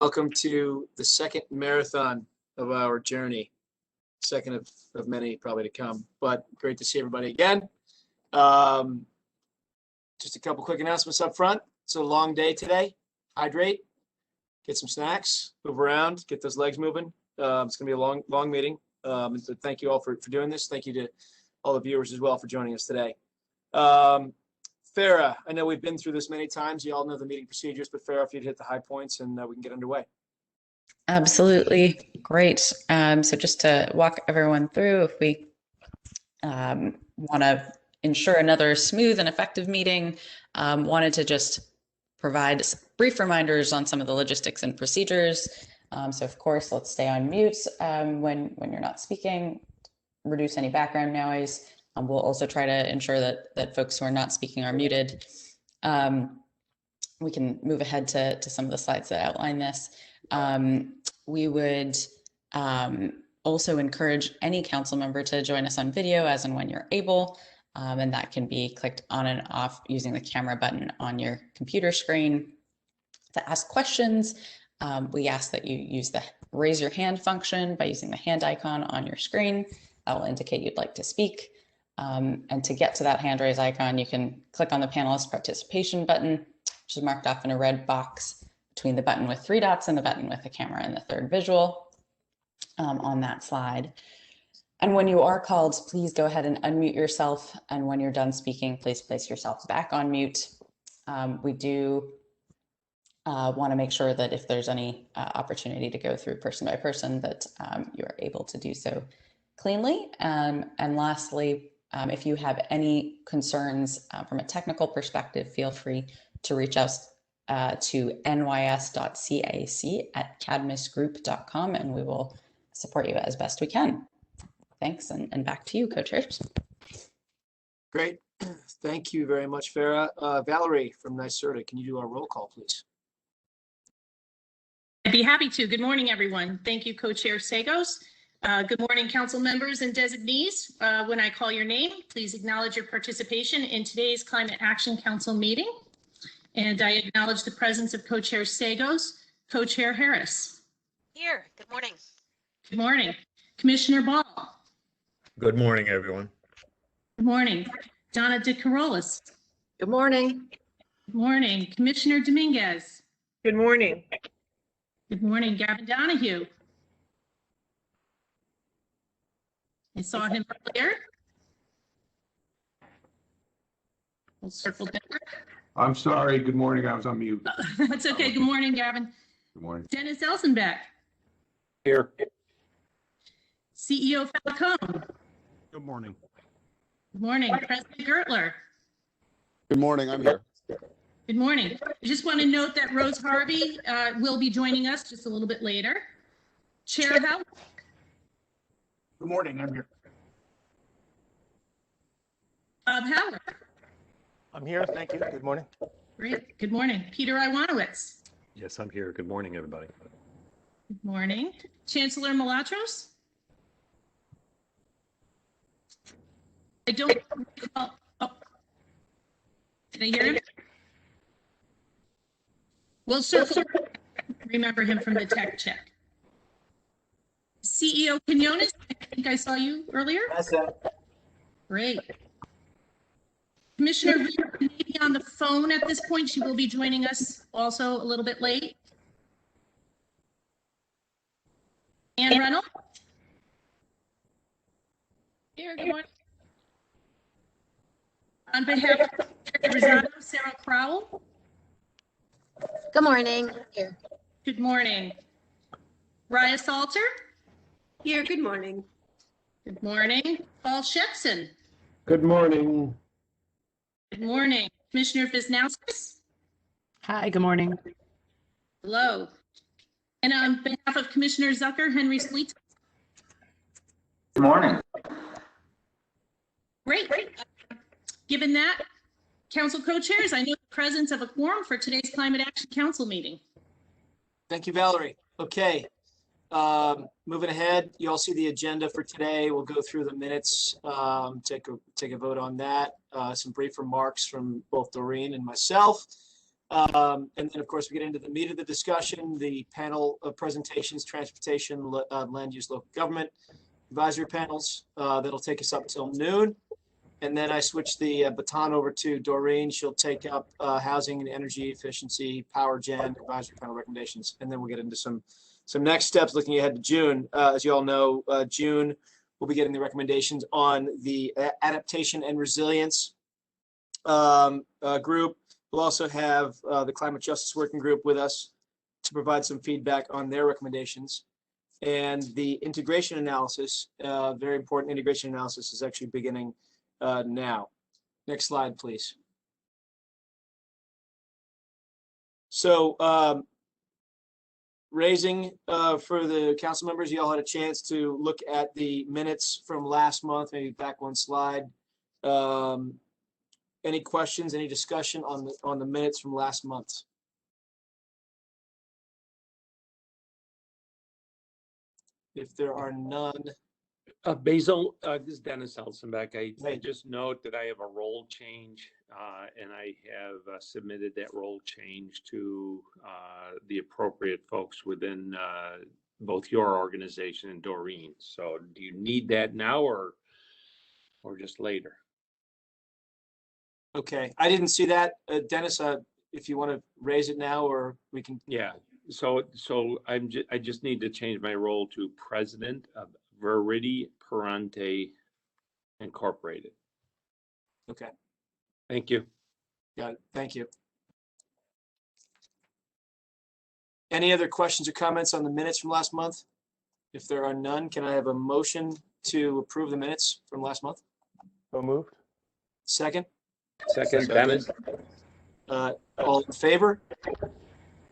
Welcome to the second marathon of our journey. Second of many probably to come, but great to see everybody again. Just a couple quick announcements up front. It's a long day today. Hydrate, get some snacks, move around, get those legs moving. It's gonna be a long meeting. So thank you all for doing this. Thank you to all the viewers as well for joining us today. Farah, I know we've been through this many times. You all know the meeting procedures, but Farah, if you'd hit the high points and we can get underway. Absolutely. Great. So just to walk everyone through, if we want to ensure another smooth and effective meeting, wanted to just provide brief reminders on some of the logistics and procedures. So of course, let's stay on mute when you're not speaking, reduce any background noise. We'll also try to ensure that folks who are not speaking are muted. We can move ahead to some of the slides that outline this. We would also encourage any council member to join us on video as and when you're able, and that can be clicked on and off using the camera button on your computer screen. To ask questions, we ask that you use the raise your hand function by using the hand icon on your screen. That will indicate you'd like to speak. And to get to that hand raise icon, you can click on the panelist participation button, which is marked off in a red box between the button with 3 dots and the button with the camera and the third visual on that slide. And when you are called, please go ahead and unmute yourself. And when you're done speaking, please place yourself back on mute. We do want to make sure that if there's any opportunity to go through person by person, that you are able to do so cleanly. And lastly, if you have any concerns from a technical perspective, feel free to reach us to nys.cac@cadmusgroup.com, and we will support you as best we can. Thanks, and back to you, co-chairs. Great. Thank you very much, Farah. Valerie from NYSERDA, can you do our roll call, please? I'd be happy to. Good morning, everyone. Thank you, Co-Chair Sagos. Good morning, council members and designees. When I call your name, please acknowledge your participation in today's Climate Action Council meeting. And I acknowledge the presence of Co-Chair Sagos, Co-Chair Harris. Here. Good morning. Good morning. Commissioner Ball. Good morning, everyone. Good morning. Donna DeCarolis. Good morning. Good morning. Commissioner Dominguez. Good morning. Good morning. Gavin Donahue. I saw him earlier. We'll circle back. I'm sorry. Good morning. I was on mute. That's okay. Good morning, Gavin. Good morning. Dennis Elsenbeck. Here. CEO Falcone. Good morning. Good morning. President Gertler. Good morning. I'm here. Good morning. I just want to note that Rose Harvey will be joining us just a little bit later. Chair Howard. Good morning. I'm here. Bob Howard. I'm here. Thank you. Good morning. Great. Good morning. Peter Iwanowitz. Yes, I'm here. Good morning, everybody. Good morning. Chancellor Malatros. I don't recall. Oh. Did I hear him? We'll circle. Remember him from the tech check. CEO Quinones, I think I saw you earlier. That's it. Great. Commissioner Weaver may be on the phone at this point. She will be joining us also a little bit late. Ann Reynolds. Here, good morning. On behalf of Rosado, Sarah Crowell. Good morning. Here. Good morning. Raya Salter. Here, good morning. Good morning. Paul Shepson. Good morning. Good morning. Commissioner Visnauskas. Hi, good morning. Hello. And on behalf of Commissioner Zucker, Henry Sleet. Good morning. Great. Given that, council co-chairs, I know the presence of a quorum for today's Climate Action Council meeting. Thank you, Valerie. Okay. Moving ahead, you all see the agenda for today. We'll go through the minutes, take a vote on that. Some brief remarks from both Doreen and myself. And then, of course, we get into the meat of the discussion, the panel of presentations, transportation, land use, local government, advisory panels. That'll take us up till noon. And then I switch the baton over to Doreen. She'll take up housing and energy efficiency, power gen, advisory panel recommendations. And then we'll get into some next steps looking ahead to June. As you all know, June, we'll be getting the recommendations on the adaptation and resilience group. We'll also have the Climate Justice Working Group with us to provide some feedback on their recommendations. And the integration analysis, very important integration analysis, is actually beginning now. Next slide, please. So raising for the council members, you all had a chance to look at the minutes from last month, maybe back one slide. Any questions, any discussion on the minutes from last month? If there are none. Basil, this is Dennis Elsenbeck. I Hey. just note that I have a role change, and I have submitted that role change to the appropriate folks within both your organization and Doreen. So do you need that now or just later? Okay, I didn't see that. Dennis, if you want to raise it now, or we can. Yeah. So I just need to change my role to president of Verity Perante Incorporated. Okay, Thank you. got it. Thank you. Any other questions or comments on the minutes from last month? If there are none, can I have a motion to approve the minutes from last month? So moved. Second, Second, Dennis. all in favor?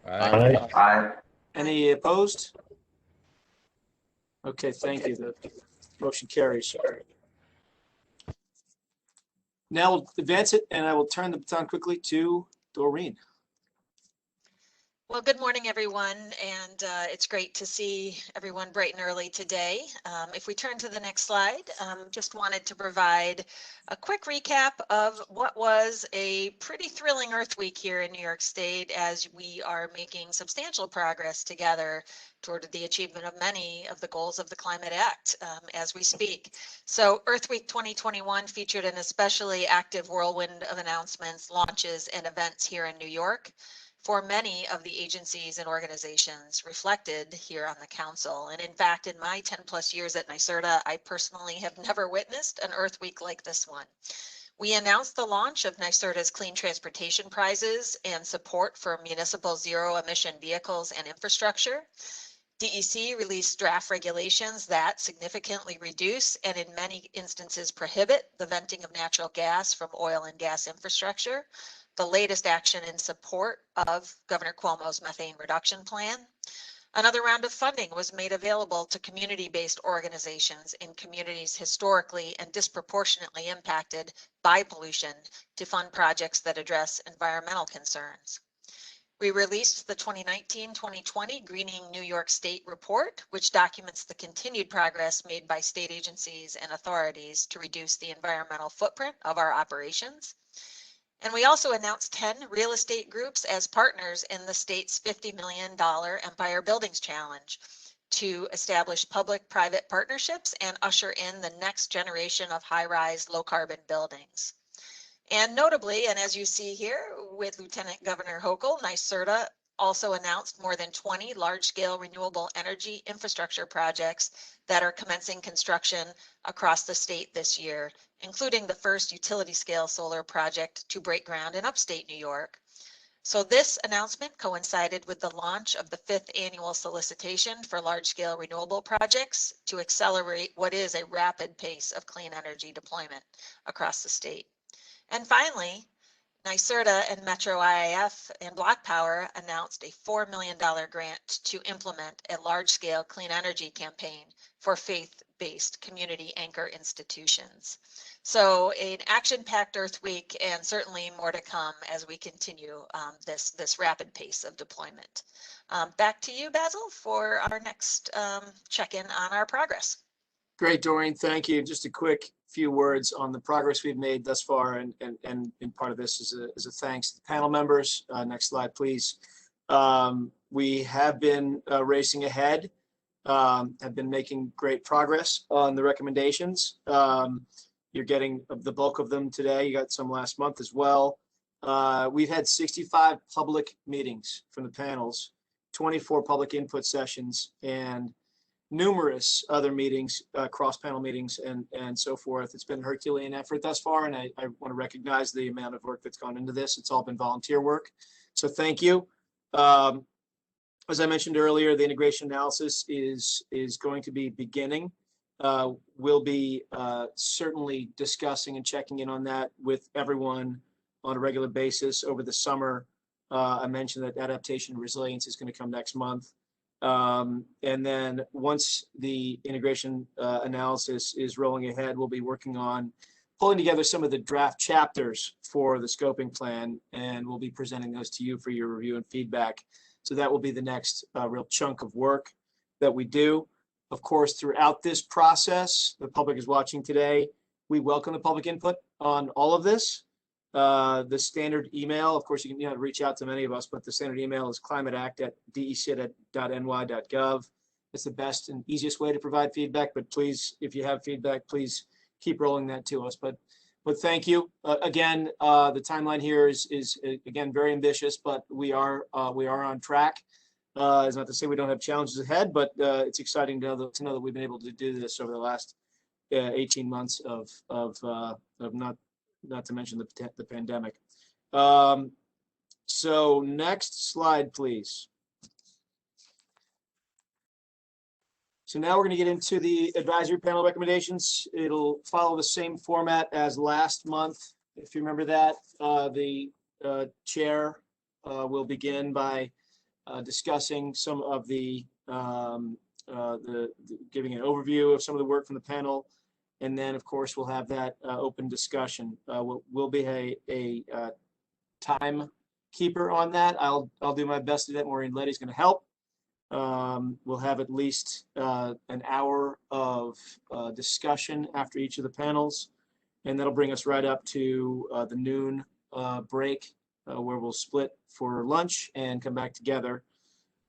Aye. Aye. Any opposed? Okay, thank you. The motion carries. Now we'll advance it, and I will turn the baton quickly to Doreen. Well, good morning, everyone, and it's great to see everyone bright and early today. If we turn to the next slide, just wanted to provide a quick recap of what was a pretty thrilling Earth Week here in New York State, as we are making substantial progress together toward the achievement of many of the goals of the Climate Act as we speak. So Earth Week 2021 featured an especially active whirlwind of announcements, launches, and events here in New York for many of the agencies and organizations reflected here on the council. And in fact, in my 10+ years at NYSERDA, I personally have never witnessed an Earth Week like this one. We announced the launch of NYSERDA's Clean Transportation Prizes and support for municipal zero-emission vehicles and infrastructure. DEC released draft regulations that significantly reduce and in many instances prohibit the venting of natural gas from oil and gas infrastructure, the latest action in support of Governor Cuomo's methane reduction plan. Another round of funding was made available to community-based organizations in communities historically and disproportionately impacted by pollution to fund projects that address environmental concerns. We released the 2019-2020 Greening New York State report, which documents the continued progress made by state agencies and authorities to reduce the environmental footprint of our operations. And we also announced 10 real estate groups as partners in the state's $50 million Empire Buildings Challenge to establish public-private partnerships and usher in the next generation of high-rise, low-carbon buildings. And notably, and as you see here with Lieutenant Governor Hochul, NYSERDA also announced more than 20 large-scale renewable energy infrastructure projects that are commencing construction across the state this year, including the first utility-scale solar project to break ground in upstate New York. So this announcement coincided with the launch of the 5th annual solicitation for large-scale renewable projects to accelerate what is a rapid pace of clean energy deployment across the state. And finally, NYSERDA and Metro IIF and Block Power announced a $4 million grant to implement a large-scale clean energy campaign for faith-based community anchor institutions. So an action-packed Earth Week, and certainly more to come as we continue this rapid pace of deployment. Back to you, Basil, for our next check-in on our progress. Great, Doreen. Thank you. Just a quick few words on the progress we've made thus far, and part of this is a thanks to the panel members. Next slide, please. We have been racing ahead, have been making great progress on the recommendations. You're getting the bulk of them today. You got some last month as well. We've had 65 public meetings from the panels, 24 public input sessions, and numerous other meetings, cross-panel meetings, and so forth. It's been a Herculean effort thus far, and I want to recognize the amount of work that's gone into this. It's all been volunteer work, so thank you. As I mentioned earlier, the integration analysis is going to be beginning. We'll be certainly discussing and checking in on that with everyone on a regular basis over the summer. I mentioned that adaptation and resilience is going to come next month. And then once the integration analysis is rolling ahead, we'll be working on pulling together some of the draft chapters for the scoping plan, and we'll be presenting those to you for your review and feedback. So that will be the next real chunk of work that we do. Of course, throughout this process, the public is watching today. We welcome the public input on all of this. The standard email, of course, you can reach out to many of us, but the standard email is climateact@decit.ny.gov. It's the best and easiest way to provide feedback, but please, if you have feedback, please keep rolling that to us. But thank you. Again, the timeline here is again, very ambitious, but we are on track. It's not to say we don't have challenges ahead, but it's exciting to know that we've been able to do this over the last 18 months of not to mention the pandemic. So next slide, please. So now we're going to get into the advisory panel recommendations. It'll follow the same format as last month. If you remember that, the chair will begin by discussing some of the giving an overview of some of the work from the panel. And then, of course, we'll have that open discussion. We'll be a time keeper on that. I'll do my best to do that. Maureen Letty's going to help. We'll have at least an hour of discussion after each of the panels, and that'll bring us right up to the noon break, where we'll split for lunch and come back together.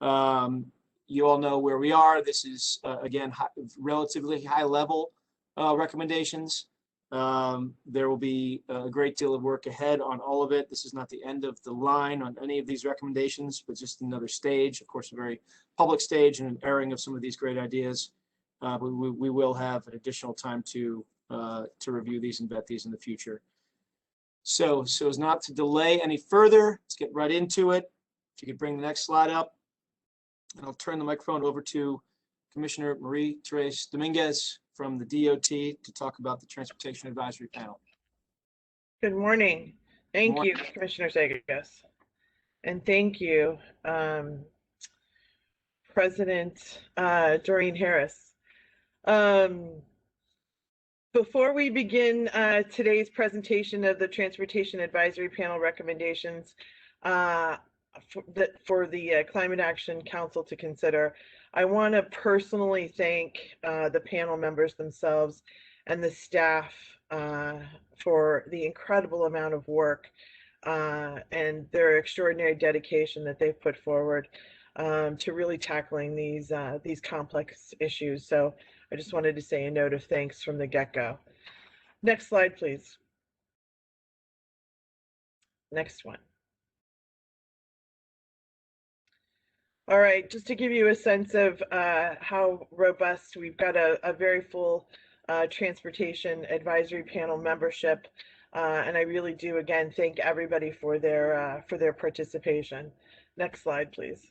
You all know where we are. This is, again, relatively high level recommendations. There will be a great deal of work ahead on all of it. This is not the end of the line on any of these recommendations, but just another stage, of course, a very public stage and an airing of some of these great ideas. We will have an additional time to review these and vet these in the future. So as not to delay any further, let's get right into it. If you could bring the next slide up, and I'll turn the microphone over to Commissioner Marie-Therese Dominguez from the DOT to talk about the Transportation Advisory Panel. Good morning. Thank you, Commissioner Segas. And thank you, President Doreen Harris. Before we begin today's presentation of the Transportation Advisory Panel recommendations for the Climate Action Council to consider, I want to personally thank the panel members themselves and the staff for the incredible amount of work and their extraordinary dedication that they've put forward to really tackling these complex issues. So I just wanted to say a note of thanks from the get-go. Next slide, please. Next one. All right, just to give you a sense of how robust, we've got a very full Transportation Advisory Panel membership, and I really do, again, thank everybody for their participation. Next slide, please.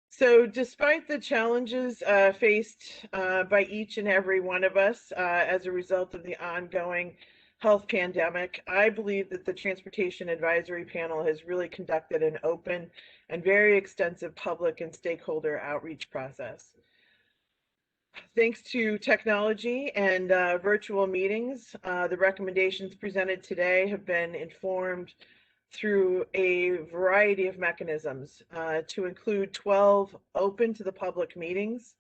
So despite the challenges faced by each and every one of us as a result of the ongoing health pandemic, I believe that the Transportation Advisory Panel has really conducted an open and very extensive public and stakeholder outreach process. Thanks to technology and virtual meetings, the recommendations presented today have been informed through a variety of mechanisms to include 12 open to the public meetings,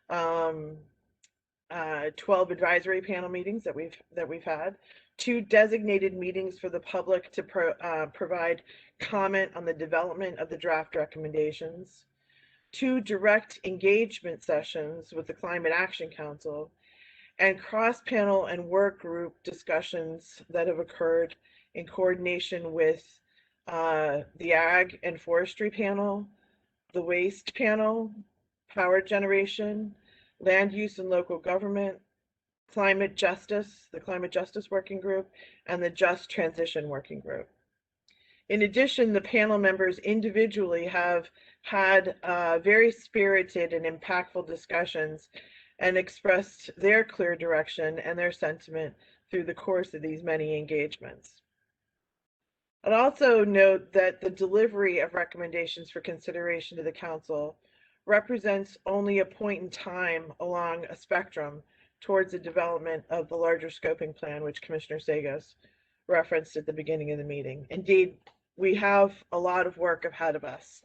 12 advisory panel meetings that we've had, 2 designated meetings for the public to provide comment on the development of the draft recommendations, 2 direct engagement sessions with the Climate Action Council, and cross-panel and work group discussions that have occurred in coordination with the Ag and Forestry panel, the Waste panel, Power Generation, Land Use and Local Government, Climate Justice, the Climate Justice Working Group, and the Just Transition Working Group. In addition, the panel members individually have had very spirited and impactful discussions and expressed their clear direction and their sentiment through the course of these many engagements. I'd also note that the delivery of recommendations for consideration to the Council represents only a point in time along a spectrum towards the development of the larger scoping plan, which Commissioner Sagos referenced at the beginning of the meeting. Indeed, we have a lot of work ahead of us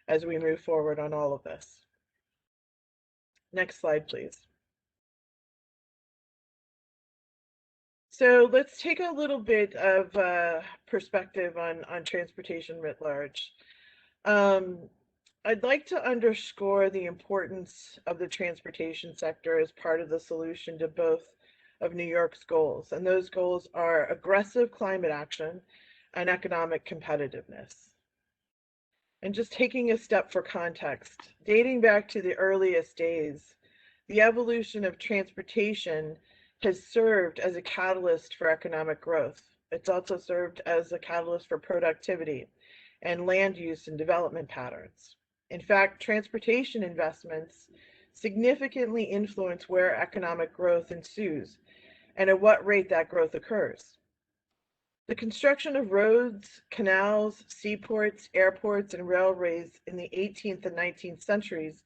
as we move forward on all of this. Next slide, please. So let's take a little bit of perspective on transportation writ large. I'd like to underscore the importance of the transportation sector as part of the solution to both of New York's goals. And those goals are aggressive climate action and economic competitiveness. And just taking a step for context, dating back to the earliest days, the evolution of transportation has served as a catalyst for economic growth. It's also served as a catalyst for productivity and land use and development patterns. In fact, transportation investments significantly influence where economic growth ensues and at what rate that growth occurs. The construction of roads, canals, seaports, airports, and railways in the 18th and 19th centuries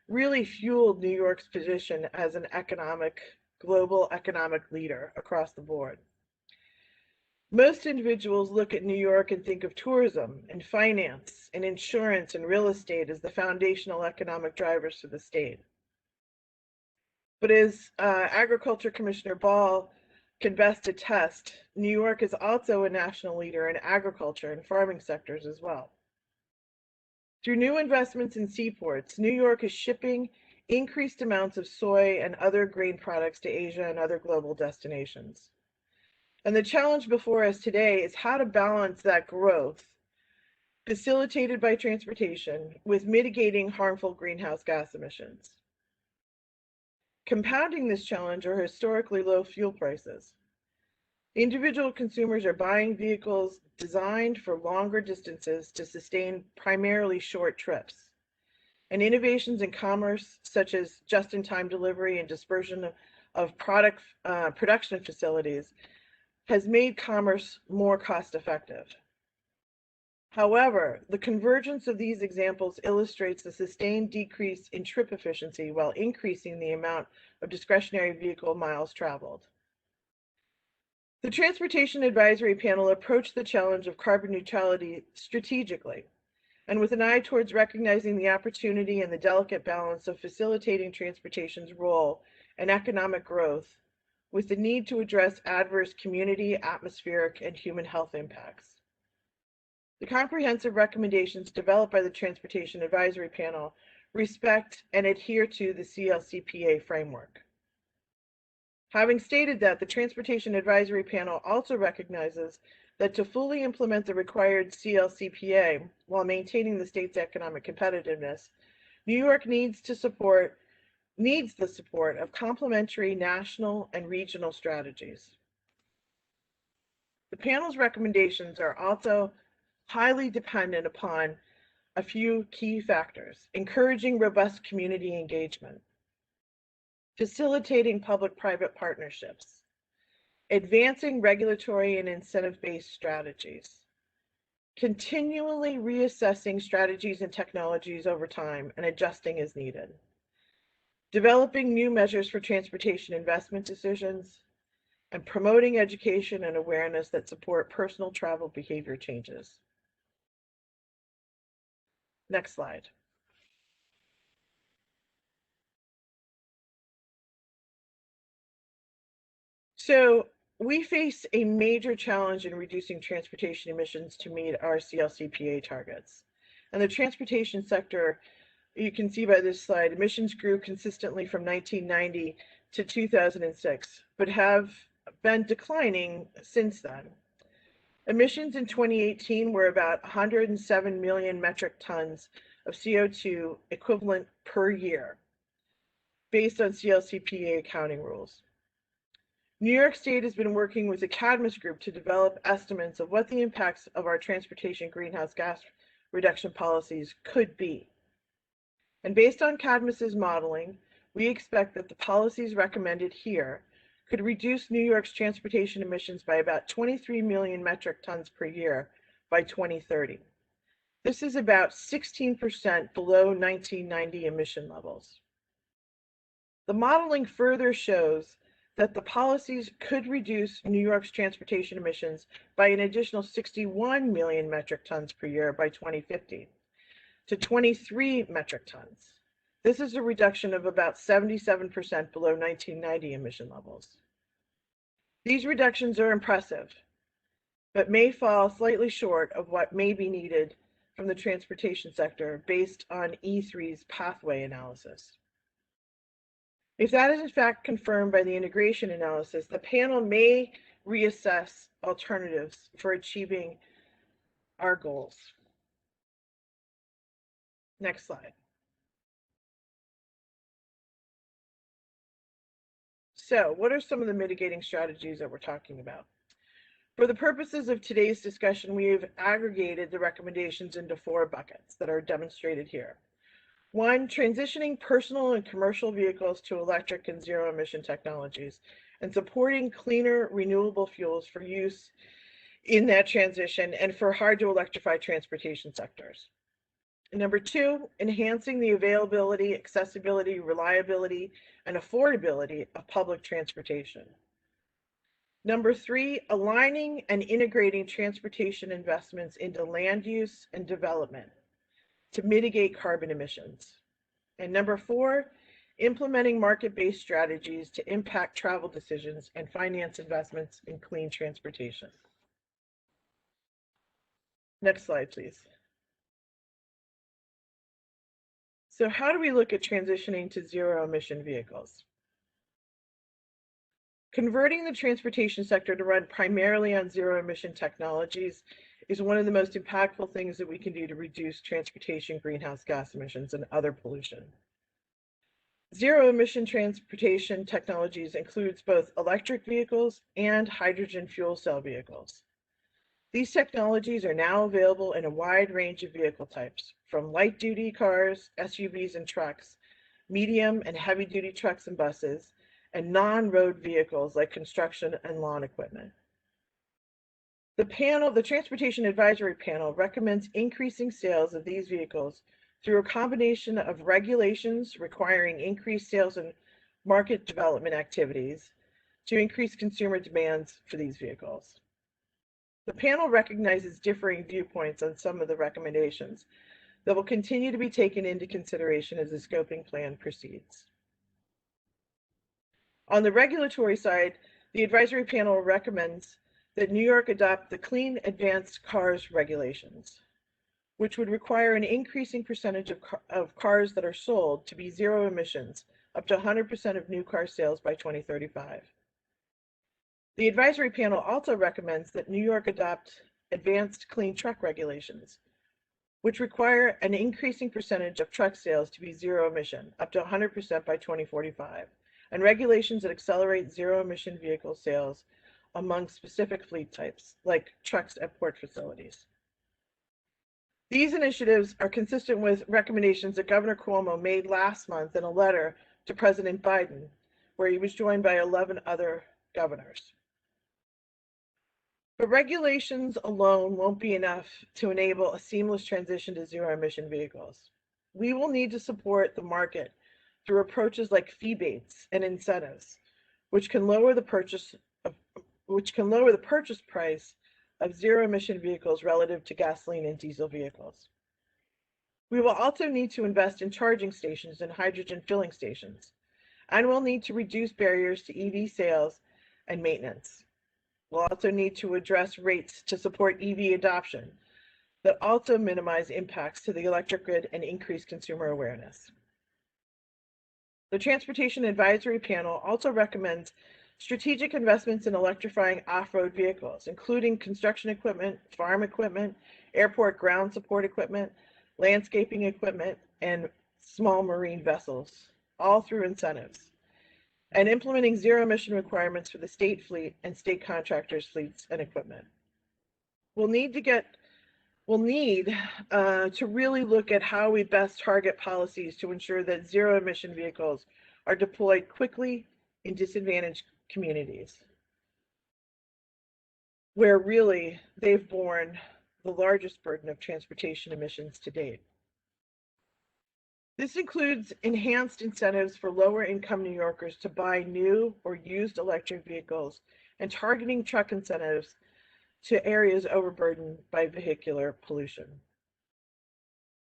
really fueled New York's position as an global economic leader across the board. Most individuals look at New York and think of tourism and finance and insurance and real estate as the foundational economic drivers for the state. But as Agriculture Commissioner Ball can best attest, New York is also a national leader in agriculture and farming sectors as well. Through new investments in seaports, New York is shipping increased amounts of soy and other grain products to Asia and other global destinations. And the challenge before us today is how to balance that growth facilitated by transportation with mitigating harmful greenhouse gas emissions. Compounding this challenge are historically low fuel prices. Individual consumers are buying vehicles designed for longer distances to sustain primarily short trips. And innovations in commerce, such as just-in-time delivery and dispersion of production facilities, has made commerce more cost-effective. However, the convergence of these examples illustrates the sustained decrease in trip efficiency while increasing the amount of discretionary vehicle miles traveled. The Transportation Advisory Panel approached the challenge of carbon neutrality strategically, and with an eye towards recognizing the opportunity and the delicate balance of facilitating transportation's role in economic growth with the need to address adverse community, atmospheric, and human health impacts. The comprehensive recommendations developed by the Transportation Advisory Panel respect and adhere to the CLCPA framework. Having stated that, the Transportation Advisory Panel also recognizes that to fully implement the required CLCPA while maintaining the state's economic competitiveness, New York needs the support of complementary national and regional strategies. The panel's recommendations are also highly dependent upon a few key factors: encouraging robust community engagement, facilitating public-private partnerships, advancing regulatory and incentive-based strategies, continually reassessing strategies and technologies over time and adjusting as needed, developing new measures for transportation investment decisions, and promoting education and awareness that support personal travel behavior changes. Next slide. So we face a major challenge in reducing transportation emissions to meet our CLCPA targets. And the transportation sector, you can see by this slide, emissions grew consistently from 1990 to 2006, but have been declining since then. Emissions in 2018 were about 107 million metric tons of CO2 equivalent per year, based on CLCPA accounting rules. New York State has been working with the Cadmus Group to develop estimates of what the impacts of our transportation greenhouse gas reduction policies could be. And based on Cadmus's modeling, we expect that the policies recommended here could reduce New York's transportation emissions by about 23 million metric tons per year by 2030. This is about 16% below 1990 emission levels. The modeling further shows that the policies could reduce New York's transportation emissions by an additional 61 million metric tons per year by 2050 to 23 metric tons. This is a reduction of about 77% below 1990 emission levels. These reductions are impressive, but may fall slightly short of what may be needed from the transportation sector based on E3's pathway analysis. If that is in fact confirmed by the integration analysis, the panel may reassess alternatives for achieving our goals. Next slide. So, what are some of the mitigating strategies that we're talking about? For the purposes of today's discussion, we have aggregated the recommendations into 4 buckets that are demonstrated here. 1, transitioning personal and commercial vehicles to electric and zero emission technologies and supporting cleaner renewable fuels for use in that transition and for hard to electrify transportation sectors. And number 2, enhancing the availability, accessibility, reliability, and affordability of public transportation. Number 3, aligning and integrating transportation investments into land use and development to mitigate carbon emissions. And number 4, implementing market-based strategies to impact travel decisions and finance investments in clean transportation. Next slide, please. So how do we look at transitioning to zero emission vehicles? Converting the transportation sector to run primarily on zero emission technologies is one of the most impactful things that we can do to reduce transportation greenhouse gas emissions and other pollution. Zero emission transportation technologies includes both electric vehicles and hydrogen fuel cell vehicles. These technologies are now available in a wide range of vehicle types, from light duty cars, SUVs and trucks, medium and heavy duty trucks and buses, and non-road vehicles like construction and lawn equipment. The Transportation Advisory Panel recommends increasing sales of these vehicles through a combination of regulations requiring increased sales and market development activities to increase consumer demands for these vehicles. The panel recognizes differing viewpoints on some of the recommendations that will continue to be taken into consideration as the scoping plan proceeds. On the regulatory side, the advisory panel recommends that New York adopt the Clean Advanced Cars regulations, which would require an increasing percentage of cars that are sold to be zero emissions, up to 100% of new car sales by 2035. The advisory panel also recommends that New York adopt advanced clean truck regulations, which require an increasing percentage of truck sales to be zero emission, up to 100% by 2045, and regulations that accelerate zero emission vehicle sales among specific fleet types, like trucks at port facilities. These initiatives are consistent with recommendations that Governor Cuomo made last month in a letter to President Biden, where he was joined by 11 other governors. But regulations alone won't be enough to enable a seamless transition to zero-emission vehicles. We will need to support the market through approaches like fee-baits and incentives, which can lower the purchase of which can lower the purchase price of zero-emission vehicles relative to gasoline and diesel vehicles. We will also need to invest in charging stations and hydrogen filling stations, and we'll need to reduce barriers to EV sales and maintenance. We'll also need to address rates to support EV adoption that also minimize impacts to the electric grid and increase consumer awareness. The Transportation Advisory Panel also recommends strategic investments in electrifying off-road vehicles, including construction equipment, farm equipment, airport ground support equipment, landscaping equipment, and small marine vessels, all through incentives, and implementing zero-emission requirements for the state fleet and state contractors' fleets and equipment. We'll need to really look at how we best target policies to ensure that zero-emission vehicles are deployed quickly in disadvantaged communities, where really they've borne the largest burden of transportation emissions to date. This includes enhanced incentives for lower-income New Yorkers to buy new or used electric vehicles and targeting truck incentives to areas overburdened by vehicular pollution.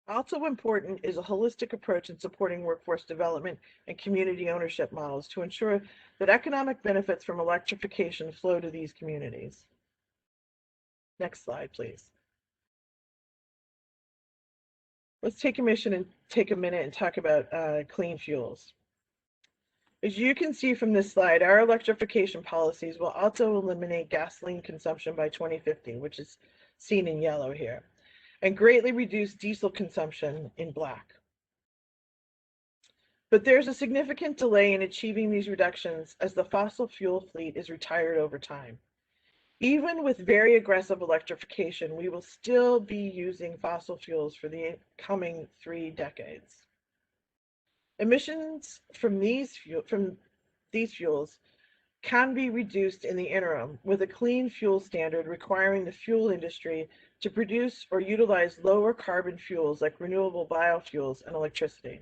Also important is a holistic approach in supporting workforce development and community ownership models to ensure that economic benefits from electrification flow to these communities. Next slide, please. Let's take a minute and talk about clean fuels. As you can see from this slide, our electrification policies will also eliminate gasoline consumption by 2050, which is seen in yellow here, and greatly reduce diesel consumption in black. But there's a significant delay in achieving these reductions as the fossil fuel fleet is retired over time. Even with very aggressive electrification, we will still be using fossil fuels for the coming 3 decades. Emissions from these fuels can be reduced in the interim with a clean fuel standard requiring the fuel industry to produce or utilize lower carbon fuels like renewable biofuels and electricity.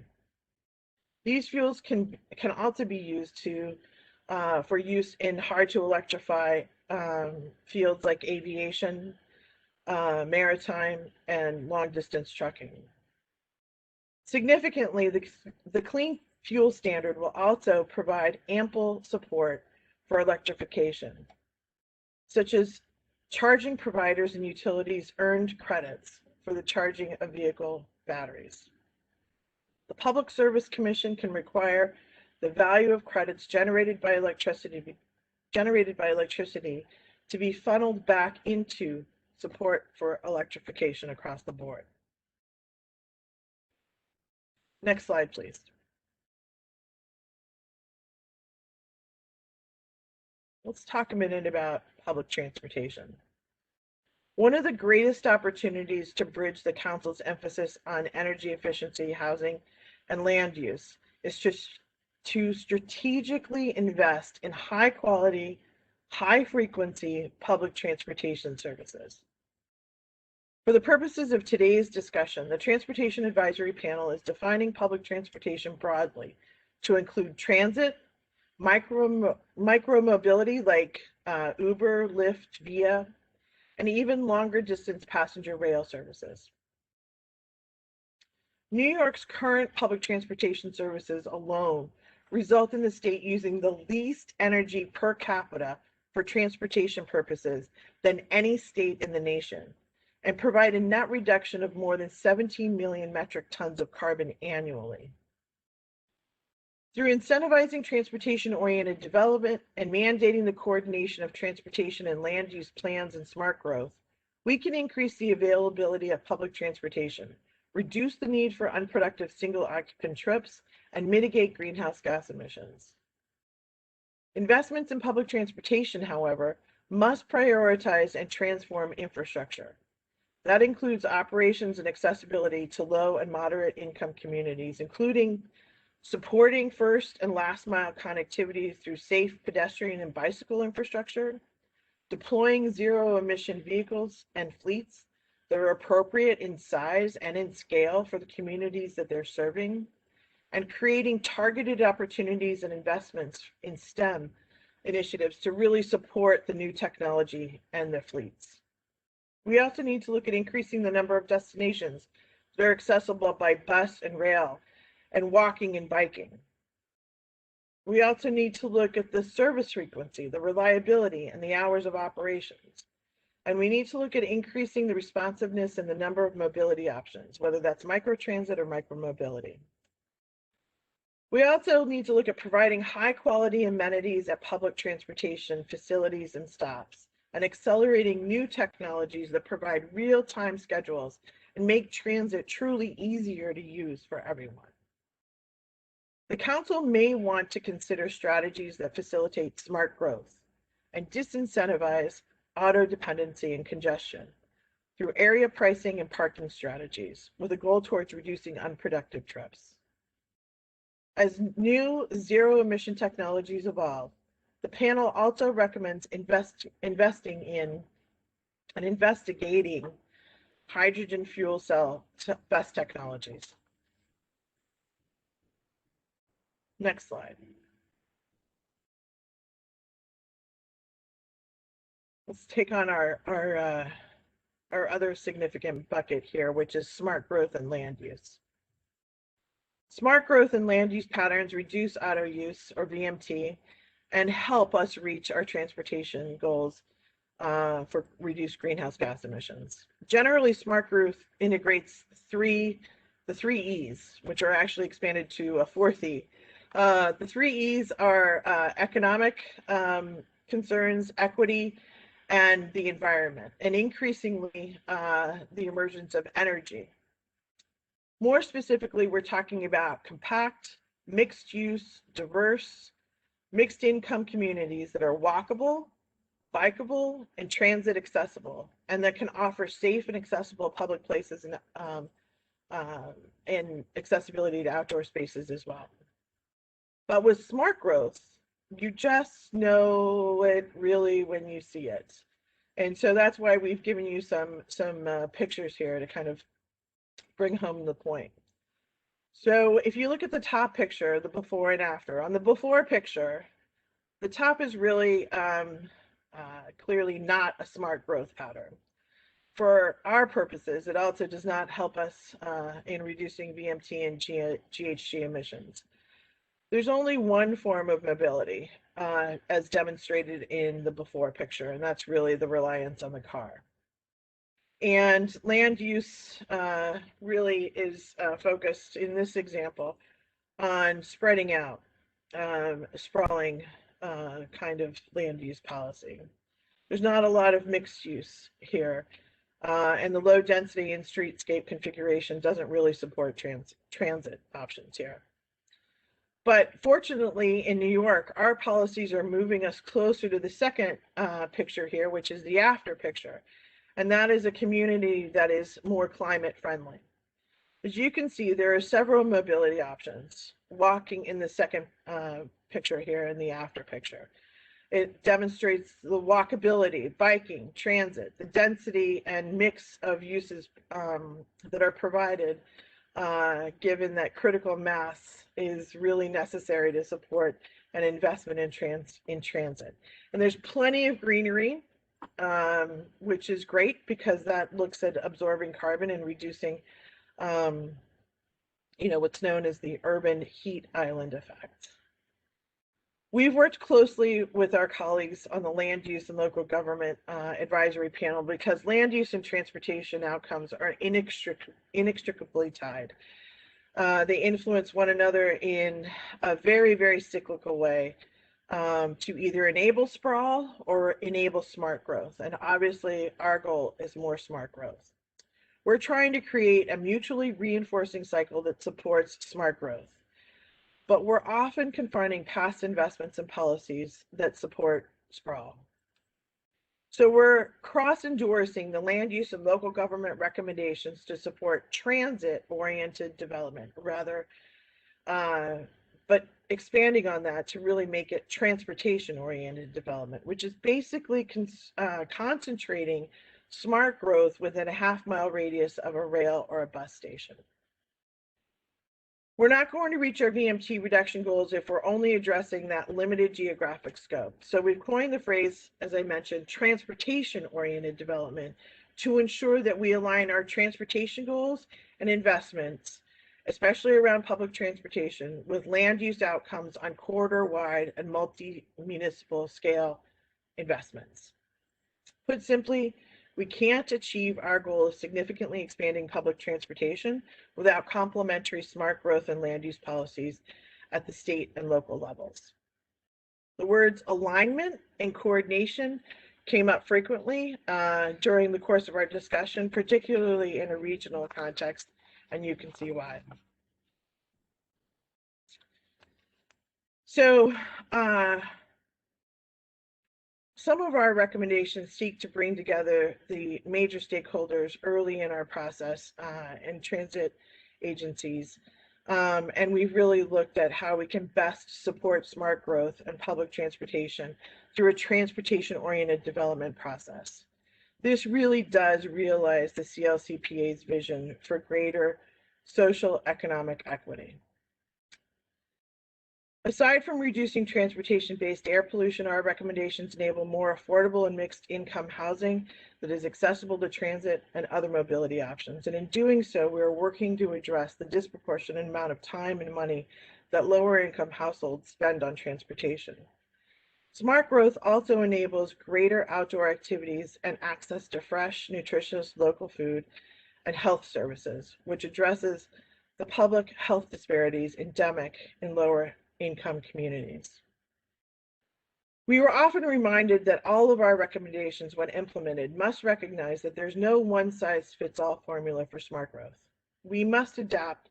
These fuels can also be used for use in hard to electrify fields like aviation, maritime, and long distance trucking. Significantly, the clean fuel standard will also provide ample support for electrification, such as charging providers and utilities earned credits for the charging of vehicle batteries. The Public Service Commission can require the value of credits generated by electricity to be funneled back into support for electrification across the board. Next slide, please. Let's talk a minute about public transportation. One of the greatest opportunities to bridge the Council's emphasis on energy efficiency, housing, and land use is to strategically invest in high-quality, high-frequency public transportation services. For the purposes of today's discussion, the Transportation Advisory Panel is defining public transportation broadly to include transit, micro-mobility like Uber, Lyft, Via, and even longer distance passenger rail services. New York's current public transportation services alone result in the state using the least energy per capita for transportation purposes than any state in the nation, and provide a net reduction of more than 17 million metric tons of carbon annually. Through incentivizing transportation-oriented development and mandating the coordination of transportation and land use plans and smart growth, we can increase the availability of public transportation, reduce the need for unproductive single-occupant trips, and mitigate greenhouse gas emissions. Investments in public transportation, however, must prioritize and transform infrastructure. That includes operations and accessibility to low and moderate income communities, including supporting first and last mile connectivity through safe pedestrian and bicycle infrastructure, deploying zero emission vehicles and fleets that are appropriate in size and in scale for the communities that they're serving, and creating targeted opportunities and investments in STEM initiatives to really support the new technology and the fleets. We also need to look at increasing the number of destinations that are accessible by bus and rail and walking and biking. We also need to look at the service frequency, the reliability, and the hours of operations. And we need to look at increasing the responsiveness and the number of mobility options, whether that's microtransit or micromobility. We also need to look at providing high quality amenities at public transportation facilities and stops, and accelerating new technologies that provide real-time schedules and make transit truly easier to use for everyone. The Council may want to consider strategies that facilitate smart growth and disincentivize auto dependency and congestion through area pricing and parking strategies with a goal towards reducing unproductive trips. As new zero-emission technologies evolve, the panel also recommends investing in and investigating hydrogen fuel cell bus technologies. Next slide. Let's take on our other significant bucket here, which is smart growth and land use. Smart growth and land use patterns reduce auto use, or VMT, and help us reach our transportation goals for reduced greenhouse gas emissions. Generally, smart growth integrates the three E's, which are actually expanded to a fourth E. The three E's are economic concerns, equity, and the environment, and increasingly the emergence of energy. More specifically, we're talking about compact, mixed use, diverse, mixed income communities that are walkable, bikeable, and transit accessible, and that can offer safe and accessible public places and accessibility to outdoor spaces as well. But with smart growth, you just know it really when you see it. And so that's why we've given you some pictures here to kind of bring home the point. So if you look at the top picture, the before and after, on the before picture, the top is really clearly not a smart growth pattern. For our purposes, it also does not help us in reducing VMT and GHG emissions. There's only one form of mobility as demonstrated in the before picture, and that's really the reliance on the car. And land use really is focused in this example on spreading out, sprawling kind of land use policy. There's not a lot of mixed use here, and the low density and streetscape configuration doesn't really support transit options here. But fortunately, in New York, our policies are moving us closer to the second picture here, which is the after picture. And that is a community that is more climate friendly. As you can see, there are several mobility options. Walking in the second picture here in the after picture. It demonstrates the walkability, biking, transit, the density and mix of uses that are provided given that critical mass is really necessary to support an investment in transit. And there's plenty of greenery, which is great because that looks at absorbing carbon and reducing, what's known as the urban heat island effect. We've worked closely with our colleagues on the land use and local government advisory panel because land use and transportation outcomes are inextricably tied. They influence one another in a very, very cyclical way to either enable sprawl or enable smart growth. And obviously, our goal is more smart growth. We're trying to create a mutually reinforcing cycle that supports smart growth. But we're often confronting past investments and policies that support sprawl. So we're cross-endorsing the land use and local government recommendations to support transit-oriented development, but expanding on that to really make it transportation-oriented development, which is basically concentrating smart growth within a half-mile radius of a rail or a bus station. We're not going to reach our VMT reduction goals if we're only addressing that limited geographic scope. So we've coined the phrase, as I mentioned, transportation-oriented development to ensure that we align our transportation goals and investments, especially around public transportation, with land use outcomes on corridor-wide and multi-municipal scale investments. Put simply, we can't achieve our goal of significantly expanding public transportation without complementary smart growth and land use policies at the state and local levels. The words alignment and coordination came up frequently during the course of our discussion, particularly in a regional context, and you can see why. So, some of our recommendations seek to bring together the major stakeholders early in our process and transit agencies. And we've really looked at how we can best support smart growth and public transportation through a transportation-oriented development process. This really does realize the CLCPA's vision for greater social economic equity. Aside from reducing transportation-based air pollution, our recommendations enable more affordable and mixed income housing that is accessible to transit and other mobility options. And in doing so, we are working to address the disproportionate amount of time and money that lower income households spend on transportation. Smart growth also enables greater outdoor activities and access to fresh, nutritious local food and health services, which addresses the public health disparities endemic in lower income communities. We were often reminded that all of our recommendations, when implemented, must recognize that there's no one-size-fits-all formula for smart growth. We must adapt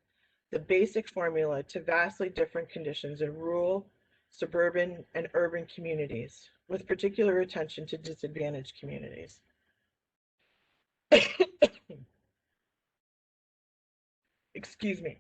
the basic formula to vastly different conditions in rural, suburban, and urban communities, with particular attention to disadvantaged communities. Excuse me.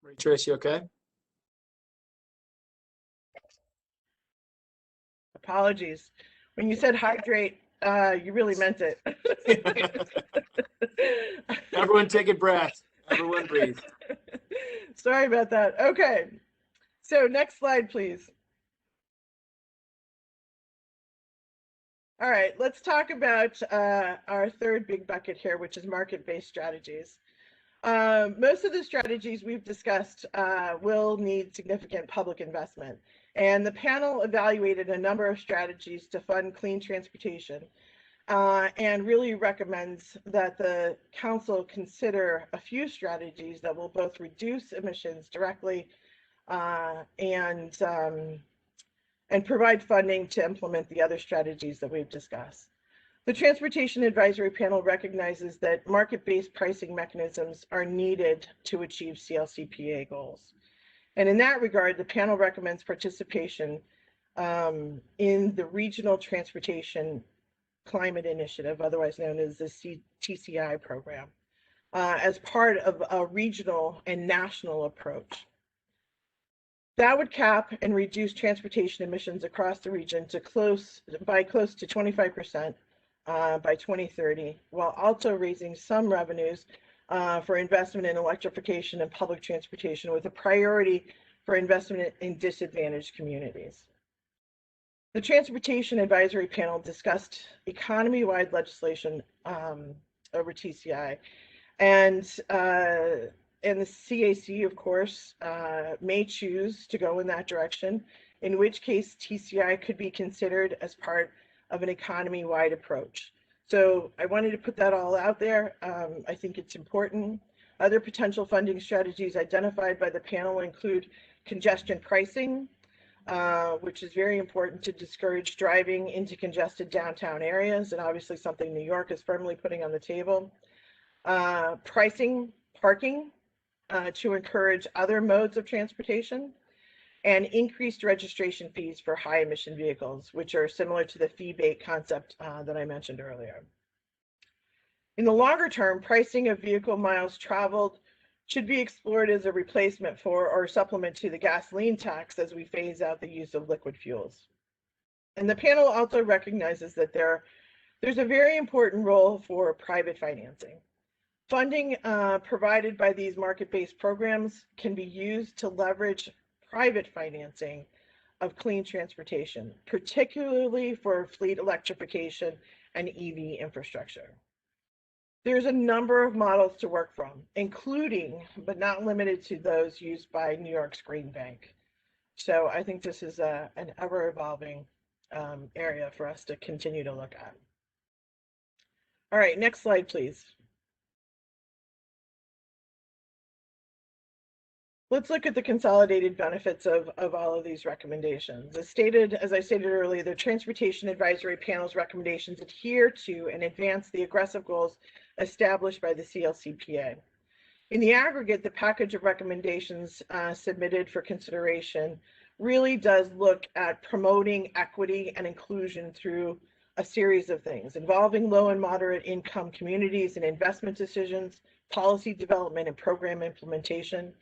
Marie Tracy, okay? Apologies. When you said hydrate, you really meant it. Everyone take a breath. Everyone breathe. Sorry about that. Okay. So next slide, please. All right, let's talk about our third big bucket here, which is market-based strategies. Most of the strategies we've discussed will need significant public investment. And the panel evaluated a number of strategies to fund clean transportation and really recommends that the council consider a few strategies that will both reduce emissions directly and provide funding to implement the other strategies that we've discussed. The Transportation Advisory Panel recognizes that market-based pricing mechanisms are needed to achieve CLCPA goals. And in that regard, the panel recommends participation in the Regional Transportation Climate Initiative, otherwise known as the TCI program, as part of a regional and national approach. That would cap and reduce transportation emissions across the region to close to 25% by 2030, while also raising some revenues for investment in electrification and public transportation, with a priority for investment in disadvantaged communities. The Transportation Advisory Panel discussed economy-wide legislation over TCI, and the CAC, of course, may choose to go in that direction, in which case TCI could be considered as part of an economy-wide approach. So I wanted to put that all out there. I think it's important. Other potential funding strategies identified by the panel include congestion pricing, which is very important to discourage driving into congested downtown areas, and obviously something New York is firmly putting on the table. Parking to encourage other modes of transportation, and increased registration fees for high emission vehicles, which are similar to the fee-based concept that I mentioned earlier. In the longer term, pricing of vehicle miles traveled should be explored as a replacement for or supplement to the gasoline tax as we phase out the use of liquid fuels. And the panel also recognizes that there's a very important role for private financing. Funding provided by these market-based programs can be used to leverage private financing of clean transportation, particularly for fleet electrification and EV infrastructure. There's a number of models to work from, including, but not limited to, those used by New York's Green Bank. So I think this is an ever-evolving area for us to continue to look at. All right, next slide, please. Let's look at the consolidated benefits of all of these recommendations. As I stated earlier, the Transportation Advisory Panel's recommendations adhere to and advance the aggressive goals established by the CLCPA. In the aggregate, the package of recommendations submitted for consideration really does look at promoting equity and inclusion through a series of things involving low and moderate income communities in investment decisions, policy development, and program implementation.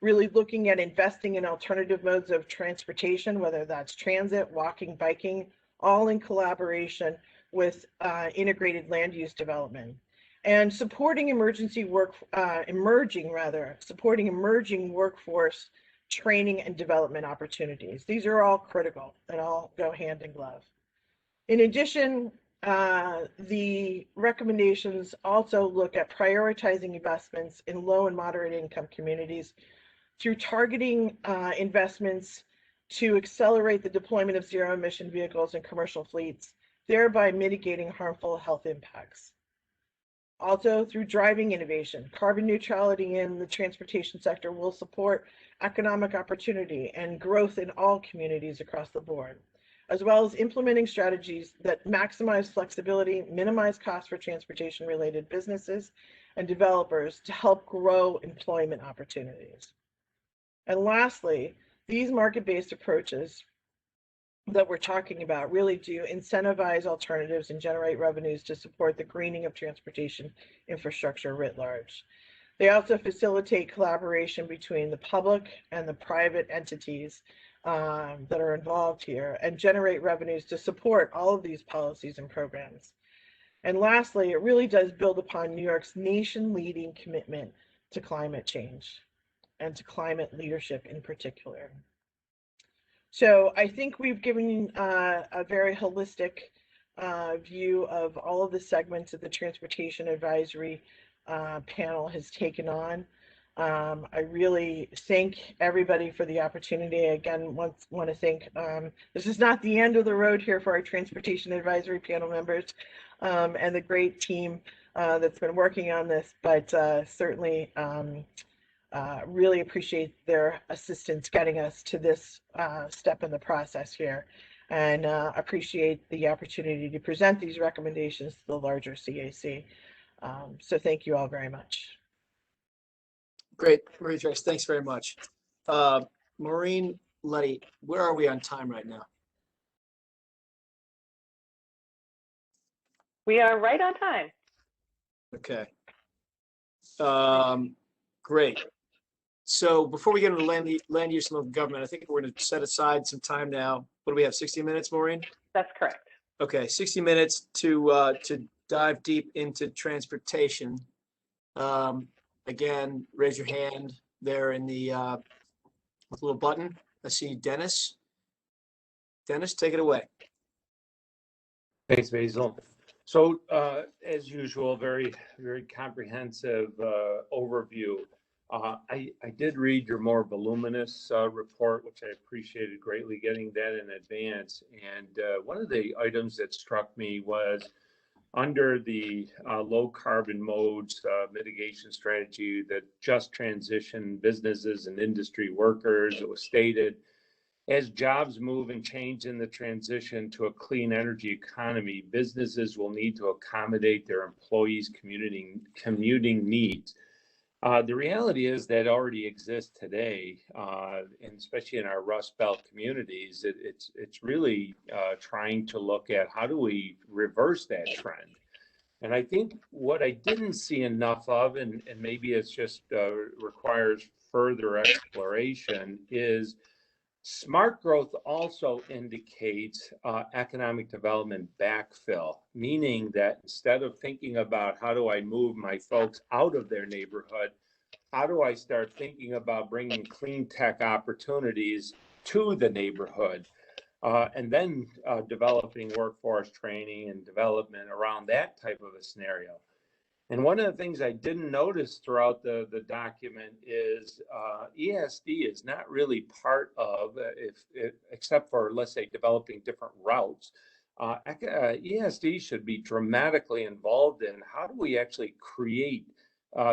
Really looking at investing in alternative modes of transportation, whether that's transit, walking, biking, all in collaboration with integrated land use development. And supporting emerging workforce training and development opportunities. These are all critical and all go hand in glove. In addition, the recommendations also look at prioritizing investments in low and moderate income communities through targeting investments to accelerate the deployment of zero emission vehicles and commercial fleets, thereby mitigating harmful health impacts. Also, through driving innovation, carbon neutrality in the transportation sector will support economic opportunity and growth in all communities across the board, as well as implementing strategies that maximize flexibility, minimize costs for transportation-related businesses and developers to help grow employment opportunities. And lastly, these market-based approaches that we're talking about really do incentivize alternatives and generate revenues to support the greening of transportation infrastructure writ large. They also facilitate collaboration between the public and the private entities that are involved here and generate revenues to support all of these policies and programs. And lastly, it really does build upon New York's nation-leading commitment to climate change and to climate leadership in particular. So I think we've given a very holistic view of all of the segments that the Transportation Advisory Panel has taken on. I really thank everybody for the opportunity. Again, want to thank, this is not the end of the road here for our Transportation Advisory Panel members and the great team that's been working on this, but certainly really appreciate their assistance getting us to this step in the process here, and appreciate the opportunity to present these recommendations to the larger CAC. So thank you all very much. Great, Marie-Trace, thanks very much. Maureen Letty, where are we on time right now? We are right on time. Okay. Great. So before we get into land use and local government, I think we're going to set aside some time now. What do we have, 60 minutes, Maureen? That's correct. Okay, 60 minutes to dive deep into transportation. Again, raise your hand there in the little button. I see Dennis. Dennis, take it away. Thanks, Basil. So as usual, very comprehensive overview. I did read your more voluminous report, which I appreciated greatly getting that in advance. And one of the items that struck me was under the low carbon modes mitigation strategy that just transition businesses and industry workers. It was stated, as jobs move and change in the transition to a clean energy economy, businesses will need to accommodate their employees' commuting needs. The reality is that already exists today, and especially in our Rust Belt communities. It's really trying to look at how do we reverse that trend. And I think what I didn't see enough of, and maybe it's just requires further exploration, is smart growth also indicates economic development backfill, meaning that instead of thinking about how do I move my folks out of their neighborhood, how do I start thinking about bringing clean tech opportunities to the neighborhood, and then developing workforce training and development around that type of a scenario. And one of the things I didn't notice throughout the document is ESD is not really part of, except for, let's say, developing different routes. ESD should be dramatically involved in how do we actually create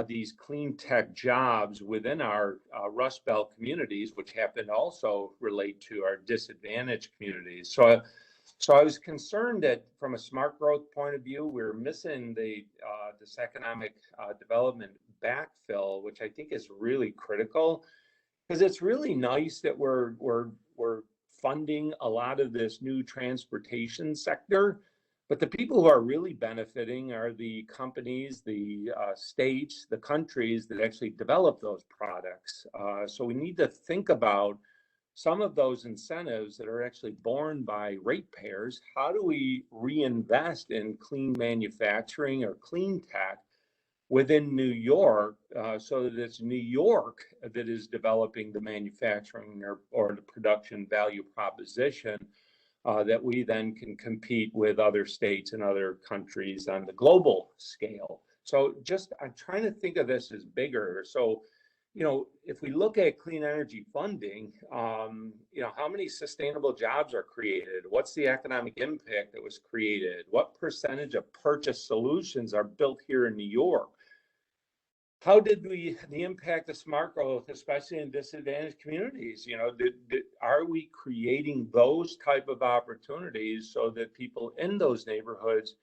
these clean tech jobs within our Rust Belt communities, which happen to also relate to our disadvantaged communities. So I was concerned that from a smart growth point of view, we're missing this economic development backfill, which I think is really critical, because it's really nice that we're funding a lot of this new transportation sector, but the people who are really benefiting are the companies, the states, the countries that actually develop those products. So we need to think about some of those incentives that are actually borne by ratepayers. How do we reinvest in clean manufacturing or clean tech within New York, so that it's New York that is developing the manufacturing or the production value proposition that we then can compete with other states and other countries on the global scale. So I'm trying to think of this as bigger. So, if we look at clean energy funding, how many sustainable jobs are created? What's the economic impact that was created? What percentage of purchase solutions are built here in New York? How did the impact of smart growth, especially in disadvantaged communities? Are we creating those type of opportunities so that people in those neighborhoods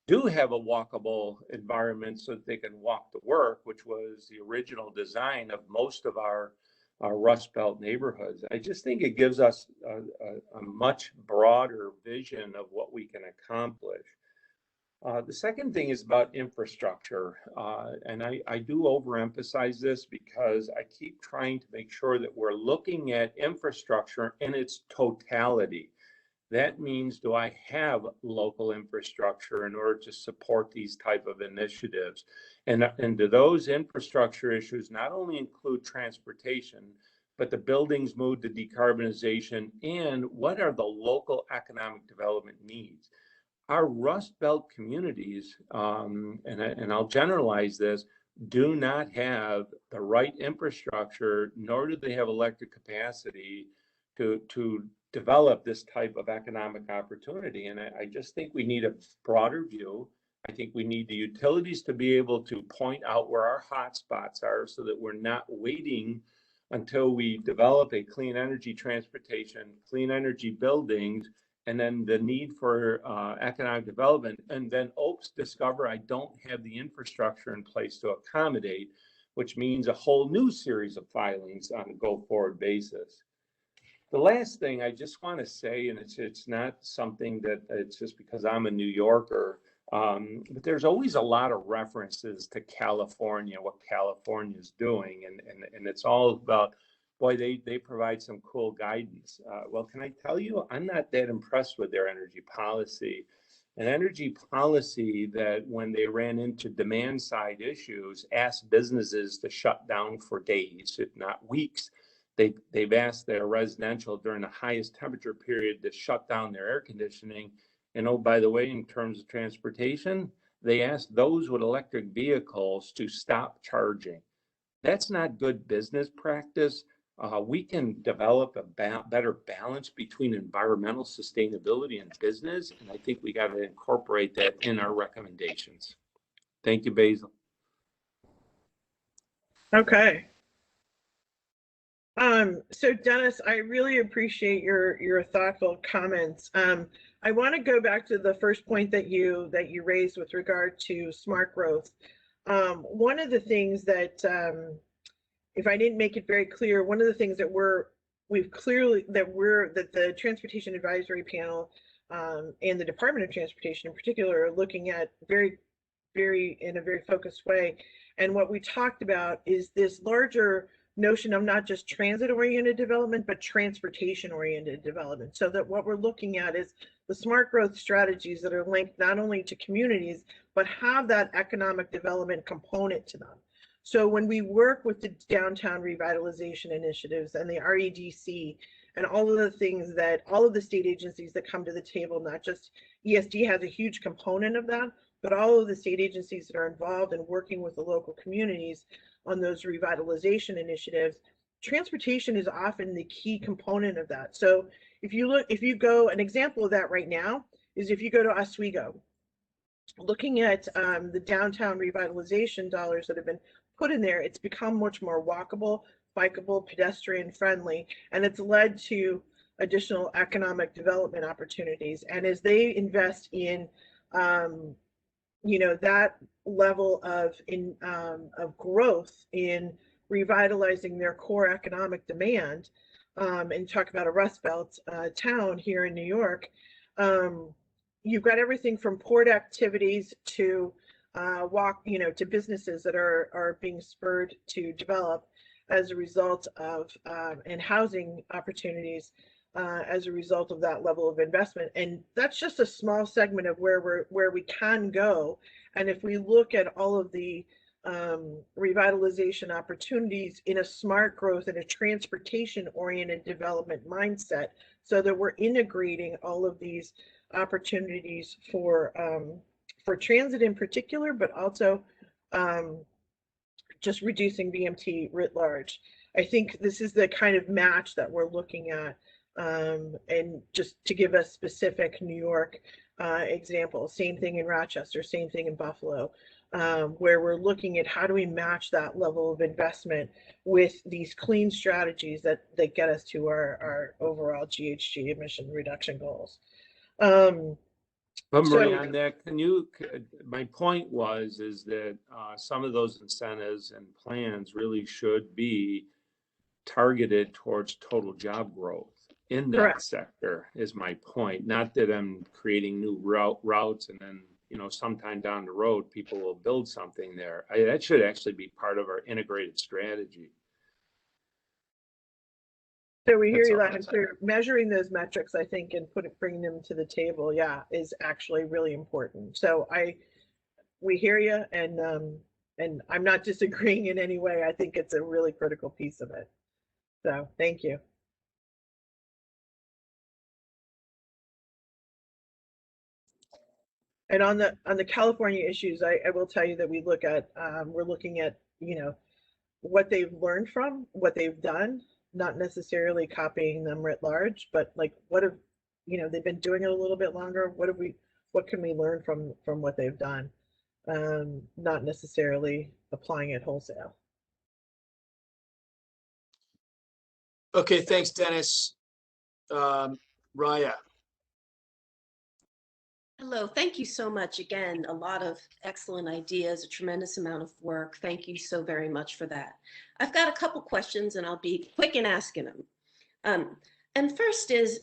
do have a walkable environment so that they can walk to work, which was the original design of most of our Rust Belt neighborhoods? I just think it gives us a much broader vision of what we can accomplish. The second thing is about infrastructure, and I do overemphasize this because I keep trying to make sure that we're looking at infrastructure in its totality. That means, do I have local infrastructure in order to support these type of initiatives? And do those infrastructure issues not only include transportation, but the buildings move to decarbonization, and what are the local economic development needs? Our Rust Belt communities, and I'll generalize this, do not have the right infrastructure, nor do they have electric capacity to develop this type of economic opportunity. And I just think we need a broader view. I think we need the utilities to be able to point out where our hotspots are so that we're not waiting until we develop a clean energy transportation, clean energy buildings, and then the need for economic development. And then, oops, discover I don't have the infrastructure in place to accommodate, which means a whole new series of filings on a go-forward basis. The last thing I just want to say, and it's not something that it's just because I'm a New Yorker, but there's always a lot of references to California, what California is doing, and it's all about, boy, they provide some cool guidance. Well, can I tell you, I'm not that impressed with their energy policy. An energy policy that, when they ran into demand side issues, asked businesses to shut down for days, if not weeks. They've asked their residential during the highest temperature period to shut down their air conditioning. And oh, by the way, in terms of transportation, they asked those with electric vehicles to stop charging. That's not good business practice. We can develop a better balance between environmental sustainability and business, and I think we got to incorporate that in our recommendations. Thank you, Basil. Okay. So Dennis, I really appreciate your thoughtful comments. I want to go back to the first point that you raised with regard to smart growth. One of the things that, if I didn't make it very clear, one of the things that that the Transportation Advisory Panel and the Department of Transportation in particular are looking at in a very focused way. And what we talked about is this larger notion of not just transit-oriented development, but transportation-oriented development. So that what we're looking at is the smart growth strategies that are linked not only to communities, but have that economic development component to them. So when we work with the downtown revitalization initiatives and the REDC and all of the things that all of the state agencies that come to the table, not just ESD has a huge component of that, but all of the state agencies that are involved in working with the local communities on those revitalization initiatives, transportation is often the key component of that. So if you go, an example of that right now is if you go to Oswego, looking at the downtown revitalization dollars that have been put in there, it's become much more walkable, bikeable, pedestrian friendly, and it's led to additional economic development opportunities. And as they invest in that level of growth in revitalizing their core economic demand, and talk about a Rust Belt town here in New York, you've got everything from port activities to to businesses that are being spurred to develop as a result of and housing opportunities as a result of that level of investment. And that's just a small segment of where we can go. And if we look at all of the revitalization opportunities in a smart growth and a transportation oriented development mindset, so that we're integrating all of these opportunities for transit in particular, but also just reducing VMT writ large. I think this is the kind of match that we're looking at. And just to give a specific New York example, same thing in Rochester, same thing in Buffalo, where we're looking at how do we match that level of investment with these clean strategies that get us to our overall GHG emission reduction goals. But Maria, on that, my point is that some of those incentives and plans really should be targeted towards total job growth in that Correct. sector, is my point. Not that I'm creating new routes and then, sometime down the road, people will build something there. That should actually be part of our integrated strategy. So we hear you loud and clear. Measuring those metrics, I think, and bringing them to the table, is actually really important. So we hear you, and I'm not disagreeing in any way. I think it's a really critical piece of it. So thank you. And on the California issues, I will tell you that we're looking at what they've learned from what they've done, not necessarily copying them writ large, but like what have they've been doing it a little bit longer. What can we learn from what they've done? Not necessarily applying it wholesale. Okay, thanks, Dennis. Raya. Hello, thank you so much. Again, a lot of excellent ideas, a tremendous amount of work. Thank you so very much for that. I've got a couple questions and I'll be quick in asking them. And first is,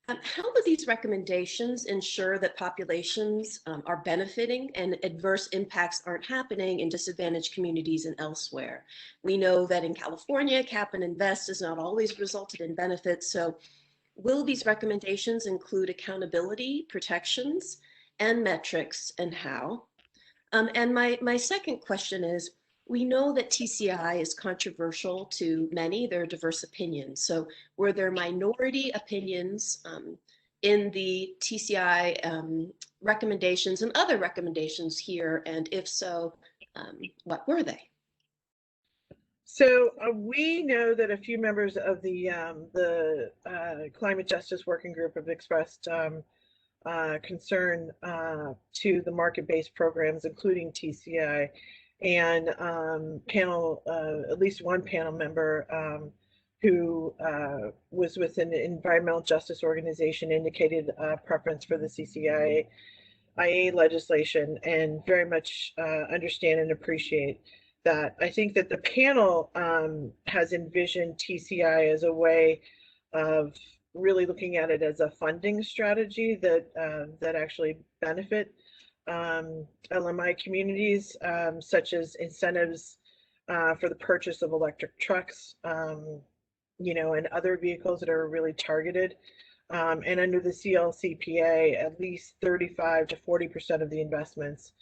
how do these recommendations ensure that populations are benefiting and adverse impacts aren't happening in disadvantaged communities and elsewhere? We know that in California, cap and invest has not always resulted in benefits. So will these recommendations include accountability, protections, and metrics, and how? And my second question is, we know that TCI is controversial to many. There are diverse opinions. So were there minority opinions in the TCI recommendations and other recommendations here? And if so, what were they? So we know that a few members of the Climate Justice Working Group have expressed concern to the market-based programs, including TCI, and at least one panel member who was with an environmental justice organization indicated preference for the CCIA. IA legislation and very much understand and appreciate that. I think that the panel has envisioned TCI as a way of really looking at it as a funding strategy that actually benefit LMI communities, such as incentives for the purchase of electric trucks, you know, and other vehicles that are really targeted. And under the CLCPA, at least 35 to 40% of the investments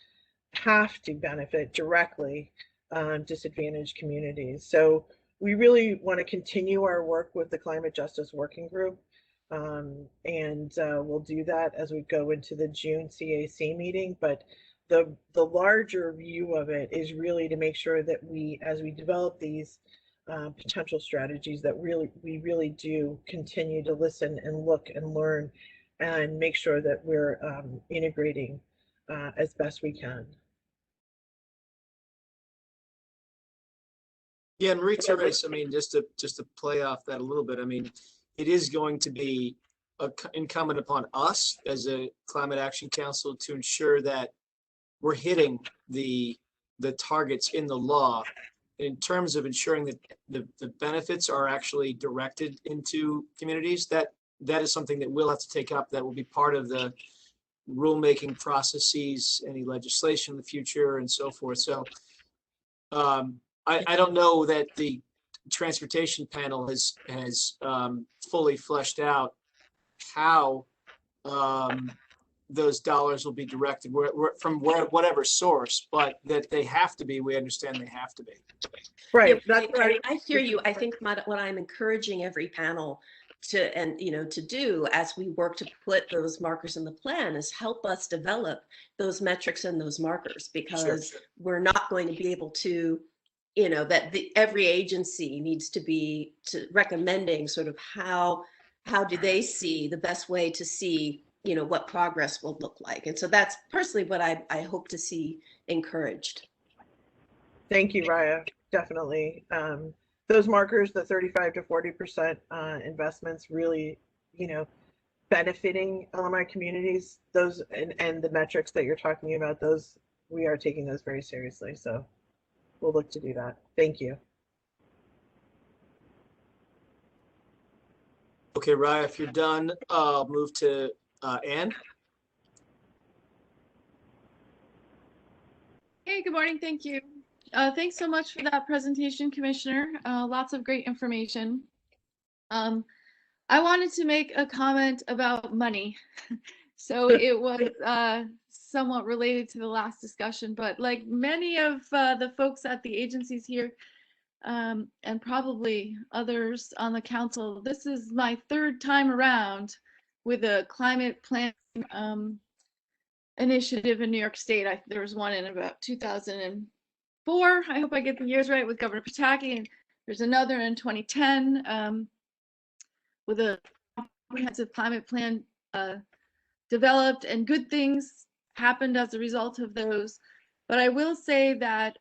have to benefit directly disadvantaged communities. So we really want to continue our work with the Climate Justice Working Group. And we'll do that as we go into the June CAC meeting. But the larger view of it is really to make sure that we, as we develop these potential strategies, that we really do continue to listen and look and learn and make sure that we're integrating as best we can. Yeah, Marie Therese, I mean, just to play off that a little bit, I mean, it is going to be incumbent upon us as a Climate Action Council to ensure that we're hitting the targets in the law in terms of ensuring that the benefits are actually directed into communities. That is something that we'll have to take up. That will be part of the rulemaking processes, any legislation in the future, and so forth. So I don't know that the transportation panel has fully fleshed out how those dollars will be directed from whatever source, but that they have to be. We understand they have to be. Right. Yeah, I hear you. I think what I'm encouraging every panel to do as we work to put those markers in the plan is help us develop those metrics and those markers, because we're not going to be able to, that every agency needs to be recommending sort of how do they see the best way to see, what progress will look like. And so that's personally what I hope to see encouraged. Thank you, Raya. Definitely. Those markers, the 35 to 40% investments, really, benefiting LMI communities, those and the metrics that you're talking about, those, we are taking those very seriously. So we'll look to do that. Thank you. Okay, Raya, if you're done, I'll move to Anne. Hey, good morning. Thank you. Thanks so much for that presentation, Commissioner. Lots of great information. I wanted to make a comment about money. So it was somewhat related to the last discussion, but like many of the folks at the agencies here, and probably others on the council, this is my third time around with a climate plan initiative in New York State. There was one in about 2004. I hope I get the years right, with Governor Pataki, and there's another in 2010 with a comprehensive climate plan developed, and good things happened as a result of those. But I will say that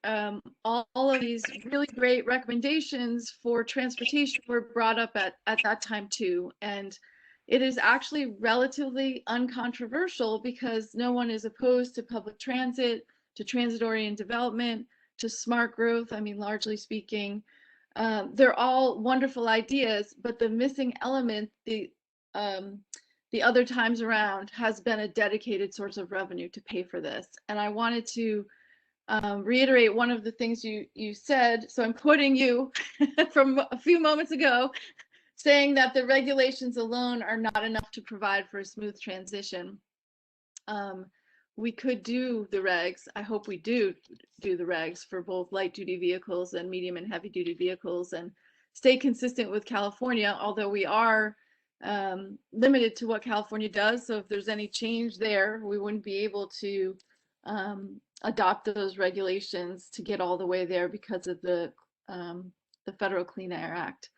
all of these really great recommendations for transportation were brought up at that time too. And it is actually relatively uncontroversial because no one is opposed to public transit, to transit-oriented development, to smart growth. I mean, largely speaking, they're all wonderful ideas, but the missing element, the other times around, has been a dedicated source of revenue to pay for this. And I wanted to reiterate one of the things you said. So I'm quoting you from a few moments ago, saying that the regulations alone are not enough to provide for a smooth transition. We could do the regs. I hope we do the regs for both light duty vehicles and medium and heavy duty vehicles, and stay consistent with California, although we are limited to what California does. So if there's any change there, we wouldn't be able to adopt those regulations to get all the way there because of the Federal Clean Air Act.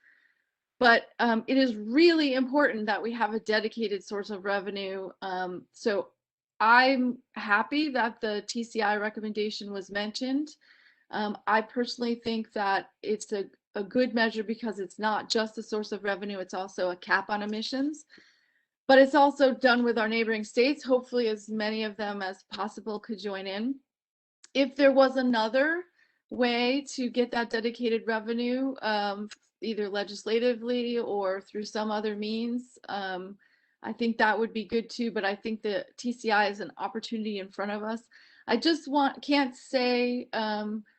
But it is really important that we have a dedicated source of revenue. So I'm happy that the TCI recommendation was mentioned. I personally think that it's a good measure because it's not just a source of revenue, it's also a cap on emissions. but it's also done with our neighboring states. Hopefully as many of them as possible could join in. If there was another way to get that dedicated revenue, either legislatively or through some other means, I think that would be good too, but I think the TCI is an opportunity in front of us. I just can't say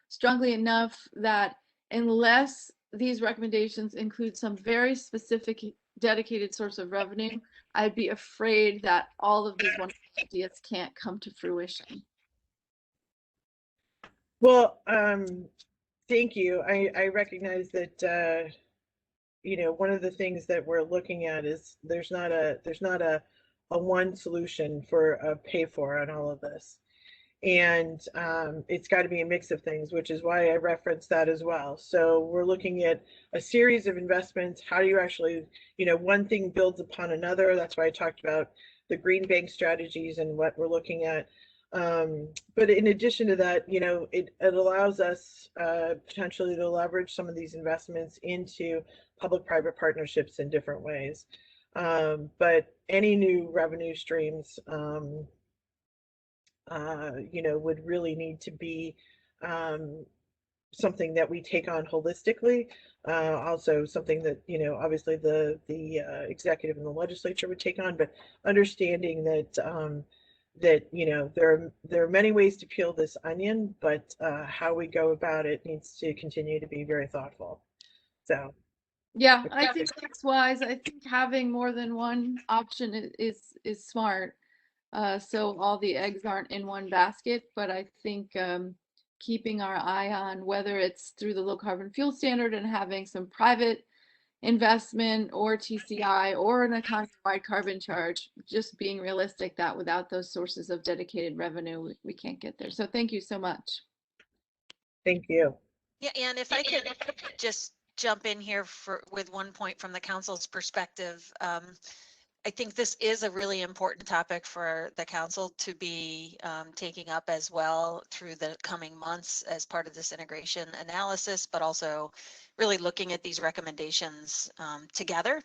strongly enough that unless these recommendations include some very specific dedicated source of revenue, I'd be afraid that all of these wonderful ideas can't come to fruition. Well, thank you. I recognize that one of the things that we're looking at is there's not a one solution for a pay for on all of this. And it's got to be a mix of things, which is why I referenced that as well. So we're looking at a series of investments. How do you actually, one thing builds upon another. That's why I talked about the green bank strategies and what we're looking at. But in addition to that, it allows us potentially to leverage some of these investments into public-private partnerships in different ways. But any new revenue streams, would really need to be something that we take on holistically. Also something that, obviously the executive and the legislature would take on, but understanding that there are many ways to peel this onion, but how we go about it needs to continue to be very thoughtful. So yeah, I think tax wise, I think having more than one option is smart. So all the eggs aren't in one basket, but I think keeping our eye on whether it's through the low carbon fuel standard and having some private investment or TCI or an economy-wide carbon charge, just being realistic that without those sources of dedicated revenue, we can't get there. So thank you so much. Thank you. Yeah, and if I could just jump in here with one point from the council's perspective. I think this is a really important topic for the council to be taking up as well through the coming months as part of this integration analysis, but also really looking at these recommendations together.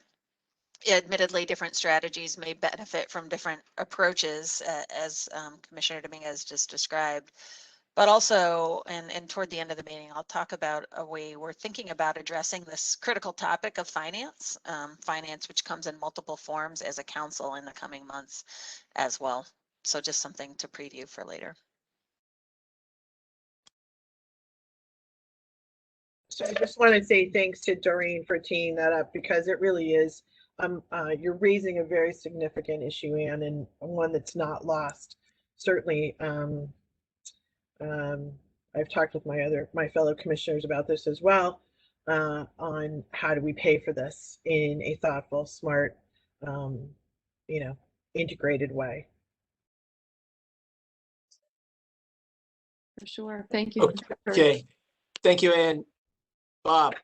Admittedly, different strategies may benefit from different approaches, as Commissioner Dominguez just described. But also, and toward the end of the meeting, I'll talk about a way we're thinking about addressing this critical topic of finance, which comes in multiple forms as a council in the coming months as well. So just something to preview for later. So I just want to say thanks to Doreen for teeing that up, because it really is, you're raising a very significant issue, Anne, and one that's not lost. Certainly, I've talked with my fellow commissioners about this as well, on how do we pay for this in a thoughtful, smart, integrated way. For sure. Thank you. Okay. Thank you, Ann. Bob.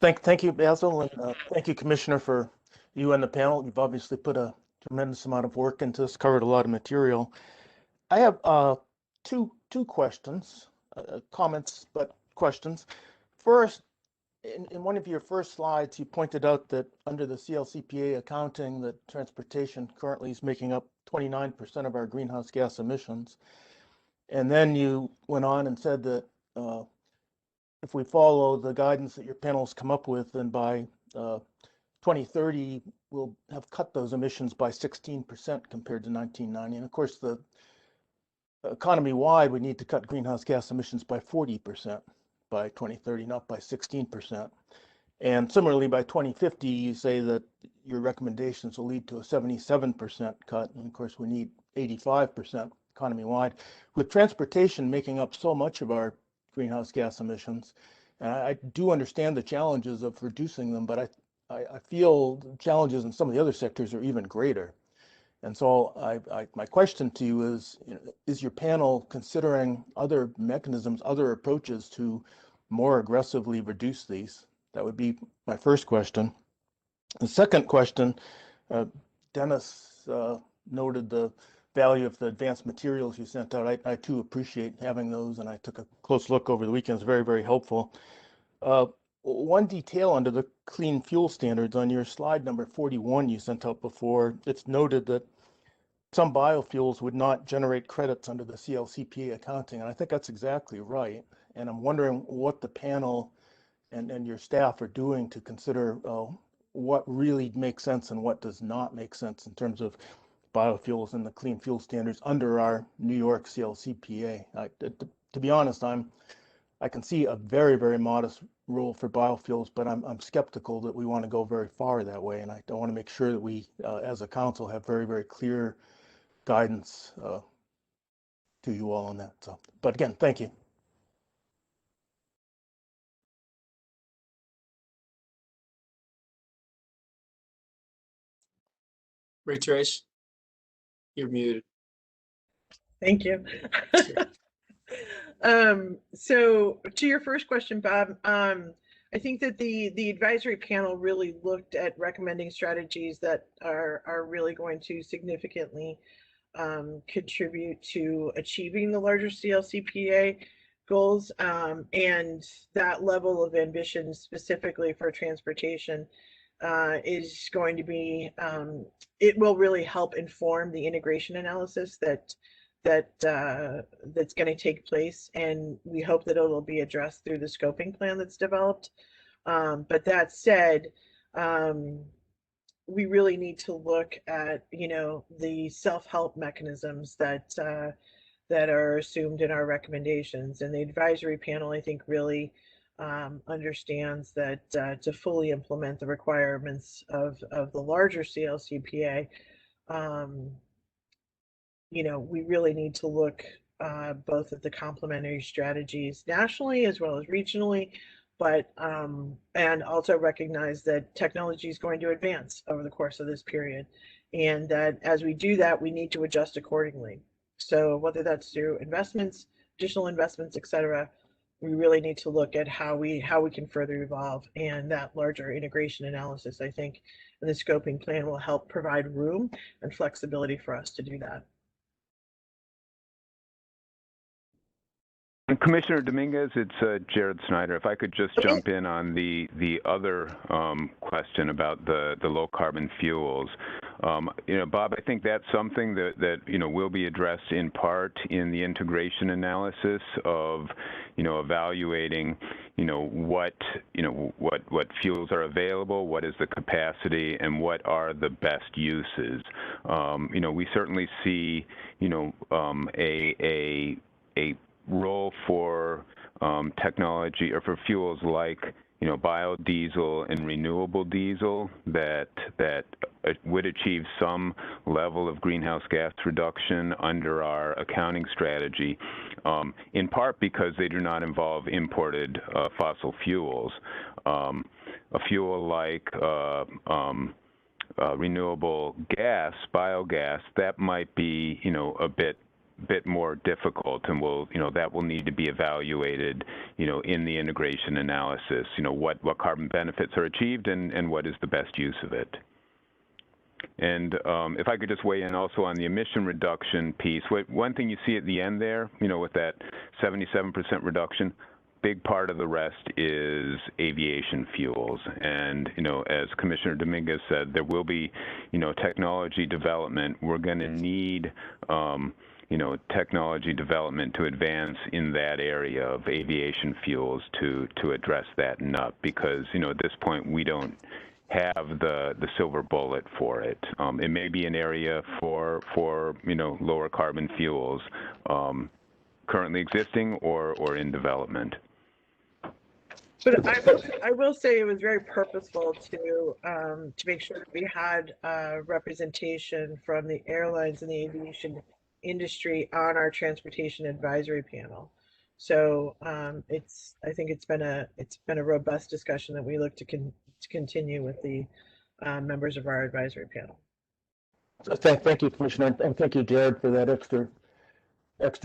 Thank you, Basil, and thank you, Commissioner, for you and the panel. You've obviously put a tremendous amount of work into this, covered a lot of material. I have two questions, comments, but questions. First, in one of your first slides, you pointed out that under the CLCPA accounting, that transportation currently is making up 29% of our greenhouse gas emissions. And then you went on and said that if we follow the guidance that your panels come up with, then by 2030, we'll have cut those emissions by 16% compared to 1990. And of course, the economy-wide, we need to cut greenhouse gas emissions by 40% by 2030, not by 16%. And similarly, by 2050, you say that your recommendations will lead to a 77% cut. And of course, we need 85% economy-wide. With transportation making up so much of our greenhouse gas emissions, and I do understand the challenges of reducing them, but I feel the challenges in some of the other sectors are even greater. And so my question to you is your panel considering other mechanisms, other approaches to more aggressively reduce these? That would be my first question. The second question, Dennis noted the value of the advanced materials you sent out. I too appreciate having those, and I took a close look over the weekend. It's very, very helpful. one detail under the clean fuel standards on your slide number 41 you sent out before, it's noted that some biofuels would not generate credits under the CLCPA accounting. And I think that's exactly right. And I'm wondering what the panel and your staff are doing to consider what really makes sense and what does not make sense in terms of biofuels and the clean fuel standards under our New York CLCPA. To be honest, I can see a very, very modest rule for biofuels, but I'm skeptical that we want to go very far that way. And I want to make sure that we, as a council, have very, very clear guidance to you all on that. So, but again, thank you. Ray Trace, you're muted. Thank you. So to your first question, Bob, I think that the advisory panel really looked at recommending strategies that are really going to significantly contribute to achieving the larger CLCPA goals, and that level of ambition specifically for transportation is going to be, it will really help inform the integration analysis that's going to take place, and we hope that it'll be addressed through the scoping plan that's developed. But that said, we really need to look at, the self-help mechanisms that are assumed in our recommendations, and the advisory panel, I think, really understands that to fully implement the requirements of the larger CLCPA, we really need to look both at the complementary strategies nationally as well as regionally, but and also recognize that technology is going to advance over the course of this period, and that as we do that, we need to adjust accordingly. So whether that's through investments, additional investments, et cetera, we really need to look at how we can further evolve, and that larger integration analysis, I think, and the scoping plan will help provide room and flexibility for us to do that. Commissioner Dominguez, it's Jared Snyder. If I could just jump in on the other question about the low carbon fuels. Bob, I think that's something that will be addressed in part in the integration analysis of evaluating what fuels are available, what is the capacity, and what are the best uses. We certainly see a role for technology or for fuels like biodiesel and renewable diesel that would achieve some level of greenhouse gas reduction under our accounting strategy, in part because they do not involve imported fossil fuels. A fuel like renewable gas, biogas, that might be a bit more difficult, and that will need to be evaluated in the integration analysis, what carbon benefits are achieved and what is the best use of it. And if I could just weigh in also on the emission reduction piece, one thing you see at the end there, with that 77% reduction, big part of the rest is aviation fuels. And, as Commissioner Dominguez said, there will be, technology development. We're going to need technology development to advance in that area of aviation fuels to address that nut, because, at this point, we don't have the silver bullet for it. It may be an area for lower carbon fuels currently existing or in development. But I will say it was very purposeful to make sure that we had representation from the airlines and the aviation industry on our transportation advisory panel. So I think it's been a robust discussion that we look to continue with the members of our advisory panel. So thank you, Commissioner, and thank you, Jared, for that extra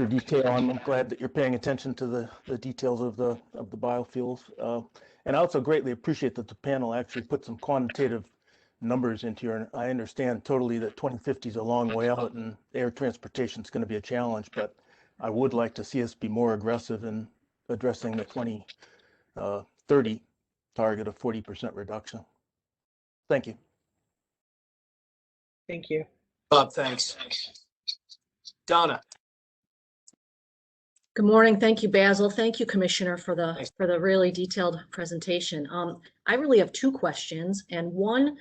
detail. I'm glad that you're paying attention to the details of the biofuels, and I also greatly appreciate that the panel actually put some quantitative numbers into your. I understand totally that 2050 is a long way out, and air transportation is going to be a challenge. But I would like to see us be more aggressive in addressing the 2030 target of 40% reduction. Thank you. Thank you. Bob, thanks. Donna. Good morning. Thank you, Basil. Thank you, Commissioner, for the Thanks. really detailed presentation. I really have two questions, and one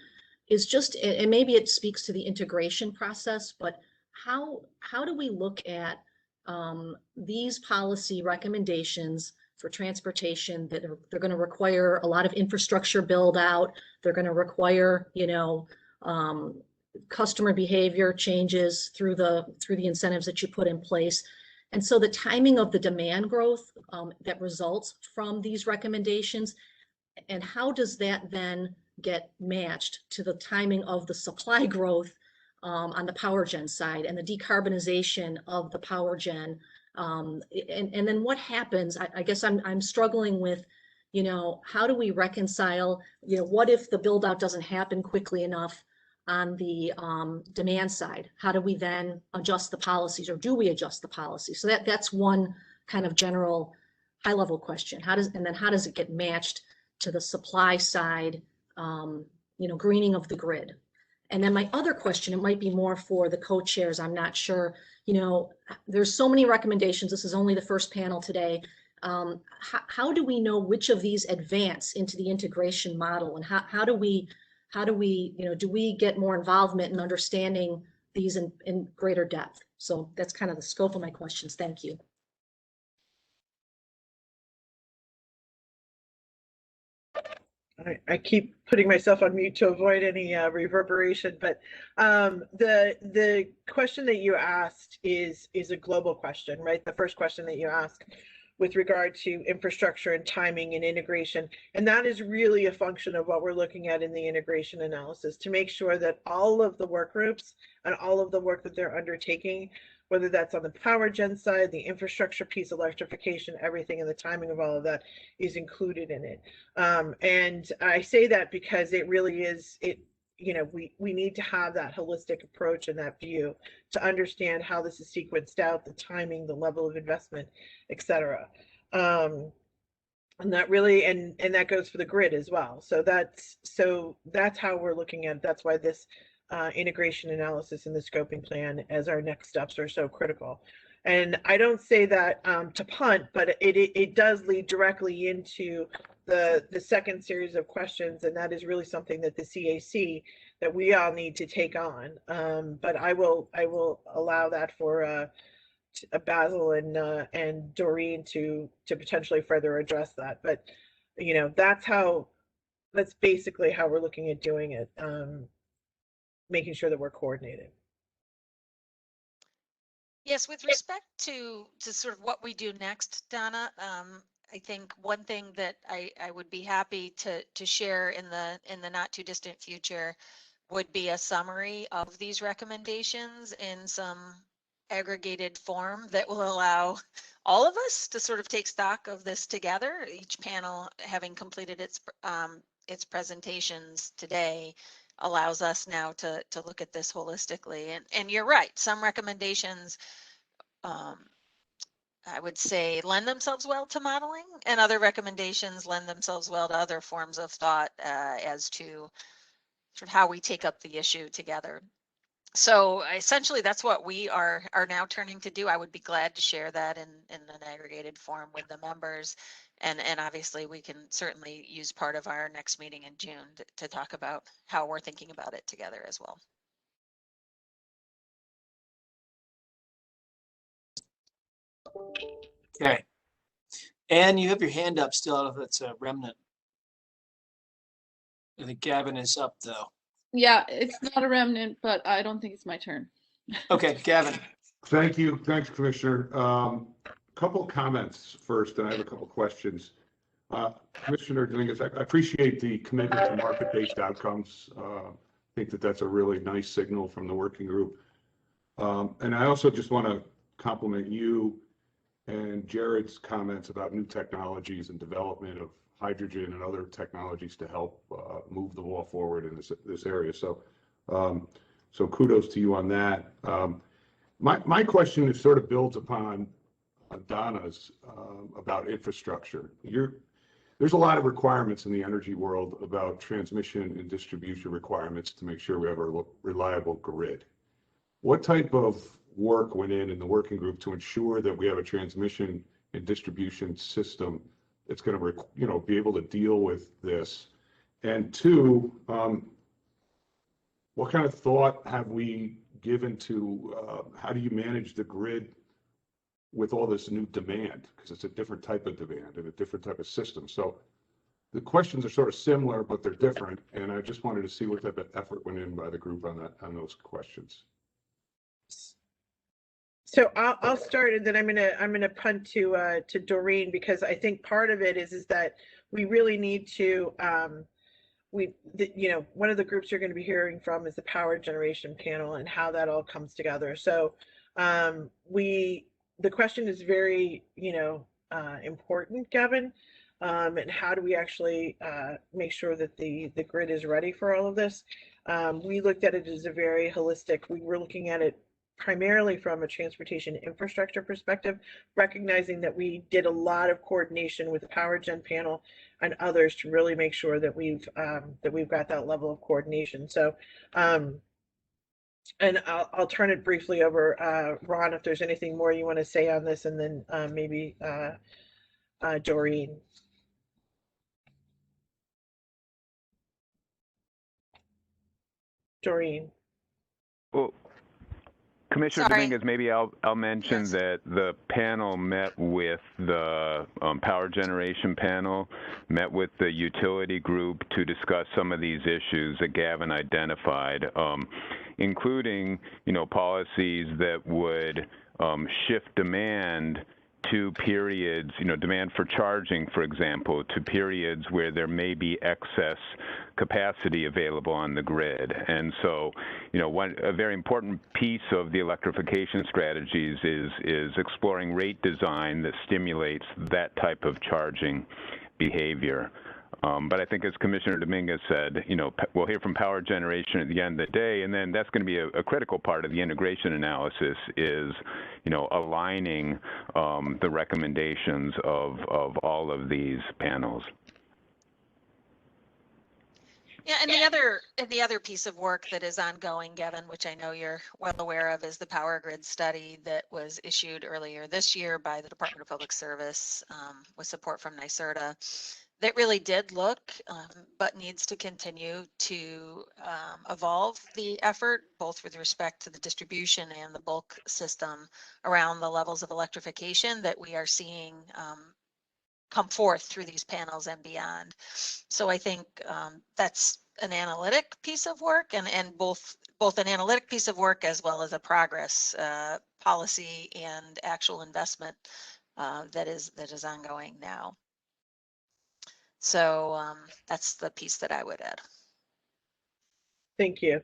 is just, and maybe it speaks to the integration process, but how do we look at these policy recommendations for transportation that they're going to require a lot of infrastructure build out? They're going to require, customer behavior changes through the incentives that you put in place. And so the timing of the demand growth that results from these recommendations, and how does that then get matched to the timing of the supply growth on the power gen side and the decarbonization of the power gen? And then what happens? I guess I'm struggling with, how do we reconcile, what if the build out doesn't happen quickly enough on the demand side? How do we then adjust the policies, or do we adjust the policies? So that's one kind of general high level question. How does it get matched to the supply side, greening of the grid? And then my other question, it might be more for the co-chairs, I'm not sure, there's so many recommendations. This is only the first panel today. How do we know which of these advance into the integration model, and how do we, do we get more involvement in understanding these in greater depth? So that's kind of the scope of my questions. Thank you. I keep putting myself on mute to avoid any reverberation, but the question that you asked is a global question, right? The first question that you asked with regard to infrastructure and timing and integration. And that is really a function of what we're looking at in the integration analysis, to make sure that all of the work groups and all of the work that they're undertaking, whether that's on the power gen side, the infrastructure piece, electrification, everything, and the timing of all of that is included in it. And I say that because it really is, we need to have that holistic approach and that view to understand how this is sequenced out, the timing, the level of investment, etc. And that really, and that goes for the grid as well. So that's how we're looking at it. That's why this integration analysis and the scoping plan as our next steps are so critical. And I don't say that to punt, but it does lead directly into the second series of questions, and that is really something that the CAC, that we all need to take on. But I will allow that for Basil and Doreen to potentially further address that. But that's basically how we're looking at doing it, making sure that we're coordinated. Yes, with respect to sort of what we do next, Donna, I think one thing that I would be happy to share in the not too distant future would be a summary of these recommendations in some aggregated form that will allow all of us to sort of take stock of this together, each panel having completed its presentations today allows us now to look at this holistically. And you're right, some recommendations I would say lend themselves well to modeling, and other recommendations lend themselves well to other forms of thought as to sort of how we take up the issue together. So essentially that's what we are now turning to do. I would be glad to share that in an aggregated form with the members. And obviously we can certainly use part of our next meeting in June to talk about how we're thinking about it together as well. Okay. Anne, you have your hand up still. I don't know if it's a remnant. I think Gavin is up though. Yeah, it's not a remnant, but I don't think it's my turn. Okay, Gavin. Thank you. Thanks, Commissioner. Couple comments first, and I have a couple questions. Commissioner Dominguez, I appreciate the commitment to market-based outcomes. I think that's a really nice signal from the working group. And I also just want to compliment you and Jared's comments about new technologies and development of hydrogen and other technologies to help move the ball forward in this area. So kudos to you on that. My question is sort of builds upon Donna's about infrastructure. there's a lot of requirements in the energy world about transmission and distribution requirements to make sure we have a reliable grid. What type of work went in the working group to ensure that we have a transmission and distribution system that's going to, be able to deal with this? And two, what kind of thought have we given to how do you manage the grid with all this new demand? Because it's a different type of demand and a different type of system. So the questions are sort of similar, but they're different. And I just wanted to see what type of effort went in by the group on those questions. So I'll start, and then I'm gonna punt to Doreen, because I think part of it is that we really need to one of the groups you're going to be hearing from is the power generation panel and how that all comes together. So the question is very important, Gavin, and how do we actually make sure that the grid is ready for all of this? We looked at it as a very holistic. We were looking at it primarily from a transportation infrastructure perspective, recognizing that we did a lot of coordination with the power gen panel and others to really make sure that we've got that level of coordination. So and I'll turn it briefly over, Ron, if there's anything more you want to say on this, and then maybe Doreen. Well, Commissioner Sorry. Dominguez, maybe I'll mention Yes. that the panel met with the power generation panel, met with the utility group to discuss some of these issues that Gavin identified, including, policies that would shift demand to periods, demand for charging, for example, to periods where there may be excess capacity available on the grid. And so, a very important piece of the electrification strategies is exploring rate design that stimulates that type of charging behavior. But I think, as Commissioner Dominguez said, we'll hear from power generation at the end of the day, and then that's going to be a critical part of the integration analysis is, aligning the recommendations of all of these panels. Yeah, and the other piece of work that is ongoing, Gavin, which I know you're well aware of, is the power grid study that was issued earlier this year by the Department of Public Service with support from NYSERDA. That really did look, but needs to continue to evolve the effort, both with respect to the distribution and the bulk system around the levels of electrification that we are seeing come forth through these panels and beyond. So I think that's an analytic piece of work, and both an analytic piece of work as well as a progress policy and actual investment that is ongoing now. So that's the piece that I would add. Thank you.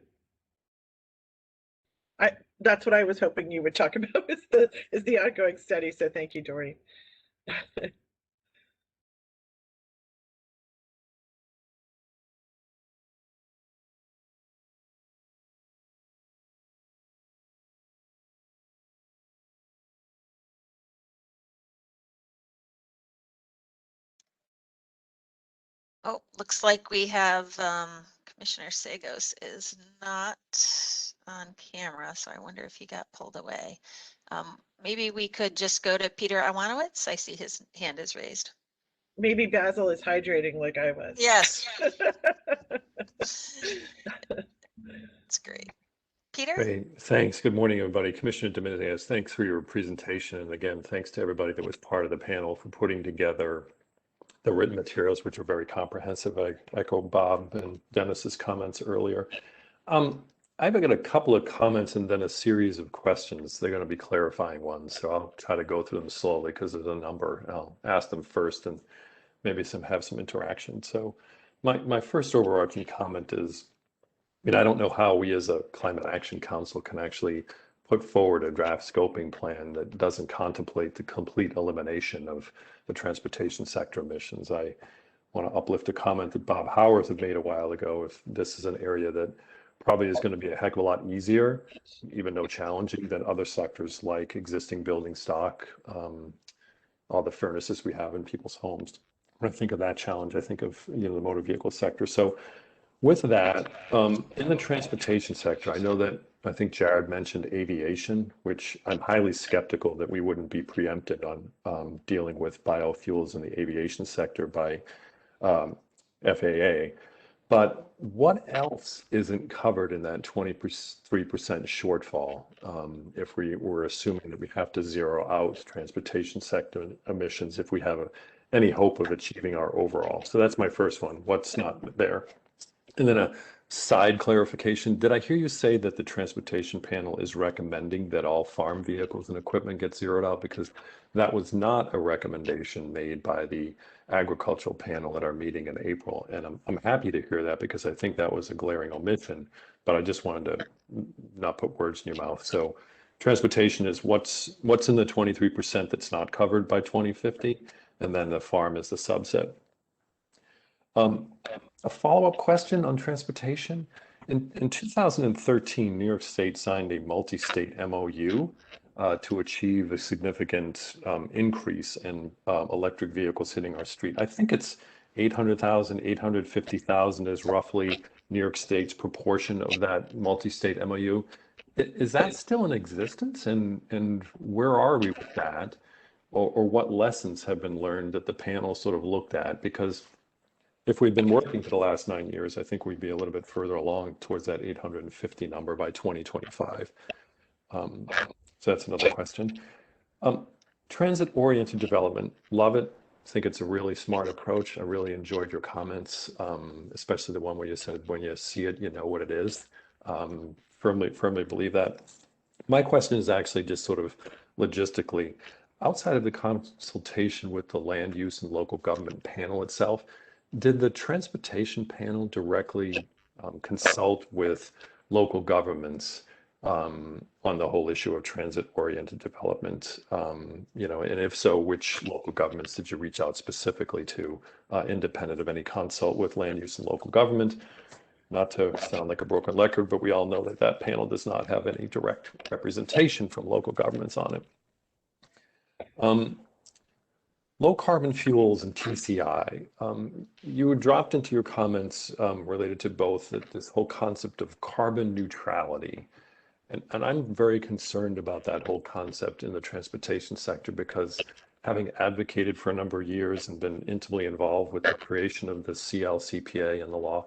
That's what I was hoping you would talk about is the ongoing study. So thank you, Doreen. Oh, looks like we have Commissioner Sagos is not on camera, so I wonder if he got pulled away. Maybe we could just go to Peter Iwanowitz. I see his hand is raised. Maybe Basil is hydrating like I was. Yes. That's great. Peter? Great, thanks. Good morning, everybody. Commissioner Dominguez, thanks for your presentation. And again, thanks to everybody that was part of the panel for putting together the written materials, which are very comprehensive. I echo Bob and Dennis's comments earlier. I've got a couple of comments and then a series of questions. They're going to be clarifying ones, so I'll try to go through them slowly because there's a number. I'll ask them first and maybe have some interaction. So my first overarching comment is, I don't know how we as a Climate Action Council can actually put forward a draft scoping plan that doesn't contemplate the complete elimination of the transportation sector emissions. I want to uplift a comment that Bob Howarth had made a while ago. If this is an area that probably is going to be a heck of a lot easier, even though challenging, than other sectors like existing building stock, all the furnaces we have in people's homes. when I think of that challenge, I think of, the motor vehicle sector. So with that, in the transportation sector, I think Jared mentioned aviation, which I'm highly skeptical that we wouldn't be preempted on dealing with biofuels in the aviation sector by FAA. But what else isn't covered in that 23% shortfall if we were assuming that we have to zero out transportation sector emissions if we have any hope of achieving our overall? So that's my first one. What's not there? And then a side clarification. Did I hear you say that the transportation panel is recommending that all farm vehicles and equipment get zeroed out? Because that was not a recommendation made by the agricultural panel at our meeting in April. And I'm happy to hear that because I think that was a glaring omission, but I just wanted to not put words in your mouth. So transportation is what's in the 23% that's not covered by 2050, and then the farm is the subset. A follow-up question on transportation. In 2013, New York State signed a multi-state MOU to achieve a significant increase in electric vehicles hitting our street. I think it's 800,000, 850,000 is roughly New York State's proportion of that multi-state MOU. Is that still in existence? And where are we with that? Or what lessons have been learned that the panel sort of looked at? Because if we'd been working for the last 9 years, I think we'd be a little bit further along towards that 850 number by 2025. So that's another question. Transit-oriented development, love it. I think it's a really smart approach. I really enjoyed your comments, especially the one where you said, when you see it, you know what it is. Firmly believe that. My question is actually just sort of logistically, outside of the consultation with the land use and local government panel itself, did the transportation panel directly consult with local governments on the whole issue of transit-oriented development? And if so, which local governments did you reach out specifically to, independent of any consult with land use and local government? Not to sound like a broken record, but we all know that that panel does not have any direct representation from local governments on it. Low carbon fuels and TCI. You dropped into your comments related to both this whole concept of carbon neutrality. And I'm very concerned about that whole concept in the transportation sector because having advocated for a number of years and been intimately involved with the creation of the CLCPA and the law,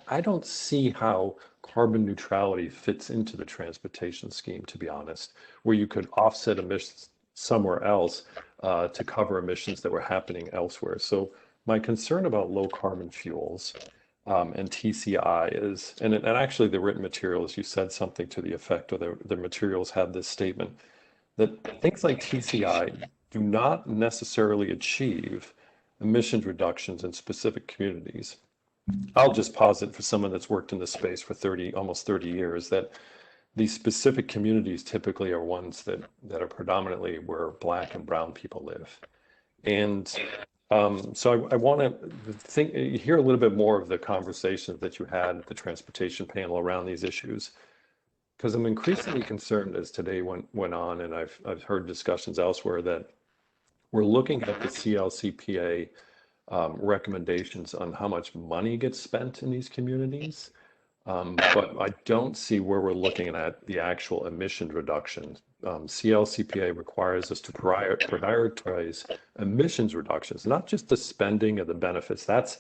I don't see how carbon neutrality fits into the transportation scheme, to be honest, where you could offset emissions somewhere else to cover emissions that were happening elsewhere. So my concern about low carbon fuels and TCI is, and actually the written materials, you said something to the effect, or the materials had this statement, that things like TCI do not necessarily achieve emissions reductions in specific communities. I'll just posit for someone that's worked in this space for almost 30 years that these specific communities typically are ones that are predominantly where Black and brown people live. And so I want to hear a little bit more of the conversations that you had at the transportation panel around these issues, because I'm increasingly concerned as today went on, and I've heard discussions elsewhere that we're looking at the CLCPA recommendations on how much money gets spent in these communities. But I don't see where we're looking at the actual emission reductions. CLCPA requires us to prioritize emissions reductions, not just the spending of the benefits. That's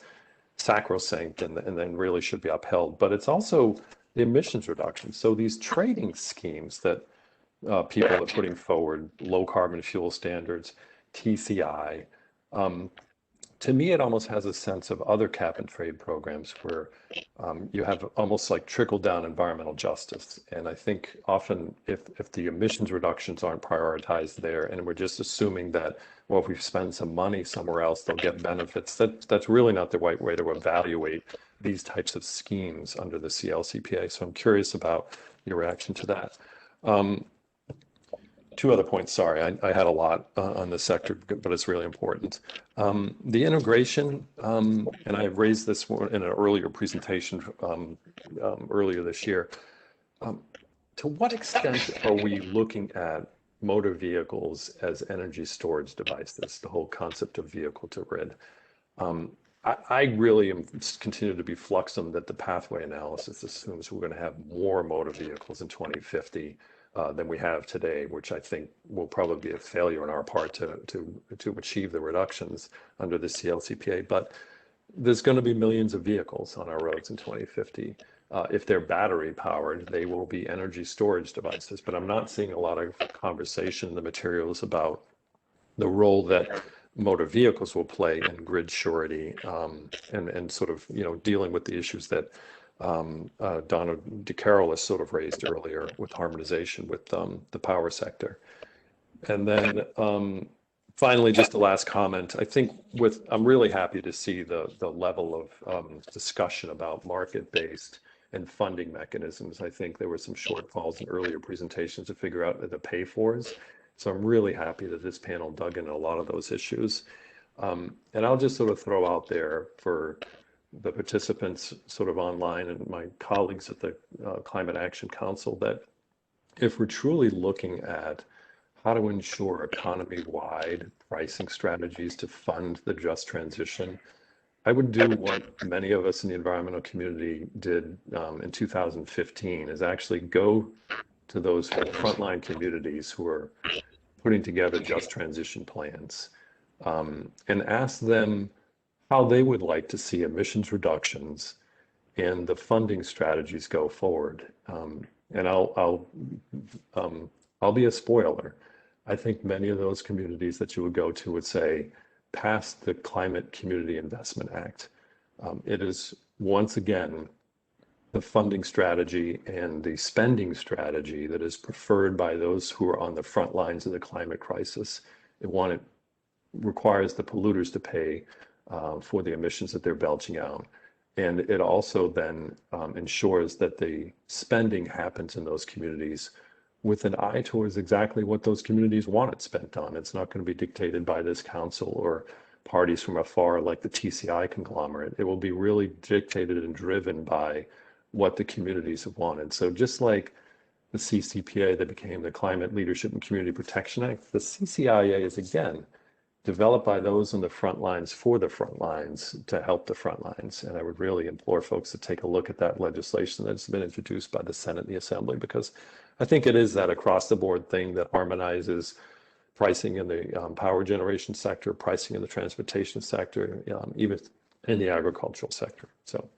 sacrosanct and then really should be upheld, but it's also the emissions reductions. So these trading schemes that people are putting forward, low carbon fuel standards, TCI, to me, it almost has a sense of other cap and trade programs where you have almost like trickle down environmental justice. And I think often if the emissions reductions aren't prioritized there, and we're just assuming that, well, if we spend some money somewhere else, they'll get benefits, that's really not the right way to evaluate these types of schemes under the CLCPA. So I'm curious about your reaction to that. Two other points, sorry, I had a lot on this sector, but it's really important. The integration, and I raised this in an earlier presentation earlier this year. To what extent are we looking at motor vehicles as energy storage devices, the whole concept of vehicle to grid? I really am continue to be fluxum that the pathway analysis assumes we're going to have more motor vehicles in 2050 than we have today, which I think will probably be a failure on our part to achieve the reductions under the CLCPA. But there's going to be millions of vehicles on our roads in 2050. If they're battery powered, they will be energy storage devices. But I'm not seeing a lot of conversation in the materials about the role that motor vehicles will play in grid surety and sort of, dealing with the issues that Donna DeCarroll has sort of raised earlier with harmonization with the power sector. And then finally, just the last comment, I think I'm really happy to see the level of discussion about market-based and funding mechanisms. I think there were some shortfalls in earlier presentations to figure out the pay-fors. So I'm really happy that this panel dug into a lot of those issues. And I'll just sort of throw out there for the participants sort of online and my colleagues at the Climate Action Council that if we're truly looking at how to ensure economy-wide pricing strategies to fund the just transition, I would do what many of us in the environmental community did in 2015, is actually go to those frontline communities who are putting together just transition plans and ask them how they would like to see emissions reductions and the funding strategies go forward. And I'll be a spoiler. I think many of those communities that you would go to would say, pass the Climate Community Investment Act. It is, once again, the funding strategy and the spending strategy that is preferred by those who are on the front lines of the climate crisis. It requires the polluters to pay for the emissions that they're belching out. And it also then ensures that the spending happens in those communities with an eye towards exactly what those communities want it spent on. It's not going to be dictated by this council or parties from afar like the TCI conglomerate. It will be really dictated and driven by what the communities have wanted. So just like the CCPA that became the Climate Leadership and Community Protection Act, the CCIA is again developed by those on the front lines for the front lines to help the front lines. And I would really implore folks to take a look at that legislation that's been introduced by the Senate and the Assembly, because I think it is that across the board thing that harmonizes pricing in the power generation sector, pricing in the transportation sector, even in the agricultural sector. So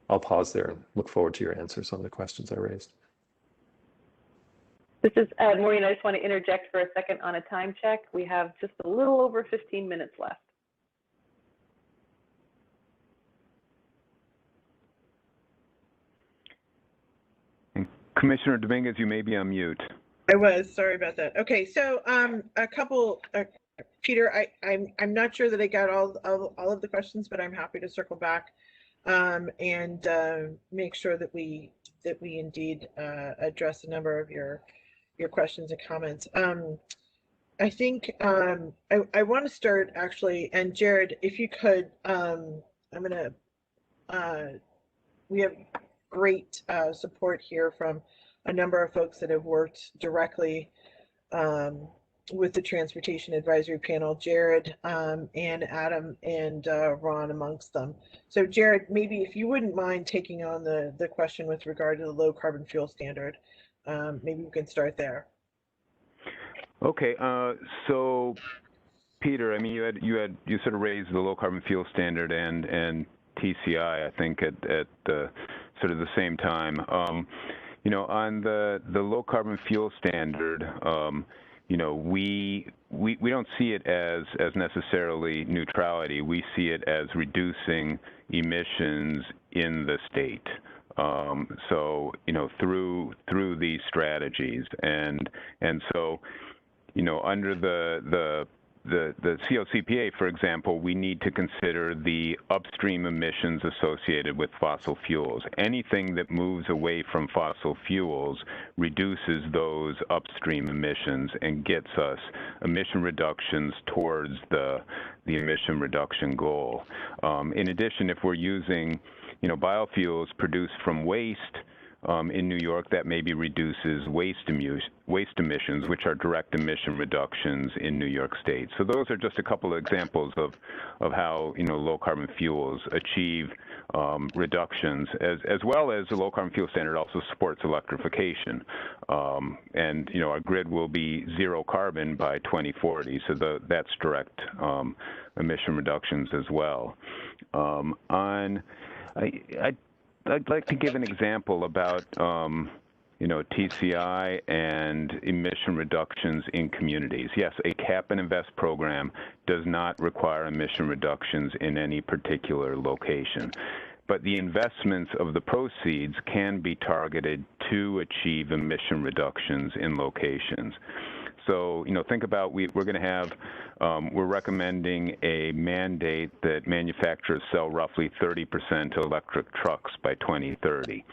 I'll pause there and look forward to your answers on the questions I raised. This is Maureen. I just want to interject for a second on a time check. We have just a little over 15 minutes left. Commissioner Dominguez, you may be on mute. I was, sorry about that. Okay, so a couple, Peter, I'm not sure that I got all of the questions, but I'm happy to circle back and make sure that we indeed address a number of your questions and comments. I think I want to start actually, and Jared, if you could, we have great support here from a number of folks that have worked directly with the Transportation Advisory Panel, Jared and Adam and Ron amongst them. So Jared, maybe if you wouldn't mind taking on the question with regard to the low carbon fuel standard, maybe we can start there. Okay, so Peter, I mean, you sort of raised the low carbon fuel standard and TCI, I think, at the sort of the same time. You know, on the low carbon fuel standard, you know, we don't see it as necessarily neutrality. We see it as reducing emissions in the state. So, you know, through these strategies, and so, you know, under the CLCPA, for example, we need to consider the upstream emissions associated with fossil fuels. Anything that moves away from fossil fuels reduces those upstream emissions and gets us emission reductions towards the emission reduction goal. In addition, if we're using, you know, biofuels produced from waste, in New York that maybe reduces waste emissions, which are direct emission reductions in New York State. So those are just a couple of examples of how, you know, low carbon fuels achieve reductions, as well as the low carbon fuel standard also supports electrification. And, you know, our grid will be zero carbon by 2040, so that's direct emission reductions as well. I'd like to give an example about, you know, TCI and emission reductions in communities. Yes, a cap and invest program does not require emission reductions in any particular location, but the investments of the proceeds can be targeted to achieve emission reductions in locations. So, you know, think about, we're going to have, we're recommending a mandate that manufacturers sell roughly 30% electric trucks by 2030.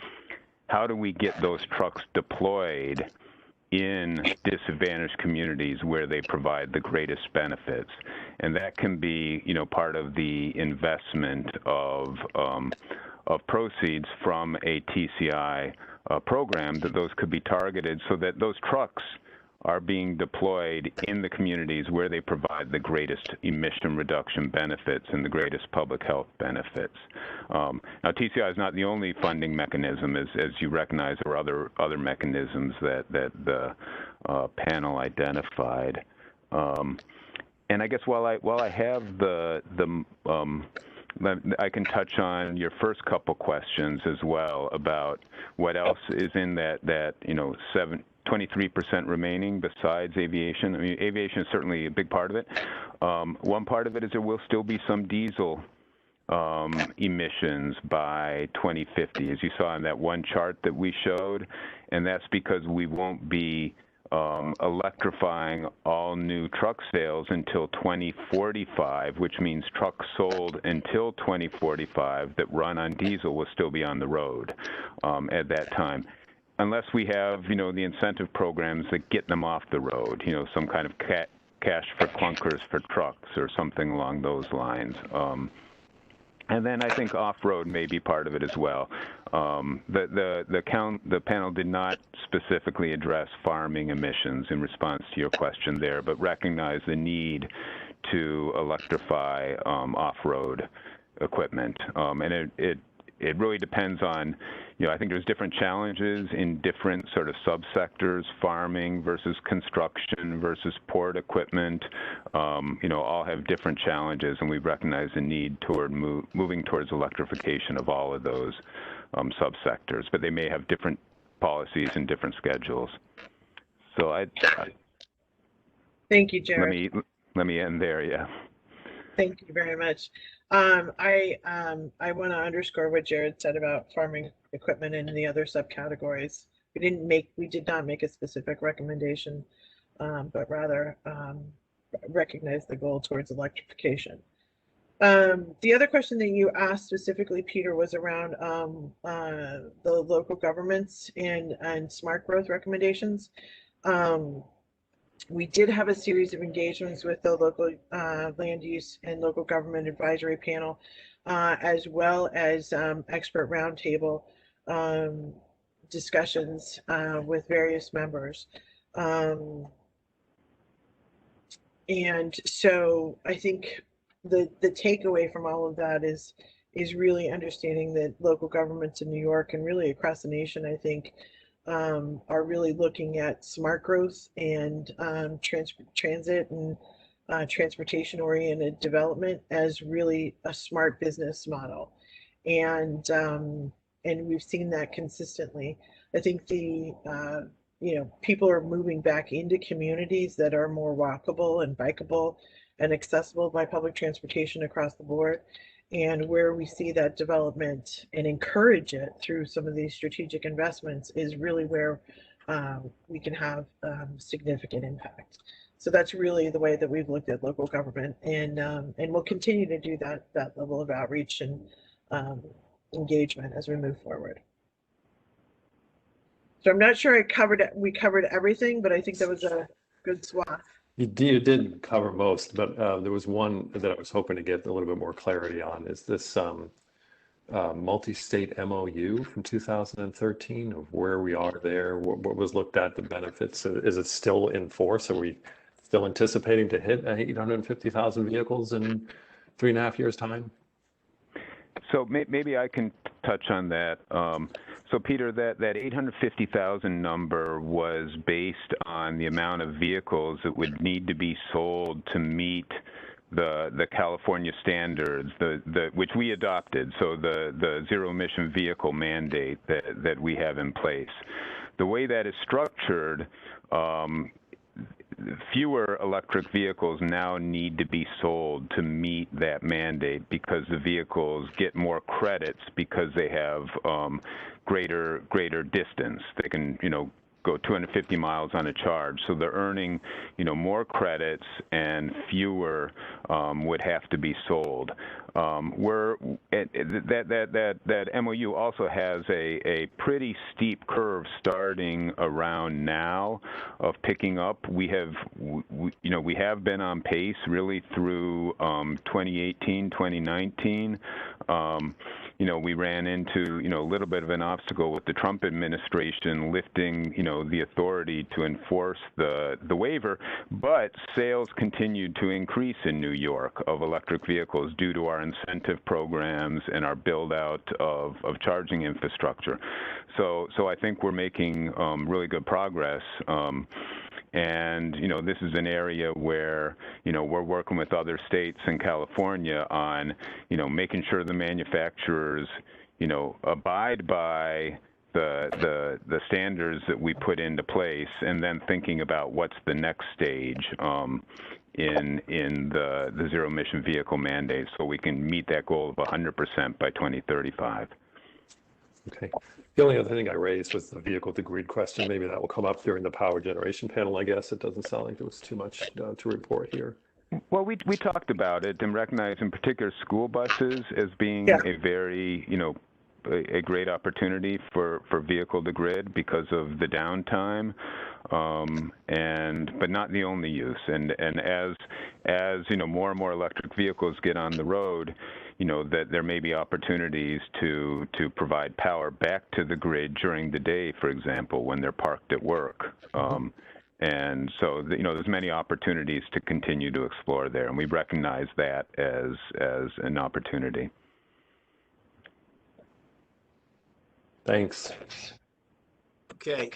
How do we get those trucks deployed in disadvantaged communities where they provide the greatest benefits? And that can be, you know, part of the investment of proceeds from a TCI program, that those could be targeted so that those trucks are being deployed in the communities where they provide the greatest emission reduction benefits and the greatest public health benefits. Now, TCI is not the only funding mechanism, as you recognize. There are other mechanisms that the panel identified. And I guess while I have I can touch on your first couple questions as well about what else is in that you know, 23% remaining besides aviation. I mean, aviation is certainly a big part of it. One part of it is there will still be some diesel emissions by 2050, as you saw in that one chart that we showed, and that's because we won't be electrifying all new truck sales until 2045, which means trucks sold until 2045 that run on diesel will still be on the road at that time, unless we have, you know, the incentive programs that get them off the road, you know, some kind of cash for clunkers for trucks or something along those lines. And then I think off-road may be part of it as well. The panel did not specifically address farming emissions in response to your question there, but recognize the need to electrify off-road equipment. And it really depends on, you know, I think there's different challenges in different sort of subsectors, farming versus construction versus port equipment, you know, all have different challenges, and we recognize the need toward moving towards electrification of all of those subsectors, but they may have different policies and different schedules. So Thank you, Jared. Let me end there, yeah. Thank you very much. I want to underscore what Jared said about farming equipment and the other subcategories. We did not make a specific recommendation, but rather recognize the goal towards electrification. The other question that you asked specifically, Peter, was around the local governments and smart growth recommendations. We did have a series of engagements with the local land use and local government advisory panel, as well as expert roundtable discussions with various members. And so I think the takeaway from all of that is really understanding that local governments in New York and really across the nation, I think, are really looking at smart growth and transit and transportation-oriented development as really a smart business model, and we've seen that consistently. I think you know, people are moving back into communities that are more walkable and bikeable and accessible by public transportation across the board. And where we see that development and encourage it through some of these strategic investments is really where we can have significant impact. So that's really the way that we've looked at local government, and we'll continue to do that level of outreach and engagement as we move forward. So I'm not sure we covered everything, but I think that was a good swath. You did cover most, but there was one that I was hoping to get a little bit more clarity on. Is this multi-state MOU from 2013 of where we are there, what was looked at, the benefits. Is it still in force? Are we still anticipating to hit 850,000 vehicles in 3.5 years' time? So maybe I can touch on that. So Peter, that 850,000 number was based on the amount of vehicles that would need to be sold to meet the California standards, which we adopted, so the zero emission vehicle mandate that we have in place. The way that is structured, fewer electric vehicles now need to be sold to meet that mandate because the vehicles get more credits because they have greater distance. They can, go 250 miles on a charge. So they're earning, more credits and fewer would have to be sold. That MOU also has a pretty steep curve starting around now of picking up. We have been on pace really through 2018, 2019. We ran into, a little bit of an obstacle with the Trump administration lifting, the authority to enforce the waiver, but sales continued to increase in New York of electric vehicles due to our incentive programs and our build out of charging infrastructure. So I think we're making really good progress. And, this is an area where, we're working with other states and California on, making sure the manufacturers, abide by the standards that we put into place, and then thinking about what's the next stage in the zero emission vehicle mandate, so we can meet that goal of 100% by 2035. Okay. The only other thing I raised was the vehicle to grid question. Maybe that will come up during the power generation panel, I guess. It doesn't sound like there was too much to report here. Well, we talked about it and recognized in particular school buses as being a very, a great opportunity for vehicle to grid because of the downtime, but not the only use. And as more and more electric vehicles get on the road, that there may be opportunities to provide power back to the grid during the day, for example, when they're parked at work. And so, there's many opportunities to continue to explore there, and we recognize that as an opportunity. Thanks. Okay,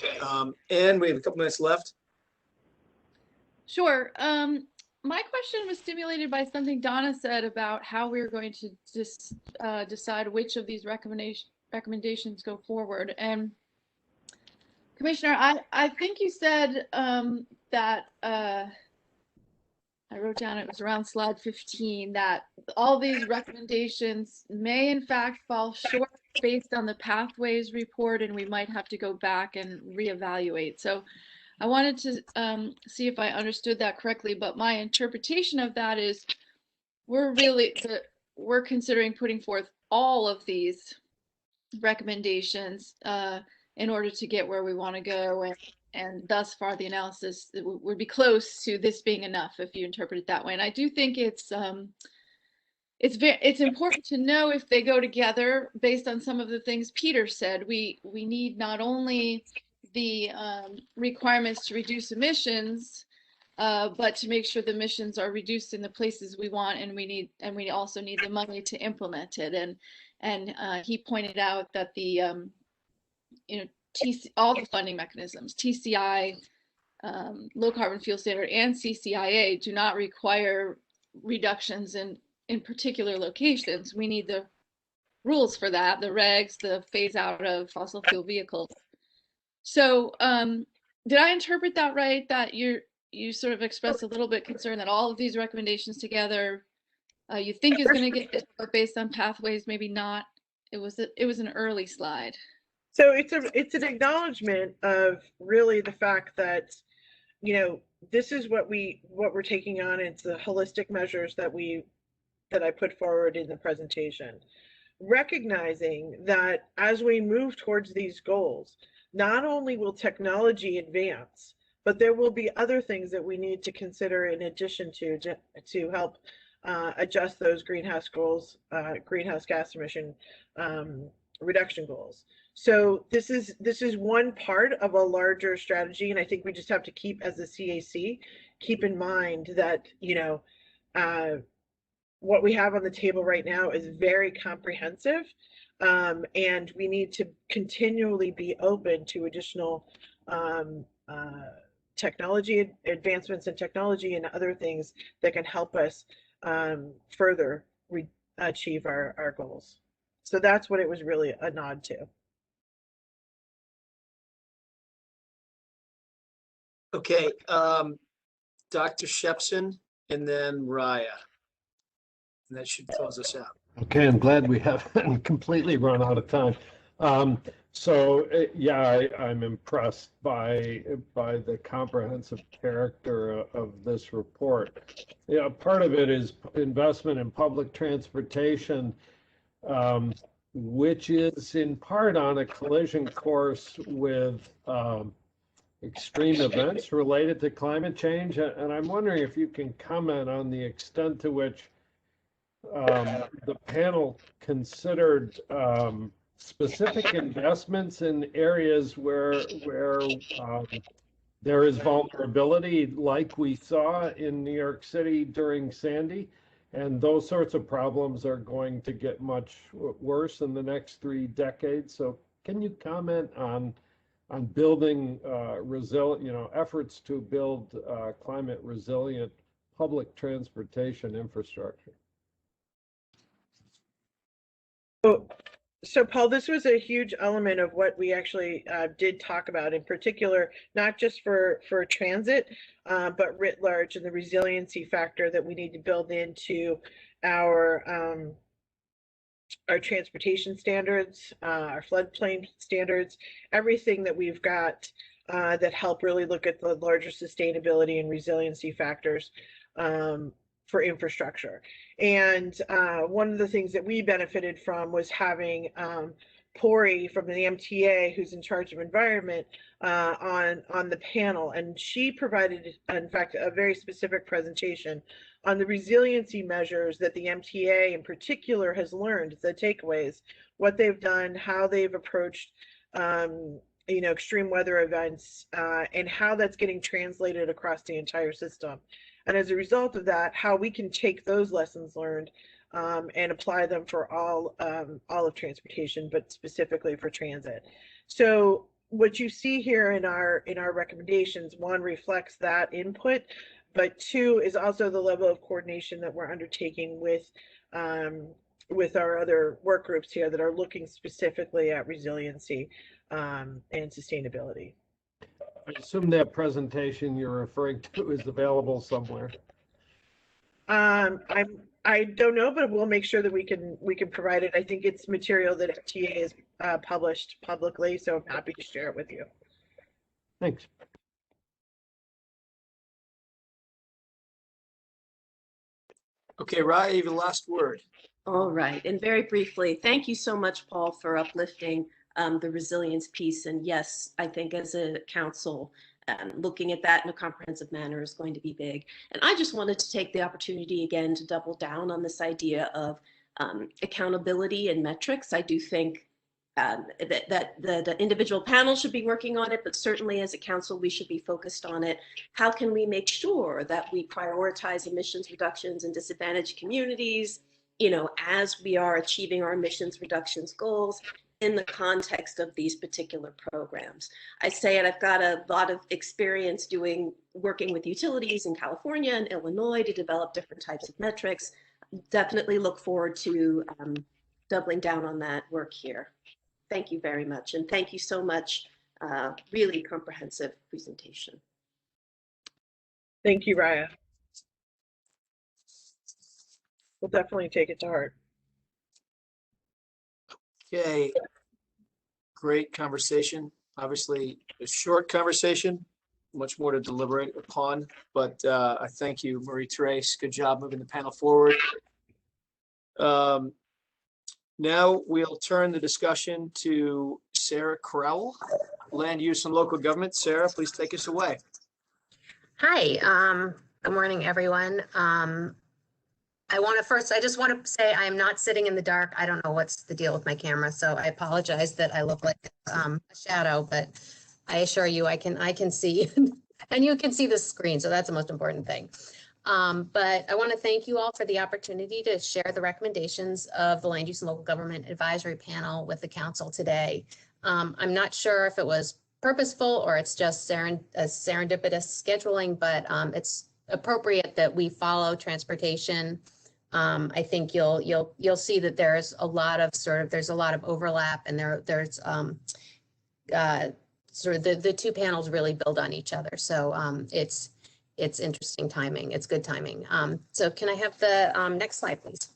and we have a couple minutes left. Sure. My question was stimulated by something Donna said about how we're going to decide which of these recommendations go forward. And Commissioner, I think you said that I wrote down, it was around slide 15, that all these recommendations may in fact fall short based on the pathways report, and we might have to go back and reevaluate. So I wanted to see if I understood that correctly, but my interpretation of that is we're considering putting forth all of these recommendations in order to get where we want to go, and thus far the analysis would be close to this being enough if you interpret it that way. And I do think it's important to know if they go together based on some of the things Peter said. We need not only the requirements to reduce emissions, but to make sure the emissions are reduced in the places we want, and we also need the money to implement it. And he pointed out that the all the funding mechanisms, TCI, low carbon fuel standard, and CCIA do not require reductions in particular locations. We need the rules for that, the regs, the phase out of fossil fuel vehicles. So did I interpret that right, that you sort of expressed a little bit concerned that all of these recommendations together you think is going to get, but based on pathways, maybe not? It was an early slide. So it's an acknowledgement of really the fact that, this is what we're taking on. It's the holistic measures that I put forward in the presentation, recognizing that as we move towards these goals, not only will technology advance, but there will be other things that we need to consider in addition to help adjust those greenhouse gas emission reduction goals. So this is one part of a larger strategy, and I think we just have to keep, as a CAC, keep in mind that, you know, what we have on the table right now is very comprehensive, and we need to continually be open to additional technology advancements in technology and other things that can help us further achieve our goals. So that's what it was really a nod to. Okay, Dr. Shepson and then Raya. And that should close us out. Okay, I'm glad we haven't completely run out of time. Yeah, I'm impressed by the comprehensive character of this report. Yeah, part of it is investment in public transportation, which is in part on a collision course with extreme events related to climate change. And I'm wondering if you can comment on the extent to which the panel considered specific investments in areas where there is vulnerability, like we saw in New York City during Sandy, and those sorts of problems are going to get much worse in the next 3 decades. So can you comment on building efforts to build climate resilient public transportation infrastructure? So Paul, this was a huge element of what we actually did talk about, in particular, not just for transit, but writ large, and the resiliency factor that we need to build into our transportation standards, our floodplain standards, everything that we've got that help really look at the larger sustainability and resiliency factors for infrastructure. And one of the things that we benefited from was having Pori from the MTA, who's in charge of environment, on the panel. And she provided, in fact, a very specific presentation on the resiliency measures that the MTA in particular has learned, the takeaways, what they've done, how they've approached extreme weather events, and how that's getting translated across the entire system. And as a result of that, how we can take those lessons learned and apply them for all of transportation, but specifically for transit. So what you see here in our recommendations, one, reflects that input, but two is also the level of coordination that we're undertaking with our other work groups here that are looking specifically at resiliency and sustainability. I assume that presentation you're referring to is available somewhere. I don't know, but we'll make sure that we can provide it. I think it's material that FTA has published publicly, so I'm happy to share it with you. Thanks. Okay, Raya, you have the last word. All right, and very briefly, thank you so much, Paul, for uplifting the resilience piece. And yes, I think as a council, looking at that in a comprehensive manner is going to be big. And I just wanted to take the opportunity again to double down on this idea of accountability and metrics. I do think that the individual panel should be working on it, but certainly as a council, we should be focused on it. How can we make sure that we prioritize emissions reductions in disadvantaged communities, as we are achieving our emissions reductions goals in the context of these particular programs? I say it, I've got a lot of experience working with utilities in California and Illinois to develop different types of metrics. Definitely look forward to doubling down on that work here. Thank you very much. And thank you so much. Really comprehensive presentation. Thank you, Raya. We'll definitely take it to heart. Okay, great conversation. Obviously, a short conversation, much more to deliberate upon, but I thank you, Marie-Therese. Good job moving the panel forward. Now we'll turn the discussion to Sarah Crowell, Land Use and Local Government. Sarah, please take us away. Hi, good morning, everyone. I just want to say I am not sitting in the dark. I don't know what's the deal with my camera, so I apologize that I look like a shadow, but I assure you I can see and you can see the screen, so that's the most important thing. But I want to thank you all for the opportunity to share the recommendations of the Land Use and Local Government Advisory Panel with the council today. I'm not sure if it was purposeful or it's just serendipitous scheduling, but it's appropriate that we follow transportation. I think you'll see that there's a lot of overlap, and there's sort of the two panels really build on each other. So it's interesting timing. It's good timing. So can I have the next slide, please?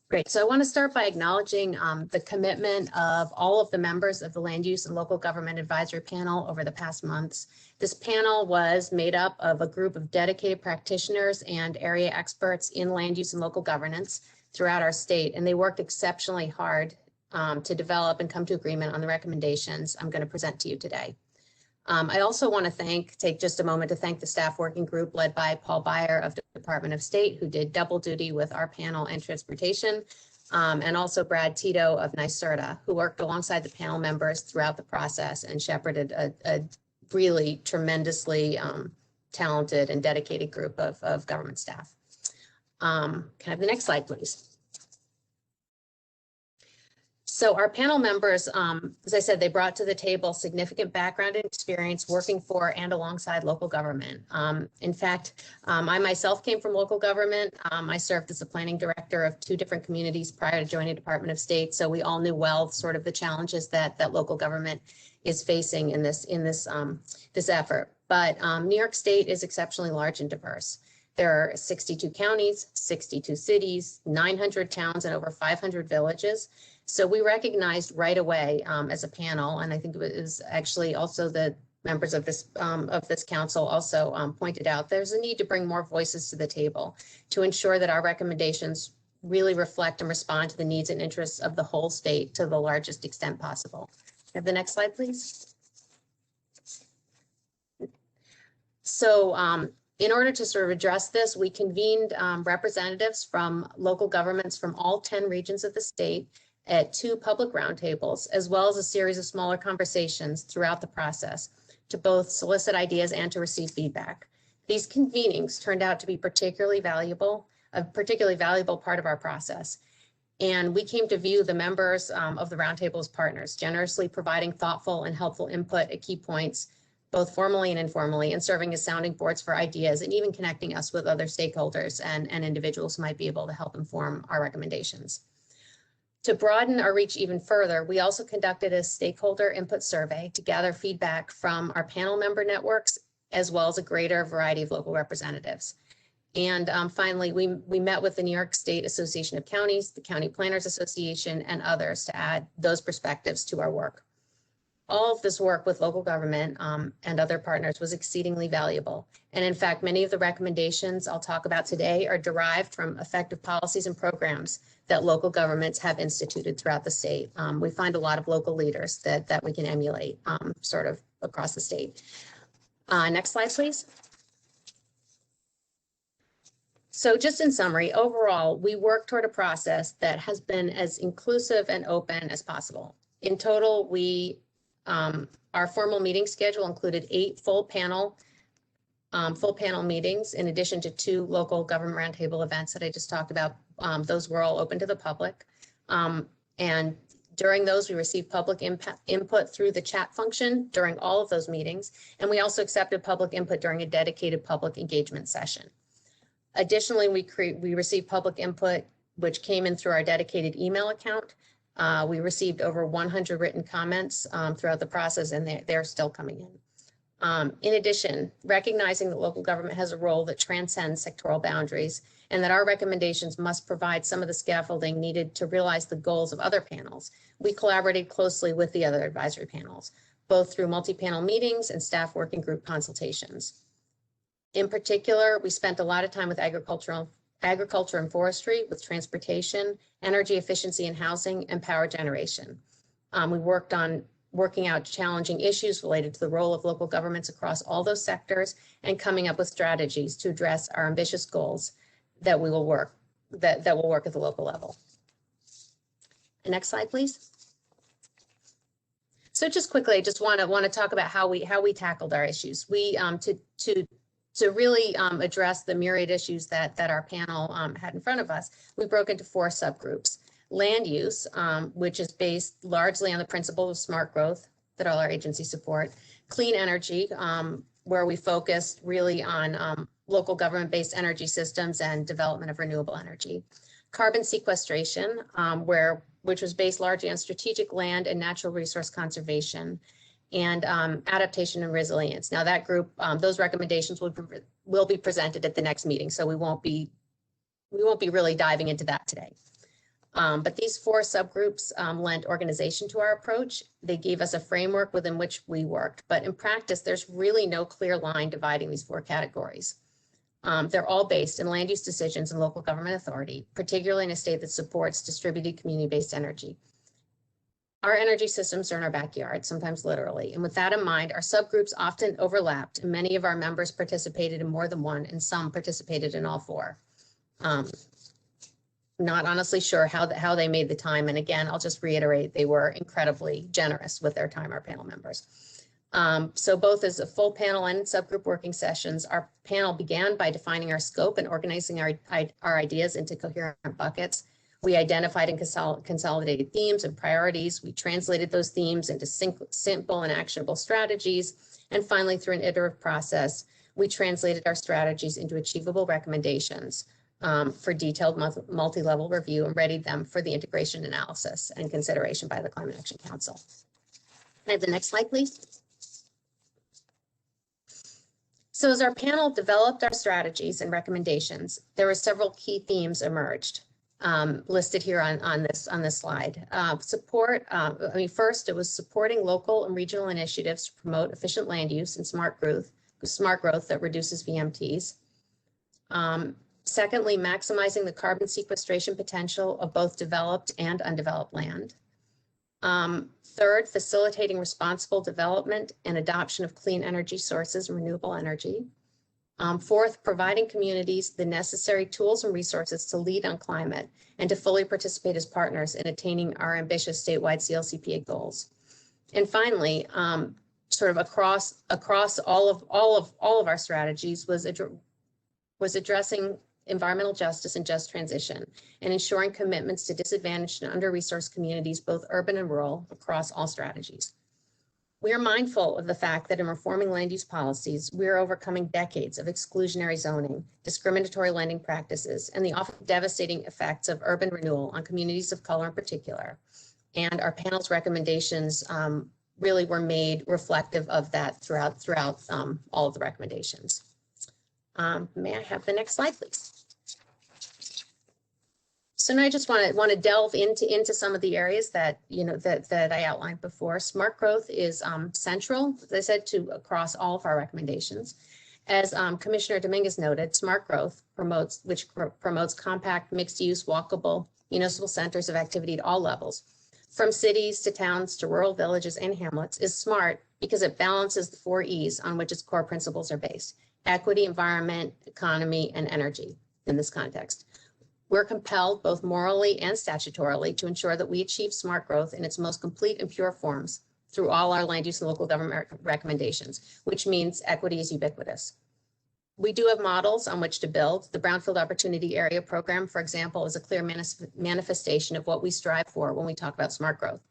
Great. So I want to start by acknowledging the commitment of all of the members of the Land Use and Local Government Advisory Panel over the past months. This panel was made up of a group of dedicated practitioners and area experts in land use and local governance throughout our state, and they worked exceptionally hard to develop and come to agreement on the recommendations I'm going to present to you today. I also want to take just a moment to thank the staff working group led by Paul Byer of the Department of State, who did double duty with our panel and transportation, and also Brad Tito of NYSERDA, who worked alongside the panel members throughout the process and shepherded a really tremendously talented and dedicated group of government staff. Can I have the next slide, please? So our panel members, as I said, they brought to the table significant background and experience working for and alongside local government. In fact, I myself came from local government. I served as the planning director of 2 different communities prior to joining the Department of State. So we all knew well sort of the challenges that local government is facing in this effort. But New York State is exceptionally large and diverse. There are 62 counties, 62 cities, 900 towns, and over 500 villages. So we recognized right away as a panel, and I think it was actually also the members of this council also pointed out, there's a need to bring more voices to the table to ensure that our recommendations really reflect and respond to the needs and interests of the whole state to the largest extent possible. Have the next slide, please. So in order to sort of address this, we convened representatives from local governments from all 10 regions of the state at 2 public roundtables, as well as a series of smaller conversations throughout the process to both solicit ideas and to receive feedback. These convenings turned out to be particularly valuable part of our process. And we came to view the members of the roundtable as partners, generously providing thoughtful and helpful input at key points, both formally and informally, and serving as sounding boards for ideas and even connecting us with other stakeholders and individuals who might be able to help inform our recommendations. To broaden our reach even further, we also conducted a stakeholder input survey to gather feedback from our panel member networks, as well as a greater variety of local representatives. And finally, we met with the New York State Association of Counties, the County Planners Association, and others to add those perspectives to our work. All of this work with local government and other partners was exceedingly valuable. And in fact, many of the recommendations I'll talk about today are derived from effective policies and programs that local governments have instituted throughout the state. We find a lot of local leaders that we can emulate sort of across the state. Next slide, please. So just in summary, overall, we work toward a process that has been as inclusive and open as possible. In total, our formal meeting schedule included 8 full panel meetings, in addition to 2 local government roundtable events that I just talked about. Those were all open to the public. And during those, we received public input through the chat function during all of those meetings. And we also accepted public input during a dedicated public engagement session. Additionally, we received public input, which came in through our dedicated email account. We received over 100 written comments throughout the process, and they're still coming in. In addition, recognizing that local government has a role that transcends sectoral boundaries and that our recommendations must provide some of the scaffolding needed to realize the goals of other panels, we collaborated closely with the other advisory panels, both through multi-panel meetings and staff working group consultations. In particular, we spent a lot of time with agriculture and forestry, with transportation, energy efficiency and housing, and power generation. We worked on working out challenging issues related to the role of local governments across all those sectors, and coming up with strategies to address our ambitious goals that will work at the local level. Next slide, please. So just quickly, I just want to talk about how we tackled our issues. We to really address the myriad issues that our panel had in front of us, we broke into 4 subgroups. Land use, which is based largely on the principle of smart growth that all our agencies support. Clean energy, where we focused really on local government-based energy systems and development of renewable energy. Carbon sequestration, which was based largely on strategic land and natural resource conservation, and adaptation and resilience. Now that group, those recommendations will be presented at the next meeting, so we won't be really diving into that today. But these 4 subgroups lent organization to our approach. They gave us a framework within which we worked, but in practice, there's really no clear line dividing these 4 categories. They're all based in land use decisions and local government authority, particularly in a state that supports distributed community-based energy. Our energy systems are in our backyard, sometimes literally. And with that in mind, our subgroups often overlapped, and many of our members participated in more than one, and some participated in all 4. Not honestly sure how they made the time. And again, I'll just reiterate, they were incredibly generous with their time, our panel members. So both as a full panel and subgroup working sessions, our panel began by defining our scope and organizing our ideas into coherent buckets. We identified and consolidated themes and priorities. We translated those themes into simple and actionable strategies. And finally, through an iterative process, we translated our strategies into achievable recommendations for detailed multi-level review and readied them for the integration analysis and consideration by the Climate Action Council. Can I have the next slide, please? So as our panel developed our strategies and recommendations, there were several key themes emerged, listed here on this slide. First, it was supporting local and regional initiatives to promote efficient land use and smart growth that reduces VMTs. Secondly, maximizing the carbon sequestration potential of both developed and undeveloped land. Third, facilitating responsible development and adoption of clean energy sources and renewable energy. Fourth, providing communities the necessary tools and resources to lead on climate and to fully participate as partners in attaining our ambitious statewide CLCPA goals. And finally, sort of across all of our strategies was addressing environmental justice and just transition, and ensuring commitments to disadvantaged and under-resourced communities, both urban and rural, across all strategies. We are mindful of the fact that in reforming land use policies, we are overcoming decades of exclusionary zoning, discriminatory lending practices, and the often devastating effects of urban renewal on communities of color in particular. And our panel's recommendations really were made reflective of that throughout all of the recommendations. May I have the next slide, please? So now I just want to delve into some of the areas that that I outlined before. Smart growth is central, as I said, across all of our recommendations. As Commissioner Dominguez noted, smart growth promotes compact, mixed-use, walkable municipal centers of activity at all levels, from cities to towns to rural villages and hamlets. Is smart because it balances the 4 E's on which its core principles are based: equity, environment, economy, and energy. In this context, we're compelled both morally and statutorily to ensure that we achieve smart growth in its most complete and pure forms through all our land use and local government recommendations, which means equity is ubiquitous. We do have models on which to build. The Brownfield Opportunity Area Program, for example, is a clear manifestation of what we strive for when we talk about smart growth.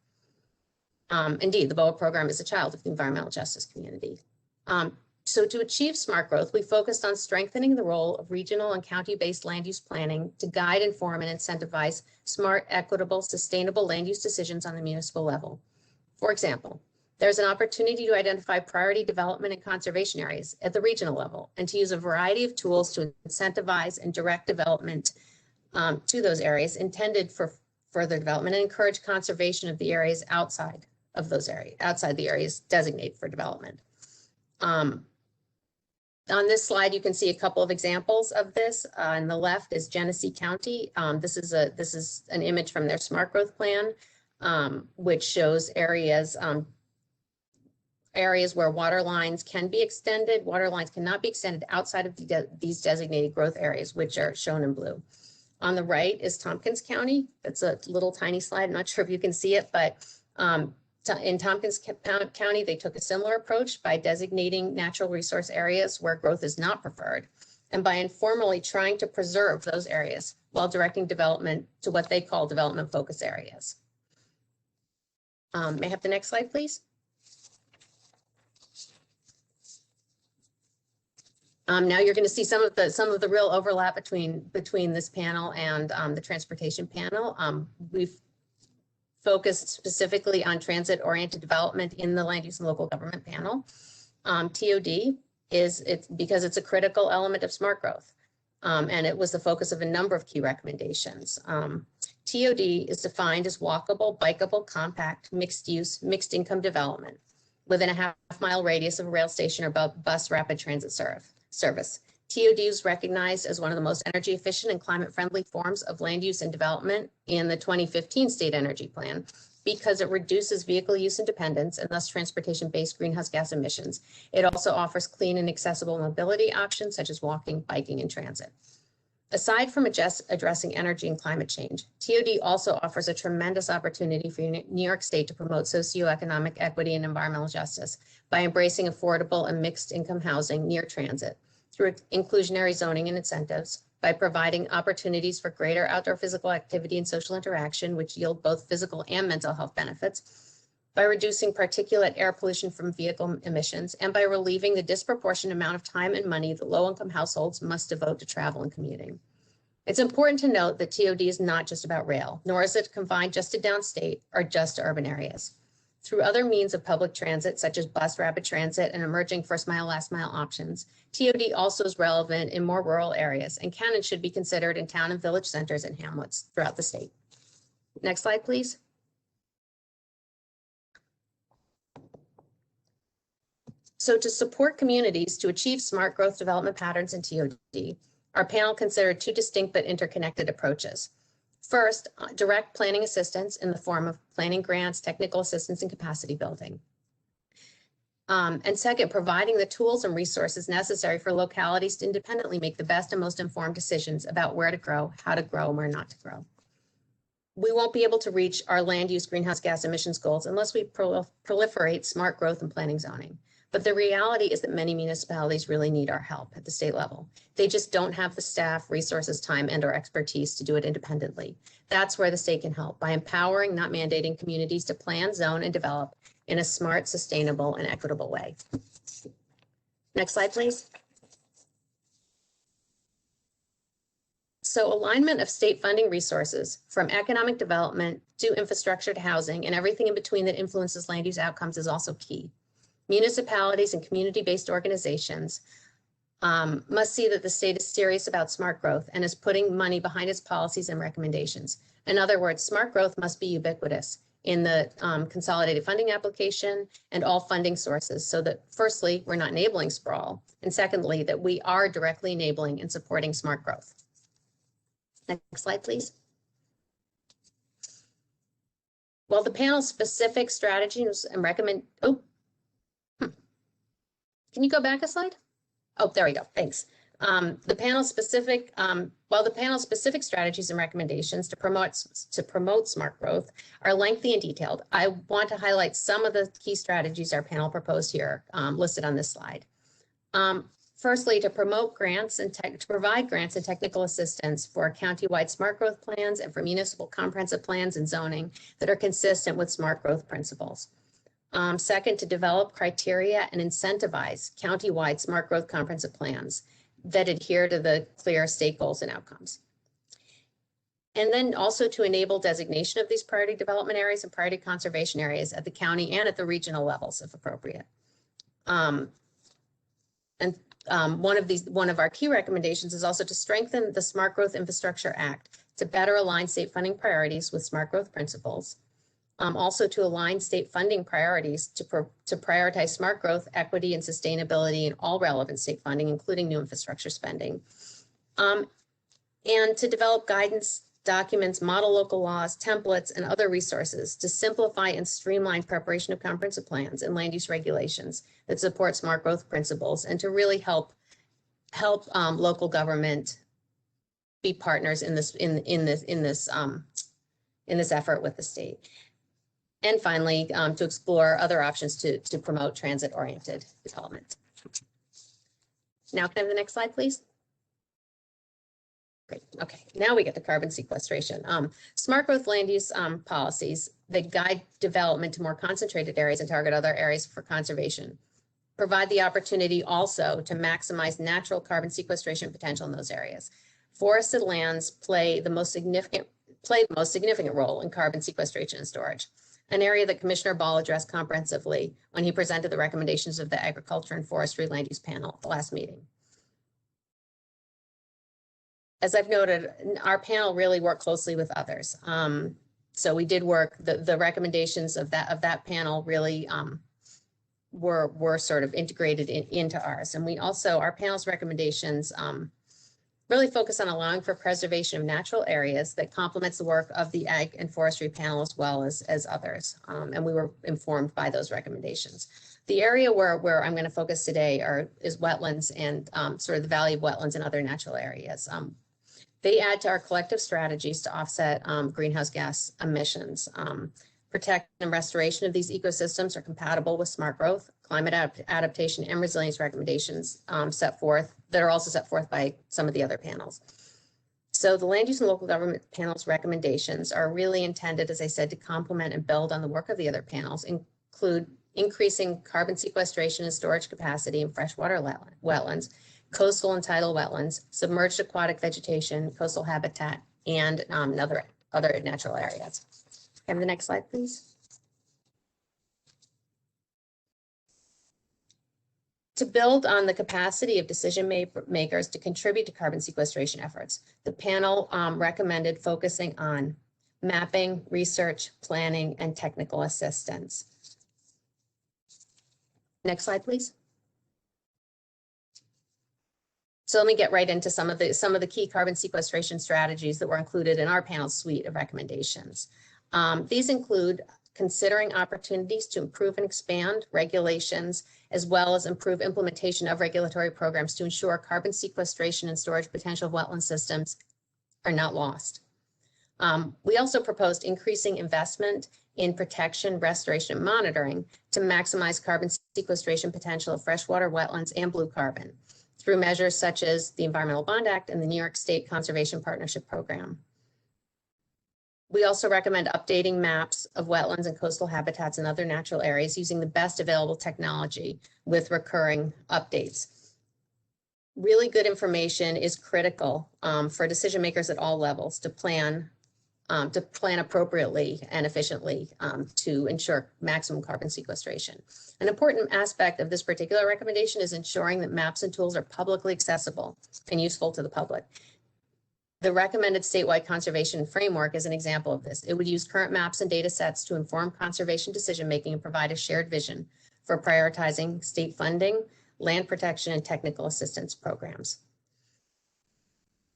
Indeed, the BOA program is a child of the environmental justice community. So to achieve smart growth, we focused on strengthening the role of regional and county-based land use planning to guide, inform, and incentivize smart, equitable, sustainable land use decisions on the municipal level. For example, there's an opportunity to identify priority development and conservation areas at the regional level and to use a variety of tools to incentivize and direct development to those areas intended for further development and encourage conservation of the areas outside the areas designated for development. On this slide, you can see a couple of examples of this. On the left is Genesee County. This is an image from their smart growth plan, which shows areas areas where water lines can be extended. Water lines cannot be extended outside of these designated growth areas, which are shown in blue. On the right is Tompkins County. That's a little tiny slide. I'm not sure if you can see it, but in Tompkins County, they took a similar approach by designating natural resource areas where growth is not preferred, and by informally trying to preserve those areas while directing development to what they call development focus areas. May I have the next slide, please? Now you're going to see some of the real overlap between this panel and the transportation panel. We've focused specifically on transit-oriented development in the land use and local government panel. TOD because it's a critical element of smart growth, and it was the focus of a number of key recommendations. TOD is defined as walkable, bikeable, compact, mixed use, mixed income development within a half-mile radius of a rail station or bus rapid transit service. TOD is recognized as one of the most energy efficient and climate friendly forms of land use and development in the 2015 State Energy Plan because it reduces vehicle use and dependence and thus transportation-based greenhouse gas emissions. It also offers clean and accessible mobility options such as walking, biking, and transit. Aside from addressing energy and climate change, TOD also offers a tremendous opportunity for New York State to promote socioeconomic equity and environmental justice by embracing affordable and mixed income housing near transit through inclusionary zoning and incentives, by providing opportunities for greater outdoor physical activity and social interaction, which yield both physical and mental health benefits, by reducing particulate air pollution from vehicle emissions, and by relieving the disproportionate amount of time and money that low-income households must devote to travel and commuting. It's important to note that TOD is not just about rail, nor is it confined just to downstate or just to urban areas. Through other means of public transit, such as bus rapid transit and emerging first mile, last mile options, TOD also is relevant in more rural areas and can and should be considered in town and village centers and hamlets throughout the state. Next slide, please. So to support communities to achieve smart growth development patterns in TOD, our panel considered two distinct but interconnected approaches. First, direct planning assistance in the form of planning grants, technical assistance, and capacity building. And second, providing the tools and resources necessary for localities to independently make the best and most informed decisions about where to grow, how to grow, and where not to grow. We won't be able to reach our land use greenhouse gas emissions goals unless we proliferate smart growth and planning zoning. But the reality is that many municipalities really need our help at the state level. They just don't have the staff, resources, time, and/or expertise to do it independently. That's where the state can help by empowering, not mandating communities to plan, zone, and develop in a smart, sustainable, and equitable way. Next slide, please. So alignment of state funding resources from economic development to infrastructure to housing and everything in between that influences land use outcomes is also key. Municipalities and community-based organizations must see that the state is serious about smart growth and is putting money behind its policies and recommendations. In other words, smart growth must be ubiquitous in the consolidated funding application and all funding sources so that firstly, we're not enabling sprawl, and secondly, that we are directly enabling and supporting smart growth. Next slide, please. Well, the panel's specific strategies and Can you go back a slide? Oh, there we go. Thanks. The panel's specific strategies and recommendations to promote smart growth are lengthy and detailed. I want to highlight some of the key strategies our panel proposed here, listed on this slide. Firstly, to promote grants and to provide grants and technical assistance for countywide smart growth plans and for municipal comprehensive plans and zoning that are consistent with smart growth principles. Second, to develop criteria and incentivize countywide smart growth comprehensive plans that adhere to the clear state goals and outcomes. And then also to enable designation of these priority development areas and priority conservation areas at the county and at the regional levels if appropriate. One of our key recommendations is also to strengthen the Smart Growth Infrastructure Act to better align state funding priorities with smart growth principles. Also to align state funding priorities to prioritize smart growth, equity, and sustainability in all relevant state funding, including new infrastructure spending. And to develop guidance documents, model local laws, templates, and other resources to simplify and streamline preparation of comprehensive plans and land use regulations that support smart growth principles, and to really help local government be partners in this effort with the state. And finally, to explore other options to promote transit-oriented development. Now, can I have the next slide, please? Great. Okay, now we get to carbon sequestration. Smart growth land use policies that guide development to more concentrated areas and target other areas for conservation provide the opportunity also to maximize natural carbon sequestration potential in those areas. Forested lands play the most significant role in carbon sequestration and storage, an area that Commissioner Ball addressed comprehensively when he presented the recommendations of the Agriculture and Forestry Land Use Panel at the last meeting. As I've noted, our panel really worked closely with others. So we did work, the recommendations of that panel really were sort of integrated into ours. And we also, our panel's recommendations really focus on allowing for preservation of natural areas that complements the work of the Ag and Forestry panel as well as others. And we were informed by those recommendations. The area where I'm going to focus today is wetlands and sort of the value of wetlands and other natural areas. They add to our collective strategies to offset greenhouse gas emissions. Protection and restoration of these ecosystems are compatible with smart growth, climate adaptation, and resilience recommendations that are also set forth by some of the other panels. So the land use and local government panel's recommendations are really intended, as I said, to complement and build on the work of the other panels, include increasing carbon sequestration and storage capacity in freshwater wetlands, coastal and tidal wetlands, submerged aquatic vegetation, coastal habitat, and other natural areas. Have the next slide, please. To build on the capacity of decision makers to contribute to carbon sequestration efforts, the panel recommended focusing on mapping, research, planning, and technical assistance. Next slide, please. So let me get right into some of the key carbon sequestration strategies that were included in our panel's suite of recommendations. These include considering opportunities to improve and expand regulations, as well as improve implementation of regulatory programs to ensure carbon sequestration and storage potential of wetland systems are not lost. We also proposed increasing investment in protection, restoration, and monitoring to maximize carbon sequestration potential of freshwater wetlands and blue carbon through measures such as the Environmental Bond Act and the New York State Conservation Partnership Program. We also recommend updating maps of wetlands and coastal habitats and other natural areas using the best available technology with recurring updates. Really good information is critical for decision makers at all levels to plan appropriately and efficiently to ensure maximum carbon sequestration. An important aspect of this particular recommendation is ensuring that maps and tools are publicly accessible and useful to the public. The recommended statewide conservation framework is an example of this. It would use current maps and data sets to inform conservation decision-making and provide a shared vision for prioritizing state funding, land protection, and technical assistance programs.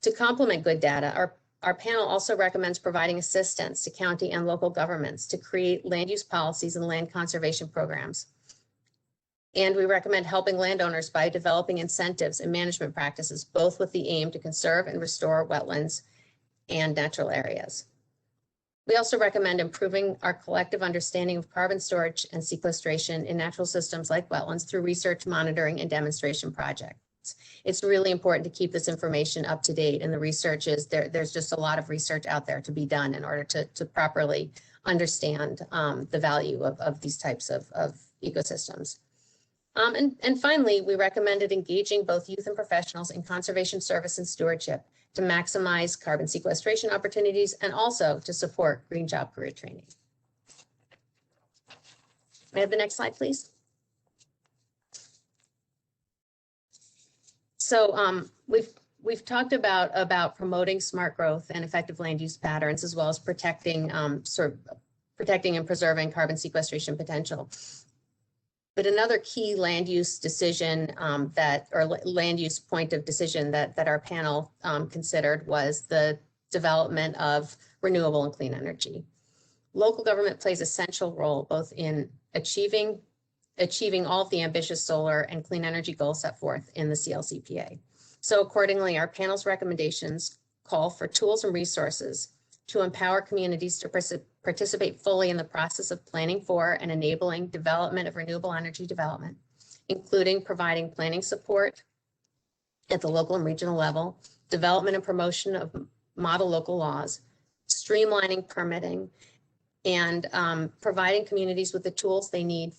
To complement good data, our panel also recommends providing assistance to county and local governments to create land use policies and land conservation programs. And we recommend helping landowners by developing incentives and management practices, both with the aim to conserve and restore wetlands and natural areas. We also recommend improving our collective understanding of carbon storage and sequestration in natural systems like wetlands through research, monitoring, and demonstration projects. It's really important to keep this information up to date, and the research is there's just a lot of research out there to be done in order to properly understand the value of these types of ecosystems. And finally, we recommended engaging both youth and professionals in conservation service and stewardship to maximize carbon sequestration opportunities and also to support green job career training. May I have the next slide, please? So we've talked about promoting smart growth and effective land use patterns, as well as protecting and preserving carbon sequestration potential. But another key land use decision land use point of decision that our panel considered was the development of renewable and clean energy. Local government plays a central role both in achieving all of the ambitious solar and clean energy goals set forth in the CLCPA. So accordingly, our panel's recommendations call for tools and resources to empower communities to participate fully in the process of planning for and enabling development of renewable energy development, including providing planning support at the local and regional level, development and promotion of model local laws, streamlining permitting, and providing communities with the tools they need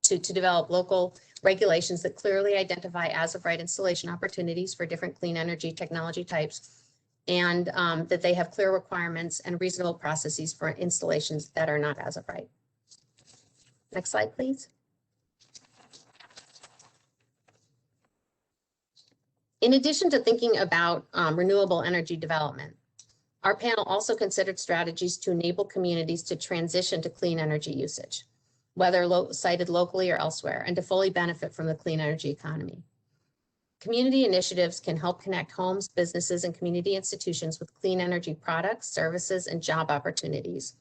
to develop local regulations that clearly identify as of right installation opportunities for different clean energy technology types, and that they have clear requirements and reasonable processes for installations that are not as of right. Next slide, please. In addition to thinking about renewable energy development, our panel also considered strategies to enable communities to transition to clean energy usage, whether sited locally or elsewhere, and to fully benefit from the clean energy economy. Community initiatives can help connect homes, businesses, and community institutions with clean energy products, services, and job opportunities.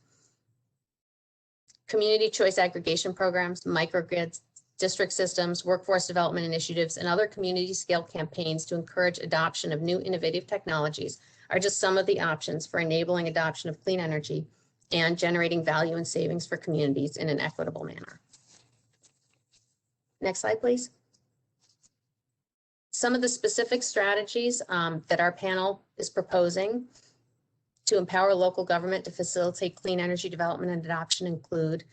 Community choice aggregation programs, microgrids, district systems, workforce development initiatives, and other community scale campaigns to encourage adoption of new innovative technologies are just some of the options for enabling adoption of clean energy and generating value and savings for communities in an equitable manner. Next slide, please. Some of the specific strategies that our panel is proposing to empower local government to facilitate clean energy development and adoption include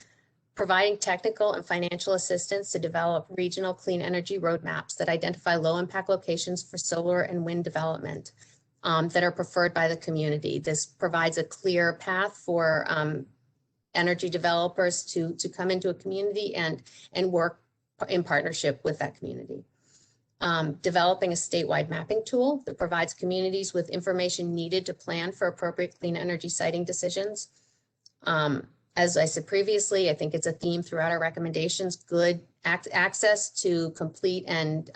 providing technical and financial assistance to develop regional clean energy roadmaps that identify low impact locations for solar and wind development that are preferred by the community. This provides a clear path for energy developers to come into a community and work in partnership with that community. Developing a statewide mapping tool that provides communities with information needed to plan for appropriate clean energy siting decisions. As I said previously, I think it's a theme throughout our recommendations, good access to complete and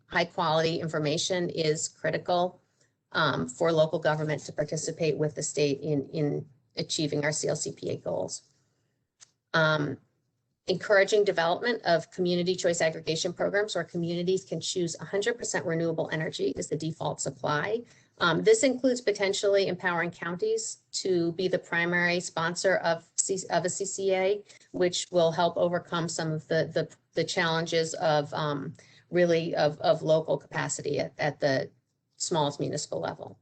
high quality information is critical for local government to participate with the state in achieving our CLCPA goals. Encouraging development of community choice aggregation programs where communities can choose 100% renewable energy as the default supply. This includes potentially empowering counties to be the primary sponsor of a CCA, which will help overcome some of the challenges of of local capacity at the smallest municipal level.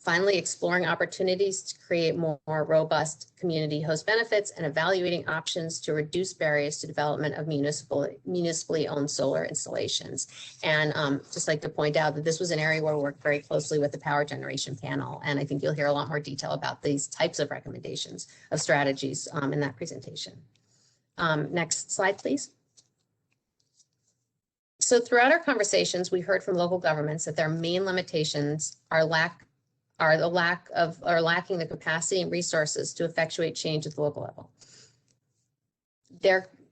Finally, exploring opportunities to create more robust community host benefits and evaluating options to reduce barriers to development of municipally owned solar installations. And just like to point out that this was an area where we worked very closely with the power generation panel. And I think you'll hear a lot more detail about these types of recommendations of strategies in that presentation. Next slide, please. So throughout our conversations, we heard from local governments that their main limitations are lacking the capacity and resources to effectuate change at the local level.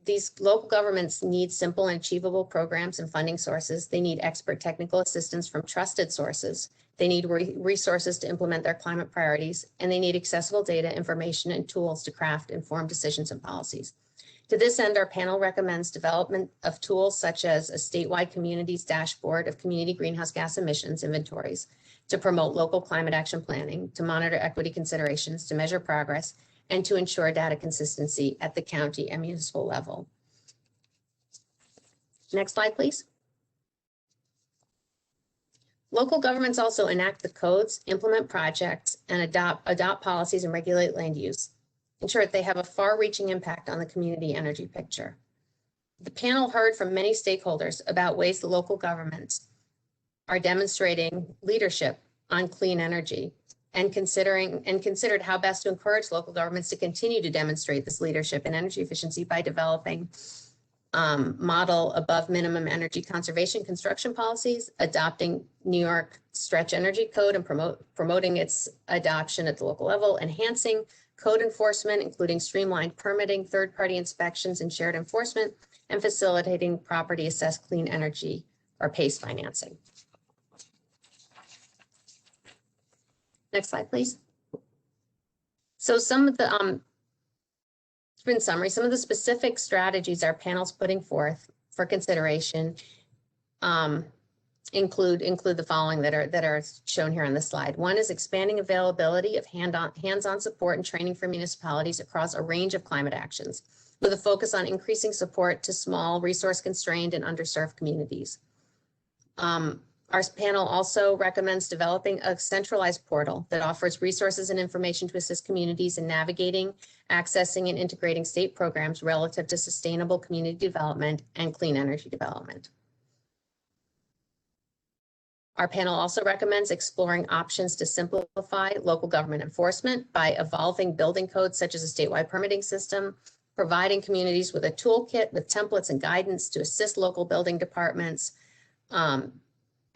These local governments need simple and achievable programs and funding sources. They need expert technical assistance from trusted sources. They need resources to implement their climate priorities, and they need accessible data, information, and tools to craft informed decisions and policies. To this end, our panel recommends development of tools such as a statewide communities dashboard of community greenhouse gas emissions inventories to promote local climate action planning, to monitor equity considerations, to measure progress, and to ensure data consistency at the county and municipal level. Next slide, please. Local governments also enact the codes, implement projects, and adopt policies and regulate land use. Ensure that they have a far-reaching impact on the community energy picture. The panel heard from many stakeholders about ways the local governments are demonstrating leadership on clean energy and considered how best to encourage local governments to continue to demonstrate this leadership in energy efficiency by developing model above minimum energy conservation construction policies, adopting New York Stretch Energy Code and promoting its adoption at the local level, enhancing code enforcement, including streamlined permitting, third-party inspections, and shared enforcement, and facilitating property assessed clean energy or PACE financing. Next slide, please. So some of the, in summary, some of the specific strategies our panel's putting forth for consideration include the following that are shown here on the slide. One is expanding availability of hands-on support and training for municipalities across a range of climate actions, with a focus on increasing support to small, resource-constrained, and underserved communities. Our panel also recommends developing a centralized portal that offers resources and information to assist communities in navigating, accessing, and integrating state programs relative to sustainable community development and clean energy development. Our panel also recommends exploring options to simplify local government enforcement by evolving building codes such as a statewide permitting system, providing communities with a toolkit with templates and guidance to assist local building departments,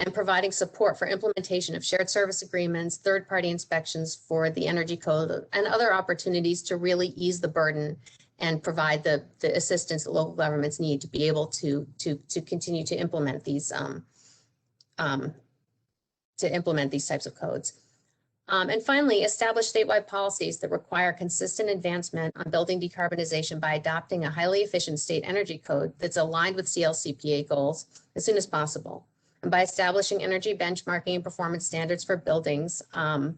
and providing support for implementation of shared service agreements, third-party inspections for the energy code, and other opportunities to really ease the burden and provide the assistance that local governments need to be able to continue to implement these types of codes. And finally, establish statewide policies that require consistent advancement on building decarbonization by adopting a highly efficient state energy code that's aligned with CLCPA goals as soon as possible, and by establishing energy benchmarking and performance standards for buildings, and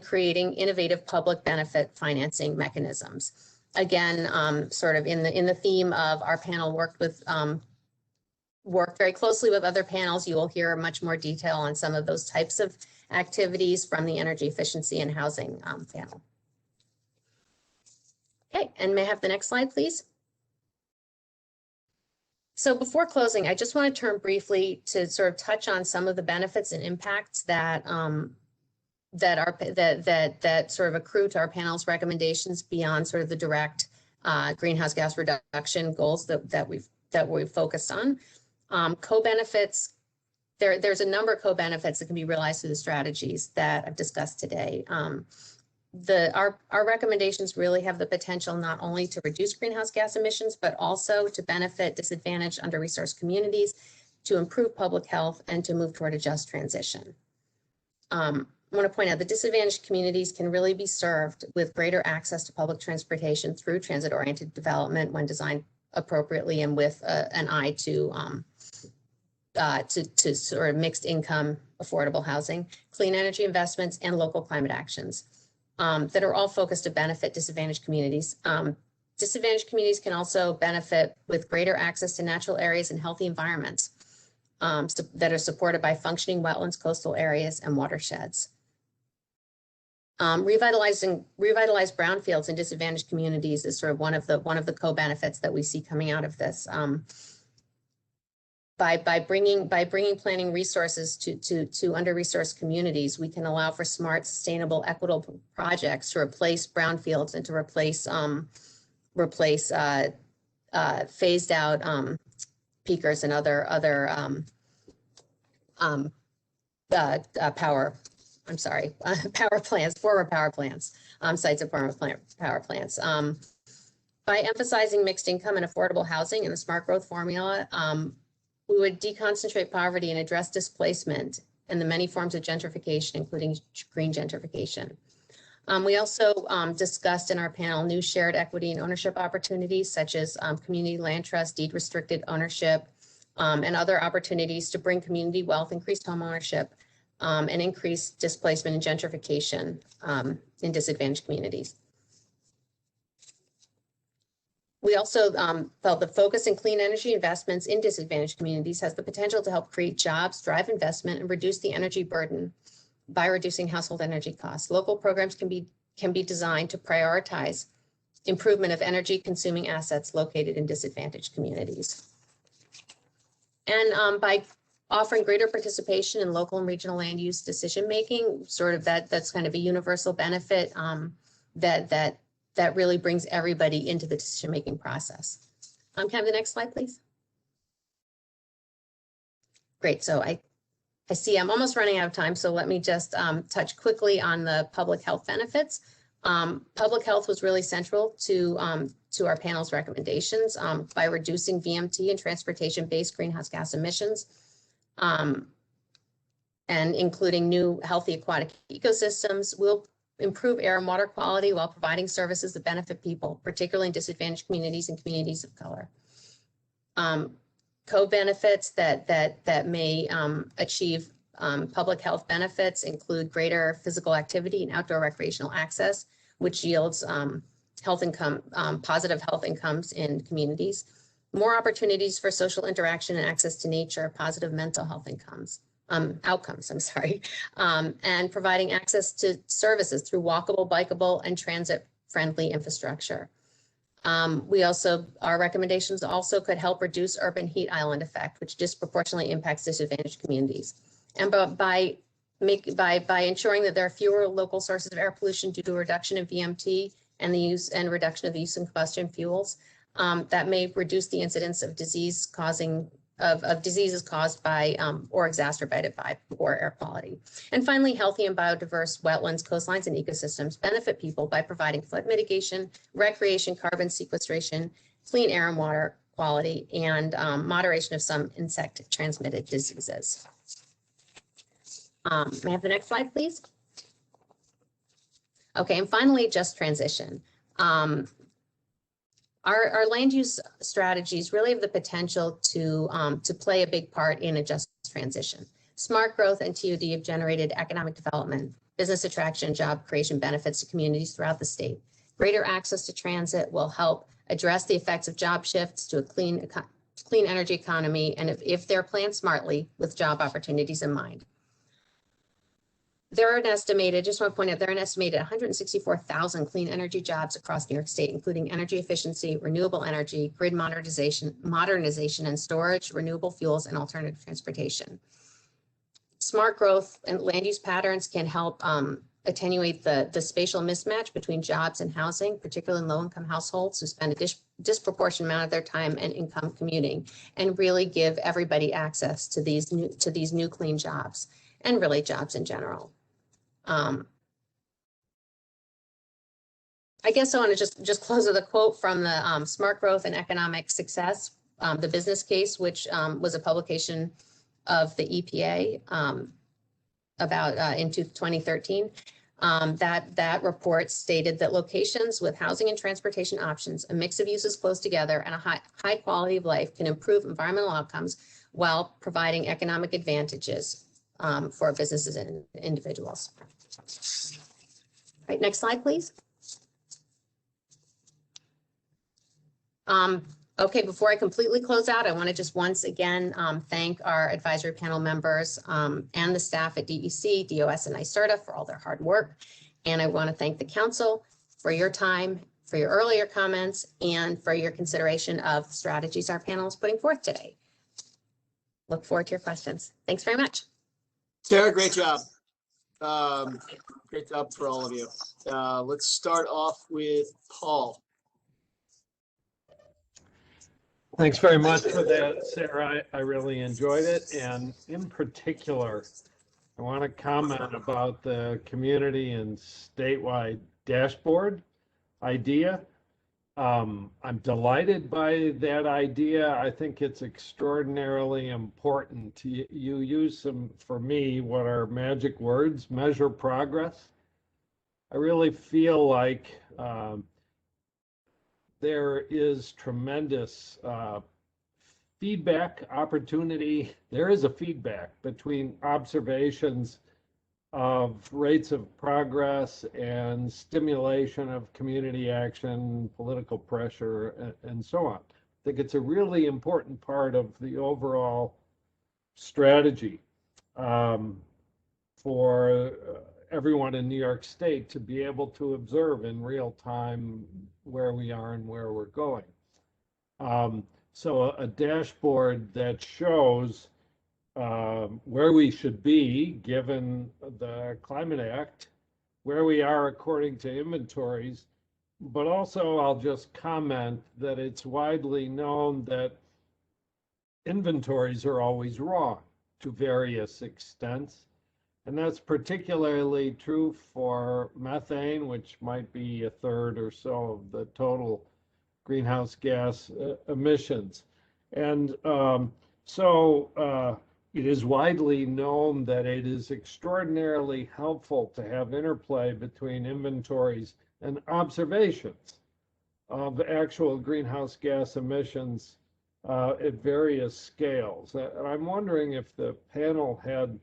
creating innovative public benefit financing mechanisms. Again, sort of in the theme of our panel worked very closely with other panels. You will hear much more detail on some of those types of activities from the energy efficiency and housing panel. Okay, and may I have the next slide, please? So before closing, I just want to turn briefly to sort of touch on some of the benefits and impacts that that sort of accrue to our panel's recommendations beyond sort of the direct greenhouse gas reduction goals that we've focused on. Co-benefits, there's a number of co-benefits that can be realized through the strategies that I've discussed today. Our recommendations really have the potential not only to reduce greenhouse gas emissions, but also to benefit disadvantaged, under-resourced communities, to improve public health, and to move toward a just transition. I want to point out that disadvantaged communities can really be served with greater access to public transportation through transit-oriented development when designed appropriately and with an eye to sort of mixed income, affordable housing, clean energy investments, and local climate actions that are all focused to benefit disadvantaged communities. Disadvantaged communities can also benefit with greater access to natural areas and healthy environments that are supported by functioning wetlands, coastal areas, and watersheds. Revitalized brownfields in disadvantaged communities is sort of one of the co-benefits that we see coming out of this. By bringing planning resources to under-resourced communities, we can allow for smart, sustainable, equitable projects to replace brownfields and to replace phased out peakers and other former power plants, sites of former power plants. By emphasizing mixed income and affordable housing in the smart growth formula, we would deconcentrate poverty and address displacement and the many forms of gentrification, including green gentrification. We also discussed in our panel new shared equity and ownership opportunities, such as community land trust, deed restricted ownership, and other opportunities to bring community wealth, increased home ownership, and increase displacement and gentrification in disadvantaged communities. We also felt the focus in clean energy investments in disadvantaged communities has the potential to help create jobs, drive investment, and reduce the energy burden by reducing household energy costs. Local programs can be designed to prioritize improvement of energy consuming assets located in disadvantaged communities. And by offering greater participation in local and regional land use decision making, sort of that's kind of a universal benefit that really brings everybody into the decision-making process. Can I have the next slide, please? Great, so I see I'm almost running out of time, so let me just touch quickly on the public health benefits. Public health was really central to our panel's recommendations by reducing VMT and transportation-based greenhouse gas emissions. And and including new healthy aquatic ecosystems will improve air and water quality while providing services that benefit people, particularly in disadvantaged communities and communities of color. Co-benefits that may achieve public health benefits include greater physical activity and outdoor recreational access, which yields positive health incomes in communities, more opportunities for social interaction and access to nature, positive mental health outcomes, and providing access to services through walkable, bikeable, and transit-friendly infrastructure. Our recommendations also could help reduce urban heat island effect, which disproportionately impacts disadvantaged communities. And by ensuring that there are fewer local sources of air pollution due to a reduction in VMT and the use and reduction of the use of combustion fuels, that may reduce the incidence of diseases caused by or exacerbated by poor air quality. And finally, healthy and biodiverse wetlands, coastlines, and ecosystems benefit people by providing flood mitigation, recreation, carbon sequestration, clean air and water quality, and moderation of some insect-transmitted diseases. May I have the next slide, please? Okay, and finally, just transition. Our land use strategies really have the potential to play a big part in a just transition. Smart growth and TOD have generated economic development, business attraction, job creation benefits to communities throughout the state. Greater access to transit will help address the effects of job shifts to a clean energy economy, and if they're planned smartly with job opportunities in mind. There are an estimated 164,000 clean energy jobs across New York State, including energy efficiency, renewable energy, grid modernization, and storage, renewable fuels, and alternative transportation. Smart growth and land use patterns can help attenuate the spatial mismatch between jobs and housing, particularly in low-income households who spend a disproportionate amount of their time and income commuting, and really give everybody access to these new clean jobs, and really jobs in general. I guess I want to just close with a quote from the Smart Growth and Economic Success, the business case, which was a publication of the EPA in 2013. That report stated that locations with housing and transportation options, a mix of uses close together, and a high quality of life can improve environmental outcomes while providing economic advantages for businesses and individuals. All right, next slide, please. Okay, before I completely close out, I want to just once again thank our advisory panel members and the staff at DEC, DOS, and NYSERDA for all their hard work. And I want to thank the council for your time, for your earlier comments, and for your consideration of the strategies our panel is putting forth today. Look forward to your questions. Thanks very much. Sarah, great job. Great job for all of you. Let's start off with Paul. Thanks very much for that, Sarah. I really enjoyed it. And in particular, I want to comment about the community and statewide dashboard idea. I'm delighted by that idea. I think it's extraordinarily important. You use some, for me, what are magic words, measure progress. I really feel like there is tremendous feedback opportunity. There is a feedback between observations of rates of progress and stimulation of community action, political pressure, and so on. I think it's a really important part of the overall strategy for everyone in New York State to be able to observe in real time where we are and where we're going. So a dashboard that shows where we should be given the Climate Act, where we are according to inventories, but also I'll just comment that it's widely known that inventories are always wrong to various extents. And that's particularly true for methane, which might be a third or so of the total greenhouse gas emissions. And so it is widely known that it is extraordinarily helpful to have interplay between inventories and observations of actual greenhouse gas emissions at various scales. And I'm wondering if the panel had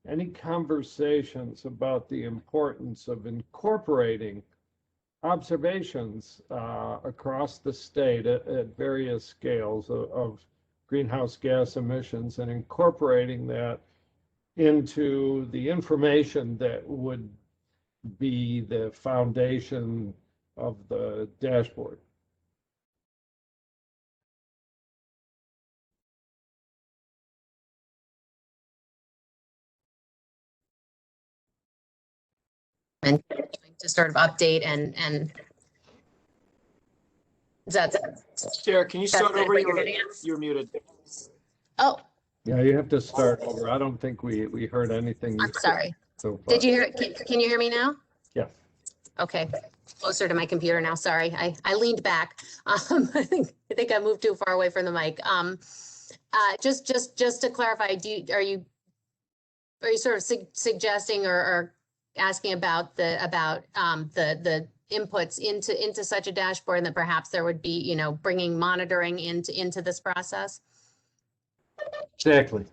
any conversations about the importance of incorporating observations across the state at various scales of greenhouse gas emissions and incorporating that into the information that would be the foundation of the dashboard. And to sort of update and is that Chair, can you start over? what you're getting at? You're muted. Oh, Yeah, you have to start over. I don't think we heard anything. I'm sorry. So far. Did you hear? Can you hear me now? Yeah. Okay, closer to my computer now. Sorry, I leaned back. I think I moved too far away from the mic. Just to clarify, are you sort of suggesting or asking about the inputs into such a dashboard, and that perhaps there would be, bringing monitoring into this process? Exactly.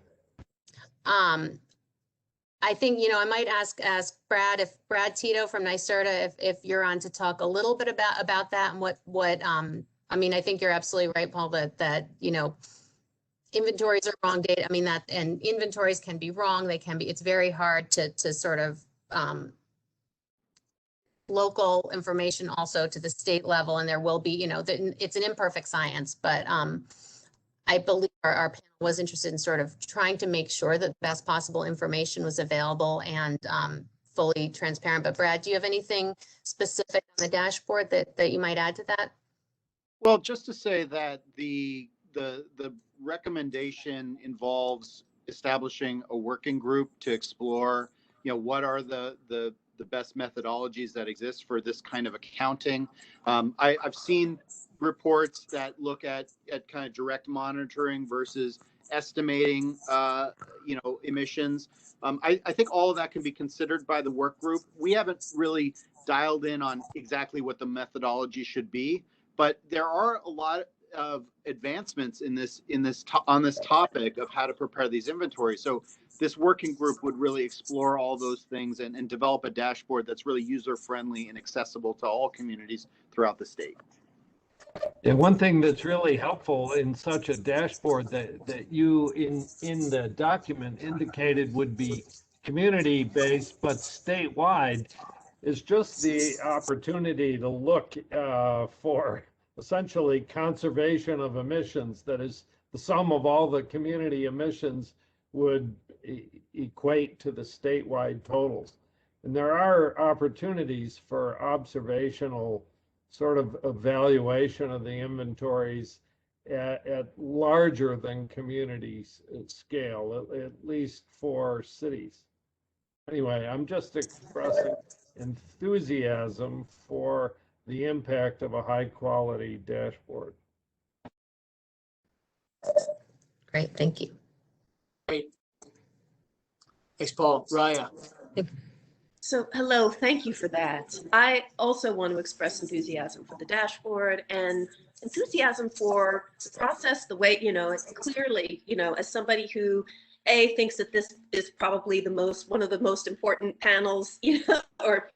I think, I might ask Brad Tito from NYSERDA if you're on to talk a little bit about that and what I mean, I think you're absolutely right, Paul, that inventories are wrong data. I mean, and inventories can be wrong. It's very hard to sort of local information also to the state level, and there will be, it's an imperfect science, but I believe our panel was interested in sort of trying to make sure that the best possible information was available and fully transparent. But Brad, do you have anything specific on the dashboard that you might add to that? Well, just to say that the recommendation involves establishing a working group to explore, what are the best methodologies that exist for this kind of accounting. I've seen reports that look at kind of direct monitoring versus estimating, emissions. I think all of that can be considered by the work group. We haven't really dialed in on exactly what the methodology should be, but there are a lot of advancements on this topic of how to prepare these inventories. So this working group would really explore all those things and develop a dashboard that's really user-friendly and accessible to all communities throughout the state. And one thing that's really helpful in such a dashboard that you in the document indicated would be community-based but statewide is just the opportunity to look for essentially conservation of emissions. That is, the sum of all the community emissions would equate to the statewide totals. And there are opportunities for observational sort of evaluation of the inventories at larger than community scale, at least for cities. Anyway, I'm just expressing enthusiasm for the impact of a high quality dashboard. Great, thank you. Great. Thanks, Paul. Raya. So, hello, thank you for that. I also want to express enthusiasm for the dashboard and enthusiasm for the process, the way, it's clearly, as somebody who thinks that this is probably one of the most important panels, or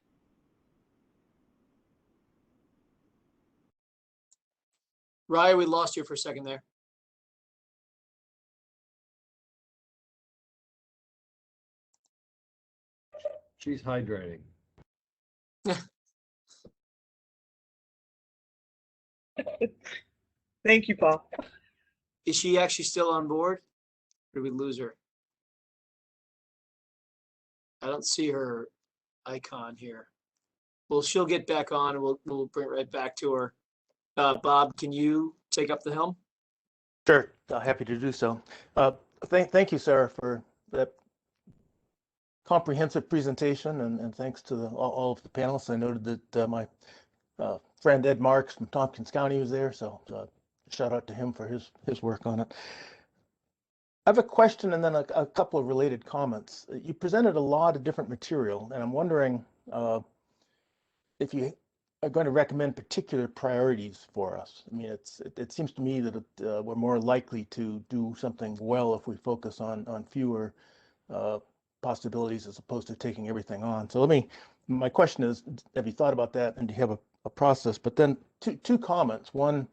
Raya, we lost you for a second there. She's hydrating. Thank you, Paul. Is she actually still on board? Or did we lose her? I don't see her icon here. Well, she'll get back on and we'll bring it right back to her. Bob, can you take up the helm? Sure, happy to do so. Thank you, Sarah, for that comprehensive presentation, and thanks to all of the panelists. I noted that my friend Ed Marks from Tompkins County was there, so shout out to him for his work on it. have a question and then a couple of related comments. You presented a lot of different material, and I'm wondering if you are going to recommend particular priorities for us. I mean, it seems to me that we're more likely to do something well if we focus on fewer possibilities as opposed to taking everything on. So my question is, have you thought about that, and do you have a process? But then two comments. One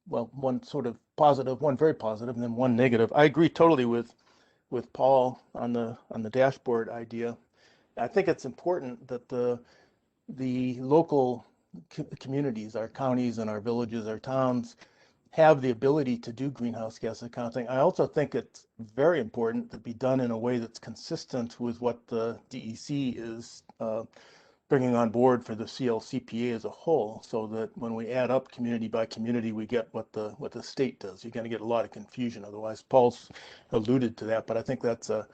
one sort of positive, one very positive, and then one negative. I agree totally with Paul on the dashboard idea. I think it's important that the local communities, our counties and our villages, our towns, have the ability to do greenhouse gas accounting. I also think it's very important to be done in a way that's consistent with what the DEC is bringing on board for the CLCPA as a whole, so that when we add up community by community, we get what the state does. You're going to get a lot of confusion otherwise. Paul's alluded to that, but I think that's a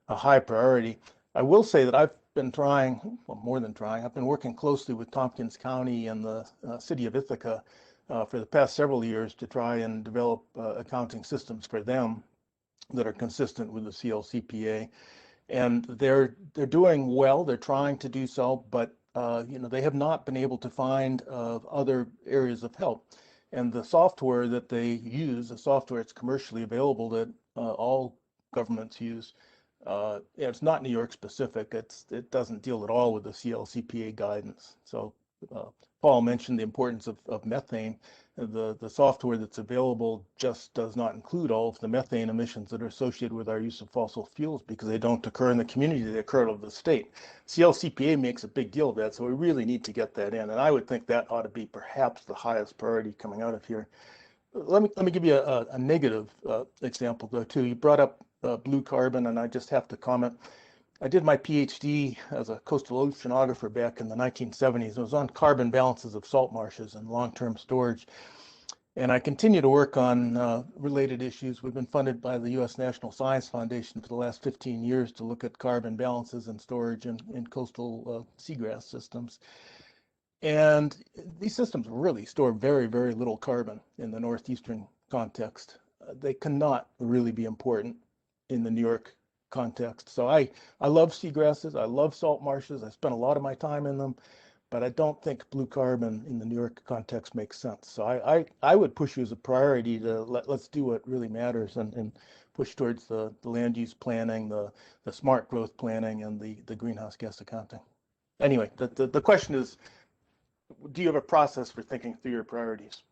high priority. I will say that I've been trying, well, more than trying, I've been working closely with Tompkins County and the city of Ithaca for the past several years to try and develop accounting systems for them that are consistent with the CLCPA. And they're doing well. They're trying to do so, but they have not been able to find other areas of help. And the software that they use, the software that's commercially available that all governments use, it's not New York specific. It doesn't deal at all with the CLCPA guidance. So Paul mentioned the importance of methane. The software that's available just does not include all of the methane emissions that are associated with our use of fossil fuels because they don't occur in the community, they occur over the state. CLCPA makes a big deal of that, so we really need to get that in. And I would think that ought to be perhaps the highest priority coming out of here. Let me give you a negative example though too. You brought up blue carbon, and I just have to comment. I did my PhD as a coastal oceanographer back in the 1970s. It was on carbon balances of salt marshes and long-term storage. And I continue to work on related issues. We've been funded by the U.S. National Science Foundation for the last 15 years to look at carbon balances and storage in coastal seagrass systems. And these systems really store very, very little carbon in the northeastern context. They cannot really be important in the New York context. So I love seagrasses, I love salt marshes, I spent a lot of my time in them, but I don't think blue carbon in the New York context makes sense. So I would push you as a priority to let's do what really matters and push towards the land use planning, the smart growth planning, and the greenhouse gas accounting. Anyway, the question is, do you have a process for thinking through your priorities?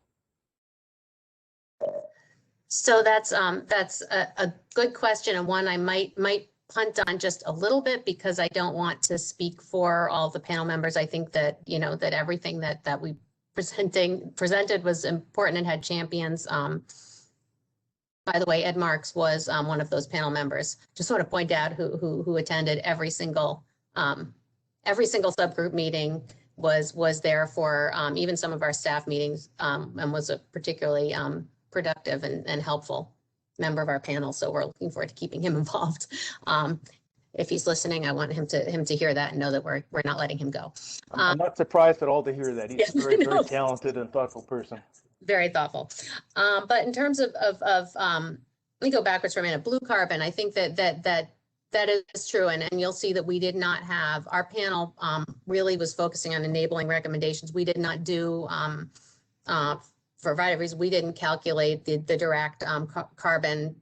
So that's a good question, and one I might punt on just a little bit because I don't want to speak for all the panel members. I think that that everything that we presented was important and had champions. By the way, Ed Marks was one of those panel members. Just sort of point out who attended every single subgroup meeting, was there for even some of our staff meetings, and was a particularly productive and helpful member of our panel. So we're looking forward to keeping him involved. If he's listening, I want him to hear that and know that we're not letting him go. I'm not surprised at all to hear that. He's a very, very talented and thoughtful person. Very thoughtful. But in terms of let me go backwards for a minute. Blue carbon, I think that is true. And you'll see that we did not have, our panel really was focusing on enabling recommendations. We did not do, for a variety of reasons, we didn't calculate the direct carbon,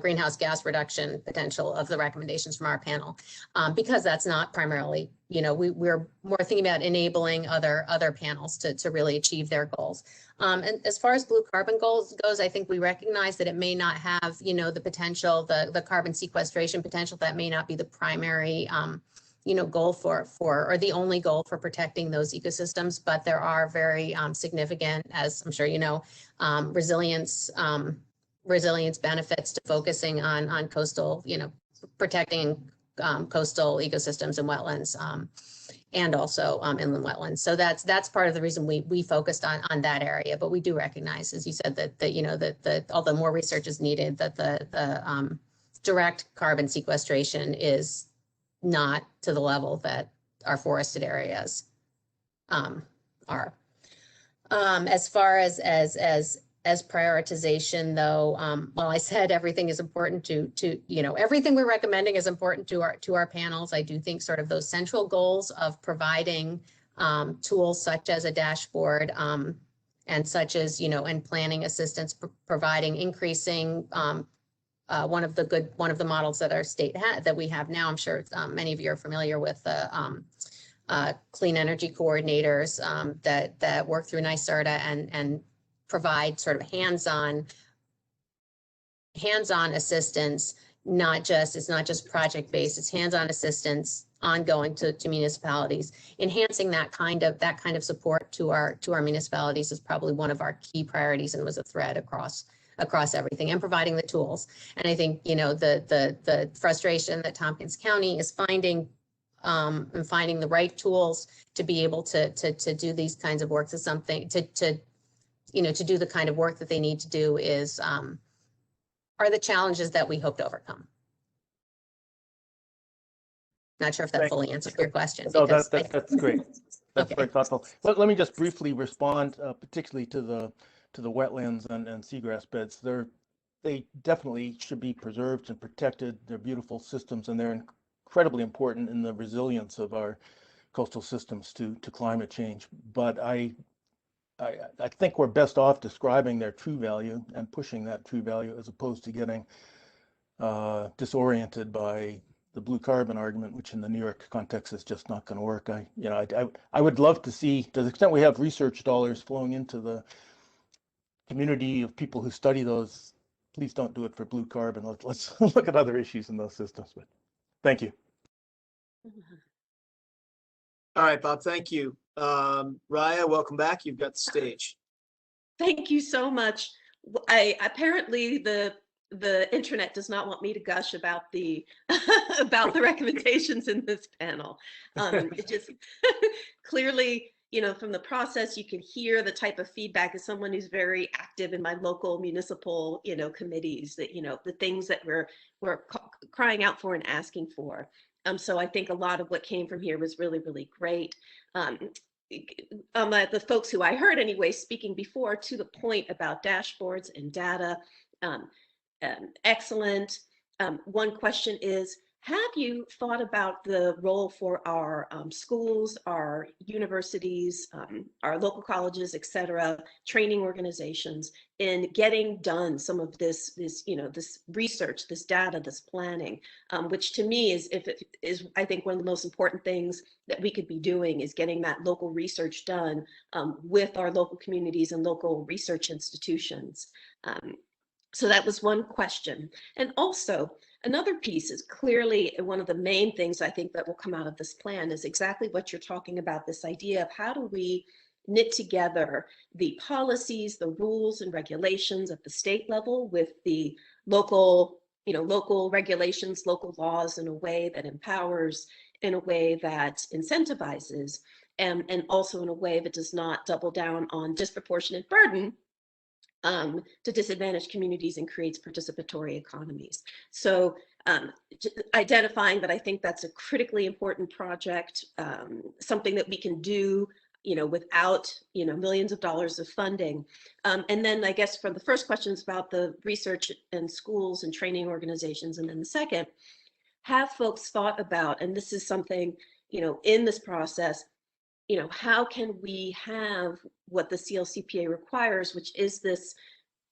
greenhouse gas reduction potential of the recommendations from our panel, because that's not primarily, we're more thinking about enabling other panels to really achieve their goals. And as far as blue carbon goals goes, I think we recognize that it may not have, the potential, the carbon sequestration potential. That may not be the primary goal for or the only goal for protecting those ecosystems, but there are very significant, as I'm sure resilience benefits to focusing on coastal, protecting coastal ecosystems and wetlands, and also inland wetlands. So that's part of the reason we focused on that area. But we do recognize, as you said, that although more research is needed, that the direct carbon sequestration is not to the level that our forested areas are. As far as as prioritization, though, while I said everything is important to everything we're recommending is important to our panels, I do think sort of those central goals of providing tools such as a dashboard and such as, and planning assistance, providing increasing one of the models that our state that we have now. I'm sure many of you are familiar with the clean energy coordinators that work through NYSERDA and provide sort of hands-on assistance. It's not just project-based, it's hands-on assistance ongoing to municipalities. Enhancing that kind of support to our municipalities is probably one of our key priorities and was a thread across everything, and providing the tools. And I think, the frustration that Tompkins County is finding and finding the right tools to be able to do these kinds of work is something to do the kind of work that they need to do is are the challenges that we hope to overcome. Not sure if that fully answered your question. No, that's great. That's Okay. very thoughtful. Let me just briefly respond, particularly to the wetlands and seagrass beds. They definitely should be preserved and protected. They're beautiful systems, and they're incredibly important in the resilience of our coastal systems to climate change. But I think we're best off describing their true value and pushing that true value, as opposed to getting disoriented by the blue carbon argument, which in the New York context is just not going to work. I would love to see, to the extent we have research dollars flowing into the community of people who study those, please don't do it for blue carbon. Let's look at other issues in those systems. But thank you. All right, Bob, thank you. Raya, welcome back. You've got the stage. Thank you so much. Apparently the internet does not want me to gush about the about the recommendations in this panel. It just clearly, from the process, you can hear the type of feedback as someone who's very active in my local municipal, committees, that, the things that we're crying out for and asking for. So I think a lot of what came from here was really, really great. The folks who I heard anyway speaking before, to the point about dashboards and data, excellent. One question is, have you thought about the role for our schools, our universities, our local colleges, et cetera, training organizations, in getting done some of this research, this data, this planning, which to me is I think one of the most important things that we could be doing is getting that local research done with our local communities and local research institutions. So that was one question. And also, another piece is clearly one of the main things I think that will come out of this plan is exactly what you're talking about, this idea of how do we knit together the policies, the rules and regulations at the state level with the local, local regulations, local laws, in a way that empowers, in a way that incentivizes, and also in a way that does not double down on disproportionate burden to disadvantaged communities and creates participatory economies. So identifying that, I think that's a critically important project, something that we can do, without, millions of dollars of funding. And then I guess for the first questions about the research and schools and training organizations, and then the second, have folks thought about, and this is something, in this process, how can we have what the CLCPA requires, which is this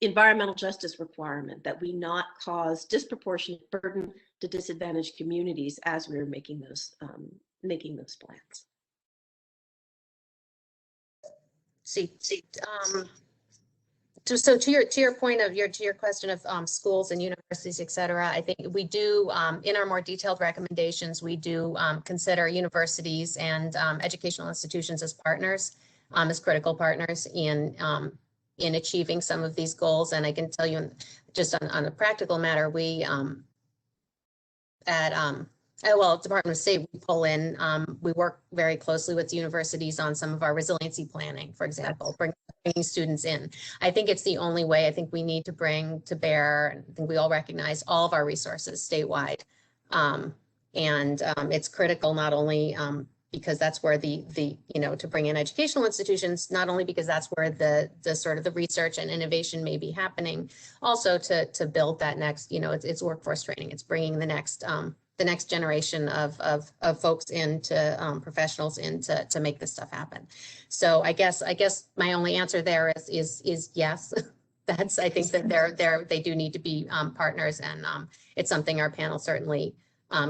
environmental justice requirement that we not cause disproportionate burden to disadvantaged communities as we're making those plans. So to your point of to your question of schools and universities, et cetera, I think we do in our more detailed recommendations, we do consider universities and educational institutions as partners, as critical partners in achieving some of these goals. And I can tell you, just on a practical matter, we Department of State, we pull in, we work very closely with universities on some of our resiliency planning, for example, bringing students in. I think it's the only way. I think we need to bring to bear, I think we all recognize, all of our resources statewide. And it's critical not only because that's where the to bring in educational institutions, not only because that's where the sort of the research and innovation may be happening, also to build that next, it's workforce training. It's bringing the next generation of folks into professionals in to make this stuff happen. So I guess my only answer there is yes. I think that they do need to be partners, and it's something our panel certainly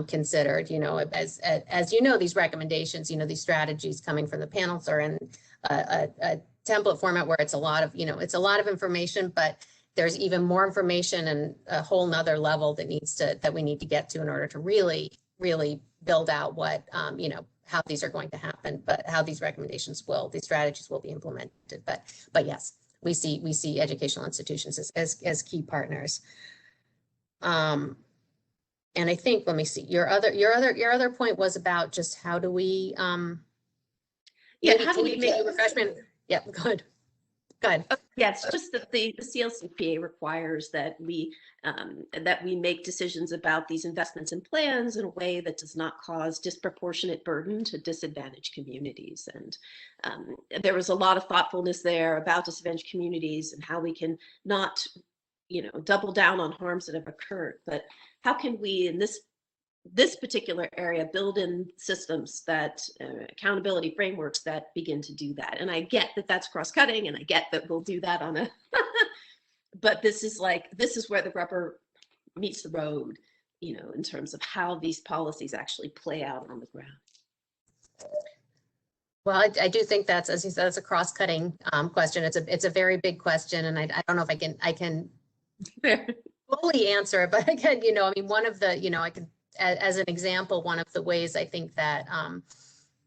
considered. As these recommendations, these strategies coming from the panels are in a template format where it's a lot of information, but there's even more information and a whole nother level that we need to get to in order to really build out what how these are going to happen, but how these these strategies will be implemented. But yes, we see educational institutions as key partners. And I think, let me see, your other point was about just how do we how do we make refreshment? Yep, good. Yeah, it's just that the CLCPA requires that we make decisions about these investments and plans in a way that does not cause disproportionate burden to disadvantaged communities. And there was a lot of thoughtfulness there about disadvantaged communities and how we can not, double down on harms that have occurred. But how can we, in this particular area, build in systems that accountability frameworks that begin to do that? And I get that that's cross-cutting, and I get that we'll do that on a but this is where the rubber meets the road, in terms of how these policies actually play out on the ground. Well, I do think that's, as you said, it's a cross-cutting question. It's a very big question, and I don't know if I can fully answer it, but again, one of the, I could, as an example, one of the ways I think that,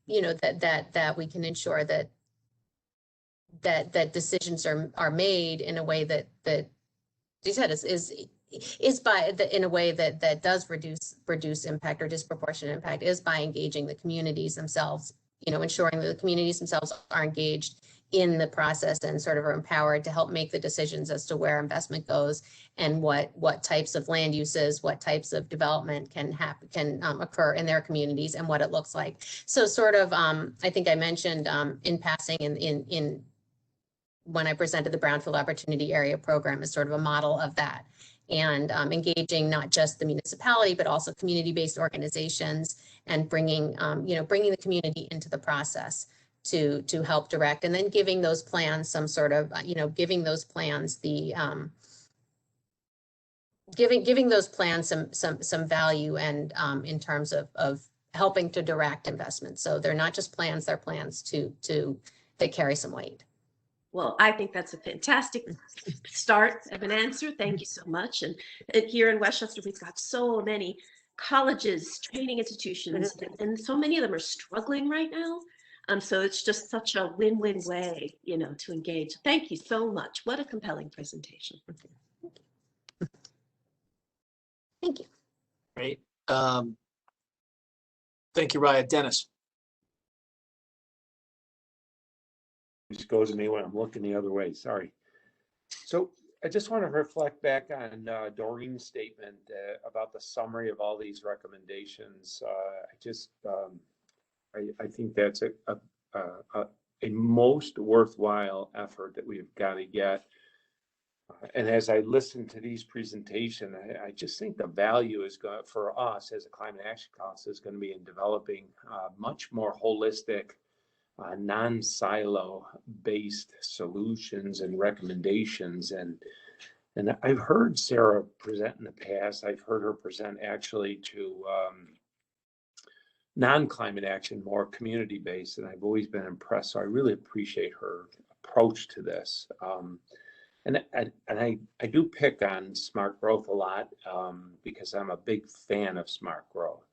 that we can ensure that decisions are made in a way that you said is by in a way that does reduce impact or disproportionate impact, is by engaging the communities themselves, ensuring that the communities themselves are engaged in the process and sort of are empowered to help make the decisions as to where investment goes and what types of land uses, what types of development can occur in their communities and what it looks like. So sort of, I think I mentioned in passing in when I presented the Brownfield Opportunity Area Program as sort of a model of that, and engaging not just the municipality, but also community-based organizations, and bringing the community into the process to help direct, and then giving those plans some sort of, giving those plans the, giving those plans some value, and in terms of helping to direct investments. So they're not just plans, they're plans that carry some weight. Well, I think that's a fantastic start of an answer. Thank you so much. And here in Westchester, we've got so many colleges, training institutions, and so many of them are struggling right now. So it's just such a win-win way, to engage. Thank you so much. What a compelling presentation. Thank you. Great. Thank you, Raya. Dennis. Just goes to me when I'm looking the other way. Sorry. So I just want to reflect back on Doreen's statement about the summary of all these recommendations. I think that's a most worthwhile effort that we've got to get. And as I listen to these presentations, I just think the value is going for us as a Climate Action Council is going to be in developing much more holistic, non-silo based solutions and recommendations. And I've heard Sarah present in the past. I've heard her present actually to non-climate action, more community-based, and I've always been impressed. So I really appreciate her approach to this. And I do pick on smart growth a lot because I'm a big fan of smart growth.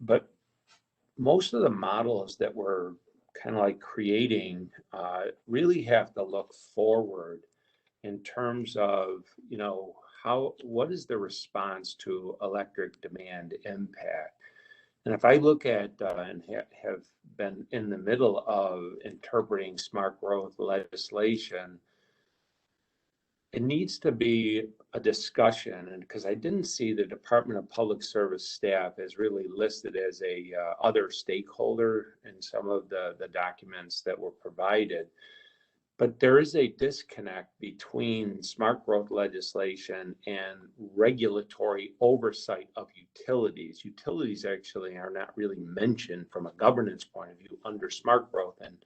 But most of the models that we're kind of like creating really have to look forward in terms of, what is the response to electric demand impact? And if I look at and have been in the middle of interpreting smart growth legislation, it needs to be a discussion, and because I didn't see the Department of Public Service staff as really listed as a other stakeholder in some of the documents that were provided. But there is a disconnect between smart growth legislation and regulatory oversight of utilities. Utilities actually are not really mentioned from a governance point of view under smart growth. And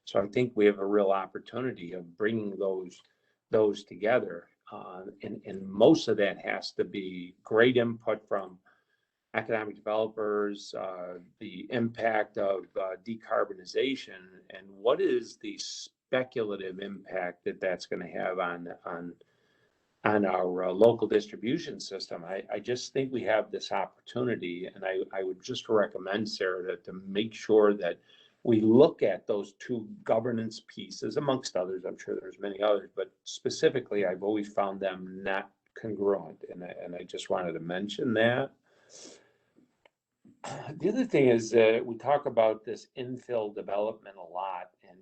so I think we have a real opportunity of bringing those together. And most of that has to be great input from economic developers, the impact of decarbonization, and what is the speculative impact that that's going to have on our local distribution system. I just think we have this opportunity, and I would just recommend, Sarah, to make sure that we look at those two governance pieces, amongst others. I'm sure there's many others, but specifically, I've always found them not congruent, and I just wanted to mention that. The other thing is that we talk about this infill development a lot, and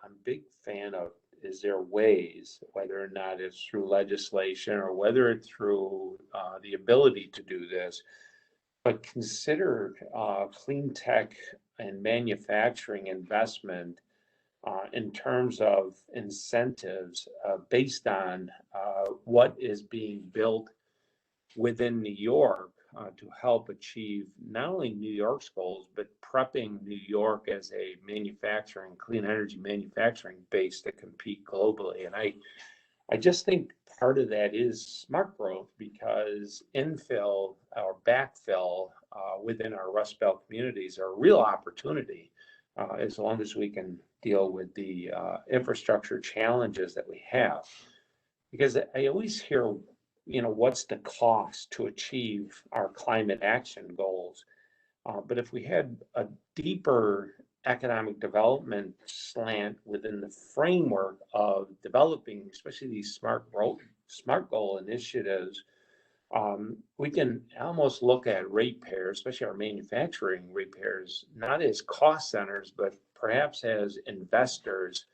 I'm a big fan of, is there ways, whether or not it's through legislation or whether it's through the ability to do this, but consider clean tech and manufacturing investment in terms of incentives based on what is being built within New York to help achieve not only New York's goals, but prepping New York as a manufacturing, clean energy manufacturing base to compete globally. And I just think part of that is smart growth, because infill or backfill within our Rust Belt communities are a real opportunity as long as we can deal with the infrastructure challenges that we have. Because I always hear, what's the cost to achieve our climate action goals? But if we had a deeper economic development slant within the framework of developing, especially these smart goal initiatives, we can almost look at ratepayers, especially our manufacturing ratepayers, not as cost centers, but perhaps as investors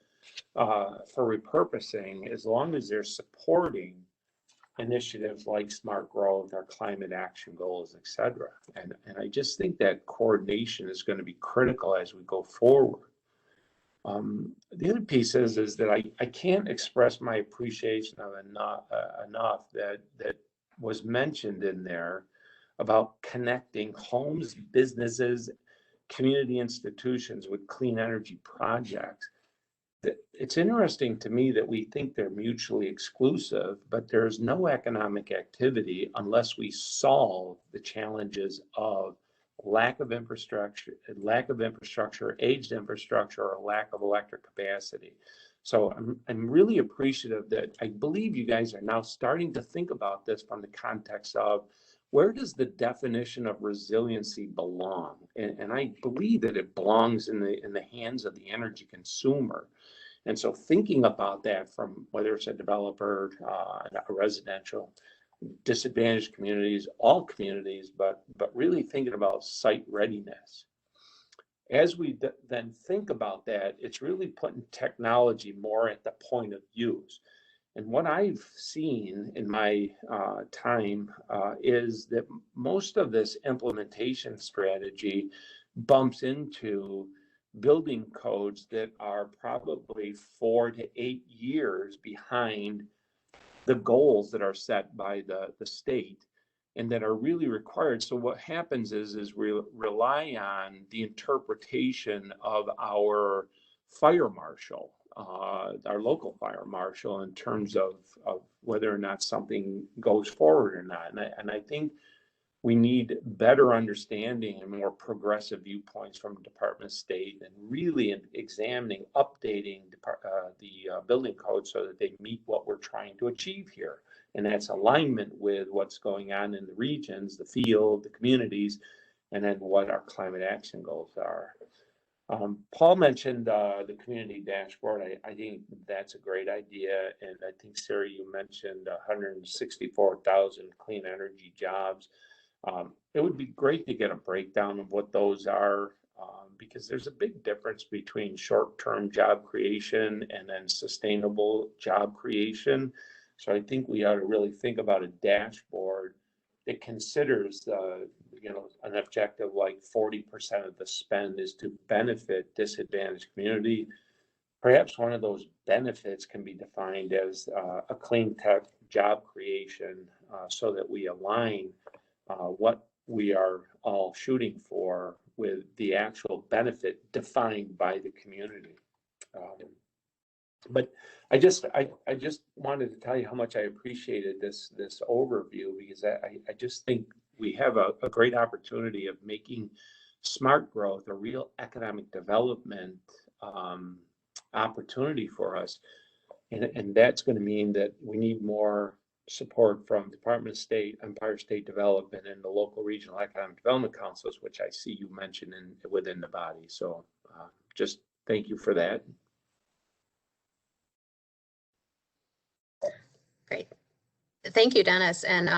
for repurposing, as long as they're supporting initiatives like smart growth, our climate action goals, et cetera. And I just think that coordination is going to be critical as we go forward. The other piece is that I can't express my appreciation of enough that was mentioned in there about connecting homes, businesses, community institutions with clean energy projects. It's interesting to me that we think they're mutually exclusive, but there's no economic activity unless we solve the challenges of lack of infrastructure, aged infrastructure, or lack of electric capacity. So I'm really appreciative that I believe you guys are now starting to think about this from the context of, where does the definition of resiliency belong? And I believe that it belongs in the hands of the energy consumer. And so thinking about that from whether it's a developer, a residential, disadvantaged communities, all communities, but really thinking about site readiness. As we then think about that, it's really putting technology more at the point of use. And what I've seen in my time is that most of this implementation strategy bumps into building codes that are probably 4 to 8 years behind the goals that are set by the state and that are really required. So what happens is we rely on the interpretation of our fire marshal, our local fire marshal, in terms of whether or not something goes forward or not. And I think we need better understanding and more progressive viewpoints from the Department of State, and really examining, updating the building code so that they meet what we're trying to achieve here. And that's alignment with what's going on in the regions, the field, the communities, and then what our climate action goals are. Paul mentioned the community dashboard. I think that's a great idea. And I think, Sarah, you mentioned 164,000 clean energy jobs. It would be great to get a breakdown of what those are, because there's a big difference between short-term job creation and then sustainable job creation. So I think we ought to really think about a dashboard that considers an objective like 40% of the spend is to benefit disadvantaged community. Perhaps one of those benefits can be defined as a clean tech job creation, so that we align what we are all shooting for with the actual benefit defined by the community. But I just wanted to tell you how much I appreciated this overview, because I just think we have a great opportunity of making smart growth a real economic development opportunity for us. And that's going to mean that we need more support from Department of State, Empire State Development, and the local regional economic development councils, which I see you mentioned within the body. So just thank you for that. Great. Thank you, Dennis. And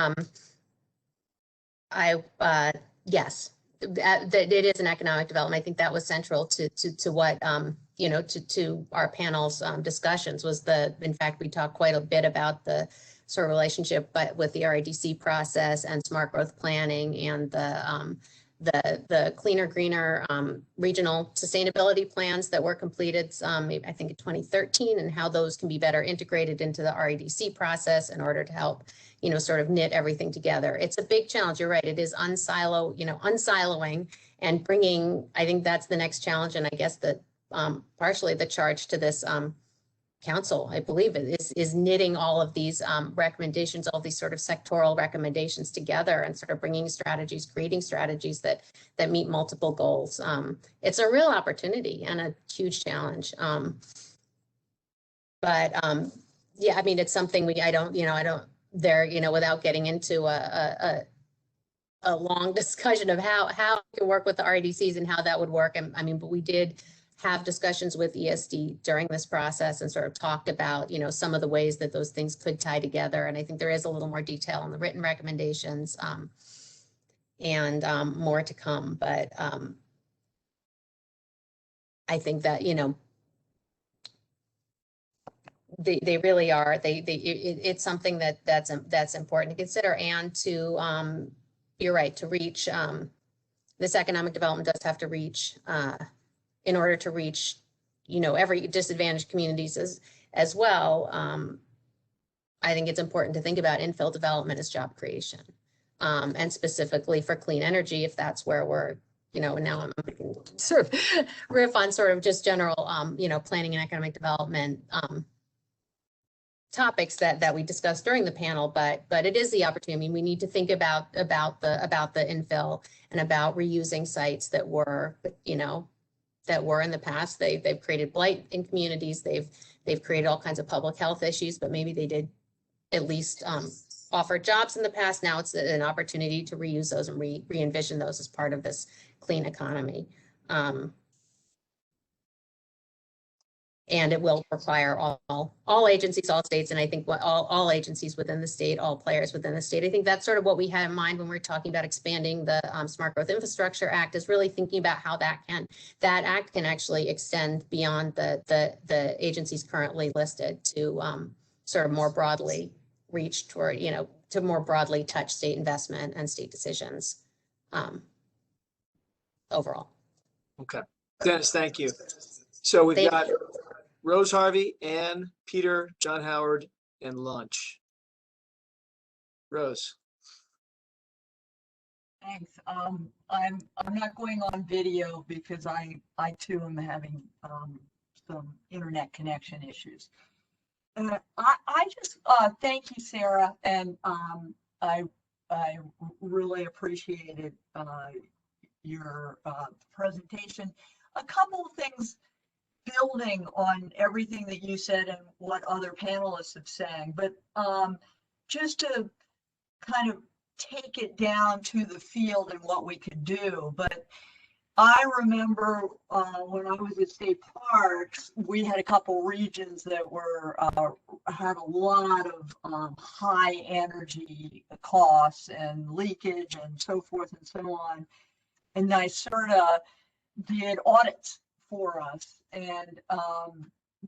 yes, that it is an economic development. I think that was central to what to our panel's discussions was in fact, we talked quite a bit about the sort of relationship with the RIDC process and smart growth planning and the cleaner, greener regional sustainability plans that were completed, I think in 2013, and how those can be better integrated into the RIDC process in order to help, sort of knit everything together. It's a big challenge. You're right. It is unsiloing and bringing, I think that's the next challenge. And I guess that partially the charge to this council, I believe, is knitting all of these recommendations, all these sort of sectoral recommendations together and sort of bringing strategies, creating strategies that meet multiple goals. It's a real opportunity and a huge challenge. Yeah, I mean, it's something without getting into a long discussion of how we can work with the RDCs and how that would work. But we did have discussions with ESD during this process and sort of talked about, some of the ways that those things could tie together. And I think there is a little more detail in the written recommendations and more to come. But I think that, they really are, it's something that's important to consider and to, you're right, to reach, this economic development does have to reach, in order to reach, every disadvantaged communities as well. I think it's important to think about infill development as job creation, and specifically for clean energy, if that's where we're, now I'm sort of riff on sort of just general, planning and economic development topics that we discussed during the panel, but it is the opportunity. We need to think about the infill and about reusing sites that were, that were in the past. They've created blight in communities. They've created all kinds of public health issues, but maybe they did at least offer jobs in the past. Now it's an opportunity to reuse those and re-envision those as part of this clean economy. And it will require all agencies, all states, and I think all agencies within the state, all players within the state. I think that's sort of what we had in mind when we're talking about expanding the Smart Growth Infrastructure Act, is really thinking about how that act can actually extend beyond the agencies currently listed to sort of more broadly reach toward, to more broadly touch state investment and state decisions overall. Okay, Dennis, thank you. So we've got Rose Harvey, Ann, Peter, John Howard, and lunch. Rose. Thanks. I'm not going on video because I too am having some internet connection issues. I just thank you, Sarah, and I really appreciated your presentation. A couple of things building on everything that you said and what other panelists have said, but just to kind of take it down to the field and what we could do. But I remember when I was at state parks, we had a couple regions that were had a lot of high energy costs and leakage and so forth and so on. And NYSERDA did audits for us and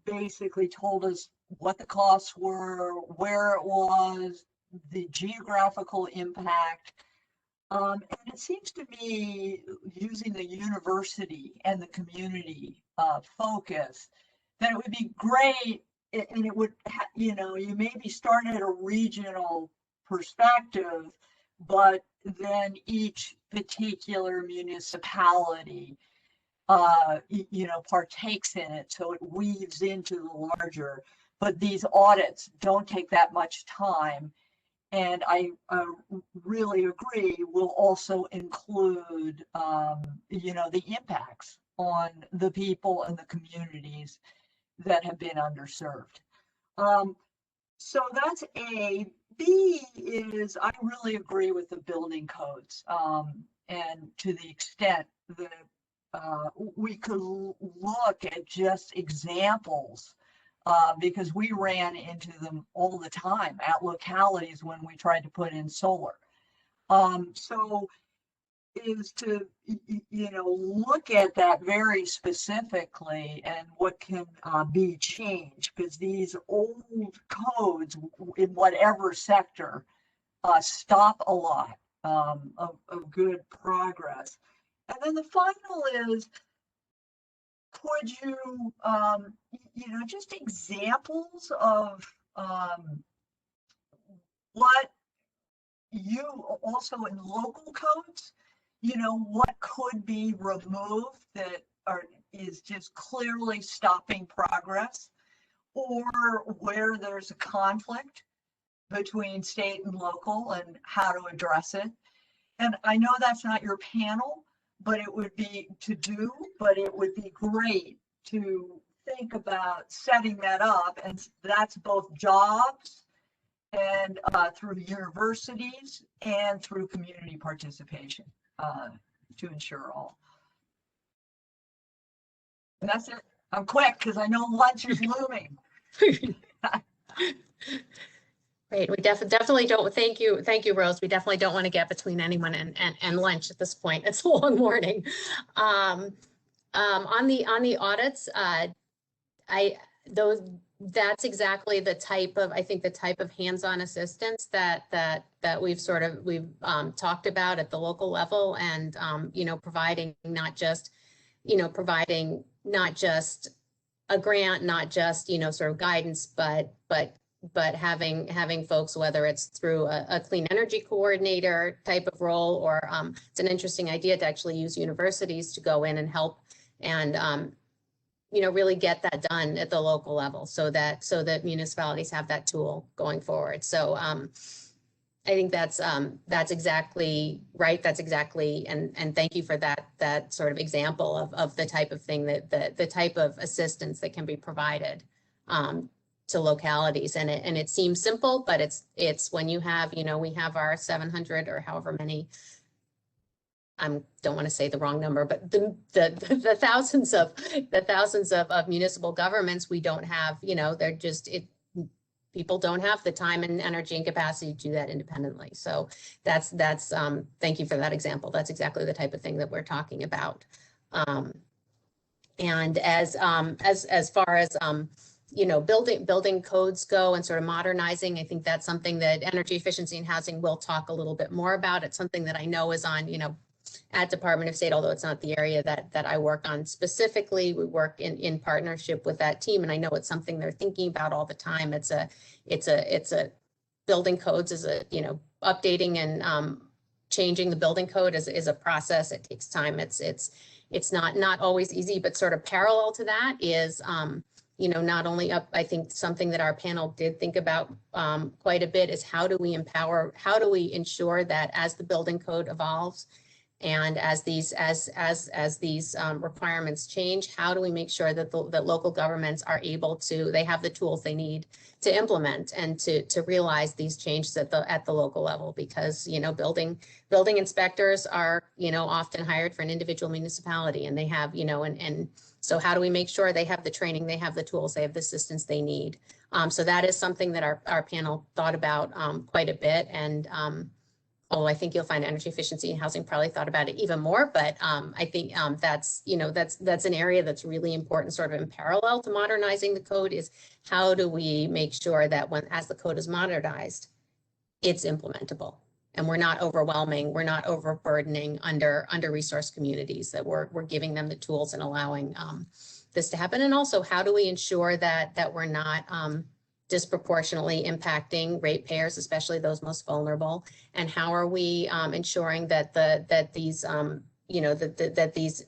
basically told us what the costs were, where it was, the geographical impact. And it seems to me, using the university and the community focus, that it would be great, and it would, you know, you maybe start at a regional perspective, but then each particular municipality, you know, partakes in it, so it weaves into the larger. But these audits don't take that much time. And I really agree, will also include, you know, the impacts on the people and the communities that have been underserved. So that's A. B is, I really agree with the building codes. And to the extent that we could look at just examples, because we ran into them all the time at localities when we tried to put in solar. So is to, you know, look at that very specifically and what can be changed, because these old codes in whatever sector stop a lot of good progress. And then the final is, could you, you know, just examples of what you also in local codes, you know, what could be removed that is just clearly stopping progress, or where there's a conflict between state and local and how to address it. And I know that's not your panel, but it would be but it would be great to think about setting that up. And that's both jobs and through universities and through community participation to ensure all. And that's it. I'm quick because I know lunch is looming. Great. We definitely don't. Thank you, Rose. We definitely don't want to get between anyone and lunch at this point. It's a long morning. On the audits, that's exactly the type of, I think, the type of hands-on assistance that we've talked about at the local level, and you know, providing not just a grant, not just, you know, sort of guidance, but having folks, whether it's through a clean energy coordinator type of role, or it's an interesting idea to actually use universities to go in and help and you know, really get that done at the local level, so that municipalities have that tool going forward. So I think that's exactly right. That's exactly, and thank you for that sort of example of the type of thing that the type of assistance that can be provided to localities. And it seems simple, but it's when you have, you know, we have our 700 or however many, I don't want to say the wrong number, but the thousands of municipal governments, we don't have, you know, they're just, people don't have the time and energy and capacity to do that independently. So that's thank you for that example. That's exactly the type of thing that we're talking about. And as far as you know, building codes go and sort of modernizing, I think that's something that Energy Efficiency and Housing will talk a little bit more about. It's something that I know is on, you know, at Department of State, although it's not the area that I work on specifically. We work in partnership with that team, and I know it's something they're thinking about all the time. It's a building codes is a, you know, updating and changing the building code is a process. It takes time. It's not always easy, but sort of parallel to that is you know, not only I think something that our panel did think about quite a bit is how do we ensure that as the building code evolves And as these requirements change, how do we make sure that that local governments are able to, they have the tools they need to implement and to realize these changes at the local level? Because, you know, building inspectors are, you know, often hired for an individual municipality, and they have, you know, and so how do we make sure they have the training, they have the tools, they have the assistance they need? So that is something that our panel thought about quite a bit. And although I think you'll find energy efficiency and housing probably thought about it even more, but I think that's, you know, that's an area that's really important, sort of in parallel to modernizing the code, is how do we make sure that as the code is modernized, it's implementable, and we're not overwhelming, we're not overburdening under-resourced communities, that we're giving them the tools and allowing this to happen. And also, how do we ensure that we're not disproportionately impacting ratepayers, especially those most vulnerable? And how are we ensuring that these you know, that these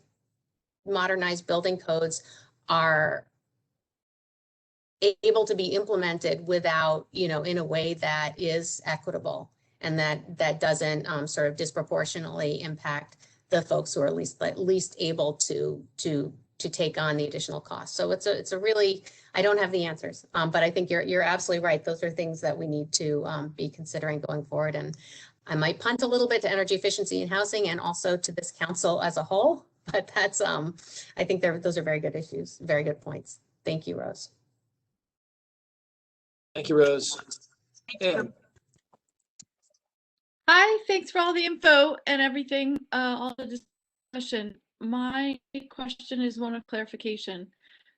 modernized building codes are able to be implemented without, you know, in a way that is equitable, and that doesn't sort of disproportionately impact the folks who are least able to take on the additional costs. So it's a really, I don't have the answers, but I think you're absolutely right. Those are things that we need to be considering going forward. And I might punt a little bit to energy efficiency and housing, and also to this council as a whole, but that's I think those are very good issues, very good points. Thank you, Rose. Thank you, Rose. And Hi, thanks for all the info and everything, all the discussion. My question is one of clarification.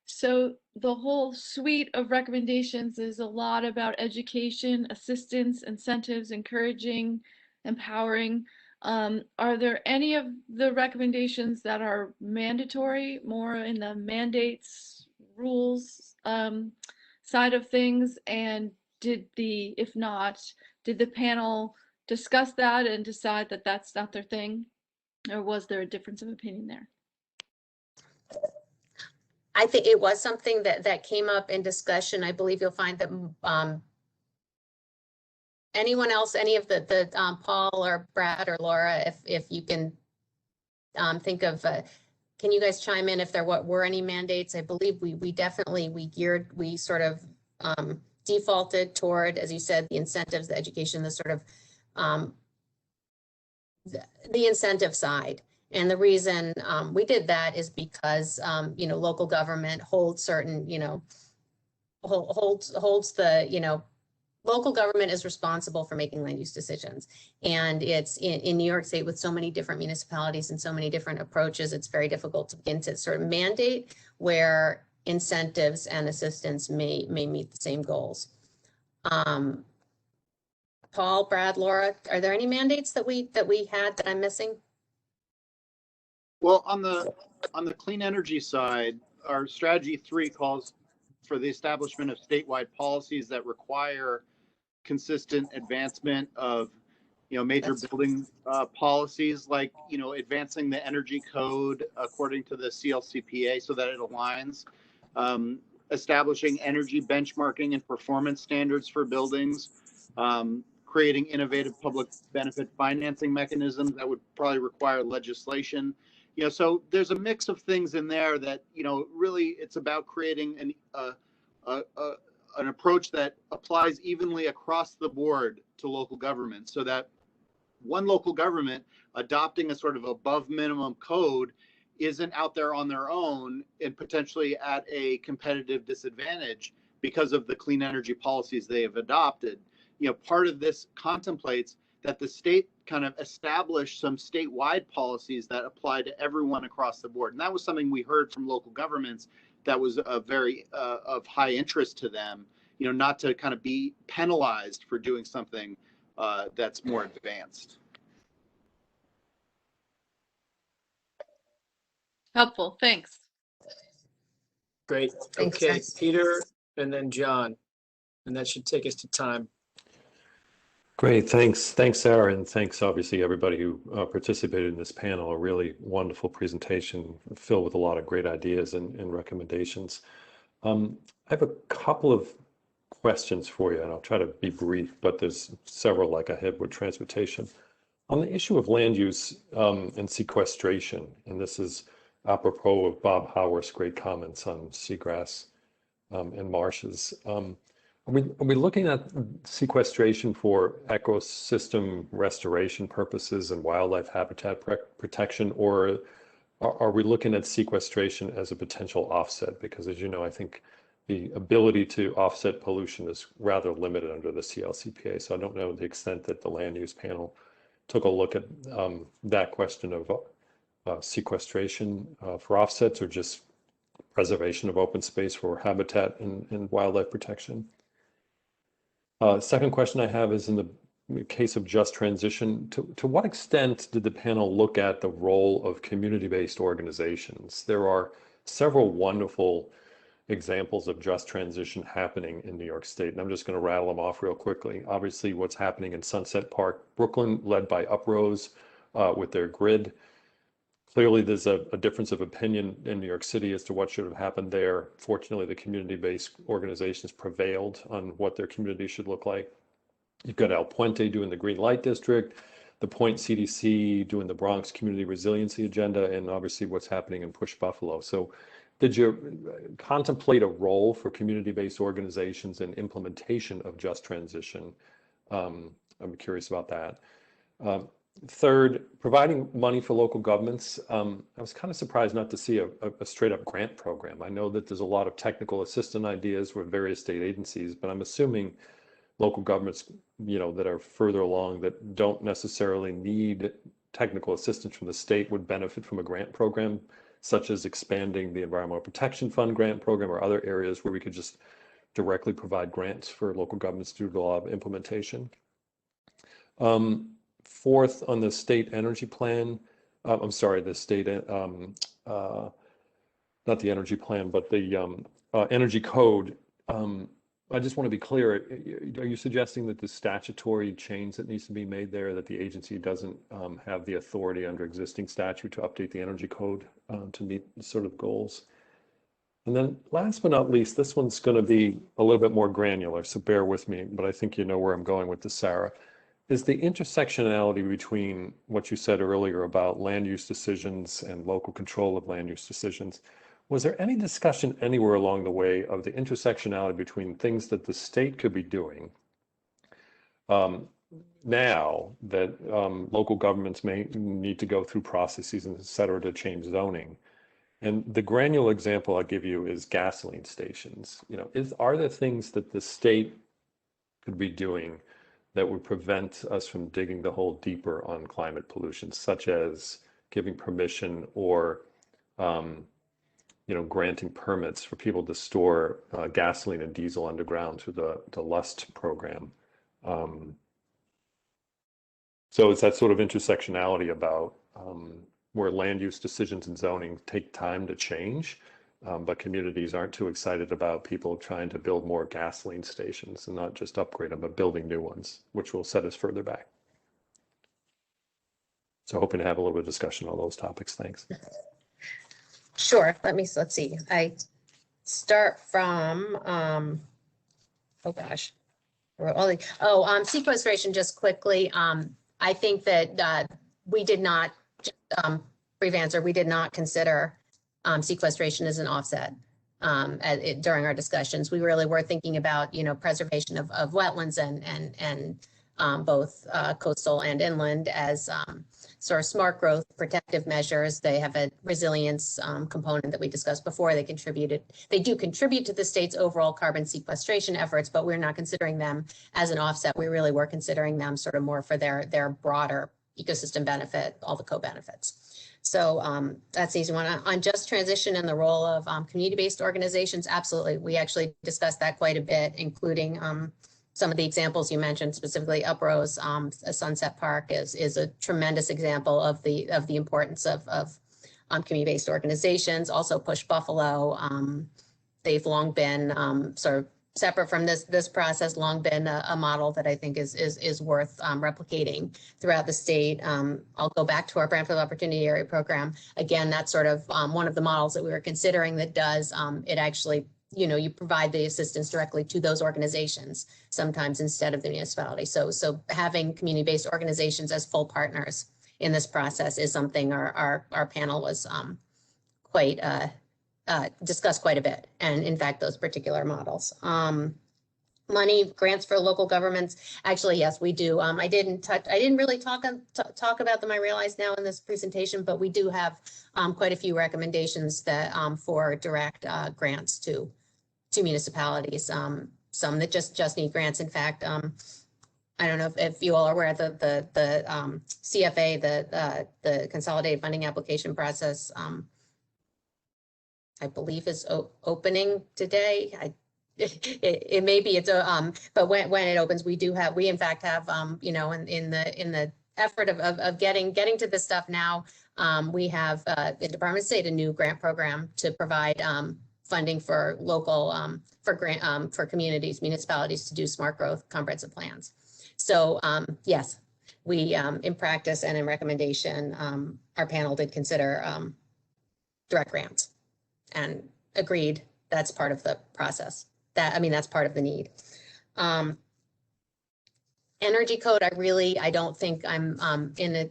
So the whole suite of recommendations is a lot about education, assistance, incentives, encouraging, empowering. Are there any of the recommendations that are mandatory, more in the mandates, rules side of things? And if not, did the panel discuss that and decide that that's not their thing? Or was there a difference of opinion there? I think it was something that came up in discussion. I believe you'll find that anyone else, any of the Paul or Brad or Laura, if you can think of, can you guys chime in if there were any mandates? I believe we sort of defaulted toward, as you said, the incentives, the education, the sort of the incentive side. And the reason we did that is because, you know, local government holds certain, you know, holds the, you know, local government is responsible for making land use decisions. And it's in New York State, with so many different municipalities and so many different approaches, it's very difficult to begin to sort of mandate where incentives and assistance may meet the same goals. Paul, Brad, Laura, are there any mandates that we had that I'm missing? Well, on the clean energy side, our strategy 3 calls for the establishment of statewide policies that require consistent advancement of, you know, major building policies, like, you know, advancing the energy code according to the CLCPA so that it aligns, establishing energy benchmarking and performance standards for buildings, creating innovative public benefit financing mechanisms that would probably require legislation. You know, so there's a mix of things in there that, you know, really it's about creating an approach that applies evenly across the board to local government, so that one local government adopting a sort of above minimum code isn't out there on their own and potentially at a competitive disadvantage because of the clean energy policies they have adopted. You know, part of this contemplates that the state kind of establish some statewide policies that apply to everyone across the board. And that was something we heard from local governments that was very of high interest to them, you know, not to kind of be penalized for doing something that's more advanced. Helpful, thanks. great. Thanks, Okay, guys. Peter and then John, and that should take us to time. Great, thanks, Sarah, and thanks obviously everybody who participated in this panel. A really wonderful presentation filled with a lot of great ideas and recommendations. I have a couple of questions for you, and I'll try to be brief, but there's several like I had with transportation. On the issue of land use and sequestration, and this is apropos of Bob Howarth's great comments on seagrass and marshes. Are we looking at sequestration for ecosystem restoration purposes and wildlife habitat protection, or are we looking at sequestration as a potential offset? Because as you know, I think the ability to offset pollution is rather limited under the CLCPA. So I don't know the extent that the land use panel took a look at that question of sequestration for offsets, or just preservation of open space for habitat and wildlife protection. Second question I have is in the case of just transition, to what extent did the panel look at the role of community-based organizations? There are several wonderful examples of just transition happening in New York State, and I'm just going to rattle them off real quickly. Obviously, what's happening in Sunset Park, Brooklyn, led by Uprose with their grid. Clearly, there's a difference of opinion in New York City as to what should have happened there. Fortunately, the community-based organizations prevailed on what their community should look like. You've got El Puente doing the Green Light District, the Point CDC doing the Bronx Community Resiliency Agenda, and obviously what's happening in Push Buffalo. So did you contemplate a role for community-based organizations in implementation of just transition? I'm curious about that. Third, providing money for local governments. I was kind of surprised not to see a straight up grant program. I know that there's a lot of technical assistant ideas with various state agencies, but I'm assuming local governments, that are further along that don't necessarily need technical assistance from the state would benefit from a grant program, such as expanding the Environmental Protection Fund grant program or other areas where we could just directly provide grants for local governments to do the law of implementation. Fourth, on the state energy plan, I'm sorry, the state, not the energy plan, but the energy code. I just want to be clear, are you suggesting that the statutory change that needs to be made there, that the agency doesn't have the authority under existing statute to update the energy code to meet sort of goals? And then last but not least, this one's going to be a little bit more granular, so bear with me, but I think you know where I'm going with this, Sarah. Is the intersectionality between what you said earlier about land use decisions and local control of land use decisions, was there any discussion anywhere along the way of the intersectionality between things that the state could be doing now that local governments may need to go through processes and et cetera to change zoning? And the granular example I'll give you is gasoline stations. Are there things that the state could be doing that would prevent us from digging the hole deeper on climate pollution, such as giving permission or granting permits for people to store gasoline and diesel underground through the LUST program? So it's that sort of intersectionality about where land use decisions and zoning take time to change, but communities aren't too excited about people trying to build more gasoline stations and not just upgrade them, but building new ones, which will set us further back. So hoping to have a little bit of discussion on those topics. Thanks. Sure. Let's see. I start from, oh gosh. Sequestration just quickly. I think that we did not, brief answer, we did not consider sequestration as an offset during our discussions. We really were thinking about, preservation of wetlands and both coastal and inland as sort of smart growth protective measures. They have a resilience component that we discussed before. They do contribute to the state's overall carbon sequestration efforts, but we're not considering them as an offset. We really were considering them sort of more for their broader ecosystem benefit, all the co-benefits. So that's the easy one. On just transition and the role of community-based organizations, absolutely. We actually discussed that quite a bit, including some of the examples you mentioned, specifically Uprose. Sunset Park is a tremendous example of the importance of community-based organizations. Also Push Buffalo, they've long been sort of separate from this process, long been a model that I think is worth replicating throughout the state. I'll go back to our Brantford Opportunity Area program. Again, that's sort of one of the models that we were considering that does, it actually you provide the assistance directly to those organizations sometimes instead of the municipality. So having community-based organizations as full partners in this process is something our panel was quite discussed quite a bit. And in fact, those particular models. Money grants for local governments. Actually, yes, we do. I didn't really talk about them, I realize now in this presentation, but we do have quite a few recommendations that for direct grants to municipalities. Some that just need grants. In fact, I don't know if you all are aware the CFA, the Consolidated Funding Application process, I believe is opening today. It may be but when it opens, we in fact have in the effort of getting to this stuff now, we have the Department of State a new grant program to provide funding for local for communities, municipalities to do smart growth comprehensive plans. So yes, we in practice and in recommendation, our panel did consider direct grants and agreed that's part of the process. That's part of the need. Energy code, I don't think I'm in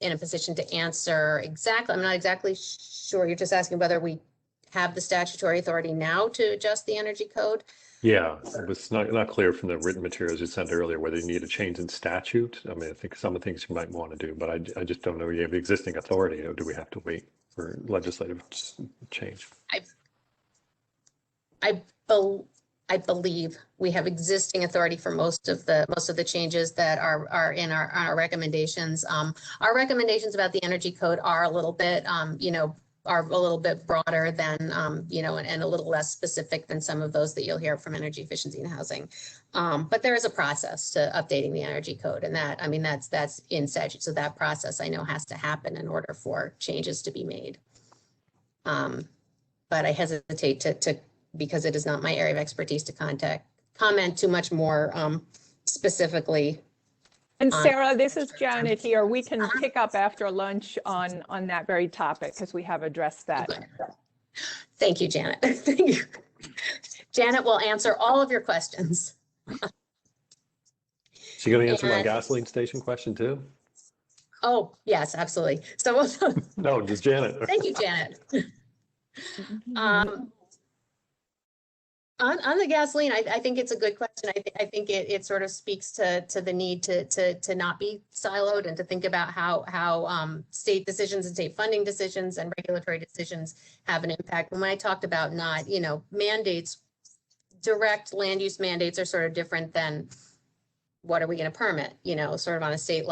a position to answer exactly. I'm not exactly sure. You're just asking whether we have the statutory authority now to adjust the energy code. Yeah, it was not clear from the written materials you sent earlier whether you need a change in statute. I mean, I think some of the things you might want to do, but I just don't know. You have existing authority, or do we have to wait for legislative change? I believe we have existing authority for most of the changes that are in our recommendations. Our recommendations about the energy code are a little bit, are a little bit broader than, and a little less specific than some of those that you'll hear from energy efficiency and housing. But there is a process to updating the energy code, and that's in statute. So that process I know has to happen in order for changes to be made. But I hesitate to because it is not my area of expertise to comment too much more specifically. And Sarah, this is Janet here. We can pick up after lunch on that very topic because we have addressed that. Thank you, Janet. Thank you. Janet will answer all of your questions. So you're going to answer my gasoline station question too? Oh, yes, absolutely. So no, just Janet. Thank you, Janet. On the gasoline, I think it's a good question. I think it sort of speaks to the need to not be siloed and to think about how state decisions and state funding decisions and regulatory decisions have an impact. When I talked about not, mandates, direct land use mandates are sort of different than what are we going to permit, sort of on a state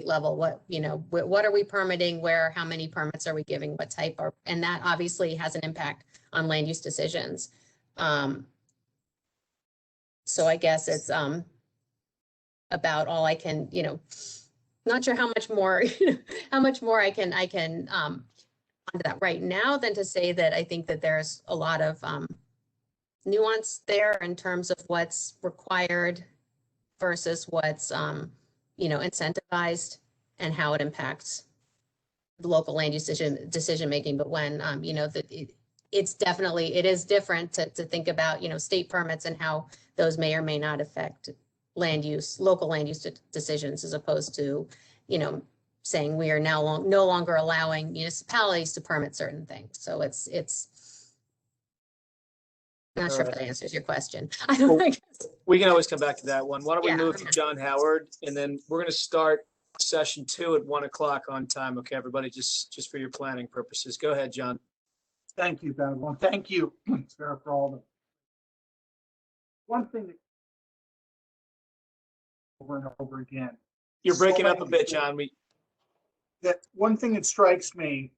level, what are we permitting, where, how many permits are we giving, what type, and that obviously has an impact on land use decisions. So I guess it's about all I can, not sure how much more I can onto that right now than to say that I think that there's a lot of nuance there in terms of what's required versus what's incentivized and how it impacts the local land use decision making. But when it is different to think about state permits and how those may or may not affect local land use decisions, as opposed to saying we are now no longer allowing municipalities to permit certain things. So it's not sure if that answers your question. We can always come back to that one. Why don't we move to John Howard, and then we're going to start session 2 at 1 o'clock on time. Okay, everybody, just for your planning purposes. Go ahead, John. Thank you, Ben. Well, thank you, Sarah, for all the. One thing that over and over again. You're breaking up a bit, John. That one thing that strikes me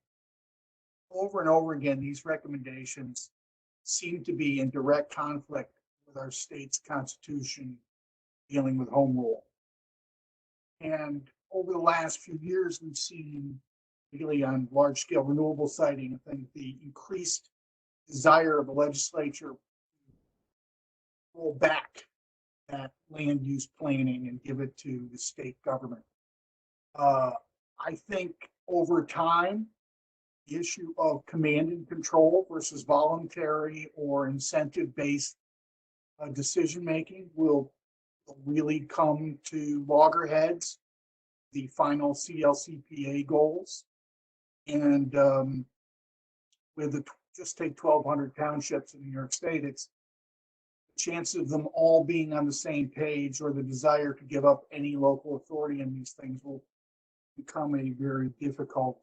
over and over again, these recommendations seem to be in direct conflict with our state's constitution dealing with home rule. And over the last few years, we've seen, particularly on large scale renewable siting, I think the increased desire of the legislature to roll back that land use planning and give it to the state government. I think over time, issue of command and control versus voluntary or incentive-based decision-making will really come to loggerheads, the final CLCPA goals. And with the, just take 1,200 townships in New York State, it's the chances of them all being on the same page or the desire to give up any local authority in these things will become a very difficult,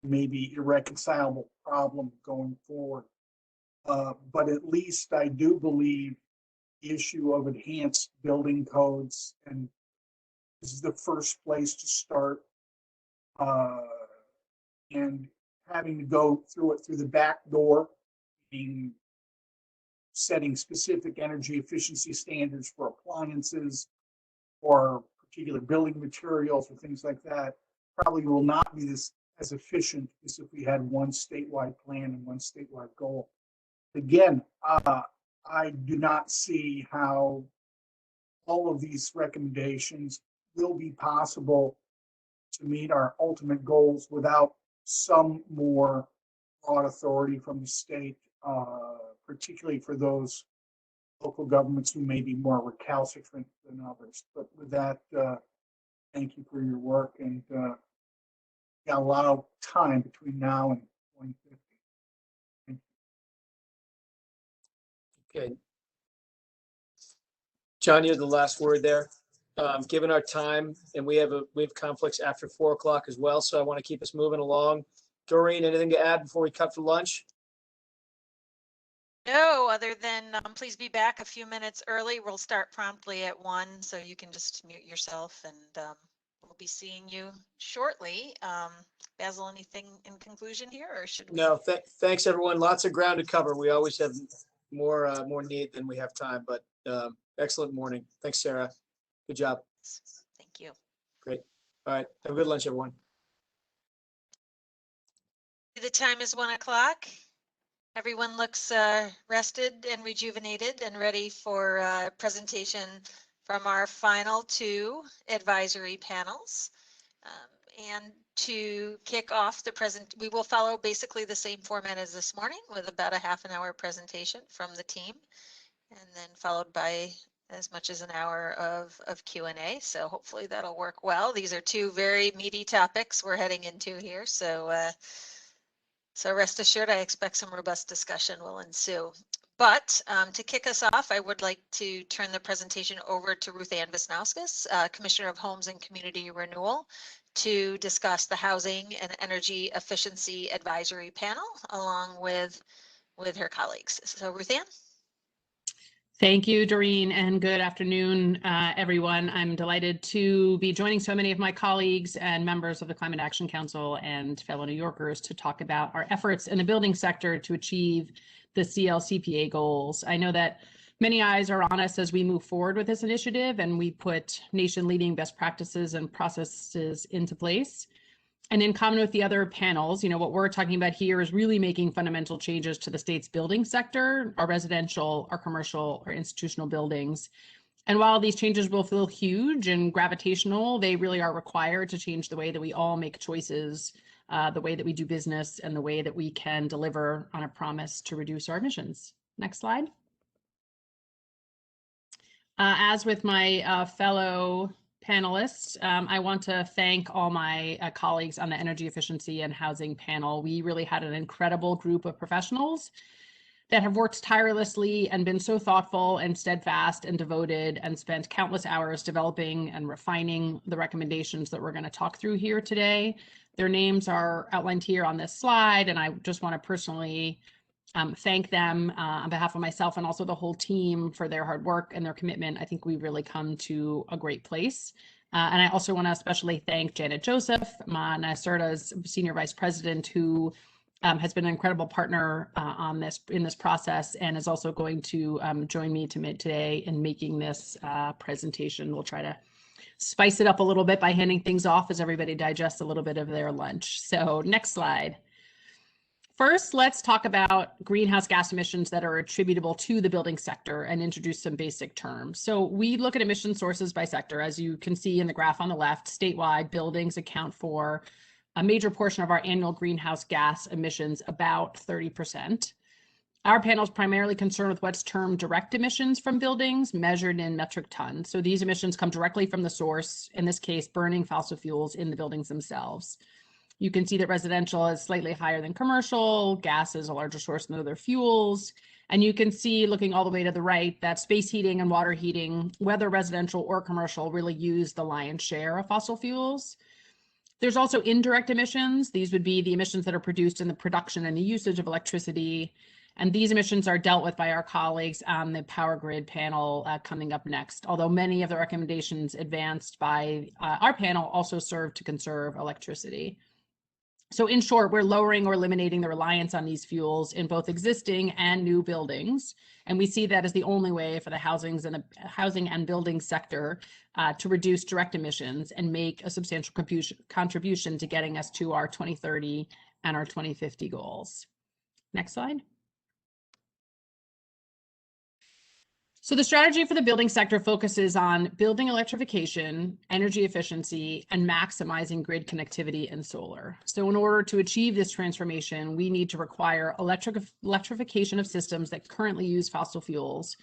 maybe irreconcilable problem going forward. But at least I do believe the issue of enhanced building codes, and this is the first place to start, and having to go through it through the back door, being setting specific energy efficiency standards for appliances or particular building materials or things like that, probably will not be as efficient as if we had one statewide plan and one statewide goal. Again, I do not see how all of these recommendations will be possible to meet our ultimate goals without some more broad authority from the state, particularly for those local governments who may be more recalcitrant than others. But with that, thank you for your work, and got a lot of time between now and 2050. Okay. John, you have the last word there. Given our time, and we have conflicts after 4 o'clock as well, so I want to keep us moving along. Doreen, anything to add before we cut for lunch? No, other than please be back a few minutes early. We'll start promptly at 1, so you can just mute yourself, and we'll be seeing you shortly. Basil, anything in conclusion here, or should we? No, thanks everyone. Lots of ground to cover. We always have more need than we have time, but excellent morning. Thanks, Sarah. Good job. Thank you. Great. All right. Have a good lunch, everyone. The time is 1 o'clock. Everyone looks rested and rejuvenated and ready for a presentation from our final 2 advisory panels. And to kick off the we will follow basically the same format as this morning, with about a half an hour presentation from the team, and then followed by as much as an hour of Q&A. So hopefully that'll work well. These are 2 very meaty topics we're heading into here. So so rest assured, I expect some robust discussion will ensue. But to kick us off, I would like to turn the presentation over to Ruth Ann Wisnauskas, Commissioner of Homes and Community Renewal, to discuss the Housing and Energy Efficiency Advisory Panel, along with her colleagues. So Ruth Ann. Thank you, Doreen, and good afternoon, everyone. I'm delighted to be joining so many of my colleagues and members of the Climate Action Council and fellow New Yorkers to talk about our efforts in the building sector to achieve the CLCPA goals. I know that many eyes are on us as we move forward with this initiative, and we put nation-leading best practices and processes into place. And in common with the other panels, what we're talking about here is really making fundamental changes to the state's building sector, our residential, our commercial, our institutional buildings. And while these changes will feel huge and gravitational, they really are required to change the way that we all make choices, the way that we do business, and the way that we can deliver on a promise to reduce our emissions. Next slide. As with my fellow panelists, I want to thank all my colleagues on the Energy Efficiency and Housing panel. We really had an incredible group of professionals that have worked tirelessly and been so thoughtful and steadfast and devoted, and spent countless hours developing and refining the recommendations that we're going to talk through here today. Their names are outlined here on this slide, and I just want to personally thank them on behalf of myself and also the whole team for their hard work and their commitment. I think we've really come to a great place. And I also want to especially thank Janet Joseph, NYSERDA's Senior Vice President, who has been an incredible partner in this process, and is also going to join me today in making this presentation. We'll try to spice it up a little bit by handing things off as everybody digests a little bit of their lunch. So next slide. First, let's talk about greenhouse gas emissions that are attributable to the building sector and introduce some basic terms. So we look at emission sources by sector. As you can see in the graph on the left, statewide buildings account for a major portion of our annual greenhouse gas emissions, about 30%. Our panel is primarily concerned with what's termed direct emissions from buildings measured in metric tons. So these emissions come directly from the source, in this case, burning fossil fuels in the buildings themselves. You can see that residential is slightly higher than commercial, gas is a larger source than other fuels. And you can see, looking all the way to the right, that space heating and water heating, whether residential or commercial, really use the lion's share of fossil fuels. There's also indirect emissions. These would be the emissions that are produced in the production and the usage of electricity. And these emissions are dealt with by our colleagues on the power grid panel coming up next, although many of the recommendations advanced by our panel also serve to conserve electricity. So in short, we're lowering or eliminating the reliance on these fuels in both existing and new buildings. And we see that as the only way for the housing and building sector to reduce direct emissions and make a substantial contribution to getting us to our 2030 and our 2050 goals. Next slide. So the strategy for the building sector focuses on building electrification, energy efficiency, and maximizing grid connectivity and solar. So in order to achieve this transformation, we need to require electrification of systems that currently use fossil fuels.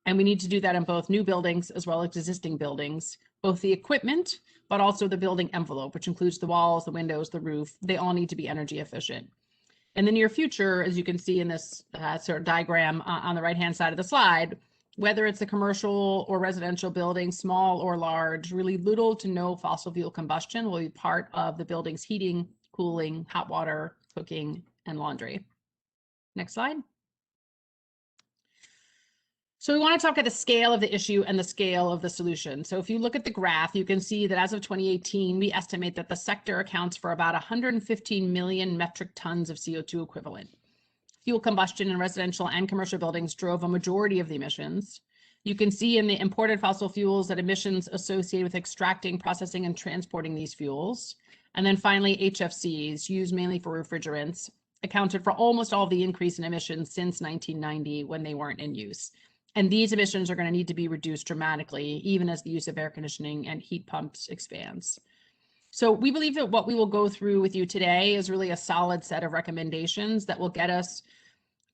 And we need to do that in both new buildings as well as existing buildings, both the equipment, but also the building envelope, which includes the walls, the windows, the roof. They all need to be energy efficient. In the near future, as you can see in this sort of diagram on the right-hand side of the slide, whether it's a commercial or residential building, small or large, really little to no fossil fuel combustion will be part of the building's heating, cooling, hot water, cooking, and laundry. Next slide. So we want to talk about the scale of the issue and the scale of the solution. So if you look at the graph, you can see that as of 2018, we estimate that the sector accounts for about 115 million metric tons of CO2 equivalent. Fuel combustion in residential and commercial buildings drove a majority of the emissions. You can see in the imported fossil fuels that emissions associated with extracting, processing, and transporting these fuels. And then finally, HFCs, used mainly for refrigerants, accounted for almost all the increase in emissions since 1990 when they weren't in use. And these emissions are going to need to be reduced dramatically, even as the use of air conditioning and heat pumps expands. So we believe that what we will go through with you today is really a solid set of recommendations that will get us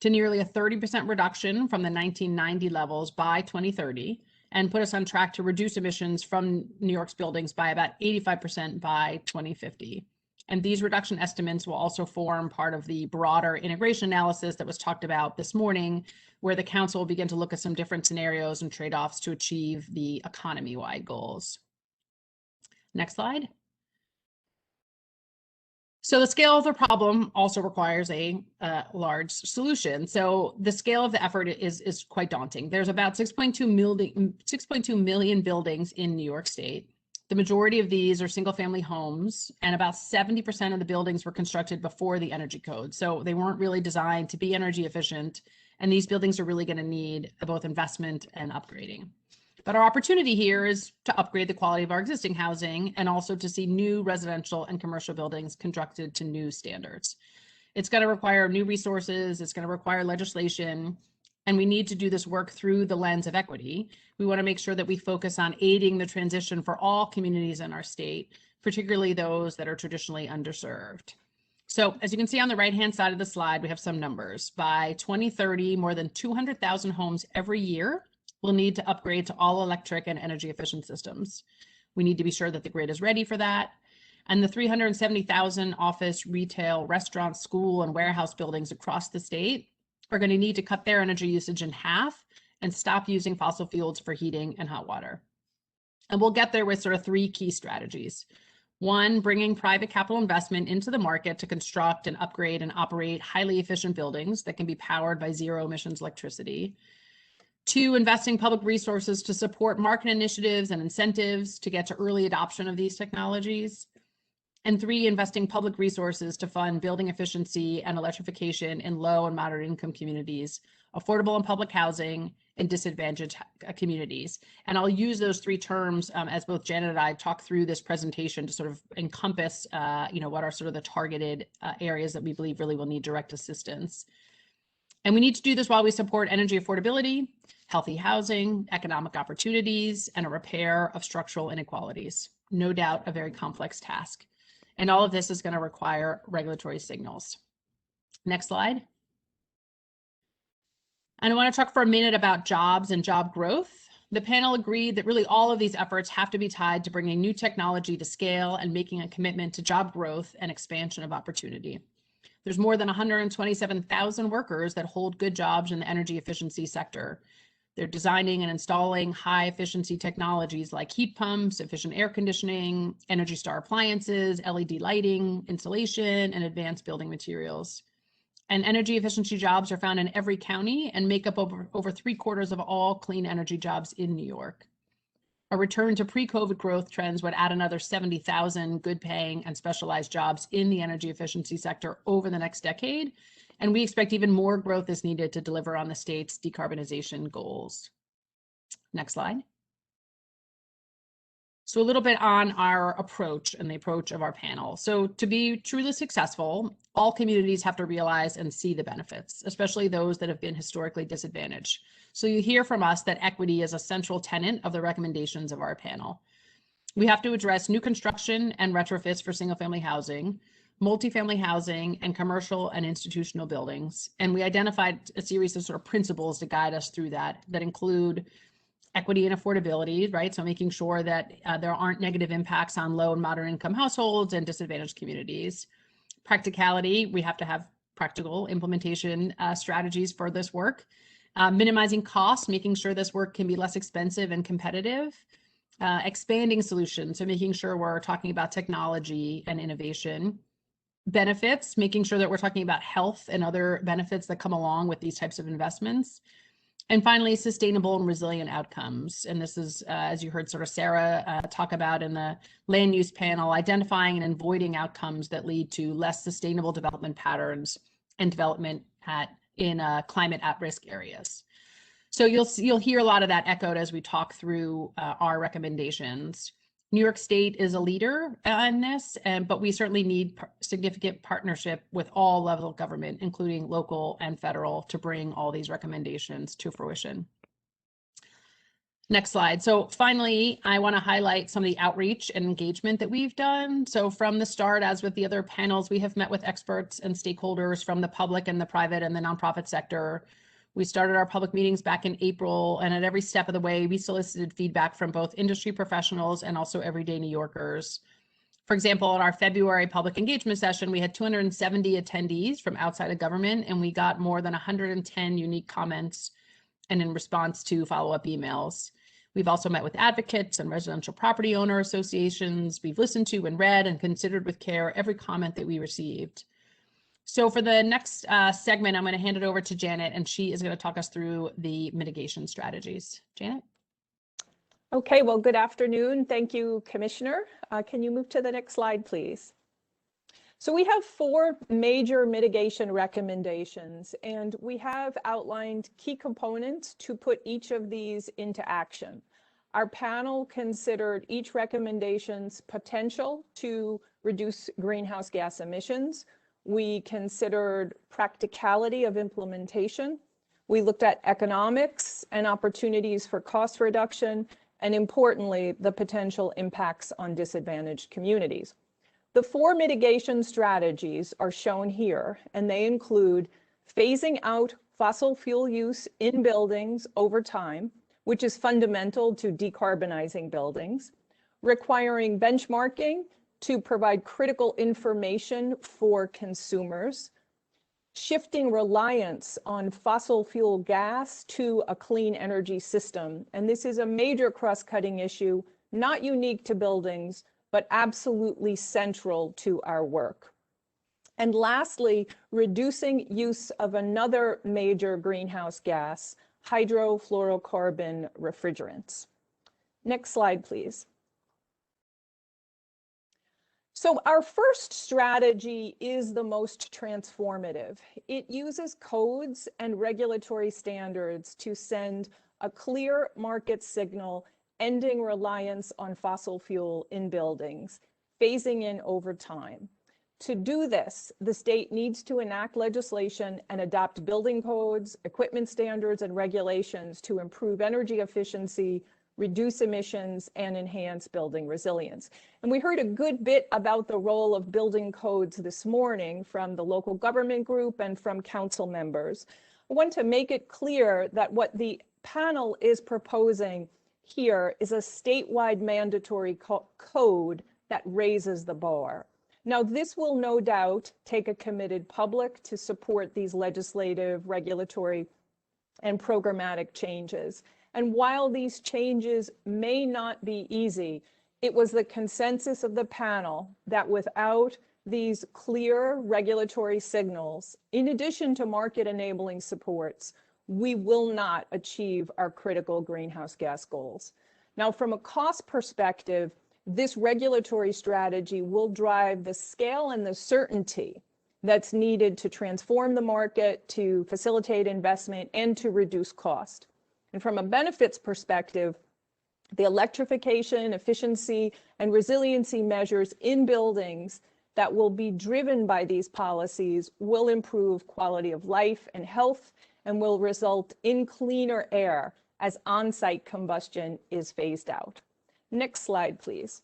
to nearly a 30% reduction from the 1990 levels by 2030 and put us on track to reduce emissions from New York's buildings by about 85% by 2050. And these reduction estimates will also form part of the broader integration analysis that was talked about this morning, where the council will begin to look at some different scenarios and trade-offs to achieve the economy-wide goals. Next slide. So the scale of the problem also requires a large solution. So the scale of the effort is quite daunting. There's about 6.2 million buildings in New York State. The majority of these are single-family homes, and about 70% of the buildings were constructed before the energy code. So they weren't really designed to be energy efficient, and these buildings are really going to need both investment and upgrading. But our opportunity here is to upgrade the quality of our existing housing and also to see new residential and commercial buildings constructed to new standards. It's going to require new resources, it's going to require legislation, and we need to do this work through the lens of equity. We want to make sure that we focus on aiding the transition for all communities in our state, particularly those that are traditionally underserved. So as you can see on the right-hand side of the slide, we have some numbers. By 2030, more than 200,000 homes every year will need to upgrade to all electric and energy efficient systems. We need to be sure that the grid is ready for that. And the 370,000 office, retail, restaurant, school, and warehouse buildings across the state are going to need to cut their energy usage in half and stop using fossil fuels for heating and hot water. And we'll get there with sort of three key strategies. One, bringing private capital investment into the market to construct and upgrade and operate highly efficient buildings that can be powered by zero emissions electricity. Two, investing public resources to support market initiatives and incentives to get to early adoption of these technologies. And three, investing public resources to fund building efficiency and electrification in low and moderate income communities, affordable and public housing, and disadvantaged communities. And I'll use those three terms as both Janet and I talk through this presentation to sort of encompass what are sort of the targeted areas that we believe really will need direct assistance. And we need to do this while we support energy affordability, healthy housing, economic opportunities, and a repair of structural inequalities. No doubt a very complex task. And all of this is going to require regulatory signals. Next slide. And I want to talk for a minute about jobs and job growth. The panel agreed that really all of these efforts have to be tied to bringing new technology to scale and making a commitment to job growth and expansion of opportunity. There's more than 127,000 workers that hold good jobs in the energy efficiency sector. They're designing and installing high efficiency technologies like heat pumps, efficient air conditioning, Energy Star appliances, LED lighting, insulation, and advanced building materials. And energy efficiency jobs are found in every county and make up over 3/4 of all clean energy jobs in New York. A return to pre-COVID growth trends would add another 70,000 good paying and specialized jobs in the energy efficiency sector over the next decade. And we expect even more growth is needed to deliver on the state's decarbonization goals. Next slide. So a little bit on our approach and the approach of our panel. So to be truly successful, all communities have to realize and see the benefits, especially those that have been historically disadvantaged. So you hear from us that equity is a central tenet of the recommendations of our panel. We have to address new construction and retrofits for single-family housing, multifamily housing, and commercial and institutional buildings. And we identified a series of sort of principles to guide us through that include equity and affordability, right? So making sure that there aren't negative impacts on low and moderate income households and disadvantaged communities. Practicality, we have to have practical implementation strategies for this work. Minimizing costs, making sure this work can be less expensive and competitive. Expanding solutions, so making sure we're talking about technology and innovation. Benefits, making sure that we're talking about health and other benefits that come along with these types of investments. And finally, sustainable and resilient outcomes. And this is, as you heard sort of Sarah talk about in the land use panel, identifying and avoiding outcomes that lead to less sustainable development patterns and development in climate at-risk areas. So you'll hear a lot of that echoed as we talk through our recommendations. New York State is a leader in this, but we certainly need significant partnership with all levels of government, including local and federal, to bring all these recommendations to fruition. Next slide. So finally, I want to highlight some of the outreach and engagement that we've done. So from the start, as with the other panels, we have met with experts and stakeholders from the public and the private and the nonprofit sector. We started our public meetings back in April, and at every step of the way, we solicited feedback from both industry professionals and also everyday New Yorkers. For example, in our February public engagement session, we had 270 attendees from outside of government, and we got more than 110 unique comments and in response to follow-up emails. We've also met with advocates and residential property owner associations. We've listened to and read and considered with care every comment that we received. So for the next segment, I'm going to hand it over to Janet, and she is going to talk us through the mitigation strategies. Janet? Okay, well, good afternoon. Thank you, Commissioner. Can you move to the next slide, please? So we have 4 major mitigation recommendations, and we have outlined key components to put each of these into action. Our panel considered each recommendation's potential to reduce greenhouse gas emissions. We considered practicality of implementation. We looked at economics and opportunities for cost reduction, and importantly, the potential impacts on disadvantaged communities. The 4 mitigation strategies are shown here, and they include phasing out fossil fuel use in buildings over time, which is fundamental to decarbonizing buildings, requiring benchmarking to provide critical information for consumers, shifting reliance on fossil fuel gas to a clean energy system. And this is a major cross-cutting issue, not unique to buildings, but absolutely central to our work. And lastly, reducing use of another major greenhouse gas, hydrofluorocarbon refrigerants. Next slide, please. So our first strategy is the most transformative. It uses codes and regulatory standards to send a clear market signal, ending reliance on fossil fuel in buildings, phasing in over time. To do this, the state needs to enact legislation and adopt building codes, equipment standards, and regulations to improve energy efficiency, reduce emissions, and enhance building resilience. And we heard a good bit about the role of building codes this morning from the local government group and from council members. I want to make it clear that what the panel is proposing here is a statewide mandatory code that raises the bar. Now, this will no doubt take a committed public to support these legislative, regulatory, and programmatic changes. And while these changes may not be easy, it was the consensus of the panel that without these clear regulatory signals, in addition to market enabling supports, we will not achieve our critical greenhouse gas goals. Now, from a cost perspective, this regulatory strategy will drive the scale and the certainty that's needed to transform the market, to facilitate investment, and to reduce cost. And from a benefits perspective, the electrification, efficiency, and resiliency measures in buildings that will be driven by these policies will improve quality of life and health and will result in cleaner air as on-site combustion is phased out. Next slide, please.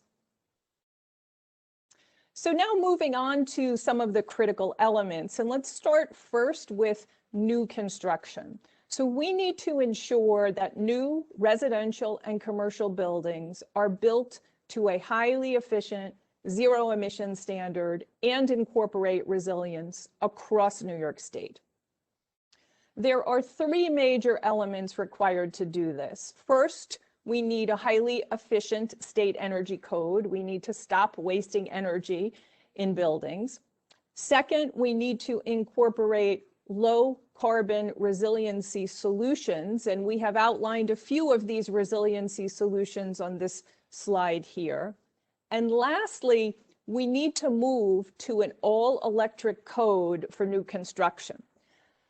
So now moving on to some of the critical elements, and let's start first with new construction. So we need to ensure that new residential and commercial buildings are built to a highly efficient zero emission standard and incorporate resilience across New York State. There are three major elements required to do this. First, we need a highly efficient state energy code. We need to stop wasting energy in buildings. Second, we need to incorporate low carbon resiliency solutions, and we have outlined a few of these resiliency solutions on this slide here. And lastly, we need to move to an all-electric code for new construction.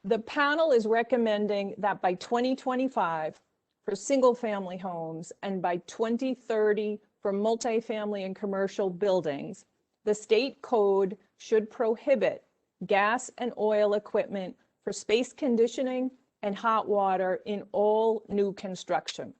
The panel is recommending that by 2025 for single-family homes and by 2030 for multifamily and commercial buildings, the state code should prohibit gas and oil equipment for space conditioning and hot water in all new construction.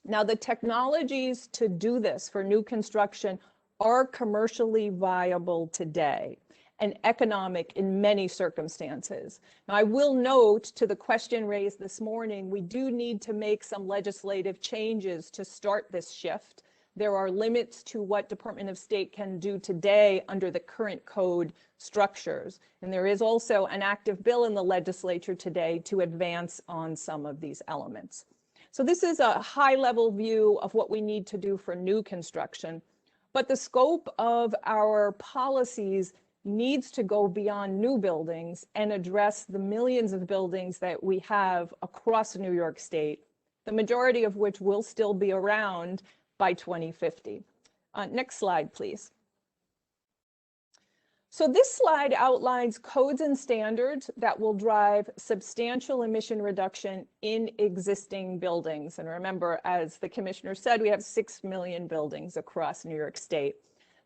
Now, the technologies to do this for new construction are commercially viable today and economic in many circumstances. Now, I will note to the question raised this morning, we do need to make some legislative changes to start this shift. There are limits to what Department of State can do today under the current code structures. And there is also an active bill in the legislature today to advance on some of these elements. So this is a high-level view of what we need to do for new construction, but the scope of our policies needs to go beyond new buildings and address the millions of buildings that we have across New York State, the majority of which will still be around by 2050. Next slide, please. So this slide outlines codes and standards that will drive substantial emission reduction in existing buildings. And remember, as the commissioner said, we have 6 million buildings across New York State.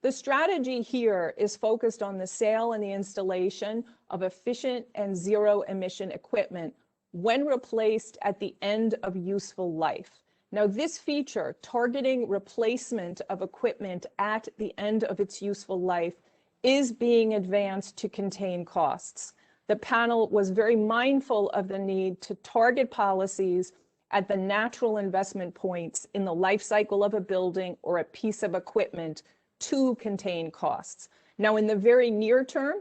The strategy here is focused on the sale and the installation of efficient and zero emission equipment when replaced at the end of useful life. Now, this feature, targeting replacement of equipment at the end of its useful life, is being advanced to contain costs. The panel was very mindful of the need to target policies at the natural investment points in the life cycle of a building or a piece of equipment to contain costs. Now, in the very near term,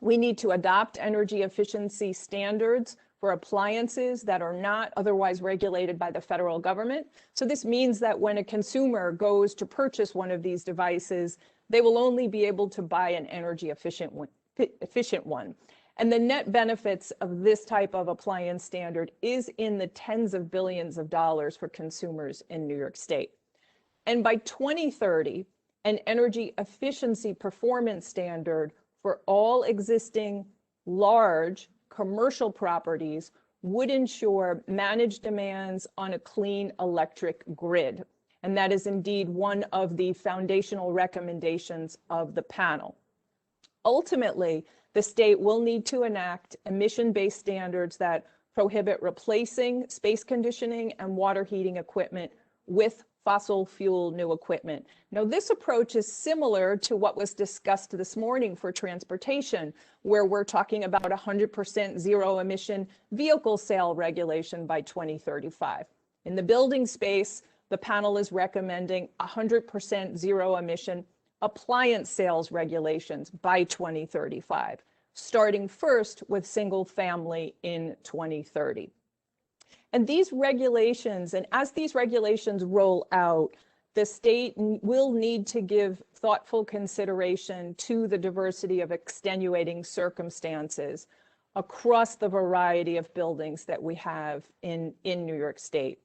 we need to adopt energy efficiency standards for appliances that are not otherwise regulated by the federal government. So this means that when a consumer goes to purchase one of these devices, they will only be able to buy an energy efficient one. And the net benefits of this type of appliance standard is in the tens of billions of dollars for consumers in New York State. And by 2030, an energy efficiency performance standard for all existing large commercial properties would ensure managed demands on a clean electric grid. And that is indeed one of the foundational recommendations of the panel. Ultimately, the state will need to enact emission-based standards that prohibit replacing space conditioning and water heating equipment with fossil fuel new equipment. Now, this approach is similar to what was discussed this morning for transportation, where we're talking about 100% zero emission vehicle sale regulation by 2035. In the building space, the panel is recommending 100% zero emission appliance sales regulations by 2035, starting first with single family in 2030. And these regulations, and as these regulations roll out, the state will need to give thoughtful consideration to the diversity of extenuating circumstances across the variety of buildings that we have in New York State.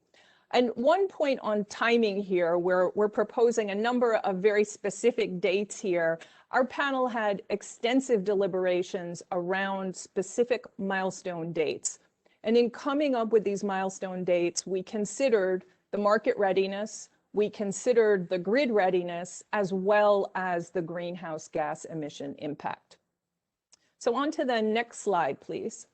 And one point on timing here, where we're proposing a number of very specific dates here. Our panel had extensive deliberations around specific milestone dates. And in coming up with these milestone dates, we considered the market readiness, we considered the grid readiness, as well as the greenhouse gas emission impact. So on to the next slide, please.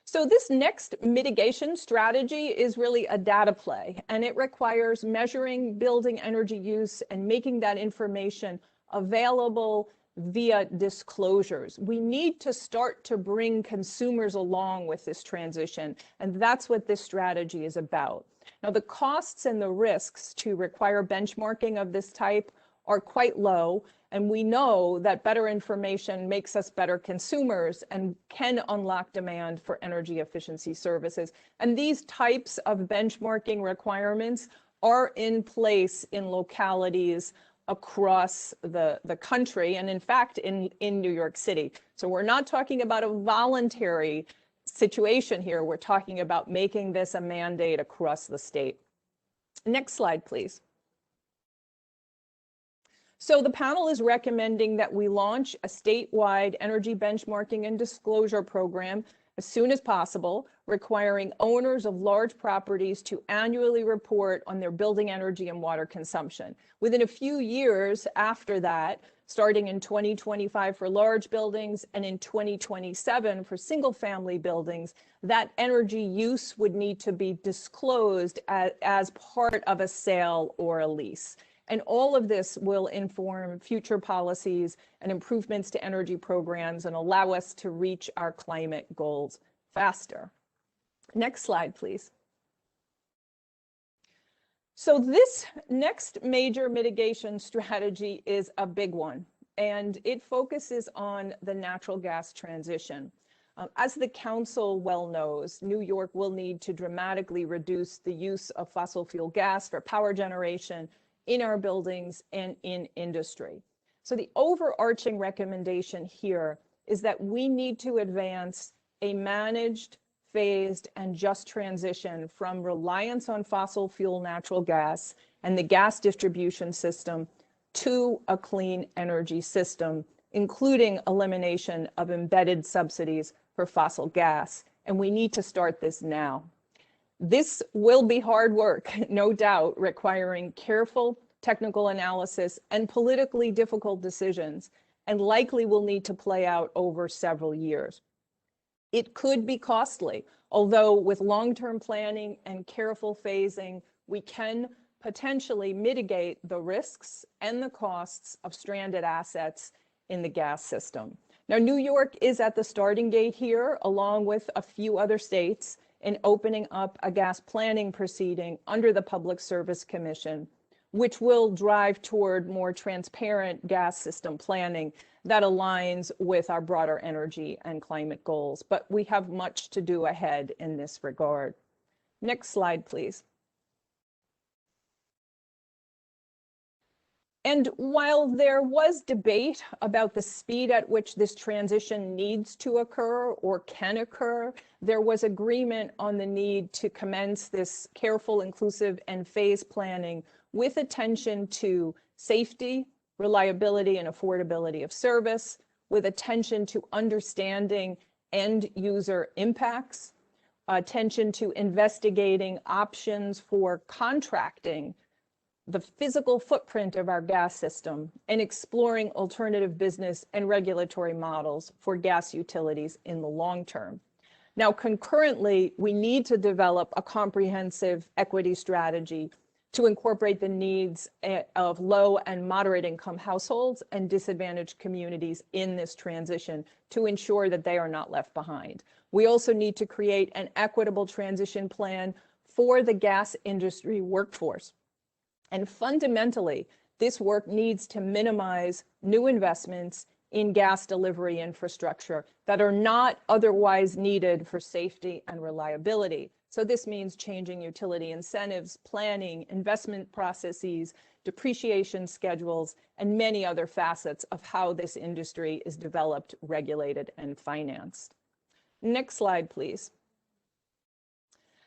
So this next mitigation strategy is really a data play, and it requires measuring building energy use and making that information available via disclosures. We need to start to bring consumers along with this transition, and that's what this strategy is about. Now, the costs and the risks to require benchmarking of this type are quite low, and we know that better information makes us better consumers and can unlock demand for energy efficiency services. And these types of benchmarking requirements are in place in localities across the country, and in fact, in New York City. So we're not talking about a voluntary situation here. We're talking about making this a mandate across the state. Next slide, please. So the panel is recommending that we launch a statewide energy benchmarking and disclosure program as soon as possible, requiring owners of large properties to annually report on their building energy and water consumption. Within a few years after that, starting in 2025 for large buildings and in 2027 for single family buildings, that energy use would need to be disclosed as part of a sale or a lease. And all of this will inform future policies and improvements to energy programs and allow us to reach our climate goals faster. Next slide, please. So this next major mitigation strategy is a big one, and it focuses on the natural gas transition. As the council well knows, New York will need to dramatically reduce the use of fossil fuel gas for power generation in our buildings and in industry. So the overarching recommendation here is that we need to advance a managed, phased, and just transition from reliance on fossil fuel natural gas and the gas distribution system to a clean energy system, including elimination of embedded subsidies for fossil gas. And we need to start this now. This will be hard work, no doubt, requiring careful technical analysis and politically difficult decisions, and likely will need to play out over several years. It could be costly, although with long-term planning and careful phasing, we can potentially mitigate the risks and the costs of stranded assets in the gas system. Now, New York is at the starting gate here, along with a few other states, in opening up a gas planning proceeding under the Public Service Commission, which will drive toward more transparent gas system planning that aligns with our broader energy and climate goals. But we have much to do ahead in this regard. Next slide, please. And while there was debate about the speed at which this transition needs to occur or can occur, there was agreement on the need to commence this careful, inclusive, and phased planning with attention to safety, reliability, and affordability of service, with attention to understanding end user impacts, attention to investigating options for contracting the physical footprint of our gas system, and exploring alternative business and regulatory models for gas utilities in the long term. Now, concurrently, we need to develop a comprehensive equity strategy to incorporate the needs of low and moderate income households and disadvantaged communities in this transition to ensure that they are not left behind. We also need to create an equitable transition plan for the gas industry workforce. And fundamentally, this work needs to minimize new investments in gas delivery infrastructure that are not otherwise needed for safety and reliability. So this means changing utility incentives, planning, investment processes, depreciation schedules, and many other facets of how this industry is developed, regulated, and financed. Next slide, please.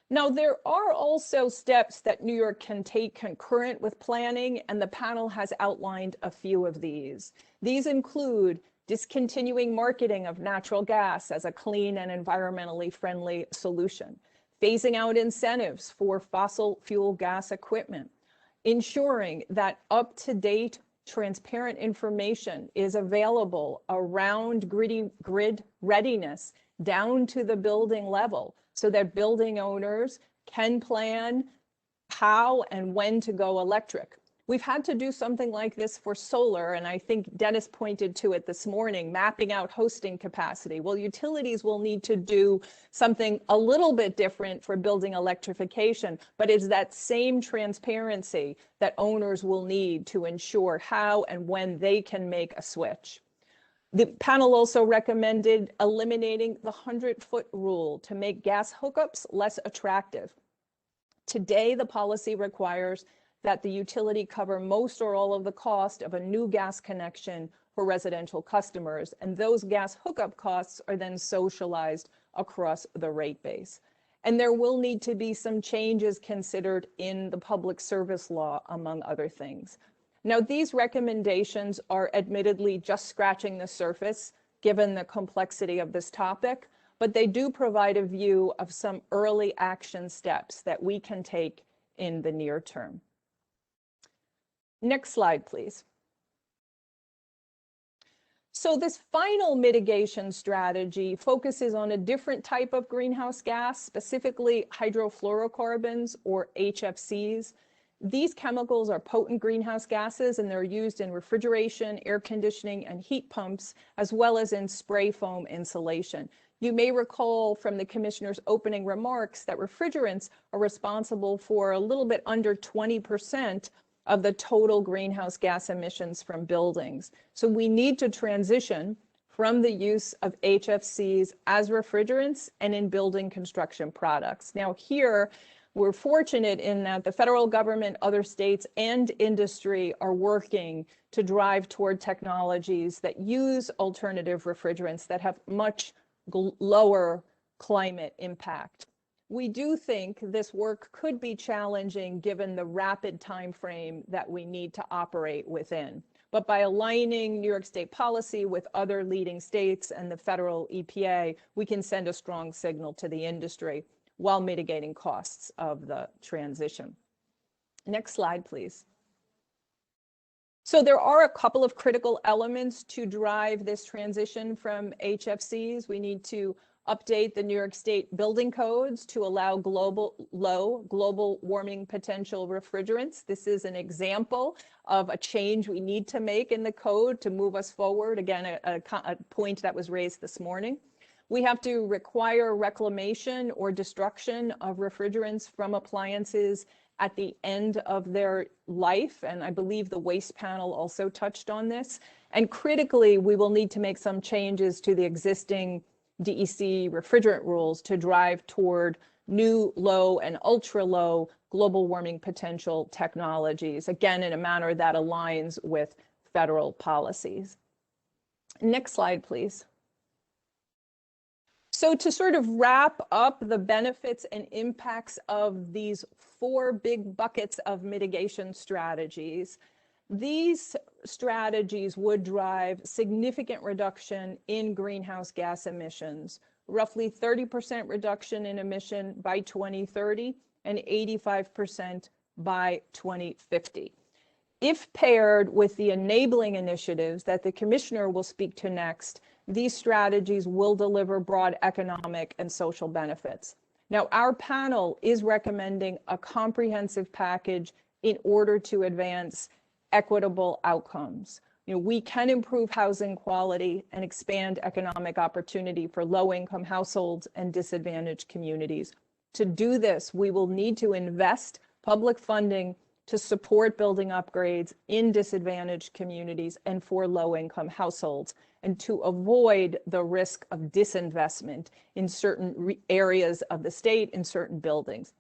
Now, there are also steps that New York can take concurrent with planning, and the panel has outlined a few of these. These include discontinuing marketing of natural gas as a clean and environmentally friendly solution, phasing out incentives for fossil fuel gas equipment, ensuring that up-to-date transparent information is available around grid readiness down to the building level so that building owners can plan how and when to go electric. We've had to do something like this for solar, and I think Dennis pointed to it this morning, mapping out hosting capacity. Well, utilities will need to do something a little bit different for building electrification, but it's that same transparency that owners will need to ensure how and when they can make a switch. The panel also recommended eliminating the 100-foot rule to make gas hookups less attractive. Today, the policy requires that the utility cover most or all of the cost of a new gas connection for residential customers, and those gas hookup costs are then socialized across the rate base. And there will need to be some changes considered in the public service law, among other things. Now, these recommendations are admittedly just scratching the surface, given the complexity of this topic, but they do provide a view of some early action steps that we can take in the near term. Next slide, please. So this final mitigation strategy focuses on a different type of greenhouse gas, specifically hydrofluorocarbons, or HFCs. These chemicals are potent greenhouse gases, and they're used in refrigeration, air conditioning, and heat pumps, as well as in spray foam insulation. You may recall from the commissioner's opening remarks that refrigerants are responsible for a little bit under 20% of the total greenhouse gas emissions from buildings. So we need to transition from the use of HFCs as refrigerants and in building construction products. Now here, we're fortunate in that the federal government, other states, and industry are working to drive toward technologies that use alternative refrigerants that have much lower climate impact. We do think this work could be challenging given the rapid time frame that we need to operate within. But by aligning New York State policy with other leading states and the federal EPA, we can send a strong signal to the industry while mitigating costs of the transition. Next slide, please. So there are a couple of critical elements to drive this transition from HFCs. We need to update the New York State building codes to allow low global warming potential refrigerants. This is an example of a change we need to make in the code to move us forward. Again, a point that was raised this morning. We have to require reclamation or destruction of refrigerants from appliances at the end of their life, and I believe the waste panel also touched on this. And critically, we will need to make some changes to the existing DEC refrigerant rules to drive toward new low and ultra low global warming potential technologies, again, in a manner that aligns with federal policies. Next slide, please. So to sort of wrap up the benefits and impacts of these 4 big buckets of mitigation strategies, these strategies would drive significant reduction in greenhouse gas emissions, roughly 30% reduction in emission by 2030 and 85% by 2050. If paired with the enabling initiatives that the commissioner will speak to next, these strategies will deliver broad economic and social benefits. Now, our panel is recommending a comprehensive package in order to advance equitable outcomes. We can improve housing quality and expand economic opportunity for low-income households and disadvantaged communities. To do this, we will need to invest public funding to support building upgrades in disadvantaged communities and for low-income households, and to avoid the risk of disinvestment in certain areas of the state, in certain buildings.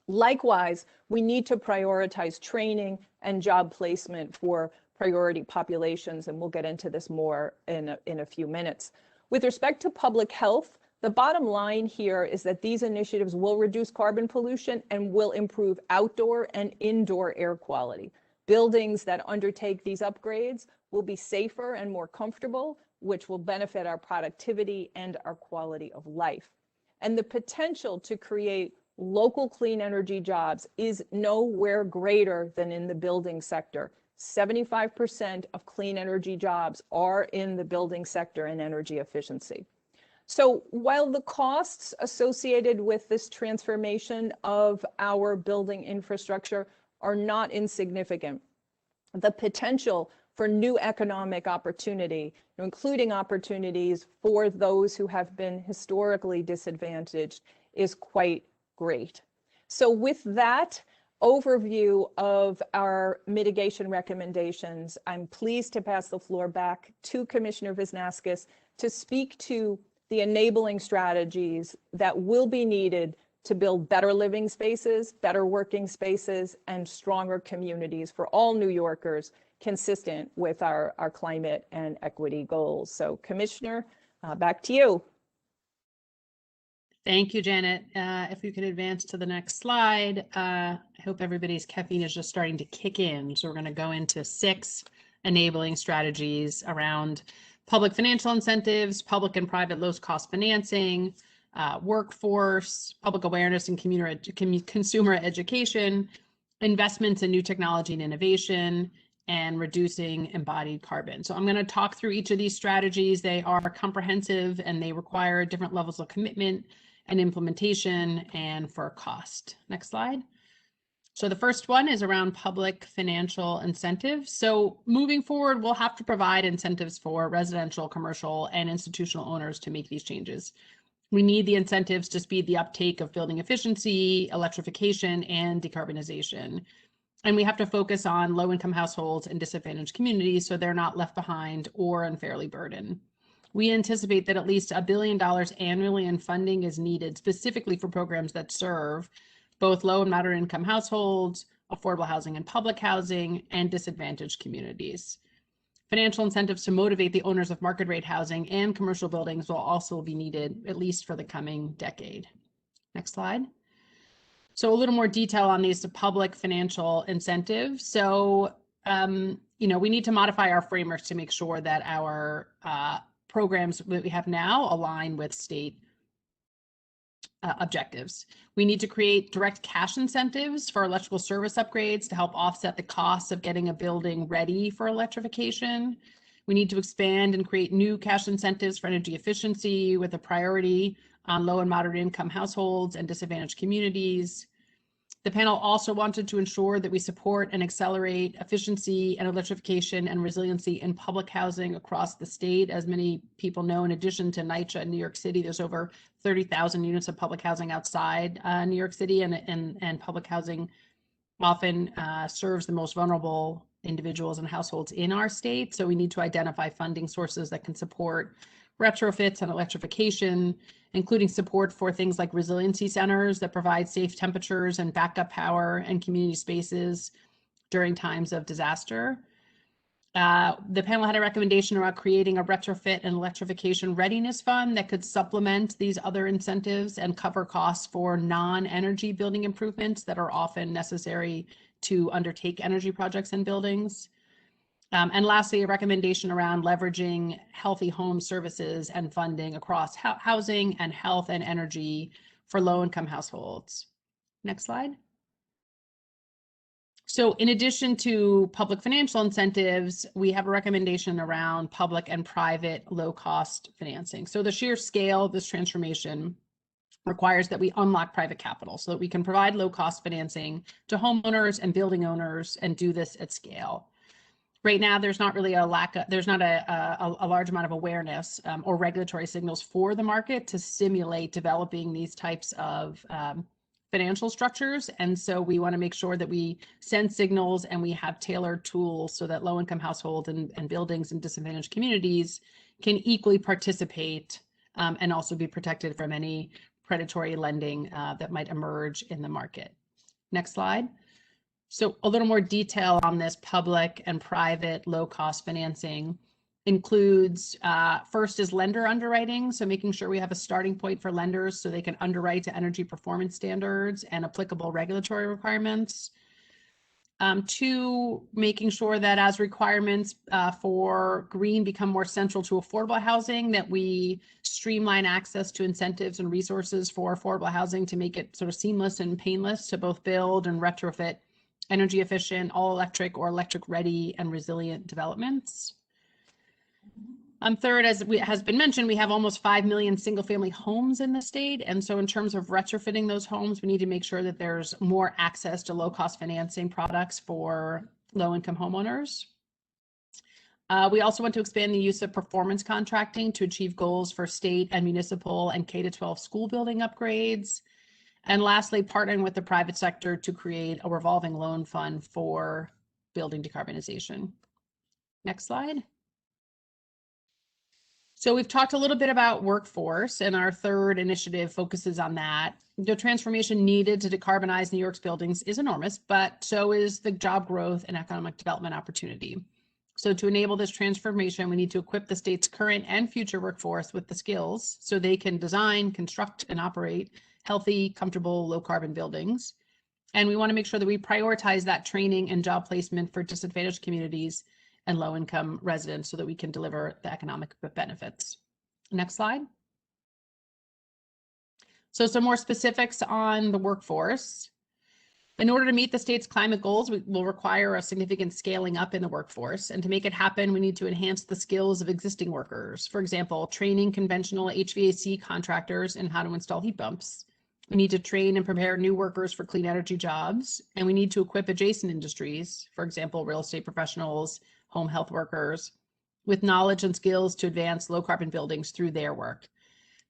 Likewise, we need to prioritize training and job placement for priority populations, and we'll get into this more in a few minutes. With respect to public health, the bottom line here is that these initiatives will reduce carbon pollution and will improve outdoor and indoor air quality. Buildings that undertake these upgrades will be safer and more comfortable, which will benefit our productivity and our quality of life. And the potential to create local clean energy jobs is nowhere greater than in the building sector. 75% of clean energy jobs are in the building sector and energy efficiency. So while the costs associated with this transformation of our building infrastructure are not insignificant, the potential for new economic opportunity, including opportunities for those who have been historically disadvantaged, is quite great. So with that overview of our mitigation recommendations, I'm pleased to pass the floor back to Commissioner Visnaskis to speak to the enabling strategies that will be needed to build better living spaces, better working spaces, and stronger communities for all New Yorkers, consistent with our climate and equity goals. So Commissioner, back to you. Thank you, Janet. If we could advance to the next slide. I hope everybody's caffeine is just starting to kick in. So we're going to go into 6 enabling strategies around public financial incentives, public and private low-cost financing, workforce, public awareness and consumer education, investments in new technology and innovation, and reducing embodied carbon. So I'm going to talk through each of these strategies. They are comprehensive and they require different levels of commitment and implementation and for cost. Next slide. So the first one is around public financial incentives. So moving forward, we'll have to provide incentives for residential, commercial, and institutional owners to make these changes. We need the incentives to speed the uptake of building efficiency, electrification, and decarbonization. And we have to focus on low-income households and disadvantaged communities so they're not left behind or unfairly burdened. We anticipate that at least $1 billion annually in funding is needed specifically for programs that serve both low and moderate income households, affordable housing and public housing, and disadvantaged communities. Financial incentives to motivate the owners of market rate housing and commercial buildings will also be needed, at least for the coming decade. Next slide. So a little more detail on these public financial incentives. So, we need to modify our frameworks to make sure that our programs that we have now align with state objectives. We need to create direct cash incentives for electrical service upgrades to help offset the costs of getting a building ready for electrification. We need to expand and create new cash incentives for energy efficiency with a priority on low and moderate income households and disadvantaged communities. The panel also wanted to ensure that we support and accelerate efficiency and electrification and resiliency in public housing across the state. As many people know, in addition to NYCHA in New York City, there's over 30,000 units of public housing outside New York City, and public housing often serves the most vulnerable individuals and households in our state. So we need to identify funding sources that can support retrofits and electrification, including support for things like resiliency centers that provide safe temperatures and backup power and community spaces during times of disaster. The panel had a recommendation about creating a retrofit and electrification readiness fund that could supplement these other incentives and cover costs for non-energy building improvements that are often necessary to undertake energy projects in buildings. And lastly, a recommendation around leveraging healthy home services and funding across housing and health and energy for low-income households. Next slide. So in addition to public financial incentives, we have a recommendation around public and private low-cost financing. So the sheer scale of this transformation requires that we unlock private capital so that we can provide low-cost financing to homeowners and building owners and do this at scale. Right now, there's not really a large amount of awareness or regulatory signals for the market to stimulate developing these types of financial structures. And so we want to make sure that we send signals and we have tailored tools so that low-income households and buildings in disadvantaged communities can equally participate and also be protected from any predatory lending that might emerge in the market. Next slide. So a little more detail on this public and private low-cost financing includes, first is lender underwriting. So making sure we have a starting point for lenders so they can underwrite to energy performance standards and applicable regulatory requirements. Two, making sure that as requirements for green become more central to affordable housing, that we streamline access to incentives and resources for affordable housing to make it sort of seamless and painless to both build and retrofit energy efficient, all electric or electric ready and resilient developments. Third, as has been mentioned, we have almost 5 million single family homes in the state. And so in terms of retrofitting those homes, we need to make sure that there's more access to low cost financing products for low income homeowners. We also want to expand the use of performance contracting to achieve goals for state and municipal and K-12 school building upgrades. And lastly, partnering with the private sector to create a revolving loan fund for building decarbonization. Next slide. So we've talked a little bit about workforce, and our third initiative focuses on that. The transformation needed to decarbonize New York's buildings is enormous, but so is the job growth and economic development opportunity. So to enable this transformation, we need to equip the state's current and future workforce with the skills so they can design, construct, and operate healthy, comfortable, low carbon buildings. And we want to make sure that we prioritize that training and job placement for disadvantaged communities and low income residents so that we can deliver the economic benefits. Next slide. So some more specifics on the workforce. In order to meet the state's climate goals, we will require a significant scaling up in the workforce. And to make it happen, we need to enhance the skills of existing workers. For example, training conventional HVAC contractors in how to install heat pumps. We need to train and prepare new workers for clean energy jobs. And we need to equip adjacent industries, for example, real estate professionals, home health workers, with knowledge and skills to advance low carbon buildings through their work.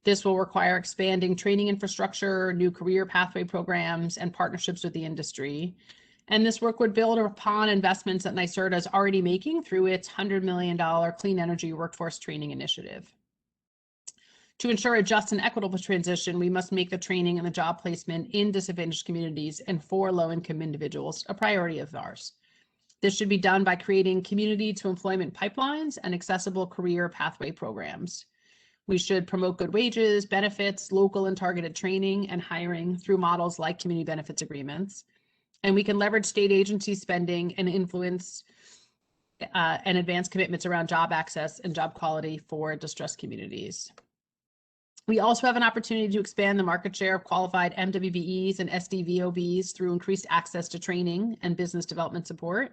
This will require expanding training infrastructure, new career pathway programs, and partnerships with the industry. And this work would build upon investments that NYSERDA is already making through its $100 million Clean Energy Workforce Training Initiative. To ensure a just and equitable transition, we must make the training and the job placement in disadvantaged communities and for low-income individuals a priority of ours. This should be done by creating community to employment pipelines and accessible career pathway programs. We should promote good wages, benefits, local and targeted training and hiring through models like community benefits agreements. And we can leverage state agency spending and influence and advance commitments around job access and job quality for distressed communities. We also have an opportunity to expand the market share of qualified MWBEs and SDVOBs through increased access to training and business development support.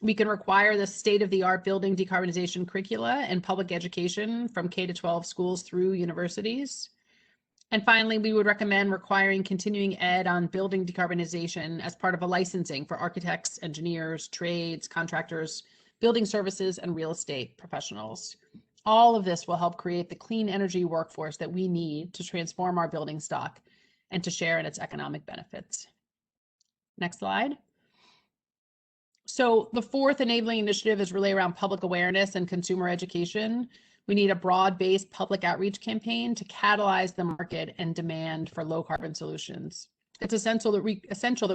We can require the state-of-the-art building decarbonization curricula and public education from K-12 schools through universities. And finally, we would recommend requiring continuing ed on building decarbonization as part of a licensing for architects, engineers, trades, contractors, building services, and real estate professionals. All of this will help create the clean energy workforce that we need to transform our building stock and to share in its economic benefits. Next slide. So the fourth enabling initiative is really around public awareness and consumer education. We need a broad-based public outreach campaign to catalyze the market and demand for low carbon solutions. It's essential that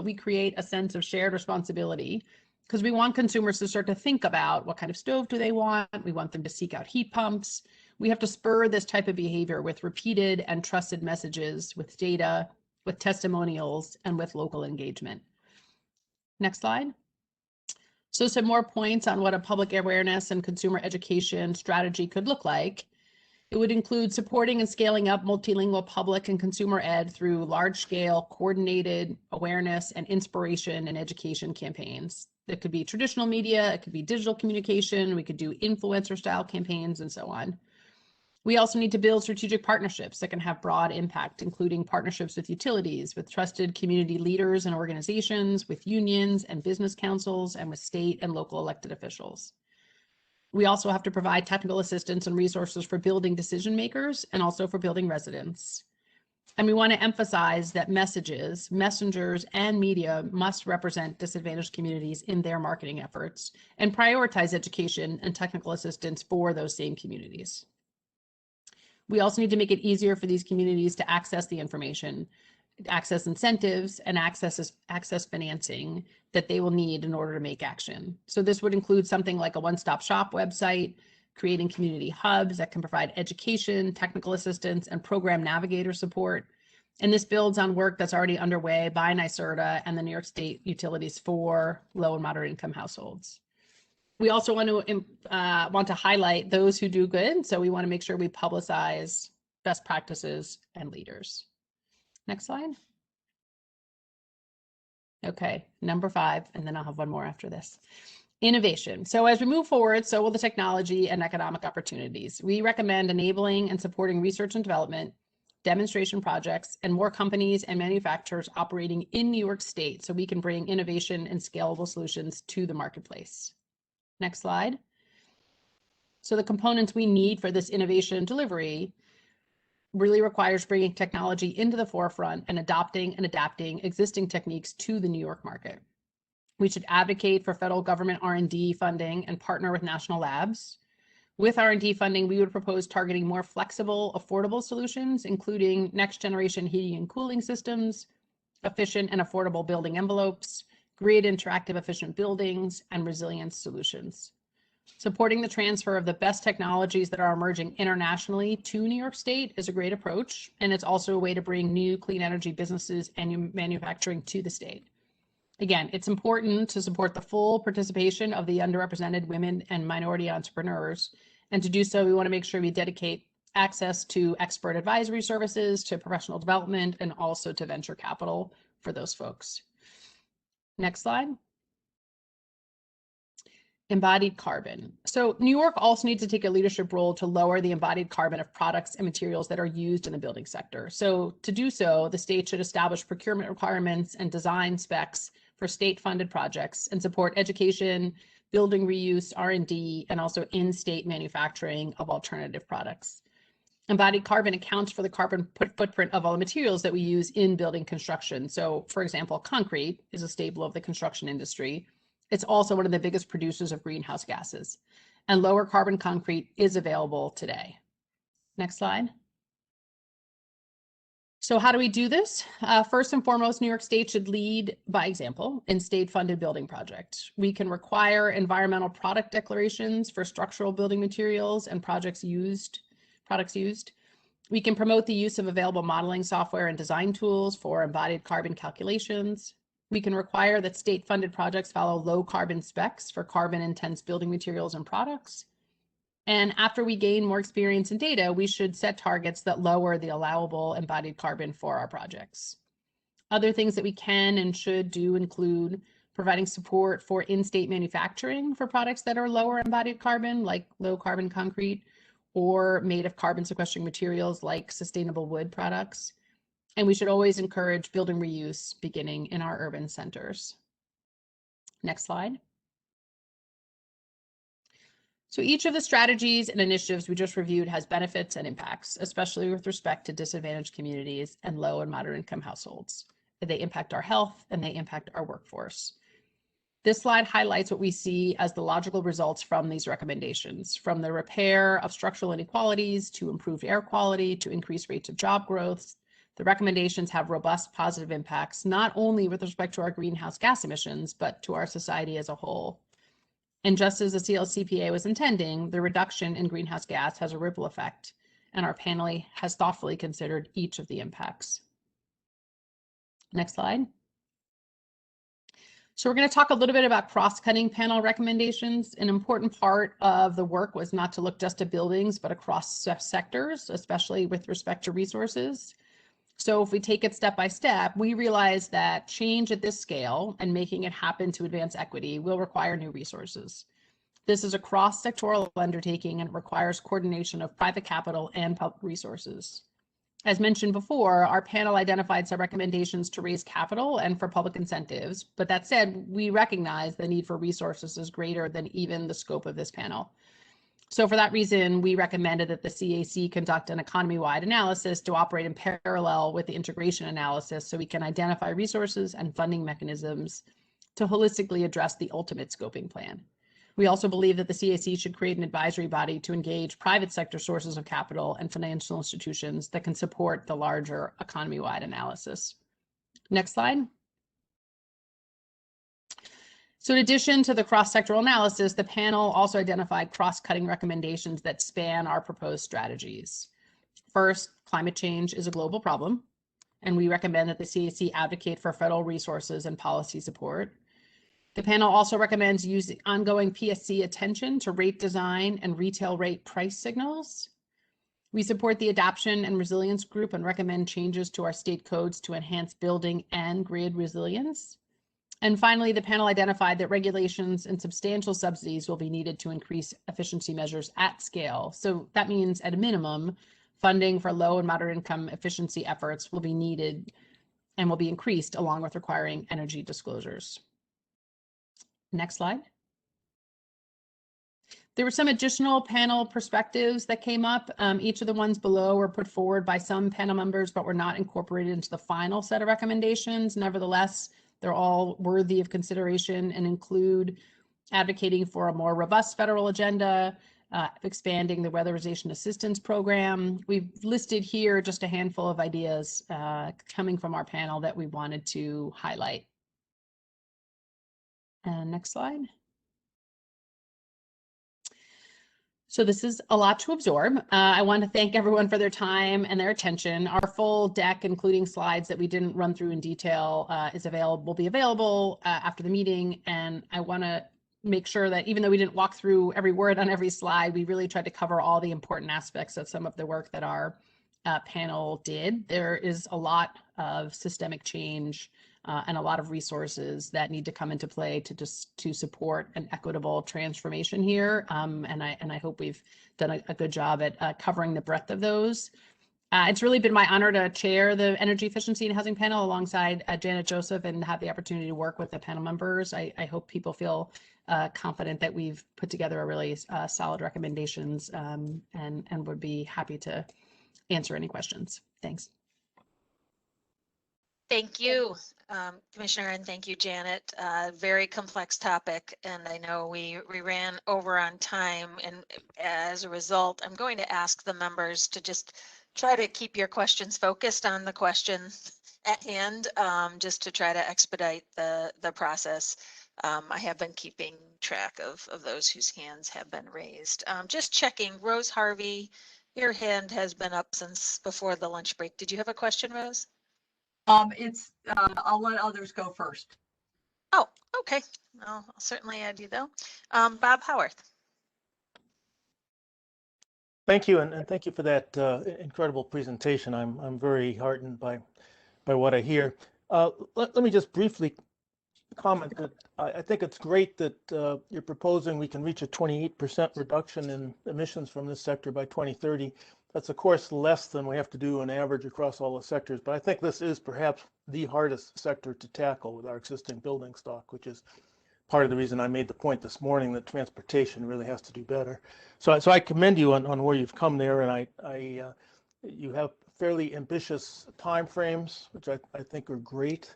we create a sense of shared responsibility because we want consumers to start to think about what kind of stove do they want. We want them to seek out heat pumps. We have to spur this type of behavior with repeated and trusted messages, with data, with testimonials, and with local engagement. Next slide. So some more points on what a public awareness and consumer education strategy could look like. It would include supporting and scaling up multilingual public and consumer ed through large-scale coordinated awareness and inspiration and education campaigns. It could be traditional media, it could be digital communication, we could do influencer style campaigns and so on. We also need to build strategic partnerships that can have broad impact, including partnerships with utilities, with trusted community leaders and organizations, with unions and business councils, and with state and local elected officials. We also have to provide technical assistance and resources for building decision makers and also for building residents. And we want to emphasize that messages, messengers, and media must represent disadvantaged communities in their marketing efforts and prioritize education and technical assistance for those same communities. We also need to make it easier for these communities to access the information, access incentives, and access financing that they will need in order to make action. So this would include something like a one-stop shop website, creating community hubs that can provide education, technical assistance, and program navigator support. And this builds on work that's already underway by NYSERDA and the New York State utilities for low and moderate income households. We also want to highlight those who do good. So we want to make sure we publicize best practices and leaders. Next slide. Okay, number 5, and then I'll have one more after this. Innovation. So as we move forward, so will the technology and economic opportunities. We recommend enabling and supporting research and development, demonstration projects, and more companies and manufacturers operating in New York State so we can bring innovation and scalable solutions to the marketplace. Next slide. So the components we need for this innovation delivery really requires bringing technology into the forefront and adopting and adapting existing techniques to the New York market. We should advocate for federal government R&D funding and partner with national labs. With R&D funding, we would propose targeting more flexible, affordable solutions, including next generation heating and cooling systems, efficient and affordable building envelopes, grid interactive efficient buildings, and resilience solutions. Supporting the transfer of the best technologies that are emerging internationally to New York State is a great approach, and it's also a way to bring new clean energy businesses and manufacturing to the state. Again, it's important to support the full participation of the underrepresented women and minority entrepreneurs, and to do so, we want to make sure we dedicate access to expert advisory services, to professional development, and also to venture capital for those folks. Next slide. Embodied carbon. So New York also needs to take a leadership role to lower the embodied carbon of products and materials that are used in the building sector. So to do so, the state should establish procurement requirements and design specs for state-funded projects and support education, building reuse, R&D, and also in-state manufacturing of alternative products. Embodied carbon accounts for the carbon footprint of all the materials that we use in building construction. So for example, concrete is a staple of the construction industry. It's also one of the biggest producers of greenhouse gases, and lower carbon concrete is available today. Next slide. So how do we do this? First and foremost, New York State should lead by example in state-funded building projects. We can require environmental product declarations for structural building materials and products used. We can promote the use of available modeling software and design tools for embodied carbon calculations. We can require that state-funded projects follow low carbon specs for carbon-intense building materials and products. And after we gain more experience and data, we should set targets that lower the allowable embodied carbon for our projects. Other things that we can and should do include providing support for in-state manufacturing for products that are lower embodied carbon, like low carbon concrete, or made of carbon sequestering materials like sustainable wood products. And we should always encourage building reuse beginning in our urban centers. Next slide. So each of the strategies and initiatives we just reviewed has benefits and impacts, especially with respect to disadvantaged communities and low and moderate income households. They impact our health and they impact our workforce. This slide highlights what we see as the logical results from these recommendations, from the repair of structural inequalities to improved air quality to increased rates of job growth. The recommendations have robust positive impacts, not only with respect to our greenhouse gas emissions, but to our society as a whole. And just as the CLCPA was intending, the reduction in greenhouse gas has a ripple effect, and our panel has thoughtfully considered each of the impacts. Next slide. So we're going to talk a little bit about cross-cutting panel recommendations. An important part of the work was not to look just at buildings, but across sectors, especially with respect to resources. So if we take it step by step, we realize that change at this scale and making it happen to advance equity will require new resources. This is a cross-sectoral undertaking and requires coordination of private capital and public resources. As mentioned before, our panel identified some recommendations to raise capital and for public incentives. But that said, we recognize the need for resources is greater than even the scope of this panel. So for that reason, we recommended that the CAC conduct an economy-wide analysis to operate in parallel with the integration analysis so we can identify resources and funding mechanisms to holistically address the ultimate scoping plan. We also believe that the CAC should create an advisory body to engage private sector sources of capital and financial institutions that can support the larger economy-wide analysis. Next slide. So in addition to the cross-sectoral analysis, the panel also identified cross-cutting recommendations that span our proposed strategies. First, climate change is a global problem, and we recommend that the CAC advocate for federal resources and policy support. The panel also recommends using ongoing PSC attention to rate design and retail rate price signals. We support the Adaptation and Resilience Group and recommend changes to our state codes to enhance building and grid resilience. And finally, the panel identified that regulations and substantial subsidies will be needed to increase efficiency measures at scale. So that means at a minimum, funding for low and moderate income efficiency efforts will be needed and will be increased along with requiring energy disclosures. Next slide. There were some additional panel perspectives that came up. Each of the ones below were put forward by some panel members, but were not incorporated into the final set of recommendations. Nevertheless, they're all worthy of consideration and include advocating for a more robust federal agenda, expanding the weatherization assistance program. We've listed here just a handful of ideas coming from our panel that we wanted to highlight. And next slide. So this is a lot to absorb. I want to thank everyone for their time and their attention. Our full deck, including slides that we didn't run through in detail, will be available after the meeting. And I want to make sure that even though we didn't walk through every word on every slide, we really tried to cover all the important aspects of some of the work that our panel did. There is a lot of systemic change and a lot of resources that need to come into play to support an equitable transformation here. And I hope we've done a good job at covering the breadth of those. It's really been my honor to chair the Energy Efficiency and Housing Panel alongside Janet Joseph and have the opportunity to work with the panel members. I hope people feel confident that we've put together a really solid recommendations and would be happy to answer any questions. Thanks. Thank you, Commissioner, and thank you, Janet. Very complex topic, and I know we ran over on time, and as a result, I'm going to ask the members to just try to keep your questions focused on the question at hand, just to try to expedite the process. I have been keeping track of those whose hands have been raised. Just checking, Rose Harvey, your hand has been up since before the lunch break. Did you have a question, Rose? I'll let others go first. Oh, okay. I'll certainly add you though. Bob Howarth. Thank you, and thank you for that incredible presentation. I'm very heartened by what I hear. Let me just briefly comment that I think it's great that you're proposing we can reach a 28% reduction in emissions from this sector by 2030. That's, of course, less than we have to do on average across all the sectors, but I think this is perhaps the hardest sector to tackle with our existing building stock, which is part of the reason I made the point this morning that transportation really has to do better. So I commend you on where you've come there, and you have fairly ambitious timeframes, which I think are great.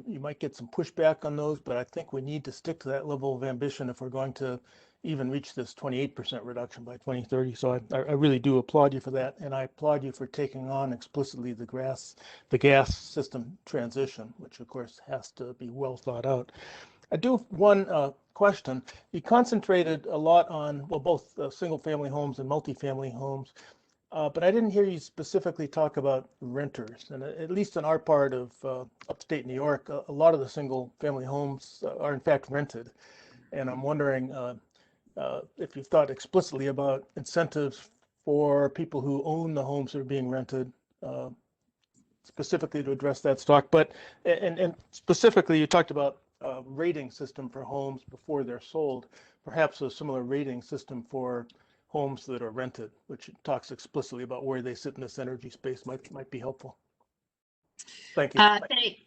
You might get some pushback on those, but I think we need to stick to that level of ambition if we're going to even reach this 28% reduction by 2030. So I really do applaud you for that, and I applaud you for taking on explicitly the gas system transition, which of course has to be well thought out. I do have one question. You concentrated a lot on, well, both single-family homes and multifamily homes. But I didn't hear you specifically talk about renters. And at least in our part of upstate New York, a lot of the single family homes are in fact rented. And I'm wondering if you've thought explicitly about incentives for people who own the homes that are being rented, specifically to address that stock. But, and specifically, you talked about a rating system for homes before they're sold, perhaps a similar rating system for homes that are rented, which talks explicitly about where they sit in this energy space might be helpful. Thank you.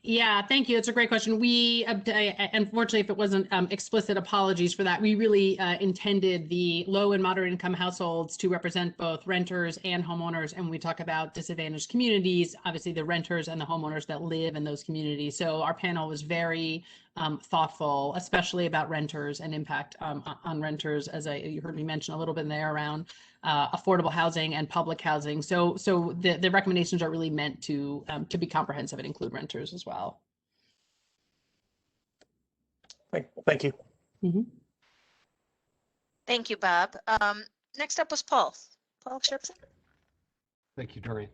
Yeah, thank you. It's a great question. We, unfortunately, if it wasn't explicit, apologies for that. We really intended the low and moderate income households to represent both renters and homeowners. And we talk about disadvantaged communities, obviously the renters and the homeowners that live in those communities. So our panel was very thoughtful, especially about renters and impact on renters, as you heard me mention a little bit there around affordable housing and public housing. So the recommendations are really meant to be comprehensive and include renters as well. Thank you. Mm-hmm. Thank you, Bob. Next up was Paul. Paul Shipson. Thank you, Doreen.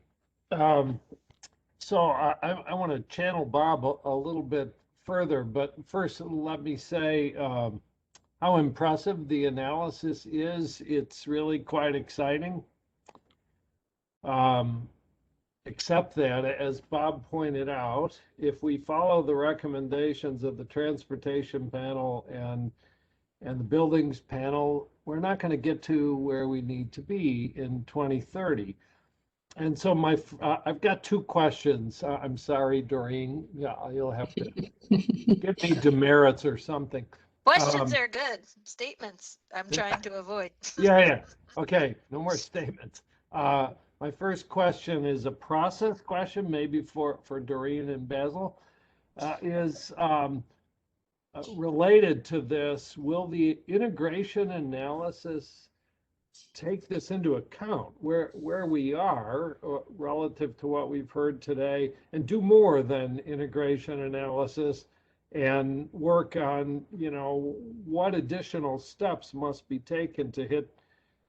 So I want to channel Bob a little bit further, but first let me say how impressive the analysis is. It's really quite exciting. Except that, as Bob pointed out, if we follow the recommendations of the transportation panel and the buildings panel, we're not going to get to where we need to be in 2030. And so I've got two questions. I'm sorry, Doreen. Yeah, you'll have to give me demerits or something. Questions are good. Statements I'm trying to avoid. Yeah. Okay, no more statements. My first question is a process question, maybe for Doreen and Basil. Is related to this, will the integration analysis take this into account where we are relative to what we've heard today, and do more than integration analysis and work on, what additional steps must be taken to hit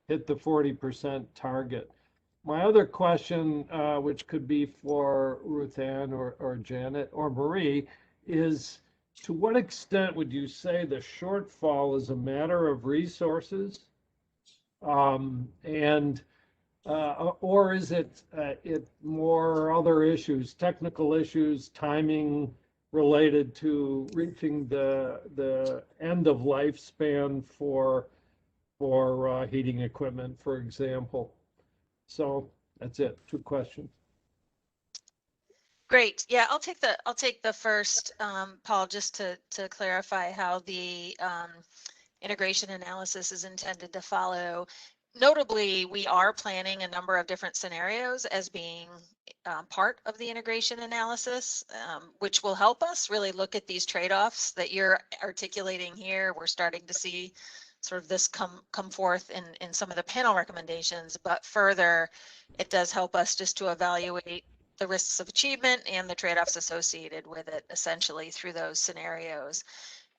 the 40% target? My other question, which could be for Ruth Ann or Janet or Marie, is to what extent would you say the shortfall is a matter of resources, or is it more other issues, technical issues, timing related to reaching the end of lifespan for heating equipment, for example? So that's it. Two questions. Great. Yeah, I'll take the first, Paul, just to clarify how the integration analysis is intended to follow. Notably, we are planning a number of different scenarios as being part of the integration analysis, which will help us really look at these trade-offs that you're articulating here. We're starting to see sort of this come forth in some of the panel recommendations, but further, it does help us just to evaluate the risks of achievement and the trade-offs associated with it, essentially through those scenarios.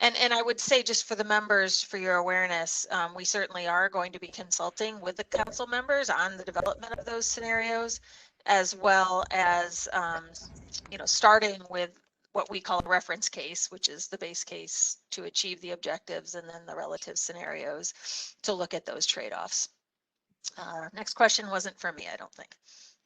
And I would say, just for the members, for your awareness, we certainly are going to be consulting with the council members on the development of those scenarios, as well as starting with what we call a reference case, which is the base case to achieve the objectives, and then the relative scenarios to look at those trade-offs. Next question wasn't for me, I don't think.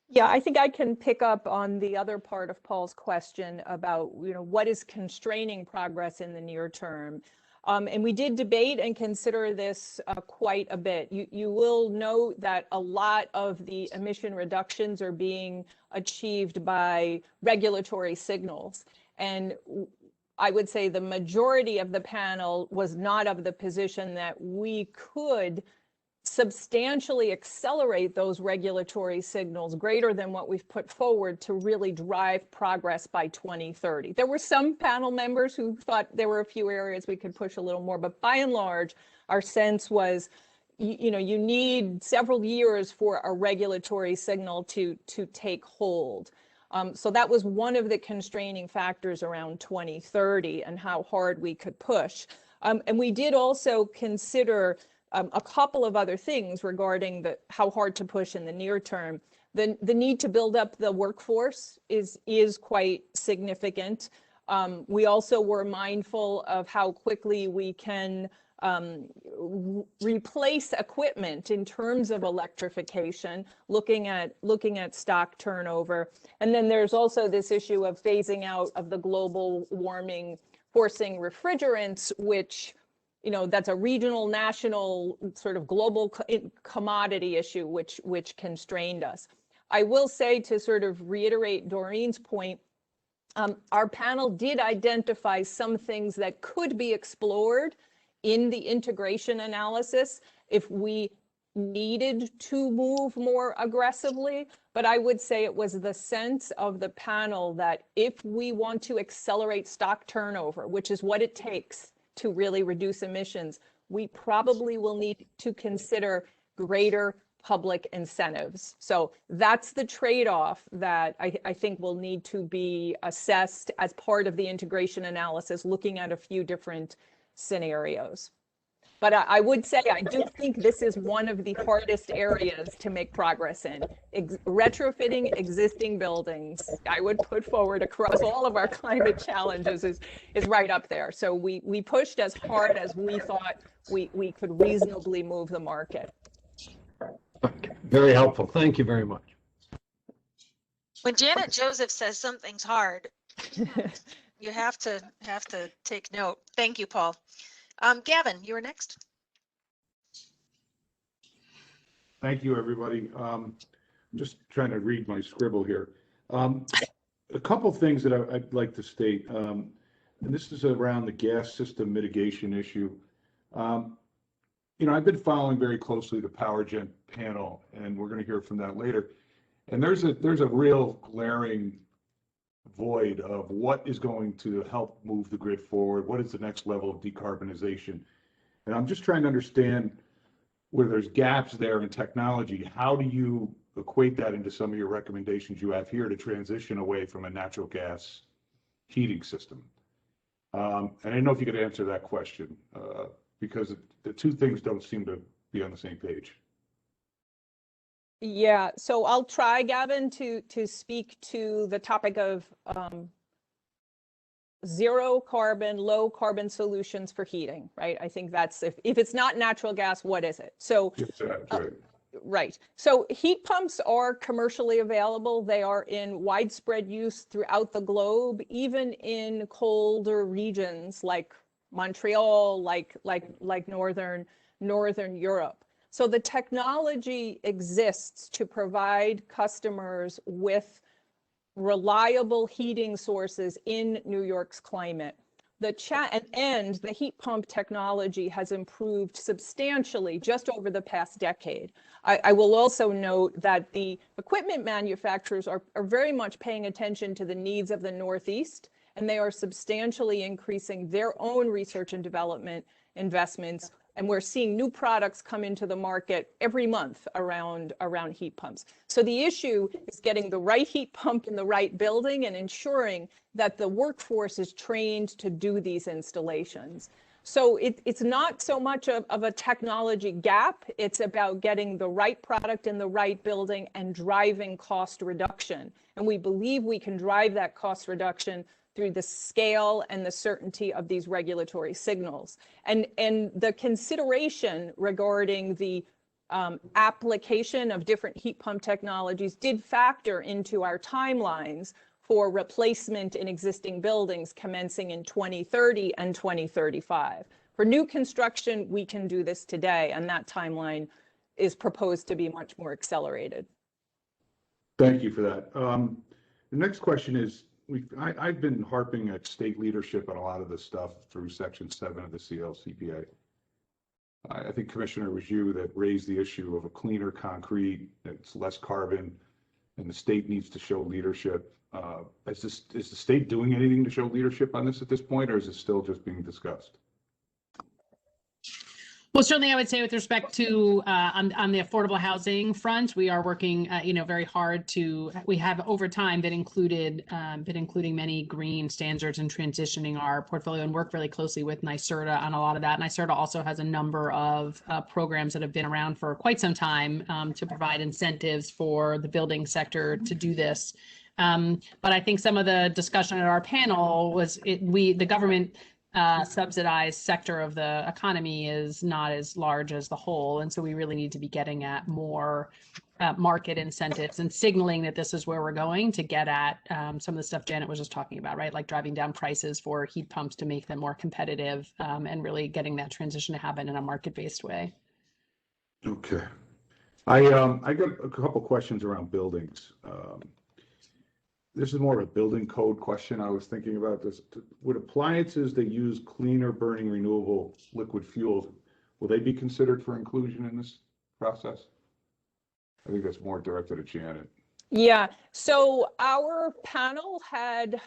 Yeah, I think I can pick up on the other part of Paul's question about, what is constraining progress in the near term. And we did debate and consider this quite a bit. You will note that a lot of the emission reductions are being achieved by regulatory signals. And I would say the majority of the panel was not of the position that we could substantially accelerate those regulatory signals greater than what we've put forward to really drive progress by 2030. There were some panel members who thought there were a few areas we could push a little more, but by and large, our sense was, you need several years for a regulatory signal to take hold. So that was one of the constraining factors around 2030 and how hard we could push. And we did also consider a couple of other things regarding how hard to push in the near term. The need to build up the workforce is quite significant. We also were mindful of how quickly we can replace equipment in terms of electrification, looking at stock turnover. And then there's also this issue of phasing out of the global warming forcing refrigerants, which, you know, that's a regional, national, sort of global commodity issue, which constrained us. I will say, to sort of reiterate Doreen's point, our panel did identify some things that could be explored in the integration analysis if we needed to move more aggressively. But I would say it was the sense of the panel that if we want to accelerate stock turnover, which is what it takes to really reduce emissions, we probably will need to consider greater public incentives. So that's the trade-off that I think will need to be assessed as part of the integration analysis, looking at a few different scenarios. But I would say I do think this is one of the hardest areas to make progress in. Retrofitting existing buildings, I would put forward across all of our climate challenges is right up there. So we pushed as hard as we thought we could reasonably move the market. Okay. Very helpful. Thank you very much. When Janet Joseph says something's hard, you have to take note. Thank you, Paul. Gavin, you were next. Thank you, everybody. I'm just trying to read my scribble here. A couple things that I'd like to state, and this is around the gas system mitigation issue. You know, I've been following very closely the Power Gen panel, and we're going to hear from that later. And there's a real glaring void of what is going to help move the grid forward. What is the next level of decarbonization? And I'm just trying to understand where there's gaps there in technology. How do you equate that into some of your recommendations you have here to transition away from a natural gas heating system? And I don't know if you could answer that question, because the two things don't seem to be on the same page. Yeah, so I'll try, Gavin, to speak to the topic of zero carbon, low carbon solutions for heating, right? I think that's, if it's not natural gas, what is it? So, right. So heat pumps are commercially available. They are in widespread use throughout the globe, even in colder regions like Montreal, like Northern Europe. So the technology exists to provide customers with reliable heating sources in New York's climate. And the heat pump technology has improved substantially just over the past decade. I will also note that the equipment manufacturers are very much paying attention to the needs of the Northeast, and they are substantially increasing their own research and development investments. And we're seeing new products come into the market every month around heat pumps. So the issue is getting the right heat pump in the right building and ensuring that the workforce is trained to do these installations. So it's not so much of a technology gap. It's about getting the right product in the right building and driving cost reduction. And we believe we can drive that cost reduction through the scale and the certainty of these regulatory signals. And the consideration regarding the application of different heat pump technologies did factor into our timelines for replacement in existing buildings commencing in 2030 and 2035. For new construction, we can do this today, and that timeline is proposed to be much more accelerated. Thank you for that. The next question is, I've been harping at state leadership on a lot of this stuff through Section 7 of the CLCPA. I think, Commissioner, it was you that raised the issue of a cleaner concrete that's less carbon, and the state needs to show leadership. Is the state doing anything to show leadership on this at this point, or is it still just being discussed? Well, certainly I would say with respect to on the affordable housing front, we are working, very hard we have over time been including many green standards and transitioning our portfolio and work really closely with NYSERDA on a lot of that. NYSERDA also has a number of programs that have been around for quite some time to provide incentives for the building sector to do this. But I think some of the discussion at our panel was the government subsidized sector of the economy is not as large as the whole. And so we really need to be getting at more market incentives and signaling that this is where we're going to get at some of the stuff Janet was just talking about, right? Like driving down prices for heat pumps to make them more competitive and really getting that transition to happen in a market-based way. Okay. I got a couple questions around buildings. This is more of a building code question. I was thinking about this. Would appliances that use cleaner burning renewable liquid fuels, will they be considered for inclusion in this process? I think that's more directed at Janet. Yeah, so our panel had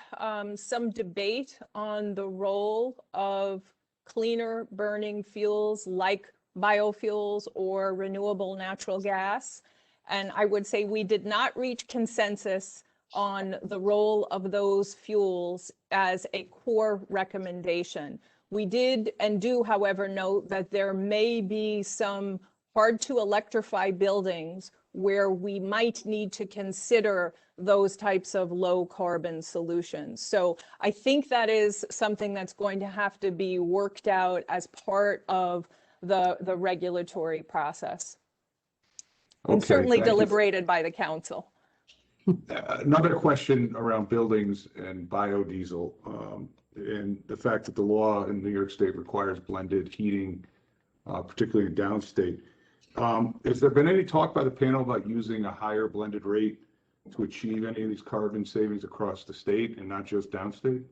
some debate on the role of cleaner burning fuels like biofuels or renewable natural gas. And I would say we did not reach consensus on the role of those fuels as a core recommendation. We did and do, however, note that there may be some hard to electrify buildings where we might need to consider those types of low carbon solutions. So I think that is something that's going to have to be worked out as part of the regulatory process. And certainly deliberated by the council. Another question around buildings and biodiesel and the fact that the law in New York State requires blended heating, particularly in downstate. Has there been any talk by the panel about using a higher blended rate to achieve any of these carbon savings across the state and not just downstate?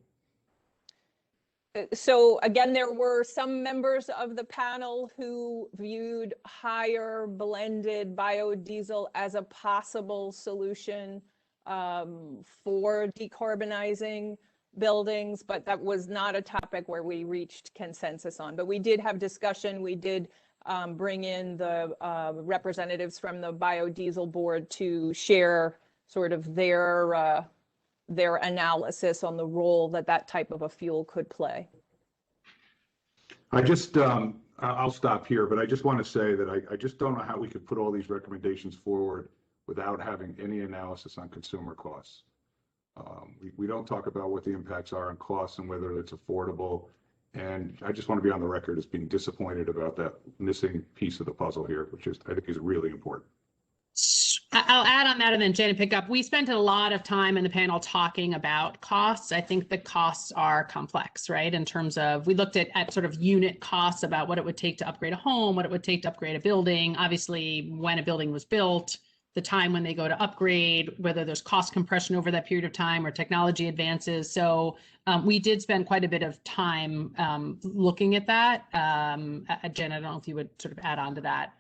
So again, there were some members of the panel who viewed higher blended biodiesel as a possible solution for decarbonizing buildings, but that was not a topic where we reached consensus on. But we did have discussion. We did bring in the representatives from the biodiesel board to share sort of their analysis on the role that that type of a fuel could play. I just, I'll stop here, but I just want to say that I just don't know how we could put all these recommendations forward without having any analysis on consumer costs. We don't talk about what the impacts are on costs and whether it's affordable. And I just want to be on the record as being disappointed about that missing piece of the puzzle here, which is, I think, is really important. I'll add on that and then Janet pick up. We spent a lot of time in the panel talking about costs. I think the costs are complex, right? In terms of, we looked at sort of unit costs about what it would take to upgrade a home, what it would take to upgrade a building. Obviously, when a building was built, the time when they go to upgrade, whether there's cost compression over that period of time or technology advances. So we did spend quite a bit of time looking at that. Jen, I don't know if you would sort of add on to that.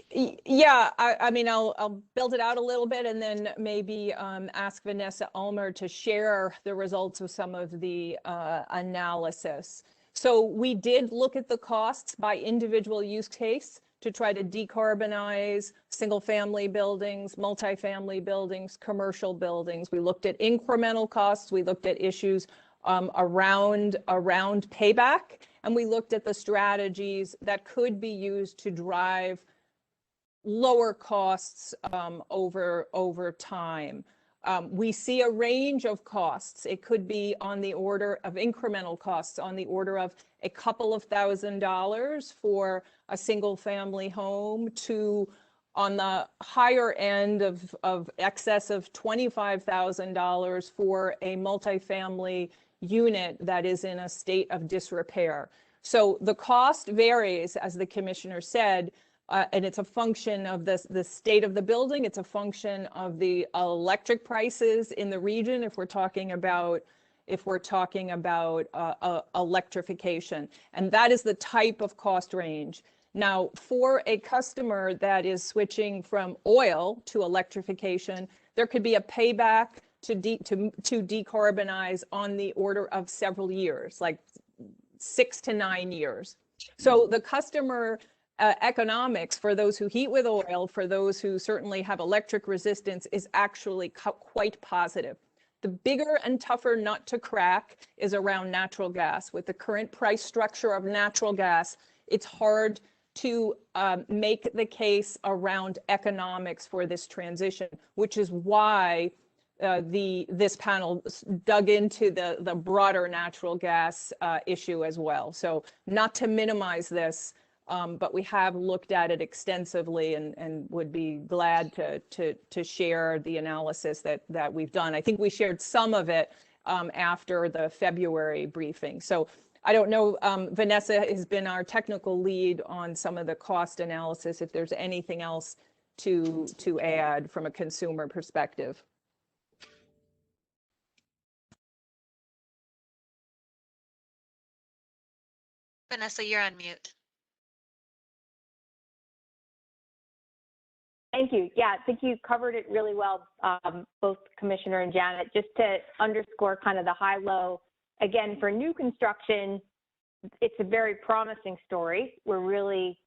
Yeah, I mean, I'll build it out a little bit and then maybe ask Vanessa Ulmer to share the results of some of the analysis. So we did look at the costs by individual use case to try to decarbonize single family buildings, multifamily buildings, commercial buildings. We looked at incremental costs. We looked at issues around payback, and we looked at the strategies that could be used to drive lower costs over time. We see a range of costs. It could be on the order of incremental costs on the order of a couple of $1,000s for a single family home to on the higher end of excess of $25,000 for a multifamily unit that is in a state of disrepair. So the cost varies, as the commissioner said, and it's a function of the state of the building. It's a function of the electric prices in the region. If we're talking about electrification, and that is the type of cost range. Now, for a customer that is switching from oil to electrification, there could be a payback to decarbonize on the order of several years, like 6 to 9 years. So the customer economics for those who heat with oil, for those who certainly have electric resistance, is actually quite positive. The bigger and tougher nut to crack is around natural gas. With the current price structure of natural gas, it's hard to make the case around economics for this transition, which is why this panel dug into the broader natural gas issue as well. So not to minimize this, but we have looked at it extensively and would be glad to share the analysis that we've done. I think we shared some of it after the February briefing. So I don't know, Vanessa has been our technical lead on some of the cost analysis, if there's anything else to add from a consumer perspective. Vanessa, you're on mute. Thank you. Yeah, I think you covered it really well, both Commissioner and Janet. Just to underscore kind of the high-low, again, for new construction, it's a very promising story. We're really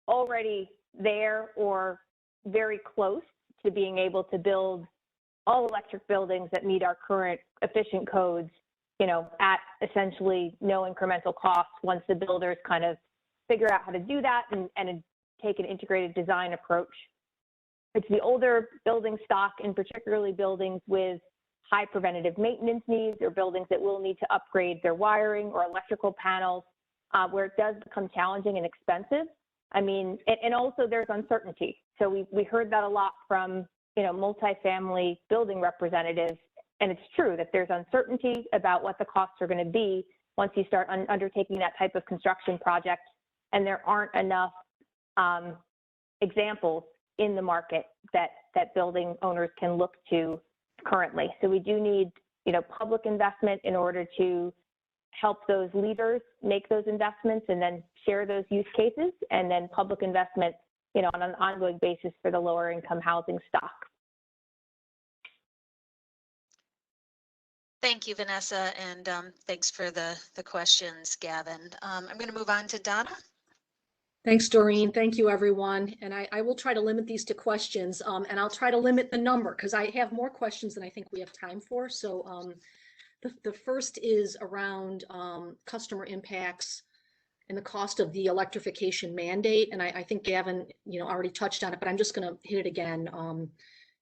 already there or very close to being able to build all electric buildings that meet our current efficient codes, you know, at essentially no incremental cost once the builders kind of figure out how to do that and take an integrated design approach. It's the older building stock, and particularly buildings with high preventative maintenance needs or buildings that will need to upgrade their wiring or electrical panels, where it does become challenging and expensive. I mean, and also there's uncertainty. So we heard that a lot from, you know, multifamily building representatives, and it's true that there's uncertainty about what the costs are going to be once you start undertaking that type of construction project, and there aren't enough examples in the market that building owners can look to currently. So we do need, you know, public investment in order to help those leaders make those investments and then share those use cases, and then public investment, you know, on an ongoing basis for the lower income housing stock. Thank you, Vanessa, and thanks for the questions, Gavin. I'm going to move on to Donna. Thanks, Doreen. Thank you, everyone. And I will try to limit these to questions, and I'll try to limit the number because I have more questions than I think we have time for. So the first is around customer impacts and the cost of the electrification mandate. And I think Gavin, you know, already touched on it, but I'm just going to hit it again.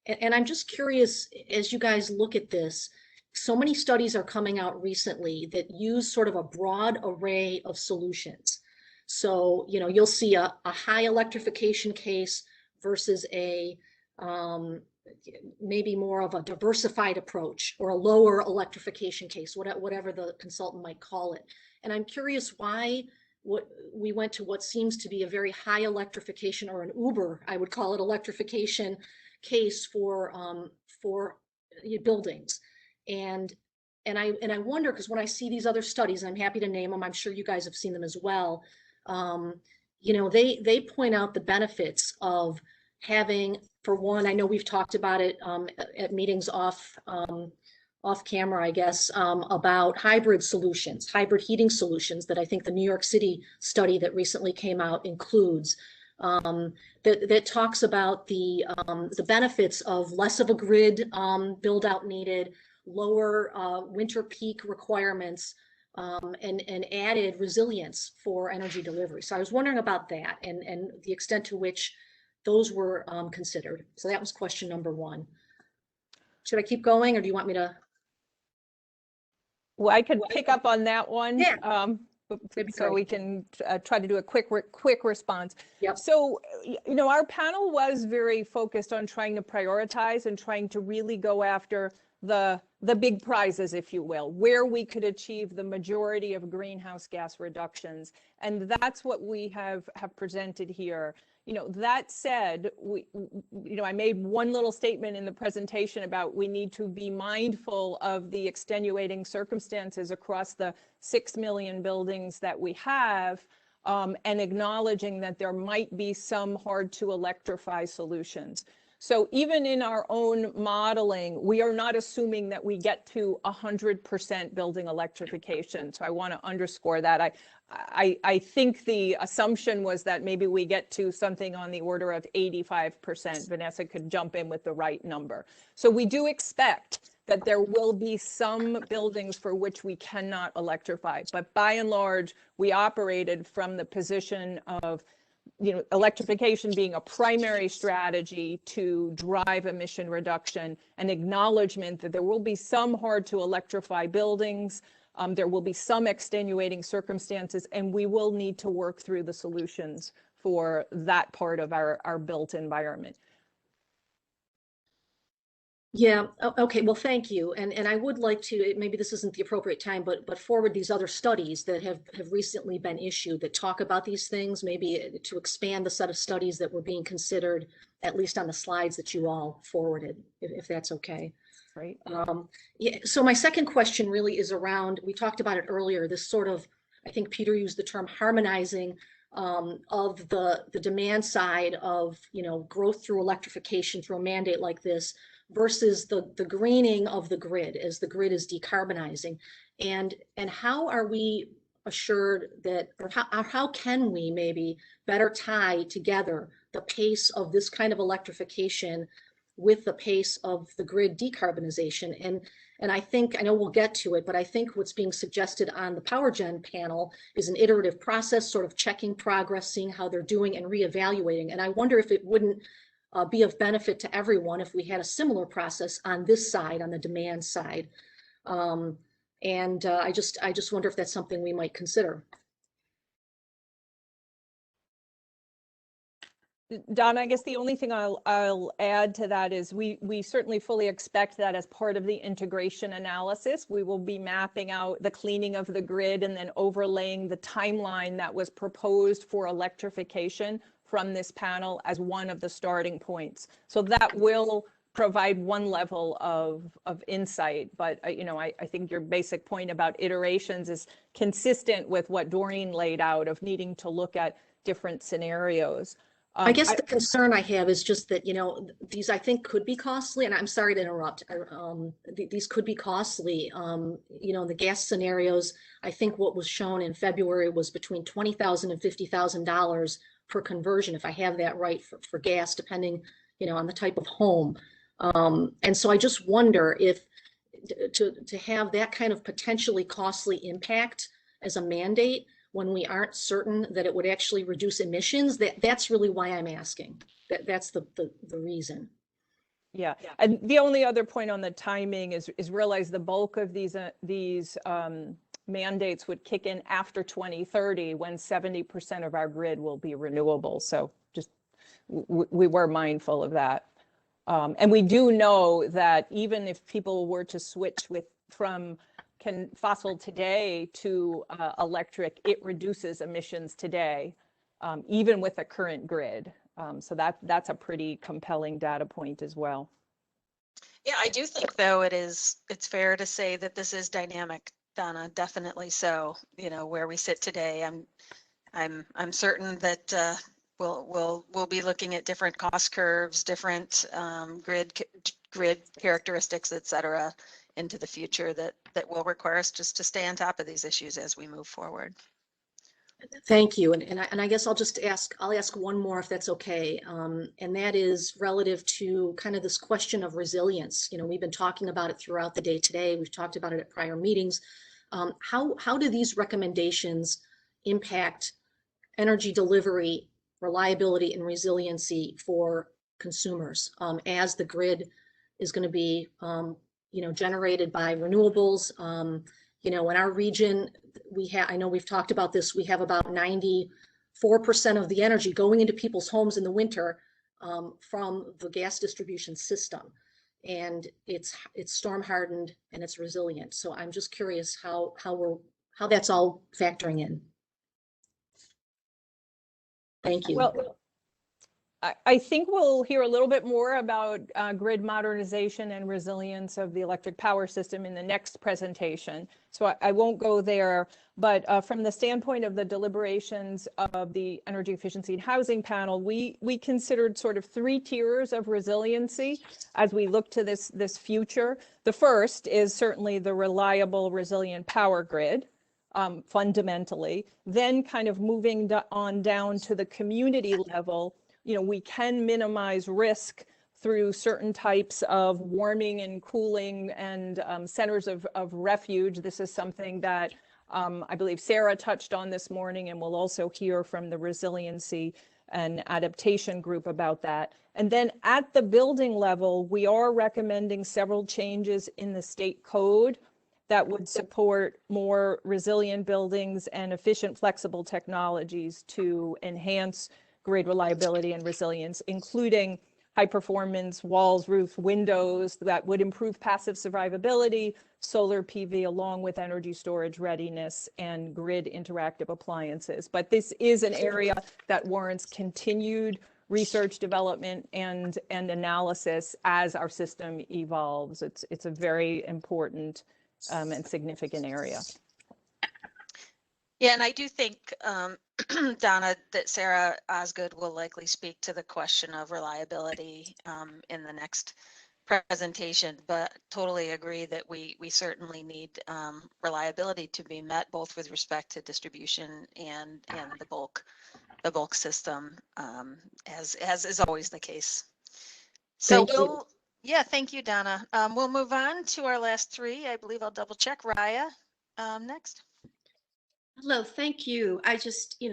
And I'm just curious, as you guys look at this, so many studies are coming out recently that use sort of a broad array of solutions. So, you know, you'll see a high electrification case versus a maybe more of a diversified approach, or a lower electrification case, whatever the consultant might call it. And I'm curious why we went to what seems to be a very high electrification, or an Uber, I would call it, electrification case for buildings. And I wonder, because when I see these other studies, I'm happy to name them, I'm sure you guys have seen them as well. You know, they point out the benefits of having, for one, I know we've talked about it at meetings off camera, I guess, about hybrid solutions, hybrid heating solutions that I think the New York City study that recently came out includes. That talks about the benefits of less of a grid build out needed, lower winter peak requirements, and added resilience for energy delivery. So I was wondering about that and the extent to which those were considered. So that was question number one. Should I keep going, or do you want me to? Well, I could pick up on that one. Yeah. So we can try to do a quick response. Yep. So, you know, our panel was very focused on trying to prioritize and trying to really go after the big prizes, if you will, where we could achieve the majority of greenhouse gas reductions. And that's what we have presented here. You know, that said, I made one little statement in the presentation about we need to be mindful of the extenuating circumstances across the 6 million buildings that we have, and acknowledging that there might be some hard to electrify solutions. So even in our own modeling, we are not assuming that we get to 100% building electrification. So I want to underscore that. I think the assumption was that maybe we get to something on the order of 85%. Vanessa could jump in with the right number. So we do expect that there will be some buildings for which we cannot electrify. But by and large, we operated from the position of electrification being a primary strategy to drive emission reduction, and acknowledgement that there will be some hard to electrify buildings. There will be some extenuating circumstances, and we will need to work through the solutions for that part of our built environment. Yeah, okay, well, thank you. And I would like to, maybe this isn't the appropriate time, but forward these other studies that have recently been issued that talk about these things, maybe to expand the set of studies that were being considered, at least on the slides that you all forwarded, if that's okay. Right. Yeah, so my second question really is around, we talked about it earlier, this sort of, I think Peter used the term harmonizing of the demand side of, growth through electrification through a mandate like this, versus the greening of the grid as the grid is decarbonizing. And how are we assured that, or how can we maybe better tie together the pace of this kind of electrification with the pace of the grid decarbonization? And I think, I know we'll get to it, but I think what's being suggested on the Power Gen panel is an iterative process, sort of checking progress, seeing how they're doing and reevaluating. And I wonder if it wouldn't be of benefit to everyone if we had a similar process on this side, on the demand side. I just wonder if that's something we might consider. Don, I guess the only thing I'll add to that is we certainly fully expect that as part of the integration analysis, we will be mapping out the cleaning of the grid and then overlaying the timeline that was proposed for electrification from this panel as one of the starting points. So that will provide one level of insight. But I think your basic point about iterations is consistent with what Doreen laid out of needing to look at different scenarios. I guess the concern I have is just that, these I think could be costly, and I'm sorry to interrupt. These could be costly. In the gas scenarios, I think what was shown in February was between $20,000 and $50,000 per conversion, if I have that right, for gas, depending, on the type of home. And so I just wonder if to have that kind of potentially costly impact as a mandate when we aren't certain that it would actually reduce emissions, that's really why I'm asking. That's the reason. Yeah, and the only other point on the timing is realize the bulk of these mandates would kick in after 2030 when 70% of our grid will be renewable. So just we were mindful of that. And we do know that even if people were to switch from fossil today to electric, it reduces emissions today, even with the current grid. So that's a pretty compelling data point as well. Yeah, I do think though it's fair to say that this is dynamic, Donna, definitely so. Where we sit today, I'm certain that we'll be looking at different cost curves, different grid characteristics, et cetera, into the future that will require us just to stay on top of these issues as we move forward. Thank you. And I guess I'll ask one more if that's okay. And that is relative to kind of this question of resilience. We've been talking about it throughout the day today. We've talked about it at prior meetings. How do these recommendations impact energy delivery, reliability, and resiliency for consumers as the grid is going to be generated by renewables? In our region, I know we've talked about this, we have about 94% of the energy going into people's homes in the winter from the gas distribution system. And it's storm hardened and it's resilient. So I'm just curious how that's all factoring in. Thank you. Well, I think we'll hear a little bit more about grid modernization and resilience of the electric power system in the next presentation. So I won't go there, but from the standpoint of the deliberations of the Energy Efficiency and Housing Panel, we considered sort of 3 tiers of resiliency as we look to this future. The first is certainly the reliable, resilient power grid. Fundamentally, then kind of moving on down to the community level, we can minimize risk through certain types of warming and cooling and centers of refuge. This is something that I believe Sarah touched on this morning, and we'll also hear from the resiliency and adaptation group about that. And then at the building level, we are recommending several changes in the state code that would support more resilient buildings and efficient, flexible technologies to enhance grid reliability and resilience, including high performance walls, roofs, windows that would improve passive survivability, solar PV, along with energy storage readiness and grid interactive appliances. But this is an area that warrants continued research, development, and analysis as our system evolves. It's a very important and significant area. Yeah, and I do think, Donna, that Sarah Osgood will likely speak to the question of reliability in the next presentation, but totally agree that we certainly need reliability to be met, both with respect to distribution and the bulk system, as is always the case. So yeah, thank you, Donna. We'll move on to our last 3. I believe I'll double check. Raya, next. Hello, thank you. I just,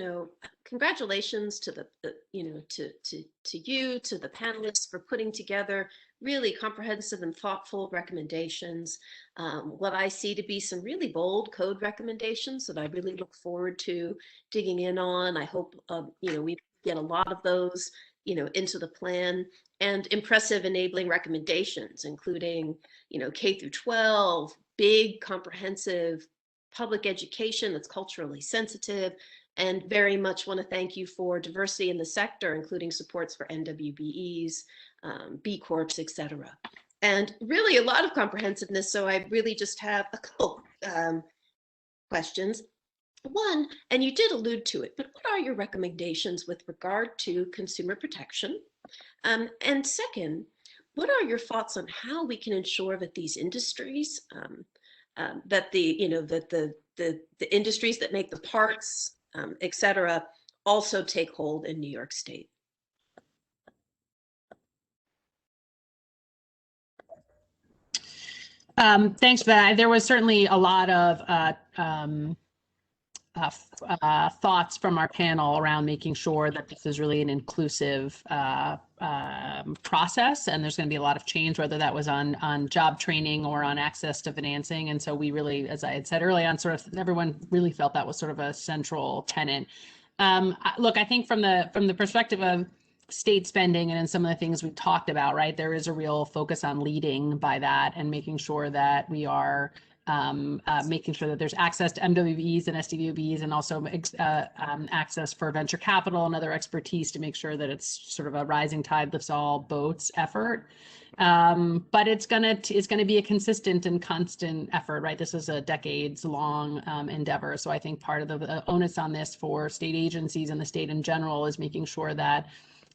congratulations to the to you, to the panelists for putting together really comprehensive and thoughtful recommendations. What I see to be some really bold code recommendations that I really look forward to digging in on. I hope, we get a lot of those, into the plan, and impressive enabling recommendations, including, K through 12, big comprehensive public education that's culturally sensitive, and very much want to thank you for diversity in the sector, including supports for NWBEs, B Corps, etc. And really a lot of comprehensiveness, so I really just have a couple questions. One, and you did allude to it, but what are your recommendations with regard to consumer protection? And second, what are your thoughts on how we can ensure that these industries, that the industries that make the parts, et cetera, also take hold in New York State? Thanks for that. There was certainly a lot of thoughts from our panel around making sure that this is really an inclusive process, and there's going to be a lot of change, whether that was on job training or on access to financing. And so we really, as I had said early on, sort of everyone really felt that was sort of a central tenet. Look, I think from the perspective of state spending and in some of the things we've talked about, right, there is a real focus on leading by that and making sure that we are making sure that there's access to MWBs and SDVOBs, and also access for venture capital and other expertise to make sure that it's sort of a rising tide lifts all boats effort. But it's gonna be a consistent and constant effort, right? This is a decades-long endeavor. So I think part of the onus on this for state agencies and the state in general is making sure that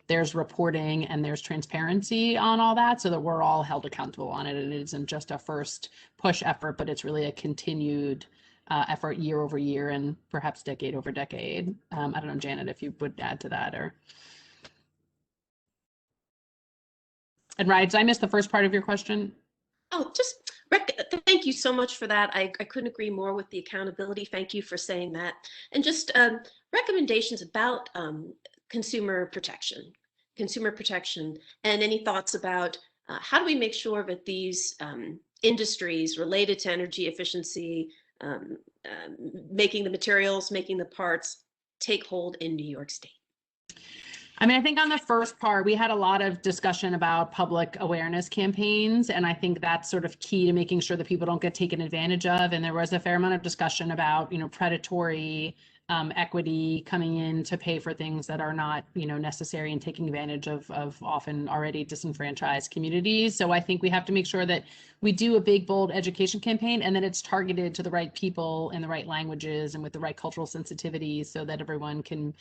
there's reporting and there's transparency on all that, so that we're all held accountable on it. And it isn't just a first push effort, but it's really a continued effort year over year and perhaps decade over decade. I don't know, Janet, if you would add to that, or. And Ryan, did I miss the first part of your question? Oh, just thank you so much for that. I couldn't agree more with the accountability. Thank you for saying that. And just recommendations about consumer protection, and any thoughts about how do we make sure that these industries related to energy efficiency, making the materials, making the parts, take hold in New York State? I mean, I think on the first part, we had a lot of discussion about public awareness campaigns, and I think that's sort of key to making sure that people don't get taken advantage of. And there was a fair amount of discussion about, predatory equity coming in to pay for things that are not, necessary and taking advantage of often already disenfranchised communities. So I think we have to make sure that we do a big, bold education campaign and that it's targeted to the right people in the right languages and with the right cultural sensitivities so that everyone can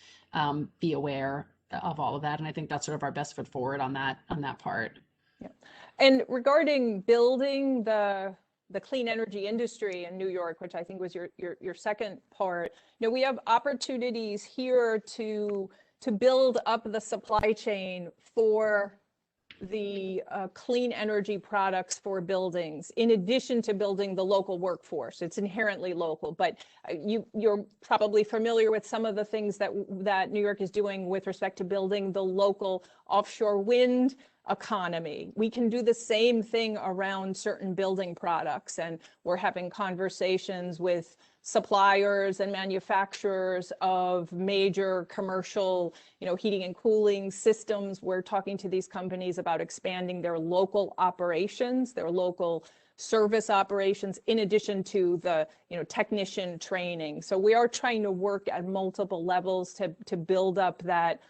be aware of all of that. And I think that's sort of our best foot forward on that part. Yeah. And regarding building the clean energy industry in New York, which I think was your second part, we have opportunities here to build up the supply chain for the clean energy products for buildings, in addition to building the local workforce. It's inherently local, but you're probably familiar with some of the things that New York is doing with respect to building the local offshore wind economy. We can do the same thing around certain building products, and we're having conversations with suppliers and manufacturers of major commercial, heating and cooling systems. We're talking to these companies about expanding their local operations, their local service operations, in addition to the, technician training. So we are trying to work at multiple levels to build up that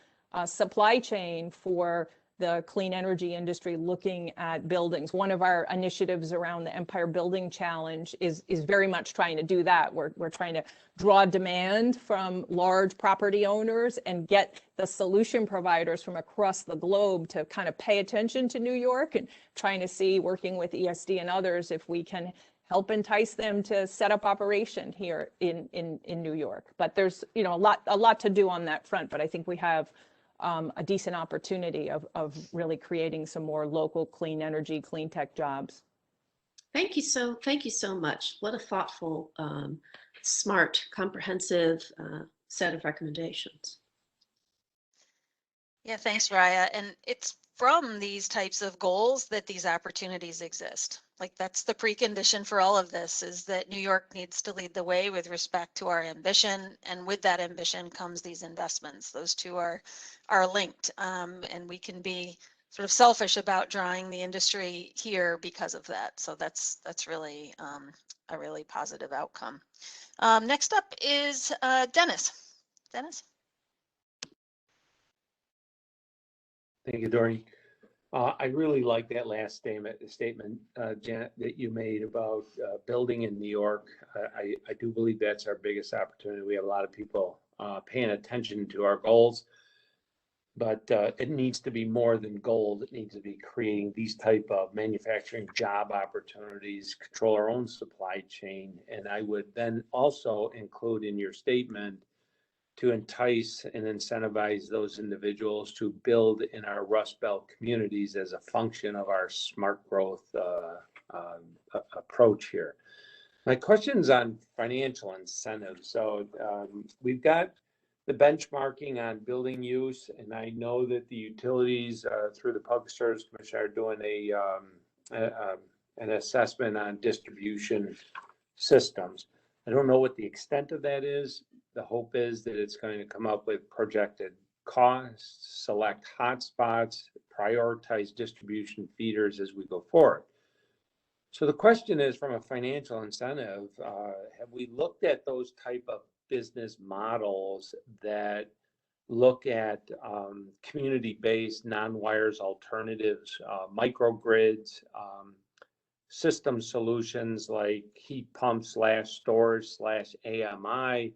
supply chain for the clean energy industry looking at buildings. One of our initiatives around the Empire Building Challenge is very much trying to do that. We're trying to draw demand from large property owners and get the solution providers from across the globe to kind of pay attention to New York, and trying to see, working with ESD and others, if we can help entice them to set up operation here in New York. But there's a lot to do on that front, but I think we have a decent opportunity of really creating some more local clean energy, clean tech jobs. Thank you so much. What a thoughtful, smart, comprehensive set of recommendations. Yeah, thanks, Raya. And it's from these types of goals that these opportunities exist. Like, that's the precondition for all of this, is that New York needs to lead the way with respect to our ambition. And with that ambition comes these investments. Those two are linked. And we can be sort of selfish about drawing the industry here because of that. So that's really a really positive outcome. Next up is Dennis. Dennis? Thank you, Doreen. I really like that last statement, Janet, that you made about building in New York. I do believe that's our biggest opportunity. We have a lot of people paying attention to our goals, but it needs to be more than goals. It needs to be creating these type of manufacturing job opportunities, control our own supply chain. And I would then also include in your statement to entice and incentivize those individuals to build in our Rust Belt communities as a function of our smart growth approach here. My question's on financial incentives. So we've got the benchmarking on building use, and I know that the utilities through the Public Service Commission are doing an assessment on distribution systems. I don't know what the extent of that is. The hope is that it's going to come up with projected costs, select hotspots, prioritize distribution feeders as we go forward. So the question is, from a financial incentive, have we looked at those type of business models that look at community-based non-wires alternatives, microgrids, system solutions like heat pumps / storage / AMI,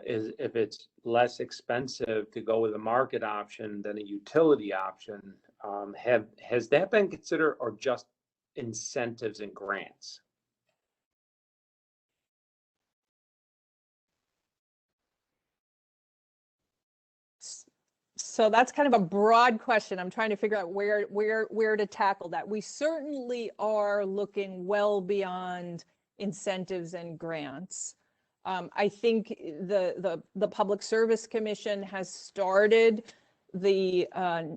if it's less expensive to go with a market option than a utility option? Has that been considered, or just incentives and grants? So that's kind of a broad question. I'm trying to figure out where to tackle that. We certainly are looking well beyond incentives and grants. I think the Public Service Commission has started the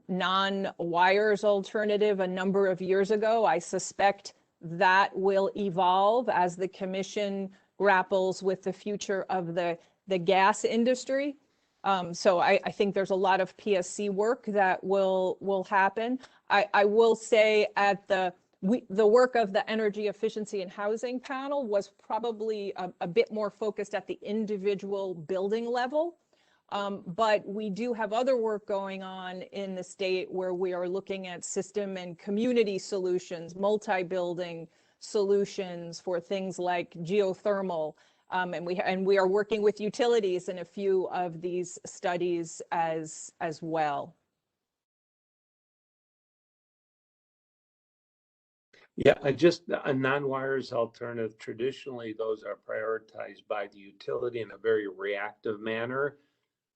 non-wires alternative a number of years ago. I suspect that will evolve as the commission grapples with the future of the gas industry. So I think there's a lot of PSC work that will happen. I will say, at the the work of the Energy Efficiency and Housing Panel was probably a bit more focused at the individual building level. But we do have other work going on in the state where we are looking at system and community solutions, multi-building solutions for things like geothermal. And we are working with utilities in a few of these studies as well. Yeah, a non-wires alternative, traditionally, those are prioritized by the utility in a very reactive manner.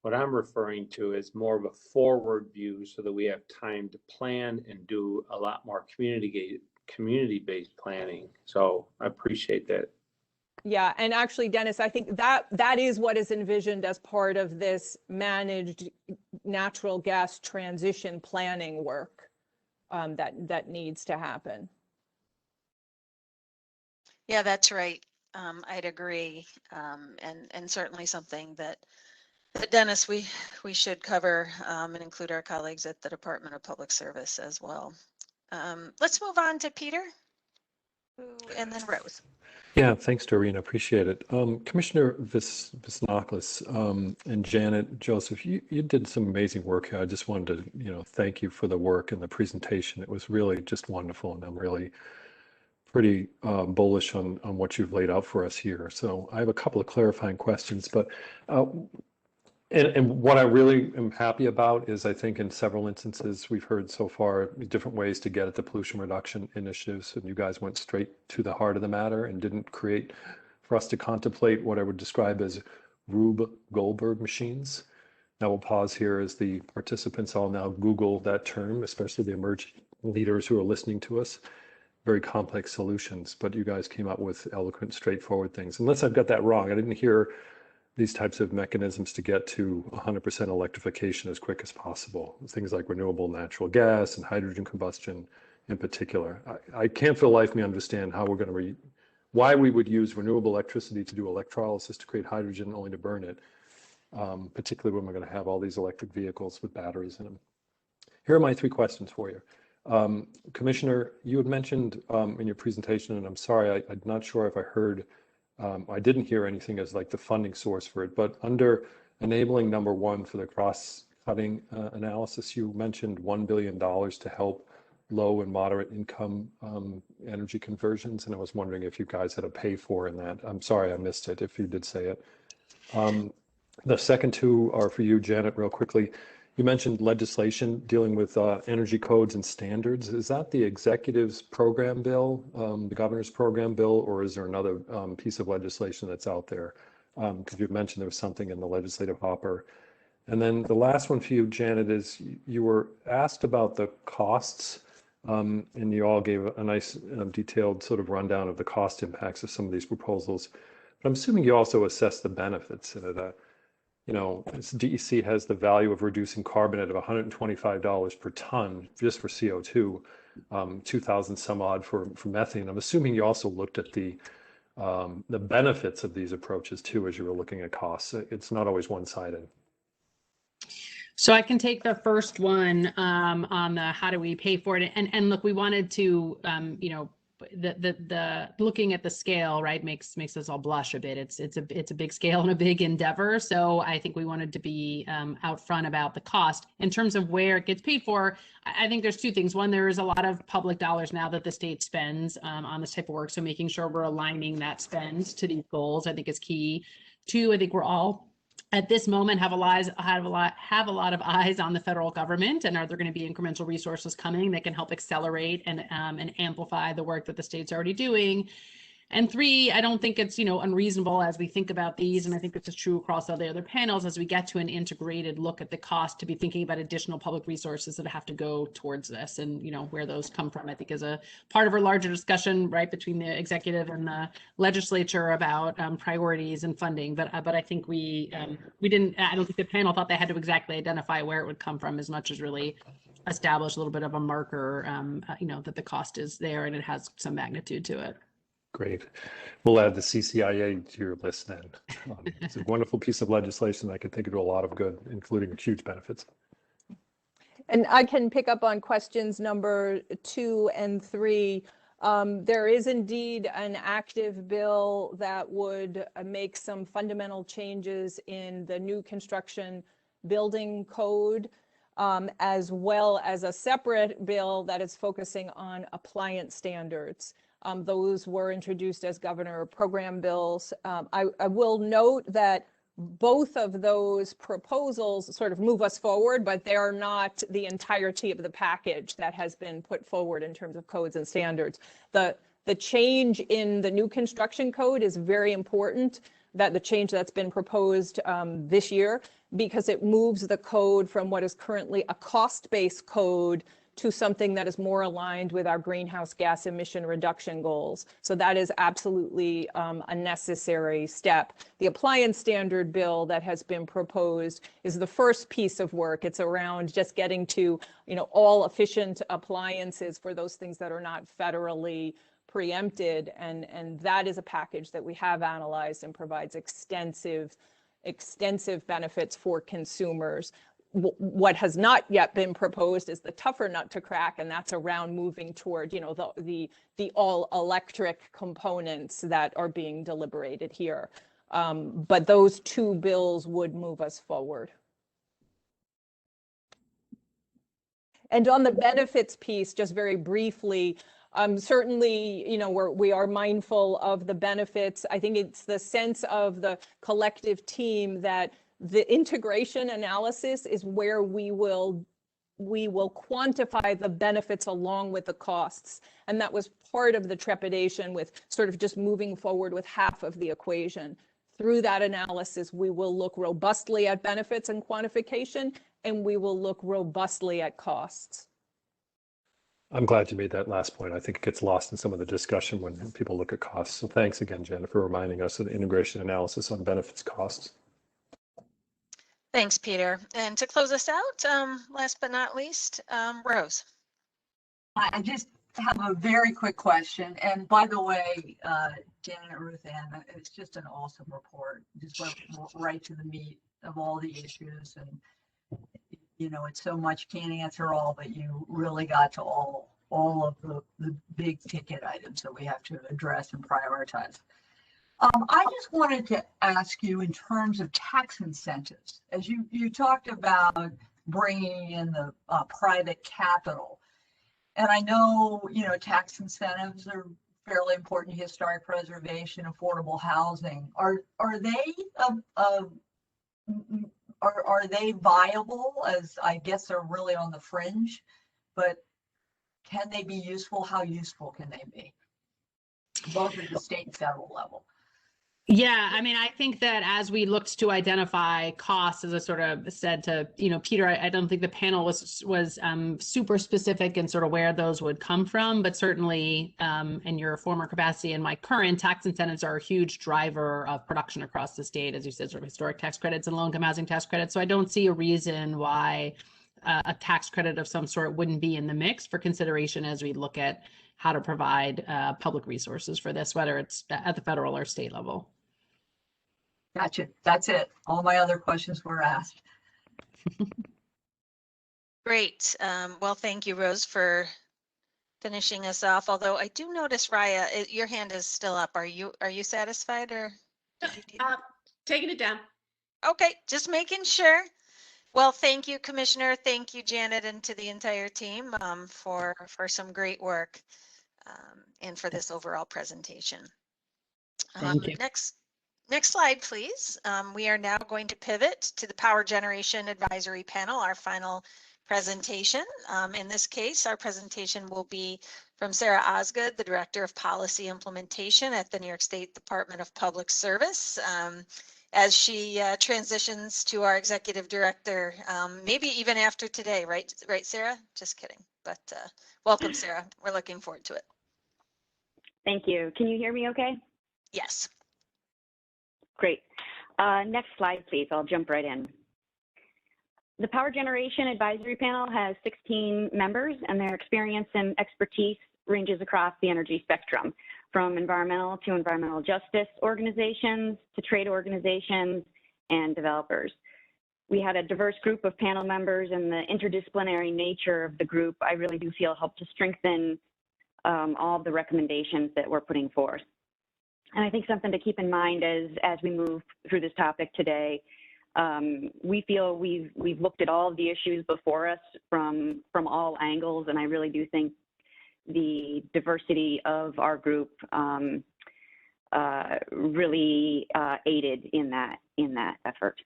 What I'm referring to is more of a forward view so that we have time to plan and do a lot more community-based planning. So I appreciate that. Yeah, and actually, Dennis, I think that is what is envisioned as part of this managed natural gas transition planning work that needs to happen. Yeah, that's right. I'd agree, and certainly something that Dennis, we should cover and include our colleagues at the Department of Public Service as well. Let's move on to Peter, and then Rose. Yeah, thanks, Doreen. I appreciate it. Commissioner Visnakis and Janet, Joseph, you did some amazing work here. I just wanted to, thank you for the work and the presentation. It was really just wonderful, and I'm really pretty bullish on what you've laid out for us here. So I have a couple of clarifying questions, but and what I really am happy about is I think in several instances we've heard so far different ways to get at the pollution reduction initiatives, and you guys went straight to the heart of the matter and didn't create for us to contemplate what I would describe as Rube Goldberg machines. Now we'll pause here as the participants all now Google that term, especially the emerging leaders who are listening to us. Very complex solutions, but you guys came up with eloquent, straightforward things. Unless I've got that wrong, I didn't hear these types of mechanisms to get to 100% electrification as quick as possible. Things like renewable natural gas and hydrogen combustion in particular. I can't for the life of me understand how we're going to why we would use renewable electricity to do electrolysis to create hydrogen only to burn it, particularly when we're going to have all these electric vehicles with batteries in them. Here are my three questions for you. Commissioner, you had mentioned in your presentation, and I'm sorry, I'm not sure if I heard, I didn't hear anything as like the funding source for it, but under enabling number 1 for the cross-cutting analysis, you mentioned $1 billion to help low and moderate income energy conversions, and I was wondering if you guys had a pay for in that. I'm sorry I missed it if you did say it. The second two are for you, Janet, real quickly. You mentioned legislation dealing with energy codes and standards. Is that the executive's program bill, the governor's program bill, or is there another piece of legislation that's out there? Because you've mentioned there was something in the legislative hopper. And then the last one for you, Janet, is you were asked about the costs, and you all gave a nice detailed sort of rundown of the cost impacts of some of these proposals. But I'm assuming you also assess the benefits. DEC has the value of reducing carbon at $125 per ton just for CO2, 2,000 some odd for methane. I'm assuming you also looked at the benefits of these approaches too as you were looking at costs. It's not always one-sided. So I can take the first one on the how do we pay for it, and look, we wanted to the looking at the scale, right, makes us all blush a bit. It's a big scale and a big endeavor. So I think we wanted to be out front about the cost. In terms of where it gets paid for, I think there's two things. One, there is a lot of public dollars now that the state spends on this type of work. So making sure we're aligning that spend to these goals, I think, is key. Two, I think we're all at this moment have a lot of eyes on the federal government, and are there going to be incremental resources coming that can help accelerate and amplify the work that the state's already doing. And three, I don't think it's unreasonable as we think about these, and I think this is true across all the other panels, as we get to an integrated look at the cost, to be thinking about additional public resources that have to go towards this, and where those come from. I think is a part of our larger discussion, right, between the executive and the legislature about priorities and funding. But I think we didn't. I don't think the panel thought they had to exactly identify where it would come from, as much as really establish a little bit of a marker, that the cost is there and it has some magnitude to it. Great. We'll add the CCIA to your list then. It's a wonderful piece of legislation that can think of a lot of good, including huge benefits. And I can pick up on questions number 2 and 3. There is indeed an active bill that would make some fundamental changes in the new construction building code, as well as a separate bill that is focusing on appliance standards. Those were introduced as governor program bills. I will note that both of those proposals sort of move us forward, but they are not the entirety of the package that has been put forward in terms of codes and standards. The change in the new construction code is very important, that the change that's been proposed this year, because it moves the code from what is currently a cost-based code to something that is more aligned with our greenhouse gas emission reduction goals. So that is absolutely a necessary step. The appliance standard bill that has been proposed is the first piece of work. It's around just getting to, all efficient appliances for those things that are not federally preempted. And that is a package that we have analyzed and provides extensive benefits for consumers. What has not yet been proposed is the tougher nut to crack, and that's around moving toward, the all electric components that are being deliberated here. But those 2 bills would move us forward. And on the benefits piece, just very briefly, certainly, we are mindful of the benefits. I think it's the sense of the collective team that the integration analysis is where we will quantify the benefits along with the costs. And that was part of the trepidation with sort of just moving forward with half of the equation. Through that analysis, we will look robustly at benefits and quantification, and we will look robustly at costs. I'm glad you made that last point. I think it gets lost in some of the discussion when people look at costs. So thanks again, Jen, for reminding us of the integration analysis on benefits costs. Thanks, Peter. And to close us out, last but not least, Rose. I just have a very quick question. And by the way, Janet, Ruth Ann, it's just an awesome report. Just went right to the meat of all the issues. And, it's so much, can't answer all, but you really got to all of the big ticket items that we have to address and prioritize. I just wanted to ask you in terms of tax incentives, as you talked about bringing in the private capital. And I know, tax incentives are fairly important, historic preservation, affordable housing. Are they viable, as I guess they're really on the fringe, but can they be useful? How useful can they be? Both at the state and federal level. Yeah, I mean, I think that as we looked to identify costs, as I sort of said to, Peter, I don't think the panel was super specific in sort of where those would come from, but certainly in your former capacity and my current, tax incentives are a huge driver of production across the state, as you said, sort of historic tax credits and low-income housing tax credits. So I don't see a reason why a tax credit of some sort wouldn't be in the mix for consideration as we look at how to provide public resources for this, whether it's at the federal or state level. Gotcha. That's it. All my other questions were asked. Great. Well, thank you, Rose, for finishing us off. Although I do notice, Raya, your hand is still up. Are you satisfied, or? Taking it down. Okay, just making sure. Well, thank you, Commissioner. Thank you, Janet, and to the entire team for some great work and for this overall presentation. Thank you. Next slide, please. We are now going to pivot to the Power Generation Advisory Panel, our final presentation. In this case, our presentation will be from Sarah Osgood, the Director of Policy Implementation at the New York State Department of Public Service, as she transitions to our Executive Director, maybe even after today, right, Sarah? Just kidding, but welcome, Sarah. We're looking forward to it. Thank you. Can you hear me okay? Yes. Great. Next slide, please. I'll jump right in. The Power Generation Advisory Panel has 16 members, and their experience and expertise ranges across the energy spectrum, from environmental to environmental justice organizations to trade organizations and developers. We had a diverse group of panel members, and the interdisciplinary nature of the group, I really do feel, helped to strengthen all of the recommendations that we're putting forth. And I think something to keep in mind as we move through this topic today, we feel we've looked at all of the issues before us from all angles, and I really do think the diversity of our group really aided in that effort.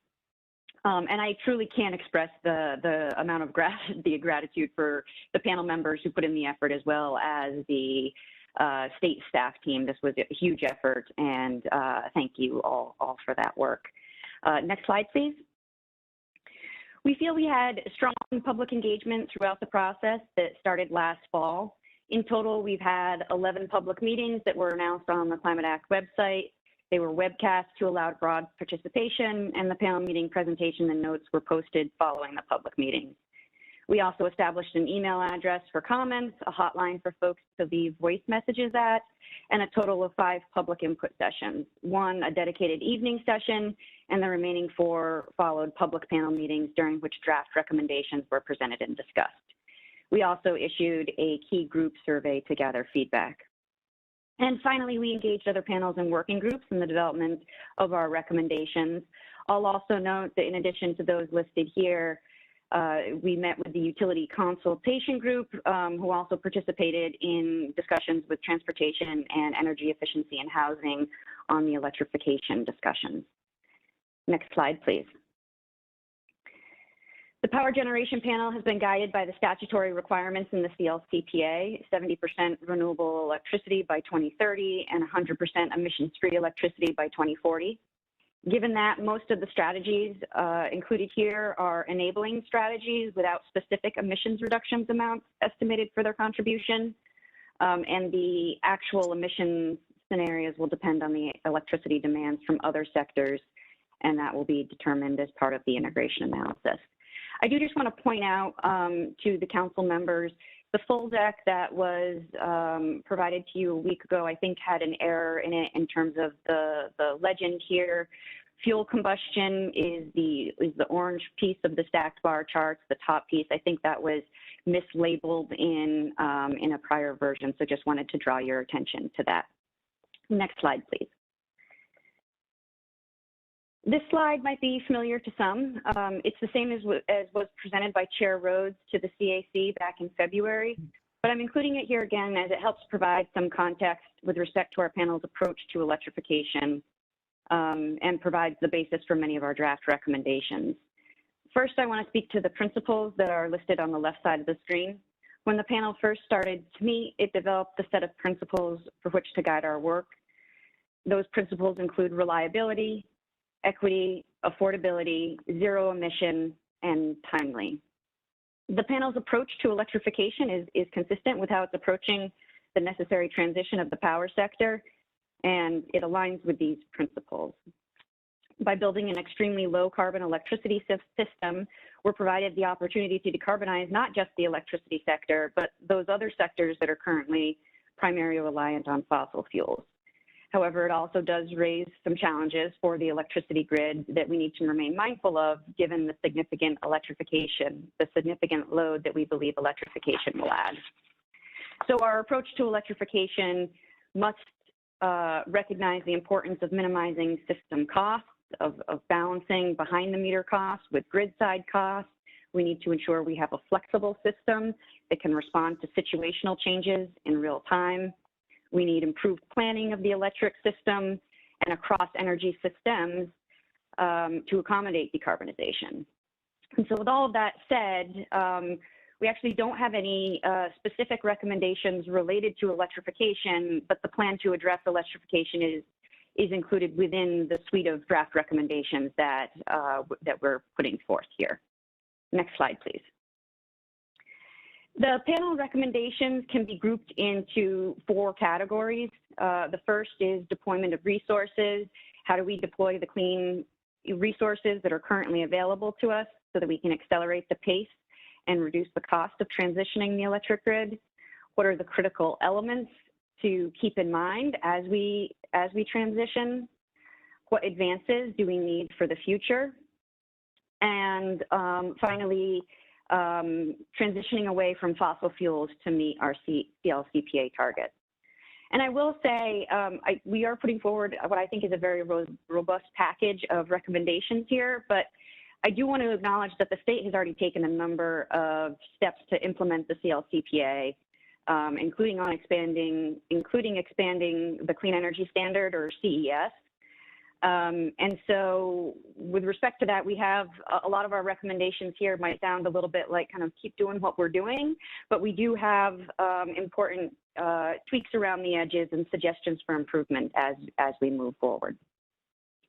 And I truly can't express the amount of gratitude for the panel members who put in the effort, as well as the state staff team. This was a huge effort, and thank you all for that work. Next slide, please. We feel we had strong public engagement throughout the process that started last fall. In total, we've had 11 public meetings that were announced on the Climate Act website. They were webcast to allow broad participation, and the panel meeting presentation and notes were posted following the public meeting. We also established an email address for comments, a hotline for folks to leave voice messages at, and a total of 5 public input sessions, 1 a dedicated evening session, and the remaining 4 followed public panel meetings during which draft recommendations were presented and discussed. We also issued a key group survey to gather feedback. And finally, we engaged other panels and working groups in the development of our recommendations. I'll also note that in addition to those listed here, we met with the Utility Consultation Group, who also participated in discussions with Transportation and Energy Efficiency and Housing on the electrification discussions. Next slide, please. The power generation panel has been guided by the statutory requirements in the CLCPA, 70% renewable electricity by 2030 and 100% emissions-free electricity by 2040. Given that, most of the strategies included here are enabling strategies without specific emissions reductions amounts estimated for their contribution, and the actual emissions scenarios will depend on the electricity demands from other sectors, and that will be determined as part of the integration analysis. I do just want to point out to the council members, the full deck that was provided to you a week ago, I think had an error in it in terms of the legend here. Fuel combustion is the orange piece of the stacked bar charts, the top piece. I think that was mislabeled in a prior version, so just wanted to draw your attention to that. Next slide, please. This slide might be familiar to some. It's the same as was presented by Chair Rhodes to the CAC back in February, but I'm including it here again as it helps provide some context with respect to our panel's approach to electrification and provides the basis for many of our draft recommendations. First, I want to speak to the principles that are listed on the left side of the screen. When the panel first started to meet, it developed a set of principles for which to guide our work. Those principles include reliability, equity, affordability, zero emission, and timely. The panel's approach to electrification is consistent with how it's approaching the necessary transition of the power sector, and it aligns with these principles. By building an extremely low carbon electricity system, we're provided the opportunity to decarbonize not just the electricity sector, but those other sectors that are currently primarily reliant on fossil fuels. However, it also does raise some challenges for the electricity grid that we need to remain mindful of, given the significant electrification, the significant load that we believe electrification will add. So our approach to electrification must recognize the importance of minimizing system costs, of balancing behind the meter costs with grid side costs. We need to ensure we have a flexible system that can respond to situational changes in real time. We need improved planning of the electric system and across energy systems to accommodate decarbonization. And so with all of that said, we actually don't have any specific recommendations related to electrification, but the plan to address electrification is included within the suite of draft recommendations that we're putting forth here. Next slide, please. The panel recommendations can be grouped into 4 categories. The first is deployment of resources. How do we deploy the clean resources that are currently available to us so that we can accelerate the pace and reduce the cost of transitioning the electric grid? What are the critical elements to keep in mind as we transition? What advances do we need for the future? And finally, transitioning away from fossil fuels to meet our CLCPA targets. And I will say, we are putting forward what I think is a very robust package of recommendations here, but I do want to acknowledge that the state has already taken a number of steps to implement the CLCPA, including expanding the Clean Energy Standard, or CES. And so with respect to that, we have a lot of our recommendations here might sound a little bit like kind of keep doing what we're doing, but we do have important tweaks around the edges and suggestions for improvement as we move forward.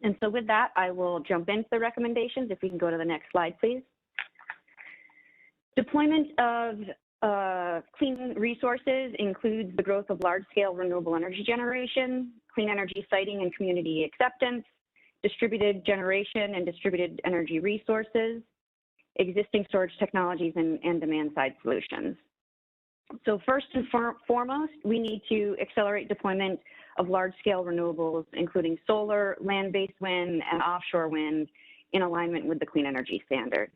And so with that, I will jump into the recommendations. If we can go to the next slide, please. Deployment of clean resources includes the growth of large-scale renewable energy generation, clean energy siting and community acceptance, distributed generation and distributed energy resources, existing storage technologies, and demand-side solutions. So first and foremost, we need to accelerate deployment of large-scale renewables, including solar, land-based wind, and offshore wind, in alignment with the Clean Energy Standard.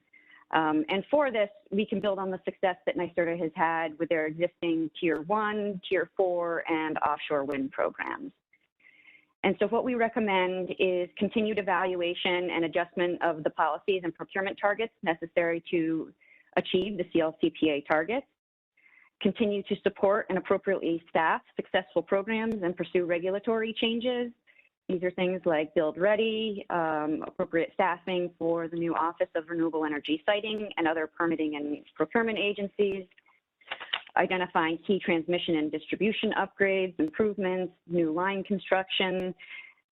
And for this, we can build on the success that NYSERDA has had with their existing Tier 1, Tier 4, and offshore wind programs. And so what we recommend is continued evaluation and adjustment of the policies and procurement targets necessary to achieve the CLCPA targets, continue to support and appropriately staff successful programs and pursue regulatory changes. These are things like Build Ready, appropriate staffing for the new Office of Renewable Energy Siting and other permitting and procurement agencies, identifying key transmission and distribution upgrades, improvements, new line construction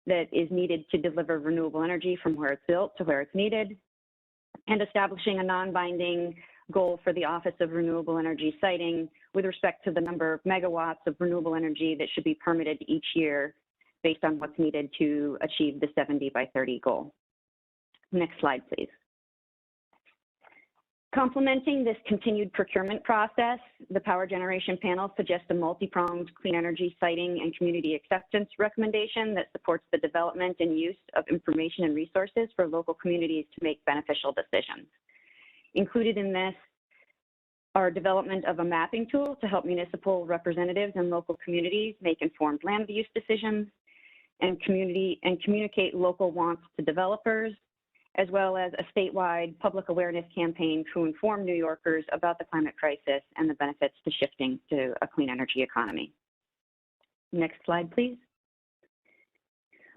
that is needed to deliver renewable energy from where it's built to where it's needed, and establishing a non-binding goal for the Office of Renewable Energy Siting with respect to the number of megawatts of renewable energy that should be permitted each year based on what's needed to achieve the 70 by 30 goal. Next slide, please. Complementing this continued procurement process, the Power Generation Panel suggests a multi-pronged clean energy siting and community acceptance recommendation that supports the development and use of information and resources for local communities to make beneficial decisions. Included in this are development of a mapping tool to help municipal representatives and local communities make informed land use decisions and communicate local wants to developers, as well as a statewide public awareness campaign to inform New Yorkers about the climate crisis and the benefits to shifting to a clean energy economy. Next slide, please.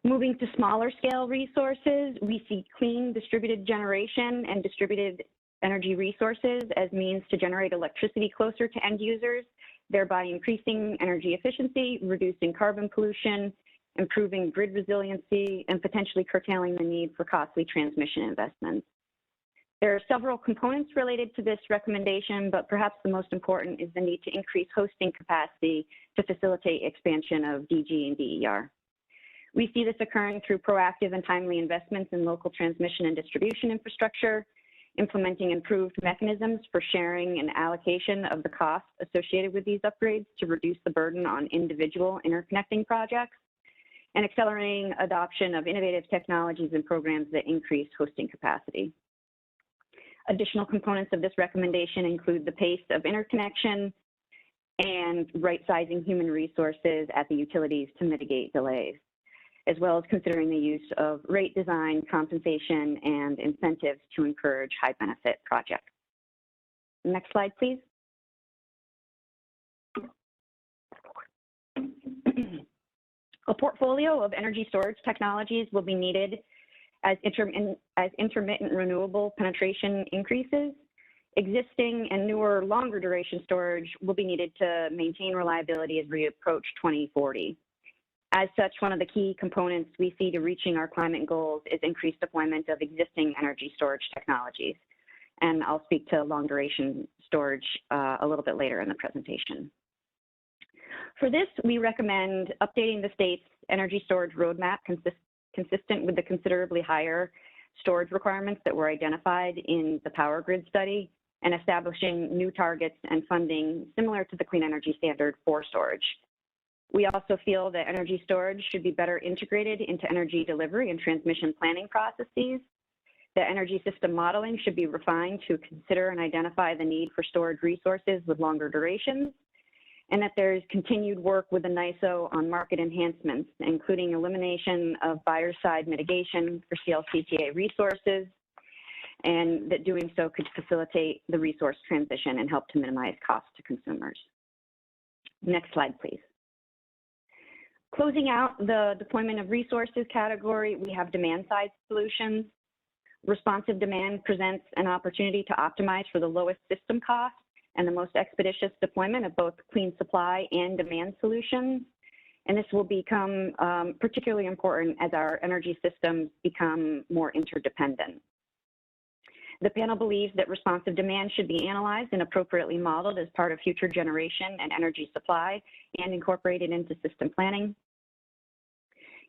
Moving to smaller scale resources, we see clean distributed generation and distributed energy resources as means to generate electricity closer to end users, thereby increasing energy efficiency, reducing carbon pollution, improving grid resiliency, and potentially curtailing the need for costly transmission investments. There are several components related to this recommendation, but perhaps the most important is the need to increase hosting capacity to facilitate expansion of DG and DER. We see this occurring through proactive and timely investments in local transmission and distribution infrastructure, implementing improved mechanisms for sharing and allocation of the costs associated with these upgrades to reduce the burden on individual interconnecting projects, and accelerating adoption of innovative technologies and programs that increase hosting capacity. Additional components of this recommendation include the pace of interconnection and right-sizing human resources at the utilities to mitigate delays, as well as considering the use of rate design, compensation, and incentives to encourage high-benefit projects. Next slide, please. A portfolio of energy storage technologies will be needed as intermittent renewable penetration increases. Existing and newer longer duration storage will be needed to maintain reliability as we approach 2040. As such, one of the key components we see to reaching our climate goals is increased deployment of existing energy storage technologies. And I'll speak to long duration storage a little bit later in the presentation. For this, we recommend updating the state's energy storage roadmap consistent with the considerably higher storage requirements that were identified in the power grid study, and establishing new targets and funding similar to the Clean Energy Standard for storage. We also feel that energy storage should be better integrated into energy delivery and transmission planning processes, The energy system modeling should be refined to consider and identify the need for storage resources with longer durations, and that there's continued work with the NISO on market enhancements, including elimination of buyer side mitigation for CLCPA resources, and that doing so could facilitate the resource transition and help to minimize costs to consumers. Next slide, please. Closing out the deployment of resources category, we have demand side solutions. Responsive demand presents an opportunity to optimize for the lowest system cost and the most expeditious deployment of both clean supply and demand solutions. And this will become particularly important as our energy systems become more interdependent. The panel believes that responsive demand should be analyzed and appropriately modeled as part of future generation and energy supply and incorporated into system planning.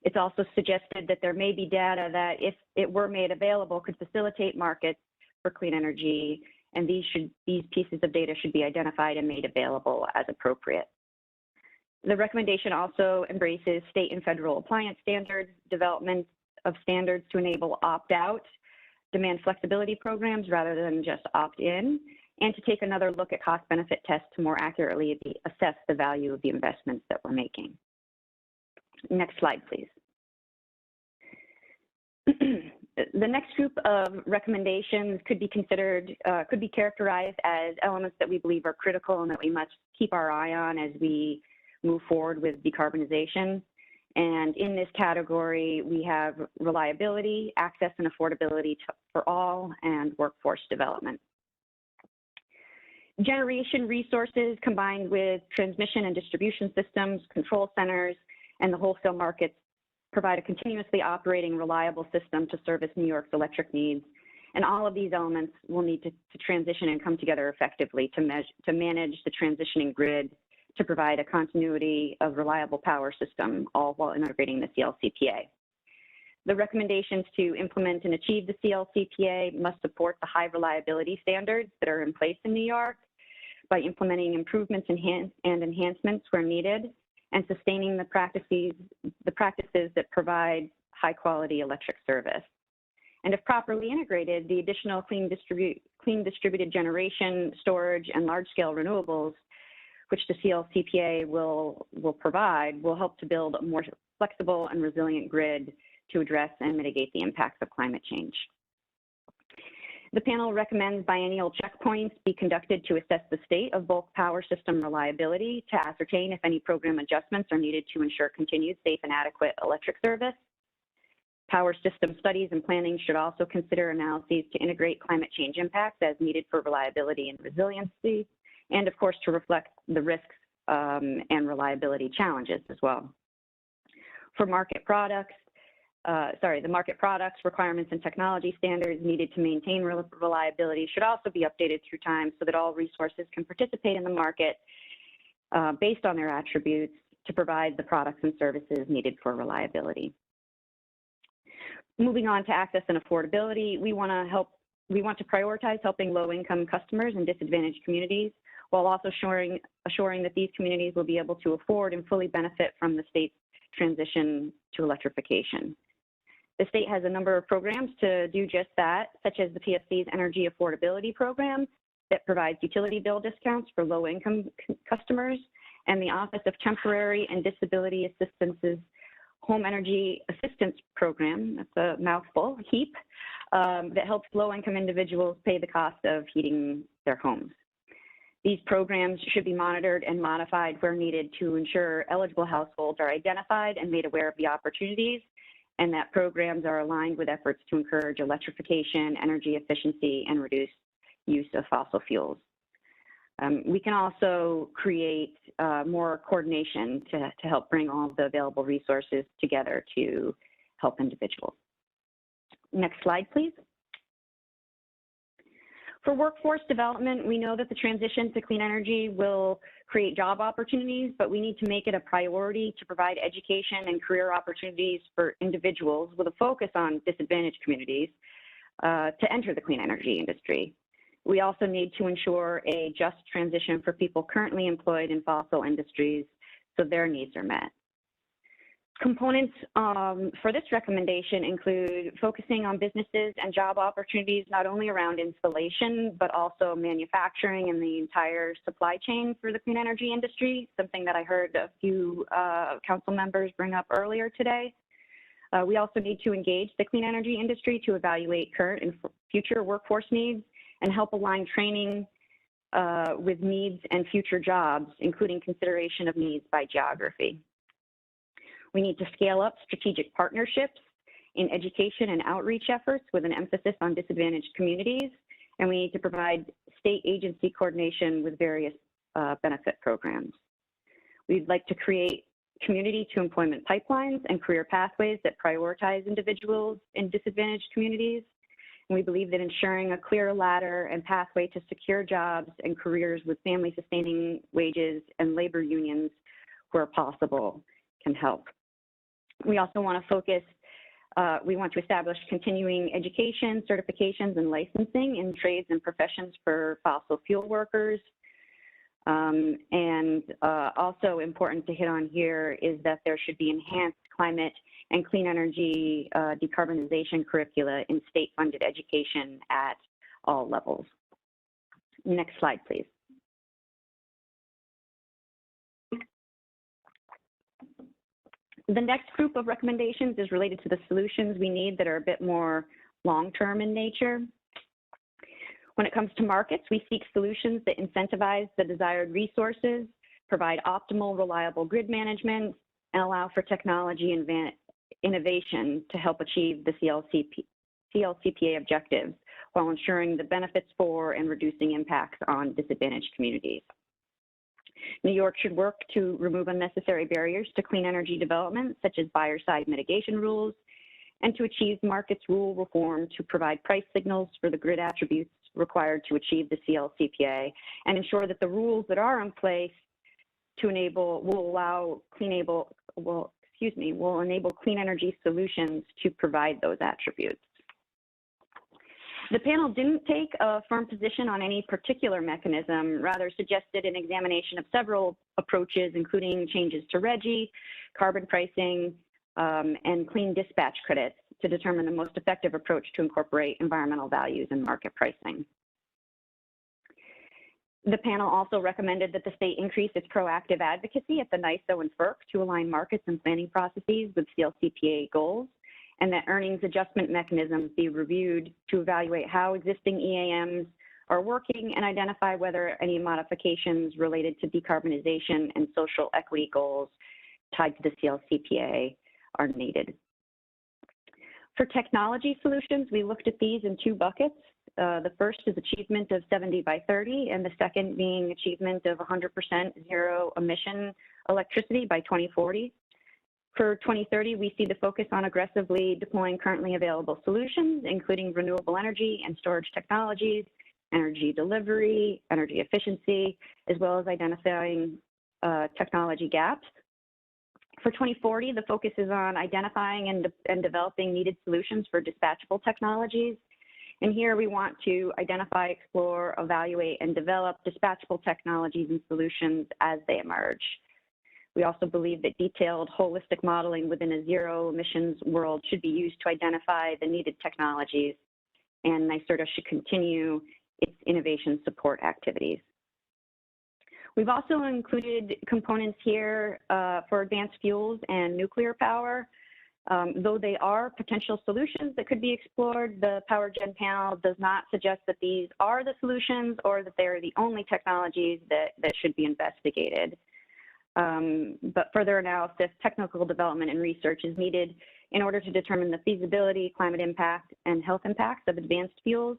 It's also suggested that there may be data that, if it were made available, could facilitate markets for clean energy, and these pieces of data should be identified and made available as appropriate. The recommendation also embraces state and federal appliance standards, development of standards to enable opt-out demand flexibility programs rather than just opt-in, and to take another look at cost-benefit tests to more accurately assess the value of the investments that we're making. Next slide, please. The next group of recommendations could be considered, could be characterized as elements that we believe are critical and that we must keep our eye on as we move forward with decarbonization. And in this category, we have reliability, access and affordability for all, and workforce development. Generation resources combined with transmission and distribution systems, control centers, and the wholesale markets provide a continuously operating, reliable system to service New York's electric needs. And all of these elements will need to transition and come together effectively to manage the transitioning grid, to provide a continuity of reliable power system, all while integrating the CLCPA. The recommendations to implement and achieve the CLCPA must support the high reliability standards that are in place in New York by implementing improvements and enhancements where needed, and sustaining the practices that provide high quality electric service. And if properly integrated, the additional clean distributed generation, storage, and large scale renewables, which the CLCPA will provide, will help to build a more flexible and resilient grid to address and mitigate the impacts of climate change. The panel recommends biennial checkpoints be conducted to assess the state of bulk power system reliability to ascertain if any program adjustments are needed to ensure continued safe and adequate electric service. Power system studies and planning should also consider analyses to integrate climate change impacts as needed for reliability and resiliency, and of course to reflect the risks and reliability challenges as well. For market products, the market products, requirements, and technology standards needed to maintain reliability should also be updated through time so that all resources can participate in the market based on their attributes to provide the products and services needed for reliability. Moving on to access and affordability, we want to prioritize helping low-income customers and disadvantaged communities, while also assuring that these communities will be able to afford and fully benefit from the state's transition to electrification. The state has a number of programs to do just that, such as the PSC's Energy Affordability Program that provides utility bill discounts for low-income customers, and the Office of Temporary and Disability Assistance's Home Energy Assistance Program, that's a mouthful, HEAP, that helps low-income individuals pay the cost of heating their homes. These programs should be monitored and modified where needed to ensure eligible households are identified and made aware of the opportunities, and that programs are aligned with efforts to encourage electrification, energy efficiency, and reduce use of fossil fuels. We can also create more coordination to help bring all of the available resources together to help individuals. Next slide, please. For workforce development, we know that the transition to clean energy will create job opportunities, but we need to make it a priority to provide education and career opportunities for individuals with a focus on disadvantaged communities to enter the clean energy industry. We also need to ensure a just transition for people currently employed in fossil industries so their needs are met. Components for this recommendation include focusing on businesses and job opportunities, not only around installation, but also manufacturing and the entire supply chain for the clean energy industry, something that I heard a few council members bring up earlier today. We also need to engage the clean energy industry to evaluate current and future workforce needs and help align training with needs and future jobs, including consideration of needs by geography. We need to scale up strategic partnerships in education and outreach efforts with an emphasis on disadvantaged communities, and we need to provide state agency coordination with various benefit programs. We'd like to create community to employment pipelines and career pathways that prioritize individuals in disadvantaged communities. And we believe that ensuring a clear ladder and pathway to secure jobs and careers with family sustaining wages and labor unions where possible can help. We also want to focus, we want to establish continuing education, certifications, and licensing in trades and professions for fossil fuel workers. Also important to hit on here is that there should be enhanced climate and clean energy decarbonization curricula in state-funded education at all levels. Next slide, please. The next group of recommendations is related to the solutions we need that are a bit more long-term in nature. When it comes to markets, we seek solutions that incentivize the desired resources, provide optimal, reliable grid management, and allow for technology and innovation to help achieve the CLCPA objectives while ensuring the benefits for and reducing impacts on disadvantaged communities. New York should work to remove unnecessary barriers to clean energy development, such as buyer-side mitigation rules, and to achieve markets rule reform to provide price signals for the grid attributes required to achieve the CLCPA, and ensure that the rules that are in place to enable will enable clean energy solutions to provide those attributes. The panel didn't take a firm position on any particular mechanism, rather suggested an examination of several approaches, including changes to RGGI, carbon pricing, and clean dispatch credits to determine the most effective approach to incorporate environmental values in market pricing. The panel also recommended that the state increase its proactive advocacy at the NYISO and FERC to align markets and planning processes with CLCPA goals, and that earnings adjustment mechanisms be reviewed to evaluate how existing EAMs are working and identify whether any modifications related to decarbonization and social equity goals tied to the CLCPA are needed. For technology solutions, we looked at these in two buckets. The first is achievement of 70 by 30, and the second being achievement of 100% zero emission electricity by 2040. For 2030, we see the focus on aggressively deploying currently available solutions, including renewable energy and storage technologies, energy delivery, energy efficiency, as well as identifying technology gaps. For 2040, the focus is on identifying and developing needed solutions for dispatchable technologies. And here we want to identify, explore, evaluate, and develop dispatchable technologies and solutions as they emerge. We also believe that detailed holistic modeling within a zero emissions world should be used to identify the needed technologies, and NYSERDA should continue its innovation support activities. We've also included components here for advanced fuels and nuclear power. Though they are potential solutions that could be explored, the Power Gen panel does not suggest that these are the solutions or that they're the only technologies that should be investigated. But further analysis, technical development, and research is needed in order to determine the feasibility, climate impact, and health impacts of advanced fuels.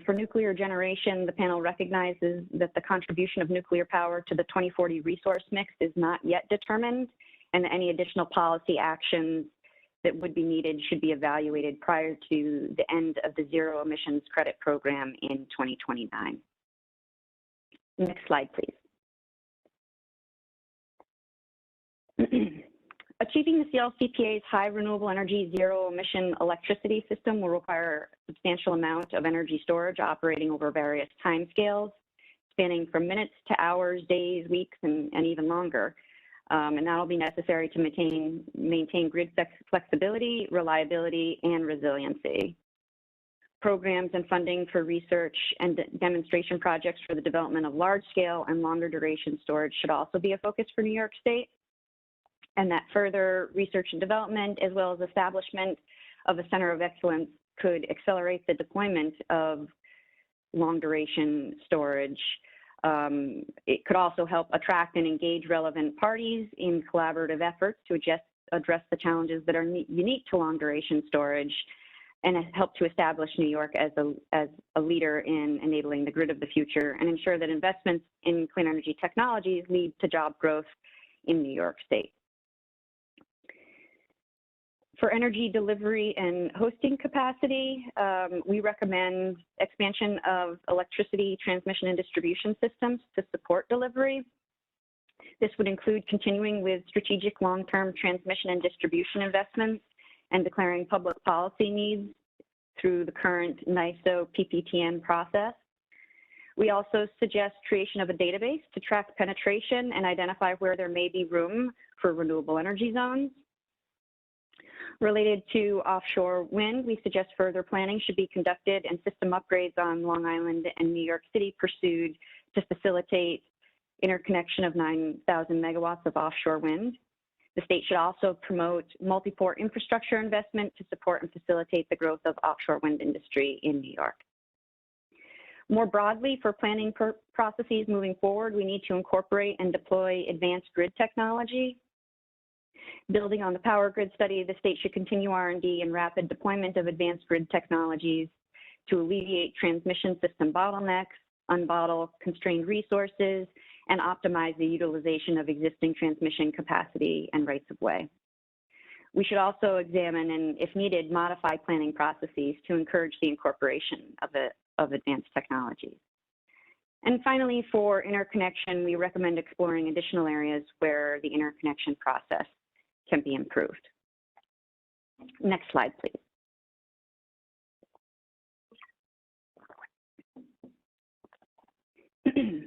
For nuclear generation, the panel recognizes that the contribution of nuclear power to the 2040 resource mix is not yet determined, and any additional policy actions that would be needed should be evaluated prior to the end of the zero emissions credit program in 2029. Next slide, please. Achieving the CLCPA's high renewable energy zero emission electricity system will require a substantial amount of energy storage operating over various timescales, spanning from minutes to hours, days, weeks, and even longer. And that'll be necessary to maintain grid flexibility, reliability, and resiliency. Programs and funding for research and demonstration projects for the development of large-scale and longer duration storage should also be a focus for New York State. And that further research and development, as well as establishment of a center of excellence, could accelerate the deployment of long-duration storage. It could also help attract and engage relevant parties in collaborative efforts to address the challenges that are unique to long-duration storage, and help to establish New York as a leader in enabling the grid of the future, and ensure that investments in clean energy technologies lead to job growth in New York State. For energy delivery and hosting capacity, we recommend expansion of electricity transmission and distribution systems to support delivery. This would include continuing with strategic long-term transmission and distribution investments and declaring public policy needs through the current NYISO PPTN process. We also suggest creation of a database to track penetration and identify where there may be room for renewable energy zones. Related to offshore wind, we suggest further planning should be conducted and system upgrades on Long Island and New York City pursued to facilitate interconnection of 9,000 megawatts of offshore wind. The state should also promote multi-port infrastructure investment to support and facilitate the growth of offshore wind industry in New York. More broadly, for planning processes moving forward, we need to incorporate and deploy advanced grid technology. Building on the power grid study, the state should continue R&D and rapid deployment of advanced grid technologies to alleviate transmission system bottlenecks, unbottle constrained resources, and optimize the utilization of existing transmission capacity and rights of way. We should also examine and, if needed, modify planning processes to encourage the incorporation of advanced technologies. And finally, for interconnection, we recommend exploring additional areas where the interconnection process can be improved. Next slide, please.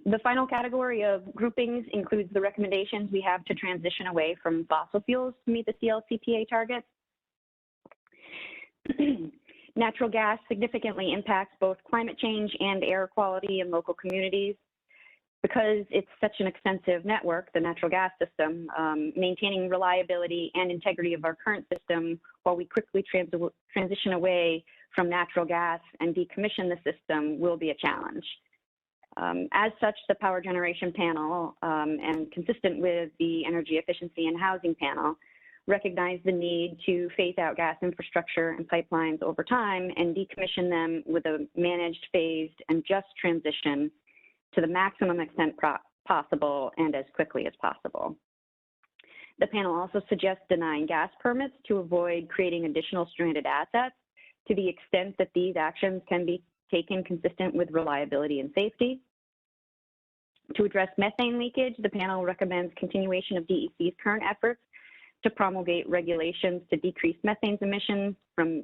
The final category of groupings includes the recommendations we have to transition away from fossil fuels to meet the CLCPA targets. Natural gas significantly impacts both climate change and air quality in local communities. Because it's such an extensive network, the natural gas system, maintaining reliability and integrity of our current system while we quickly transition away from natural gas and decommission the system will be a challenge. As such, the Power Generation Panel, and consistent with the Energy Efficiency and Housing Panel, recognize the need to phase out gas infrastructure and pipelines over time and decommission them with a managed, phased, and just transition to the maximum extent possible and as quickly as possible. The panel also suggests denying gas permits to avoid creating additional stranded assets to the extent that these actions can be taken consistent with reliability and safety. To address methane leakage, the panel recommends continuation of DEC's current efforts to promulgate regulations to decrease methane emissions from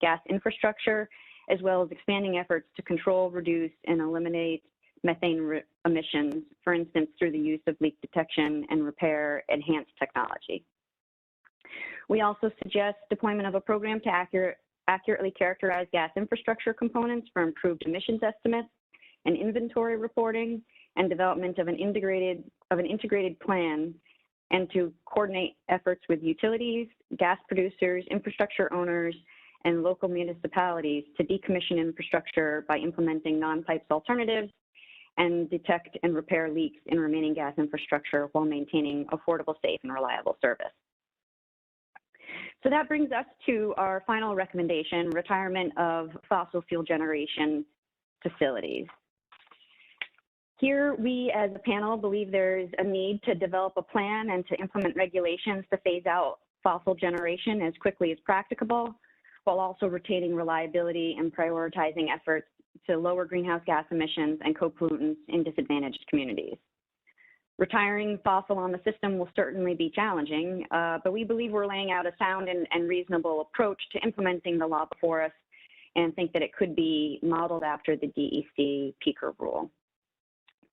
gas infrastructure, as well as expanding efforts to control, reduce, and eliminate methane emissions, for instance, through the use of leak detection and repair enhanced technology. We also suggest deployment of a program to accurately characterize gas infrastructure components for improved emissions estimates and inventory reporting, and development of an integrated plan, and to coordinate efforts with utilities, gas producers, infrastructure owners, and local municipalities to decommission infrastructure by implementing non-pipes alternatives and detect and repair leaks in remaining gas infrastructure while maintaining affordable, safe, and reliable service. So that brings us to our final recommendation, retirement of fossil fuel generation facilities. Here, we as a panel believe there's a need to develop a plan and to implement regulations to phase out fossil generation as quickly as practicable, while also retaining reliability and prioritizing efforts to lower greenhouse gas emissions and co-pollutants in disadvantaged communities. Retiring fossil on the system will certainly be challenging, but we believe we're laying out a sound and reasonable approach to implementing the law before us, and think that it could be modeled after the DEC peaker rule.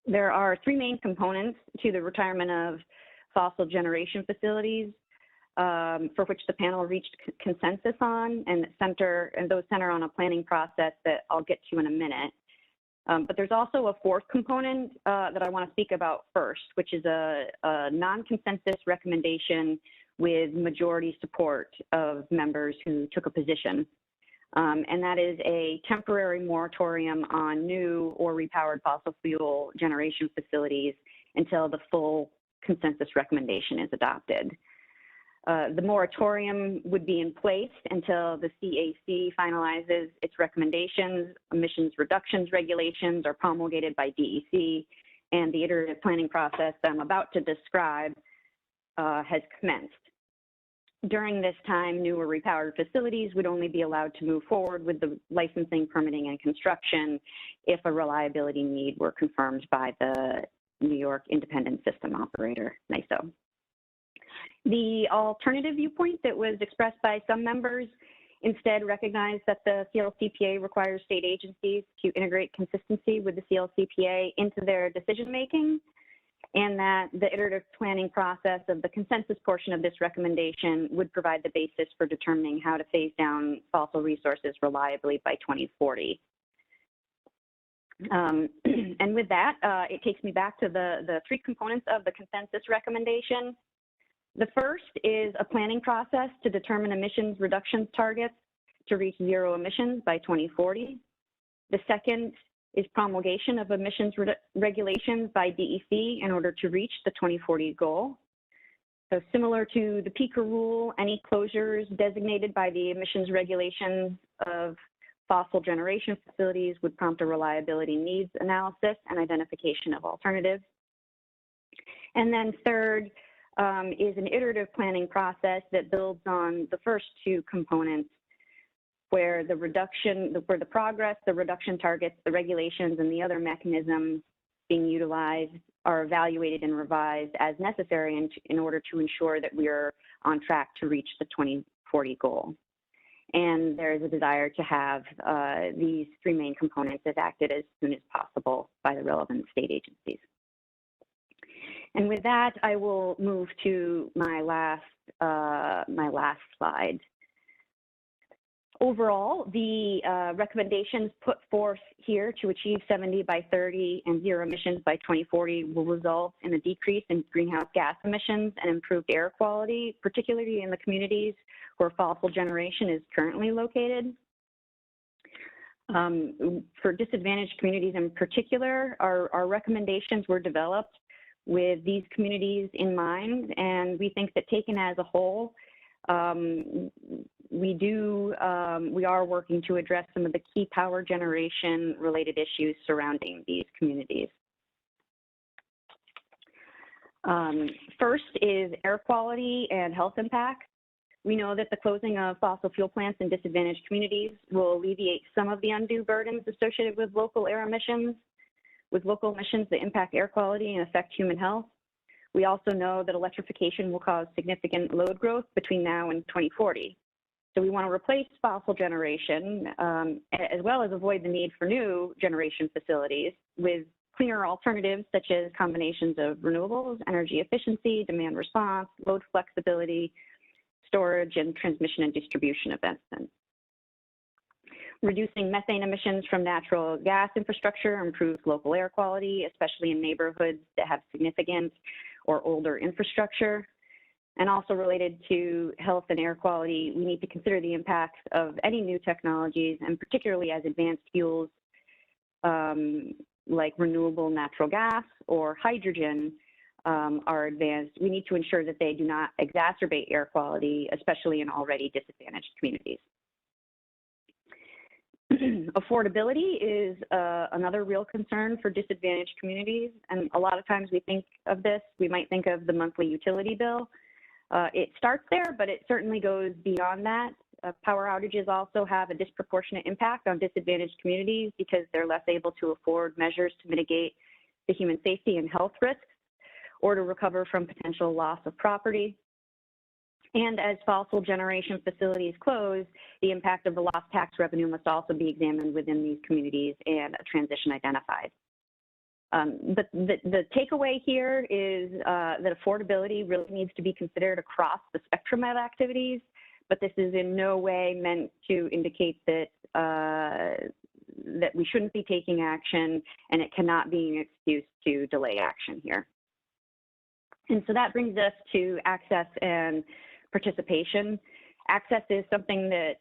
There are three main components to the retirement of fossil generation facilities for which the panel reached consensus on, and those center on a planning process that I'll get to in a minute. But there's also a fourth component that I want to speak about first, which is a non-consensus recommendation with majority support of members who took a position. And that is a temporary moratorium on new or repowered fossil fuel generation facilities until the full consensus recommendation is adopted. The moratorium would be in place until the CAC finalizes its recommendations, emissions reductions regulations are promulgated by DEC, and the iterative planning process that I'm about to describe has commenced. During this time, new or repowered facilities would only be allowed to move forward with the licensing, permitting, and construction if a reliability need were confirmed by the New York Independent System Operator, NYISO. The alternative viewpoint that was expressed by some members instead recognized that the CLCPA requires state agencies to integrate consistency with the CLCPA into their decision-making, and that the iterative planning process of the consensus portion of this recommendation would provide the basis for determining how to phase down fossil resources reliably by 2040. And with that, it takes me back to the three components of the consensus recommendation. The first is a planning process to determine emissions reductions targets to reach zero emissions by 2040. The second is promulgation of emissions regulations by DEC in order to reach the 2040 goal. So similar to the PICA rule, any closures designated by the emissions regulations of fossil generation facilities would prompt a reliability needs analysis and identification of alternatives. And then third is an iterative planning process that builds on the first two components, where the progress, the reduction targets, the regulations, and the other mechanisms being utilized are evaluated and revised as necessary in order to ensure that we are on track to reach the 2040 goal. And there is a desire to have these three main components enacted as soon as possible by the relevant state agencies. And with that, I will move to my last slide. Overall, the recommendations put forth here to achieve 70 by 30 and zero emissions by 2040 will result in a decrease in greenhouse gas emissions and improved air quality, particularly in the communities where fossil generation is currently located. For disadvantaged communities in particular, our recommendations were developed with these communities in mind, and we think that taken as a whole, we are working to address some of the key power generation related issues surrounding these communities. First is air quality and health impacts. We know that the closing of fossil fuel plants in disadvantaged communities will alleviate some of the undue burdens associated with local air emissions. With local emissions that impact air quality and affect human health. We also know that electrification will cause significant load growth between now and 2040. So we want to replace fossil generation as well as avoid the need for new generation facilities with cleaner alternatives such as combinations of renewables, energy efficiency, demand response, load flexibility, storage, and transmission and distribution investments. Reducing methane emissions from natural gas infrastructure improves local air quality, especially in neighborhoods that have significant or older infrastructure. And also related to health and air quality, we need to consider the impacts of any new technologies, and particularly as advanced fuels like renewable natural gas or hydrogen are advanced. We need to ensure that they do not exacerbate air quality, especially in already disadvantaged communities. Affordability is another real concern for disadvantaged communities, and a lot of times we think of this, we might think of the monthly utility bill. It starts there, but it certainly goes beyond that. Power outages also have a disproportionate impact on disadvantaged communities because they're less able to afford measures to mitigate the human safety and health risks or to recover from potential loss of property. And as fossil generation facilities close, the impact of the lost tax revenue must also be examined within these communities and a transition identified. But the takeaway here is that affordability really needs to be considered across the spectrum of activities, but this is in no way meant to indicate that that we shouldn't be taking action, and it cannot be an excuse to delay action here. And so that brings us to access and participation. Access is something that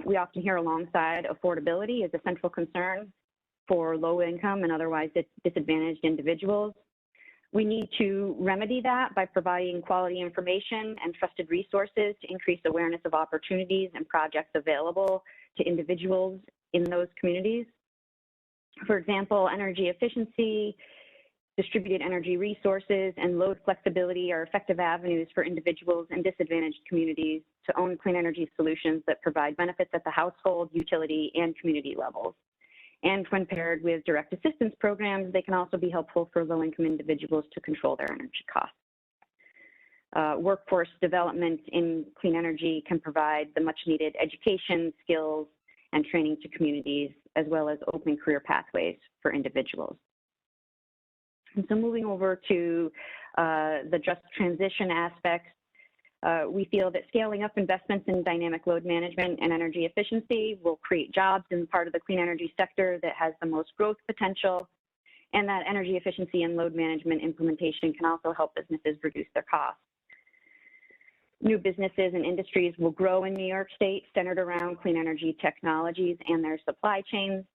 we often hear alongside affordability as a central concern for low income and otherwise disadvantaged individuals. We need to remedy that by providing quality information and trusted resources to increase awareness of opportunities and projects available to individuals in those communities. For example, energy efficiency, distributed energy resources, and load flexibility are effective avenues for individuals in disadvantaged communities to own clean energy solutions that provide benefits at the household, utility, and community levels. And when paired with direct assistance programs, they can also be helpful for low-income individuals to control their energy costs. Workforce development in clean energy can provide the much-needed education, skills, and training to communities, as well as opening career pathways for individuals. And so moving over to the just transition aspects, we feel that scaling up investments in dynamic load management and energy efficiency will create jobs in the part of the clean energy sector that has the most growth potential, and that energy efficiency and load management implementation can also help businesses reduce their costs. New businesses and industries will grow in New York State centered around clean energy technologies and their supply chains,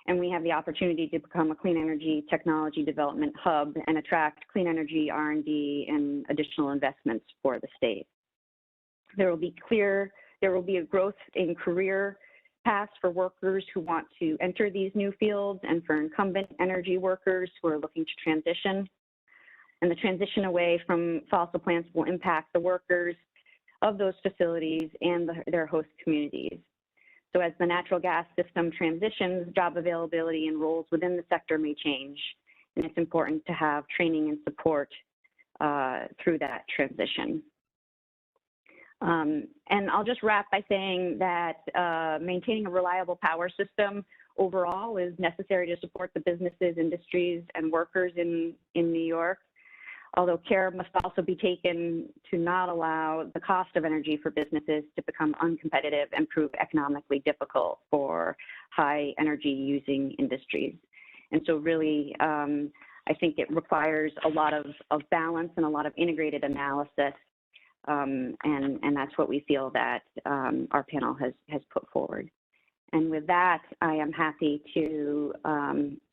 and we have the opportunity to become a clean energy technology development hub and attract clean energy R&D and additional investments for the state. There will be a growth in career paths for workers who want to enter these new fields and for incumbent energy workers who are looking to transition. And the transition away from fossil plants will impact the workers of those facilities and their host communities. So as the natural gas system transitions, job availability and roles within the sector may change, and it's important to have training and support through that transition. And I'll just wrap by saying that maintaining a reliable power system overall is necessary to support the businesses, industries, and workers in New York. Although care must also be taken to not allow the cost of energy for businesses to become uncompetitive and prove economically difficult for high energy using industries. And so really, I think it requires a lot of balance and a lot of integrated analysis. And that's what we feel that our panel has put forward. And with that, I am happy to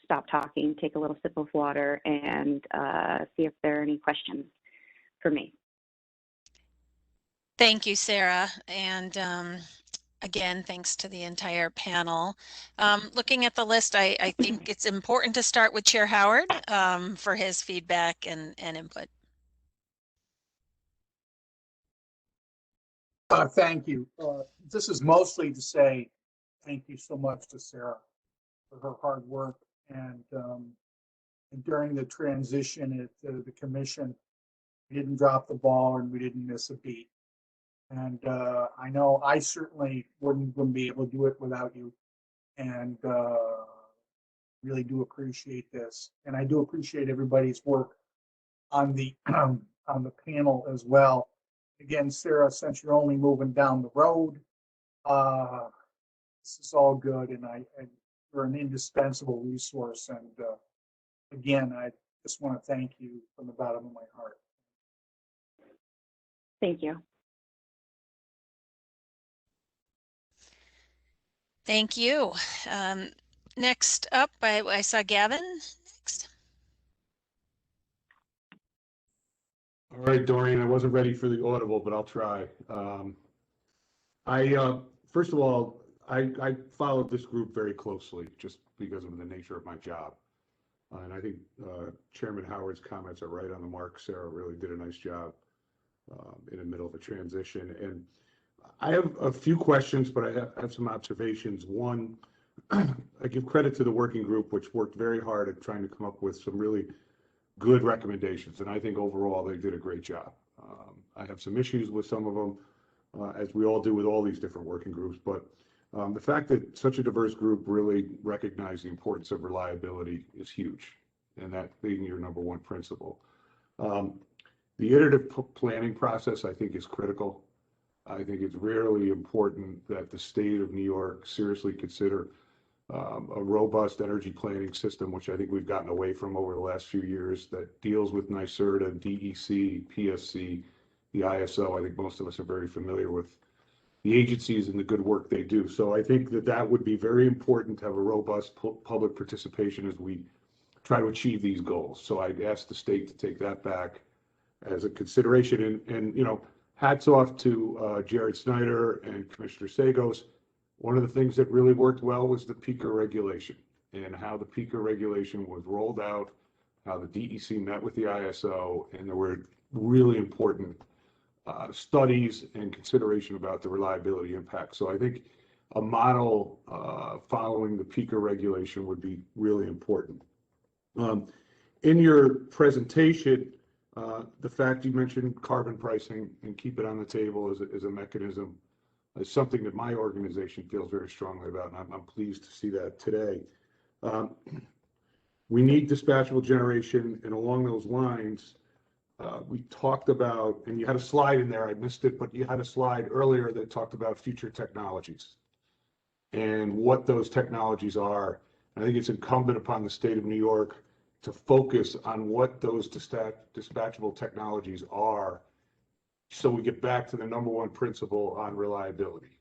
stop talking, take a little sip of water, and see if there are any questions for me. Thank you, Sarah. And again, thanks to the entire panel. Looking at the list, I think it's important to start with Chair Howard for his feedback and input. Thank you. This is mostly to say thank you so much to Sarah for her hard work. And during the transition at the commission, we didn't drop the ball and we didn't miss a beat. And I know I certainly wouldn't be able to do it without you. And really do appreciate this. And I do appreciate everybody's work on the panel as well. Again, Sarah, since you're only moving down the road, this is all good, and you're an indispensable resource. And again, I just want to thank you from the bottom of my heart. Thank you. Thank you. Next up, I saw Gavin next. All right, Doreen, I wasn't ready for the audible, but I'll try. First of all, I followed this group very closely just because of the nature of my job. And I think Chairman Howard's comments are right on the mark. Sarah really did a nice job in the middle of a transition. And I have a few questions, but I have some observations. One, I give credit to the working group, which worked very hard at trying to come up with some really good recommendations. And I think overall they did a great job. I have some issues with some of them, as we all do with all these different working groups. But the fact that such a diverse group really recognized the importance of reliability is huge. and that being your number one principle. The iterative planning process, I think, is critical. I think it's really important that the state of New York seriously consider a robust energy planning system, which I think we've gotten away from over the last few years, that deals with NYSERDA, DEC, PSC, the ISO. I think most of us are very familiar with the agencies and the good work they do. So I think that that would be very important to have a robust public participation as we try to achieve these goals. So I'd ask the state to take that back as a consideration. And you know, hats off to Jared Snyder and Commissioner Sagos. One of the things that really worked well was the PICA regulation and how the PICA regulation was rolled out, how the DEC met with the ISO, and there were really important studies and consideration about the reliability impact. So I think a model following the PICA regulation would be really important. In your presentation, the fact you mentioned carbon pricing and keep it on the table as a mechanism is something that my organization feels very strongly about, and I'm pleased to see that today. We need dispatchable generation, and along those lines, we talked about, and you had a slide in there, I missed it, but you had a slide earlier that talked about future technologies and what those technologies are. I think it's incumbent upon the state of New York to focus on what those dispatchable technologies are, so we get back to the number one principle on reliability.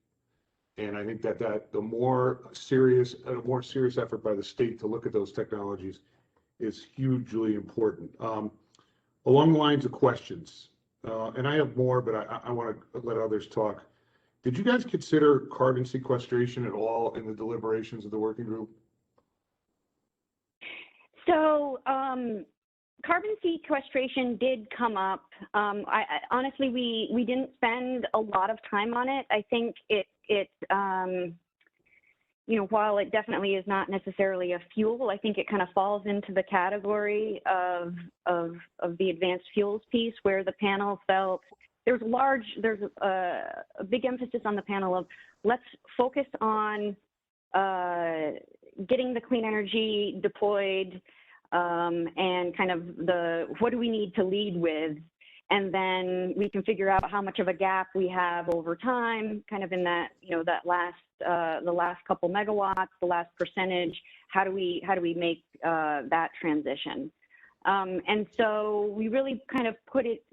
And I think that a more serious effort by the state to look at those technologies is hugely important. Along the lines of questions, and I have more, but I want to let others talk. Did you guys consider carbon sequestration at all in the deliberations of the working group? So carbon sequestration did come up. Honestly, we didn't spend a lot of time on it. I think it you know, while it definitely is not necessarily a fuel, I think it kind of falls into the category of the advanced fuels piece, where the panel felt there's a big emphasis on the panel of let's focus on getting the clean energy deployed, and kind of what do we need to lead with, and then we can figure out how much of a gap we have over time, kind of in that, you know, that the last couple megawatts, the last percentage. How do we make that transition? And so we really kind of put it,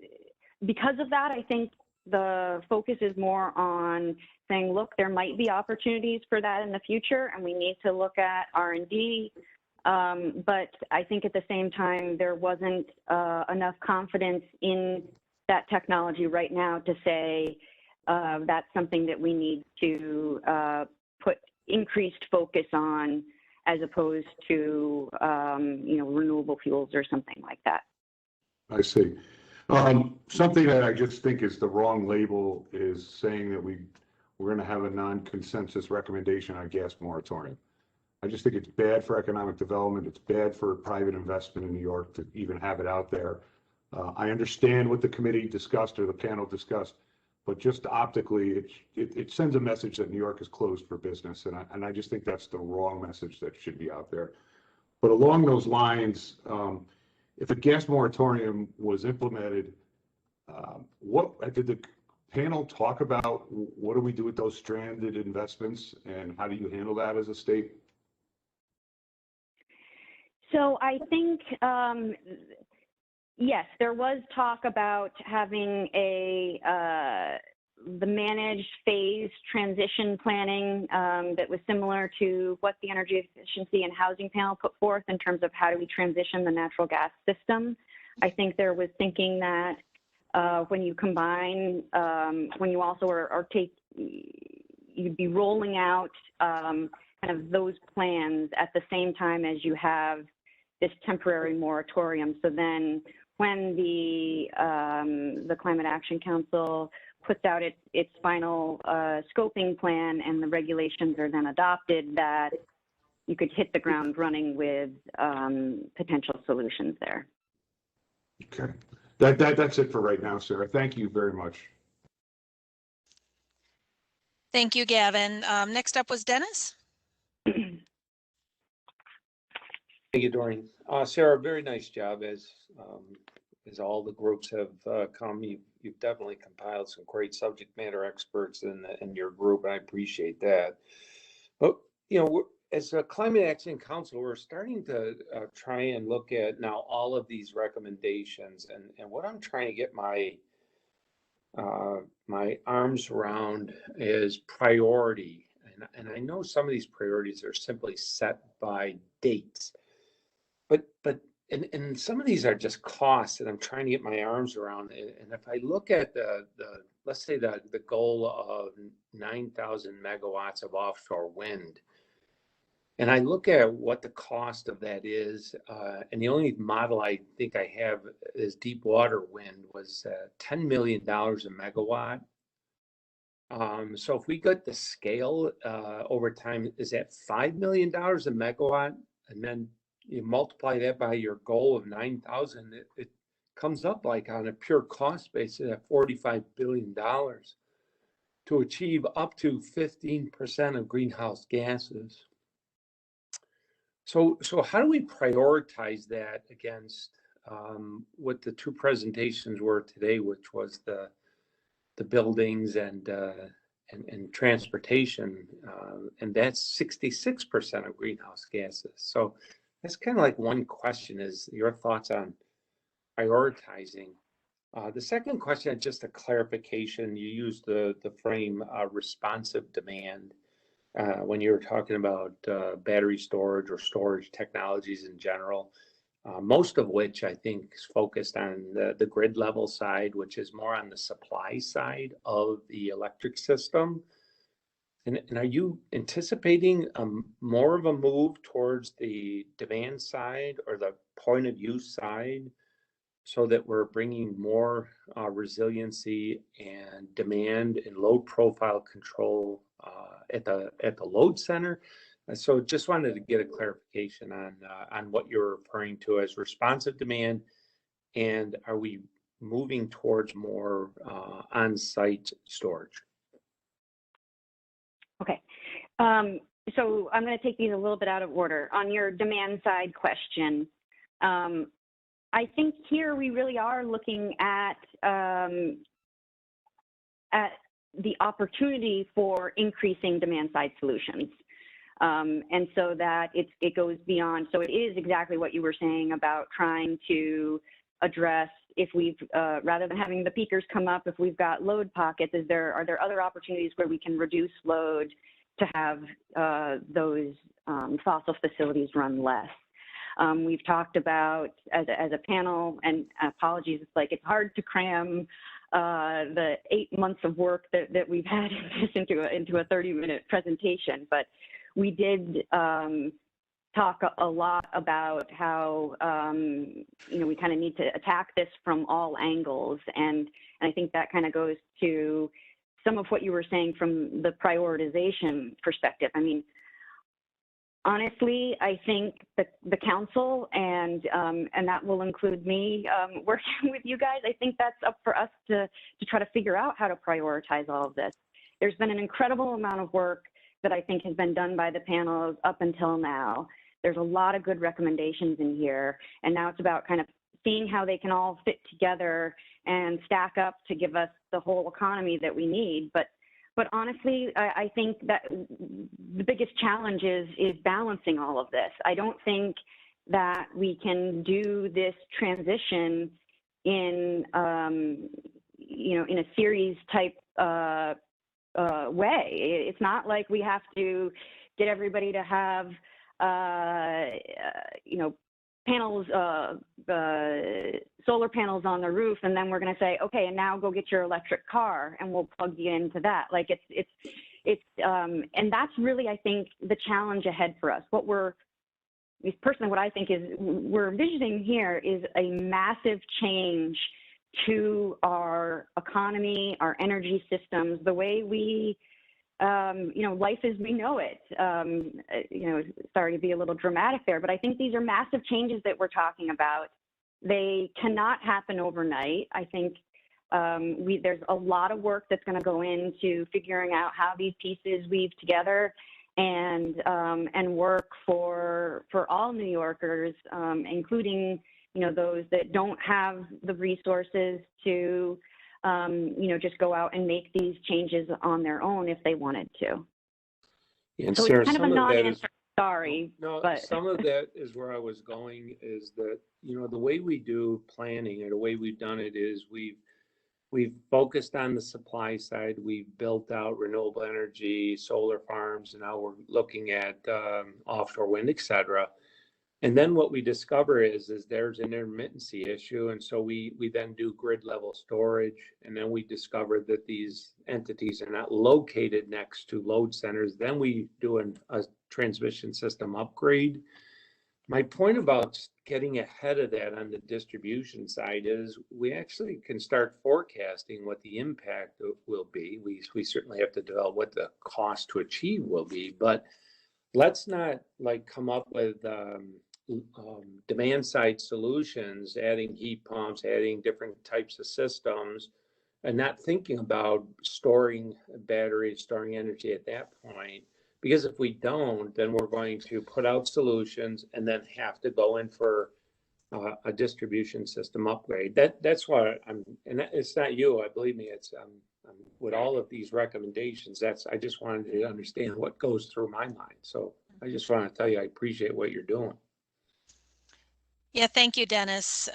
because of that, I think the focus is more on saying, look, there might be opportunities for that in the future, and we need to look at R&D. But I think at the same time, there wasn't enough confidence in that technology right now to say that's something that we need to put increased focus on, as opposed to you know, renewable fuels or something like that. I see. Something that I just think is the wrong label is saying that we're going to have a non-consensus recommendation on gas moratorium. I just think it's bad for economic development. It's bad for private investment in New York to even have it out there. I understand what the committee discussed or the panel discussed, but just optically, it sends a message that New York is closed for business, and I just think that's the wrong message that should be out there. But along those lines, if a gas moratorium was implemented, what did the panel talk about? What do we do with those stranded investments, and how do you handle that as a state? So I think, yes, there was talk about having the managed phase transition planning that was similar to what the Energy Efficiency and Housing Panel put forth in terms of how do we transition the natural gas system. I think there was thinking that when you combine, when you also you'd be rolling out kind of those plans at the same time as you have this temporary moratorium. So then when the Climate Action Council puts out its final scoping plan and the regulations are then adopted, that you could hit the ground running with potential solutions there. Okay, that's it for right now, Sarah. Thank you very much. Thank you, Gavin. Next up was Dennis. Thank you, Doreen. Sarah, very nice job as all the groups have come. You've definitely compiled some great subject matter experts in your group, and I appreciate that. But, you know, as a Climate Action Council, we're starting to try and look at now all of these recommendations, and what I'm trying to get my arms around is priority. And I know some of these priorities are simply set by dates, but and some of these are just costs that I'm trying to get my arms around. And if I look at the let's say the goal of 9,000 megawatts of offshore wind, and I look at what the cost of that is, and the only model I think I have is deep water wind was $10 million a megawatt. So if we got the scale over time, is that $5 million a megawatt? And then you multiply that by your goal of 9,000, it comes up like on a pure cost basis at $45 billion to achieve up to 15% of greenhouse gases. So how do we prioritize that against what the two presentations were today, which was the buildings and transportation, and that's 66% of greenhouse gases. So that's kind of like one question is your thoughts on prioritizing. The second question, just a clarification, you used the frame responsive demand when you were talking about battery storage or storage technologies in general. Most of which I think is focused on the grid level side, which is more on the supply side of the electric system. And are you anticipating more of a move towards the demand side or the point of use side so that we're bringing more resiliency and demand and load profile control at the load center? So just wanted to get a clarification on what you're referring to as responsive demand, and are we moving towards more on-site storage? Okay. So I'm going to take these a little bit out of order. On your demand side question, I think here we really are looking at the opportunity for increasing demand side solutions. And so that it goes beyond, so it is exactly what you were saying about trying to address if we've, rather than having the peakers come up, if we've got load pockets, are there other opportunities where we can reduce load to have those fossil facilities run less? We've talked about as a panel, and apologies, it's hard to cram the 8 months of work that we've had into a 30-minute presentation, but we did talk a lot about how we kind of need to attack this from all angles, and I think that kind of goes to some of what you were saying from the prioritization perspective. I mean, honestly, I think the council and that will include me working with you guys. I think that's up for us to try to figure out how to prioritize all of this. There's been an incredible amount of work that I think has been done by the panel up until now. There's a lot of good recommendations in here, and now it's about kind of seeing how they can all fit together and stack up to give us the whole economy that we need. But honestly, I think that the biggest challenge is balancing all of this. I don't think that we can do this transition in in a series type way. It's not like we have to get everybody to have panels, solar panels on the roof, and then we're going to say, okay, and now go get your electric car, and we'll plug you into that. Like and that's really, I think, the challenge ahead for us. Personally, what I think is we're envisioning here is a massive change to our economy, our energy systems, the way we, life as we know it. Sorry to be a little dramatic there, but I think these are massive changes that we're talking about. They cannot happen overnight. I think there's a lot of work that's going to go into figuring out how these pieces weave together. and work for all New Yorkers, including, you know, those that don't have the resources to, you know, just go out and make these changes on their own if they wanted to. And So Sarah, it's kind of a some of that is, non-answer, sorry, no, but some of that is where I was going, is that, you know, the way we do planning or the way we've done it is we've focused on the supply side. We've built out renewable energy, solar farms, and now we're looking at offshore wind, et cetera. And then what we discover is there's an intermittency issue. And so we then do grid level storage. And then we discover that these entities are not located next to load centers. Then we do a transmission system upgrade. My point about getting ahead of that on the distribution side is we actually can start forecasting what the impact will be. We certainly have to develop what the cost to achieve will be, but let's not like come up with demand side solutions, adding heat pumps, adding different types of systems, and not thinking about storing batteries, storing energy at that point. Because if we don't, then we're going to put out solutions and then have to go in for a distribution system upgrade. That's why it's not you, I believe me, it's with all of these recommendations, I just wanted to understand what goes through my mind. So I just want to tell you, I appreciate what you're doing. Yeah, thank you, Dennis.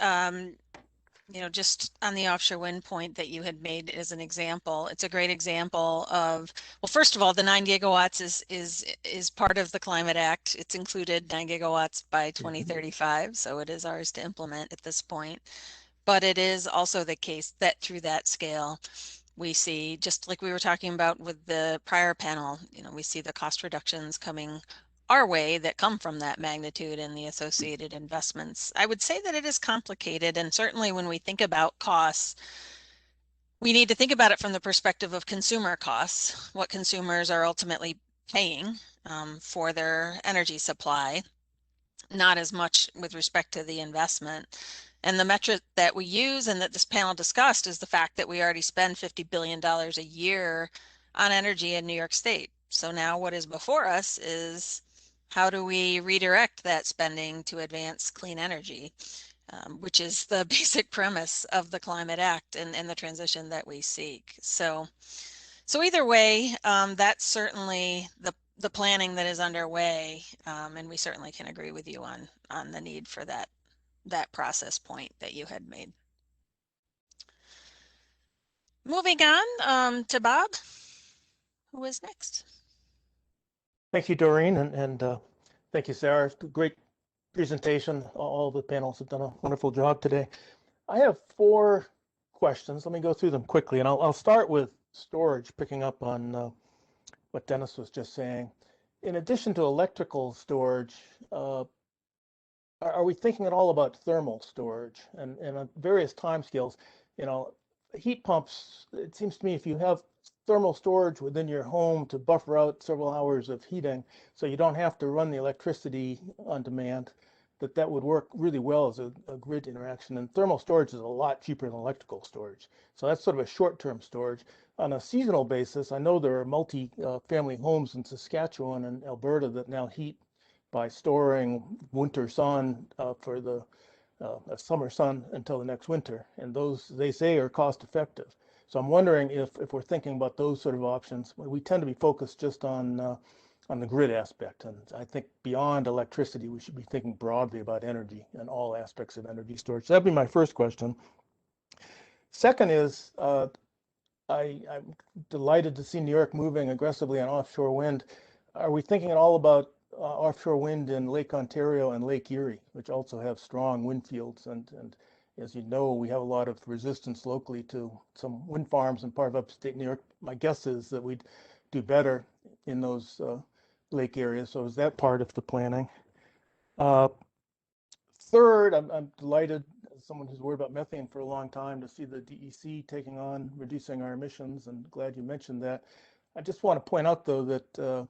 You know, just on the offshore wind point that you had made as an example, it's a great example of, well, first of all, the 9 gigawatts is part of the Climate Act. It's included 9 gigawatts by 2035, so it is ours to implement at this point. But it is also the case that through that scale, we see, just like we were talking about with the prior panel, you know, we see the cost reductions coming our way that come from that magnitude and the associated investments. I would say that it is complicated, and certainly when we think about costs, we need to think about it from the perspective of consumer costs, what consumers are ultimately paying for their energy supply, not as much with respect to the investment. And the metric that we use and that this panel discussed is the fact that we already spend $50 billion a year on energy in New York State. So now what is before us is how do we redirect that spending to advance clean energy, which is the basic premise of the Climate Act and the transition that we seek. So either way, that's certainly the planning that is underway, and we certainly can agree with you on the need for that process point that you had made. Moving on to Bob, who is next. Thank you, Doreen, and thank you, Sarah. Great presentation. All the panels have done a wonderful job today. I have 4 questions. Let me go through them quickly, and I'll start with storage, picking up on what Dennis was just saying. In addition to electrical storage, are we thinking at all about thermal storage and on various timescales? You know, heat pumps, it seems to me if you have thermal storage within your home to buffer out several hours of heating so you don't have to run the electricity on demand, that would work really well as a grid interaction. And thermal storage is a lot cheaper than electrical storage. So that's sort of a short-term storage. On a seasonal basis, I know there are multi-family homes in Saskatchewan and Alberta that now heat by storing winter sun for the summer sun until the next winter. And those, they say, are cost effective. So I'm wondering if we're thinking about those sort of options. We tend to be focused just on the grid aspect. And I think beyond electricity, we should be thinking broadly about energy and all aspects of energy storage. So that'd be my first question. Second is, I'm delighted to see New York moving aggressively on offshore wind. Are we thinking at all about offshore wind in Lake Ontario and Lake Erie, which also have strong wind fields? And as you know, we have a lot of resistance locally to some wind farms in part of upstate New York. My guess is that we'd do better in those lake areas. So is that part of the planning? Third, I'm delighted, as someone who's worried about methane for a long time, to see the DEC taking on reducing our emissions, and glad you mentioned that. I just want to point out, though, that you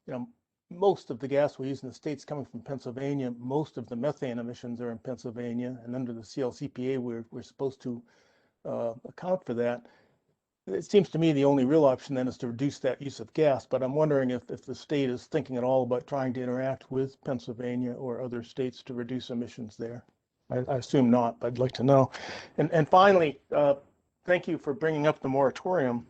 know, most of the gas we use in the state's coming from Pennsylvania. Most of the methane emissions are in Pennsylvania, and under the CLCPA, we're supposed to account for that. it seems to me the only real option then is to reduce that use of gas, but I'm wondering if the state is thinking at all about trying to interact with Pennsylvania or other states to reduce emissions there. I assume not, but I'd like to know. And finally, thank you for bringing up the moratorium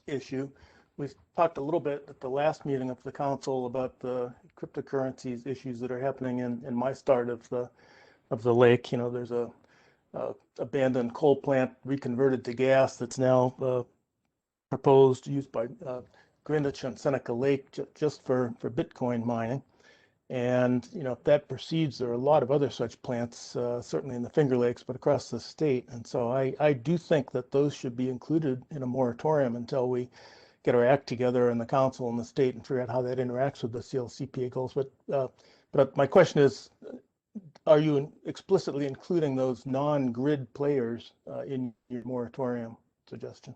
issue. We talked a little bit at the last meeting of the council about the cryptocurrencies issues that are happening in my start of the lake. You know, there's a abandoned coal plant reconverted to gas that's now proposed used by Greenwich and Seneca Lake just for Bitcoin mining. And you know, if that proceeds, there are a lot of other such plants, certainly in the Finger Lakes, but across the state. And so I do think that those should be included in a moratorium until we get our act together in the council and the state and figure out how that interacts with the CLCPA goals. But my question is, are you explicitly including those non-grid players in your moratorium suggestion?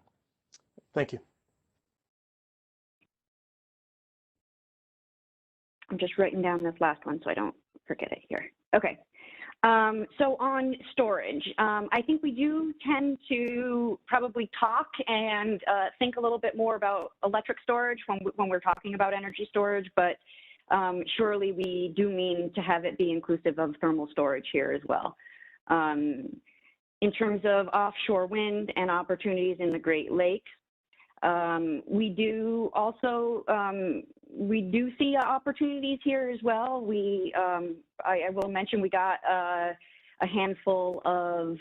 Thank you. I'm just writing down this last one so I don't forget it here. Okay. So on storage, I think we do tend to probably talk and think a little bit more about electric storage when we're talking about energy storage, but surely we do mean to have it be inclusive of thermal storage here as well. In terms of offshore wind and opportunities in the Great Lakes, we do also we do see opportunities here as well. I will mention we got a handful of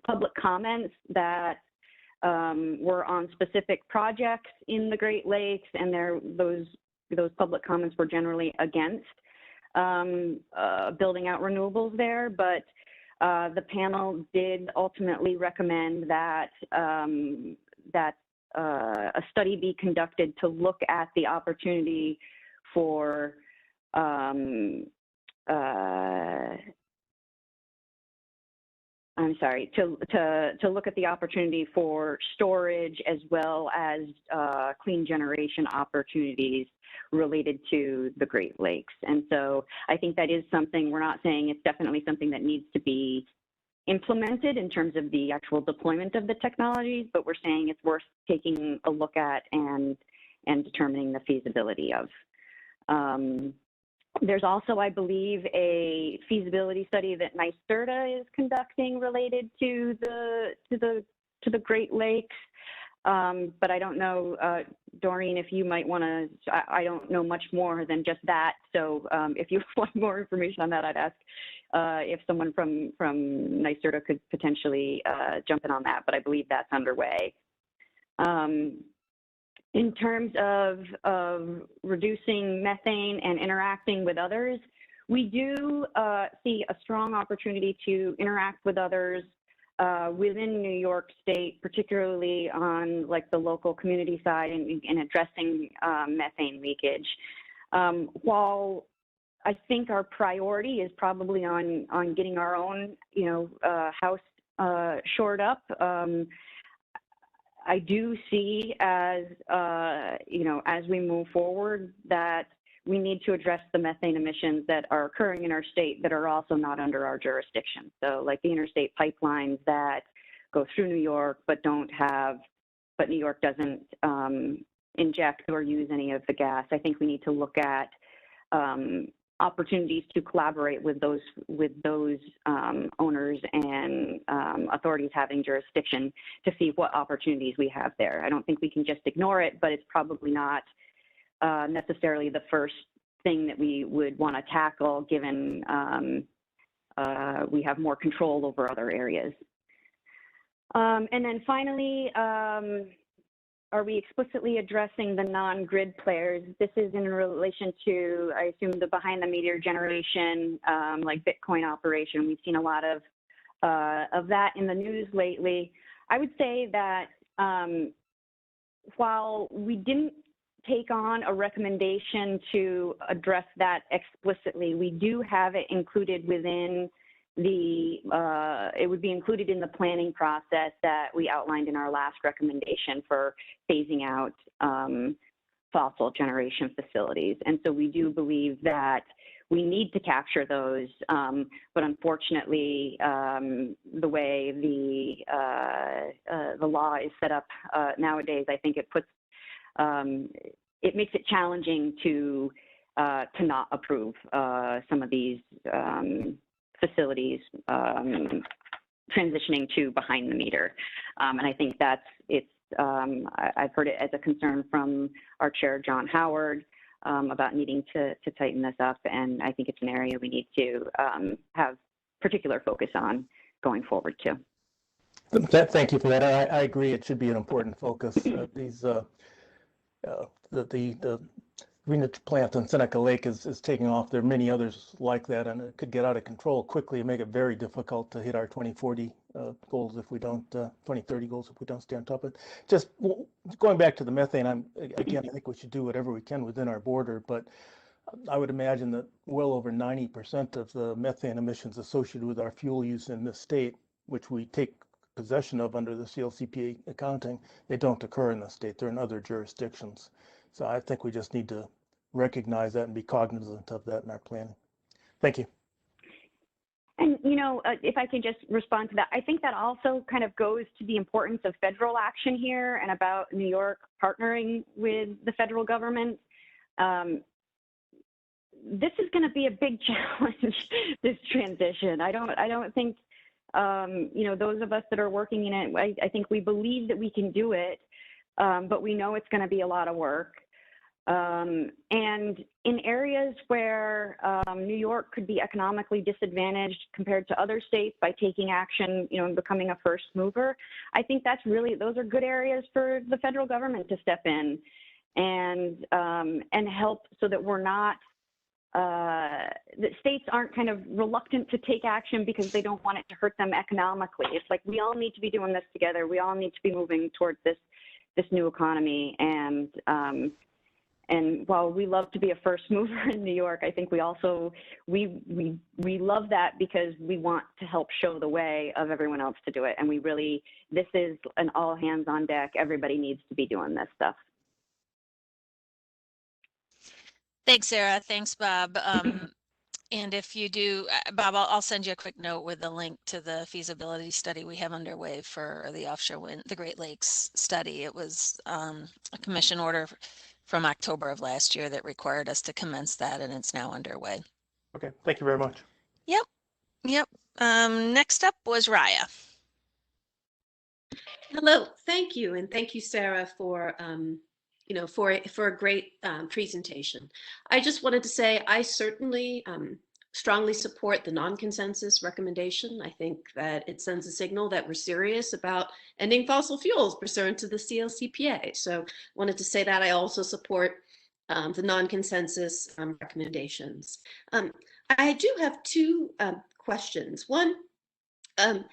public comments that were on specific projects in the Great Lakes, and those public comments were generally against building out renewables there, but the panel did ultimately recommend that a study be conducted to look at the opportunity for to look at the opportunity for storage as well as clean generation opportunities related to the Great Lakes. And so I think that is something, we're not saying it's definitely something that needs to be implemented in terms of the actual deployment of the technologies, but we're saying it's worth taking a look at and determining the feasibility of. There's also, I believe, a feasibility study that NYSERDA is conducting related to the Great Lakes. But I don't know, Doreen, if you might want to, I don't know much more than just that. So if you want more information on that, I'd ask if someone from NYSERDA could potentially jump in on that, but I believe that's underway. In terms of reducing methane and interacting with others, we do see a strong opportunity to interact with others within New York State, particularly on like the local community side and addressing methane leakage. While I think our priority is probably on getting our own, house shored up, I do see as we move forward that we need to address the methane emissions that are occurring in our state that are also not under our jurisdiction. So like the interstate pipelines that go through New York but New York doesn't inject or use any of the gas. I think we need to look at opportunities to collaborate with those owners and authorities having jurisdiction to see what opportunities we have there. I don't think we can just ignore it, but it's probably not necessarily the first thing that we would want to tackle, given we have more control over other areas. And then finally, are we explicitly addressing the non-grid players? This is in relation to, I assume, the behind-the-meter generation, like Bitcoin operation. We've seen a lot of that in the news lately. I would say that while we didn't take on a recommendation to address that explicitly, we do have it included within it would be included in the planning process that we outlined in our last recommendation for phasing out fossil generation facilities. And so we do believe that we need to capture those, but unfortunately, the way the law is set up nowadays, I think it puts it makes it challenging to not approve some of these facilities transitioning to behind the meter, and I think I've heard it as a concern from our chair, John Howard, about needing to tighten this up, and I think it's an area we need to have particular focus on going forward too. Thank you for that. I agree. It should be an important focus. The Greenwich plant on Seneca Lake is taking off. There are many others like that, and it could get out of control quickly and make it very difficult to hit our 2040 goals if we don't, 2030 goals if we don't stay on top of it. Just going back to the methane, again, I think we should do whatever we can within our border, but I would imagine that well over 90% of the methane emissions associated with our fuel use in this state, which we take possession of under the CLCPA accounting, they don't occur in the state. They're in other jurisdictions. So I think we just need to recognize that and be cognizant of that in our planning. Thank you. And, if I can just respond to that, I think that also kind of goes to the importance of federal action here and about New York partnering with the federal government. This is going to be a big challenge, this transition. I don't think, those of us that are working in it, I think we believe that we can do it, but we know it's going to be a lot of work. And in areas where New York could be economically disadvantaged compared to other states by taking action, and becoming a first mover, I think those are good areas for the federal government to step in and help so that we're not, that states aren't kind of reluctant to take action because they don't want it to hurt them economically. It's like we all need to be doing this together. We all need to be moving towards this new economy. And while we love to be a first mover in New York, I think we also, we love that because we want to help show the way of everyone else to do it. And this is an all hands on deck. Everybody needs to be doing this stuff. Thanks, Sarah. Thanks, Bob. And if you do, Bob, I'll send you a quick note with the link to the feasibility study we have underway for the offshore wind, the Great Lakes study. It was a commission order from October of last year that required us to commence that, and it's now underway. Okay, thank you very much. Yep. Next up was Raya. Hello, thank you, and thank you, Sarah, for for a great presentation. I just wanted to say I certainly strongly support the non-consensus recommendation. I think that it sends a signal that we're serious about ending fossil fuels pursuant to the CLCPA. So wanted to say that. I also support the non-consensus recommendations. I do have two questions. One, I'm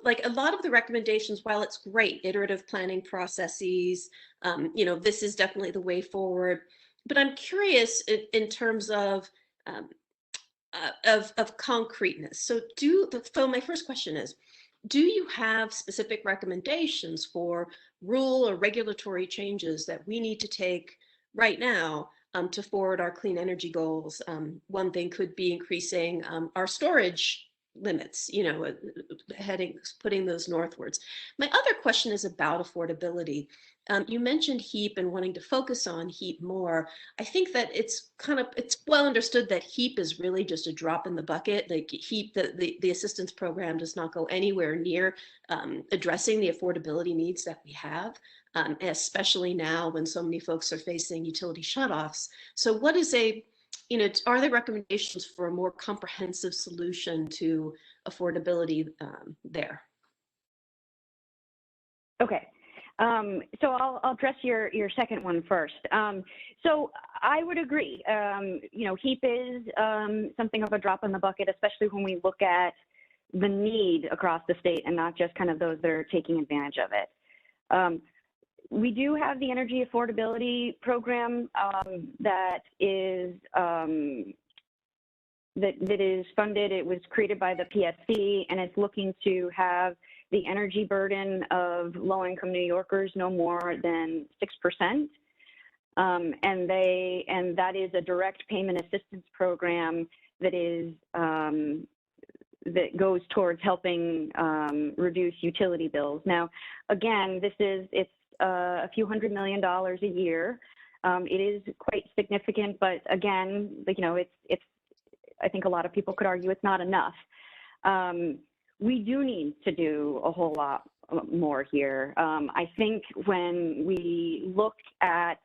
like a lot of the recommendations, while it's great, iterative planning processes, this is definitely the way forward. But I'm curious in terms of concreteness. So my first question is, do you have specific recommendations for rule or regulatory changes that we need to take right now to forward our clean energy goals? One thing could be increasing our storage limits, putting those northwards. My other question is about affordability. You mentioned HEAP and wanting to focus on HEAP more. I think that it's well understood that HEAP is really just a drop in the bucket. Like HEAP, the assistance program does not go anywhere near addressing the affordability needs that we have, especially now when so many folks are facing utility shutoffs. So what is are there recommendations for a more comprehensive solution to affordability there? Okay, so I'll address your second one first. So I would agree. HEAP is something of a drop in the bucket, especially when we look at the need across the state and not just kind of those that are taking advantage of it. We do have the energy affordability program that is funded. It was created by the PSC, and it's looking to have the energy burden of low-income New Yorkers no more than 6%. And that is a direct payment assistance program that is that goes towards helping reduce utility bills. Now, again, it's a few $100 million a year. It is quite significant, but again, you know, it's I think a lot of people could argue it's not enough. We do need to do a whole lot more here. I think when we look at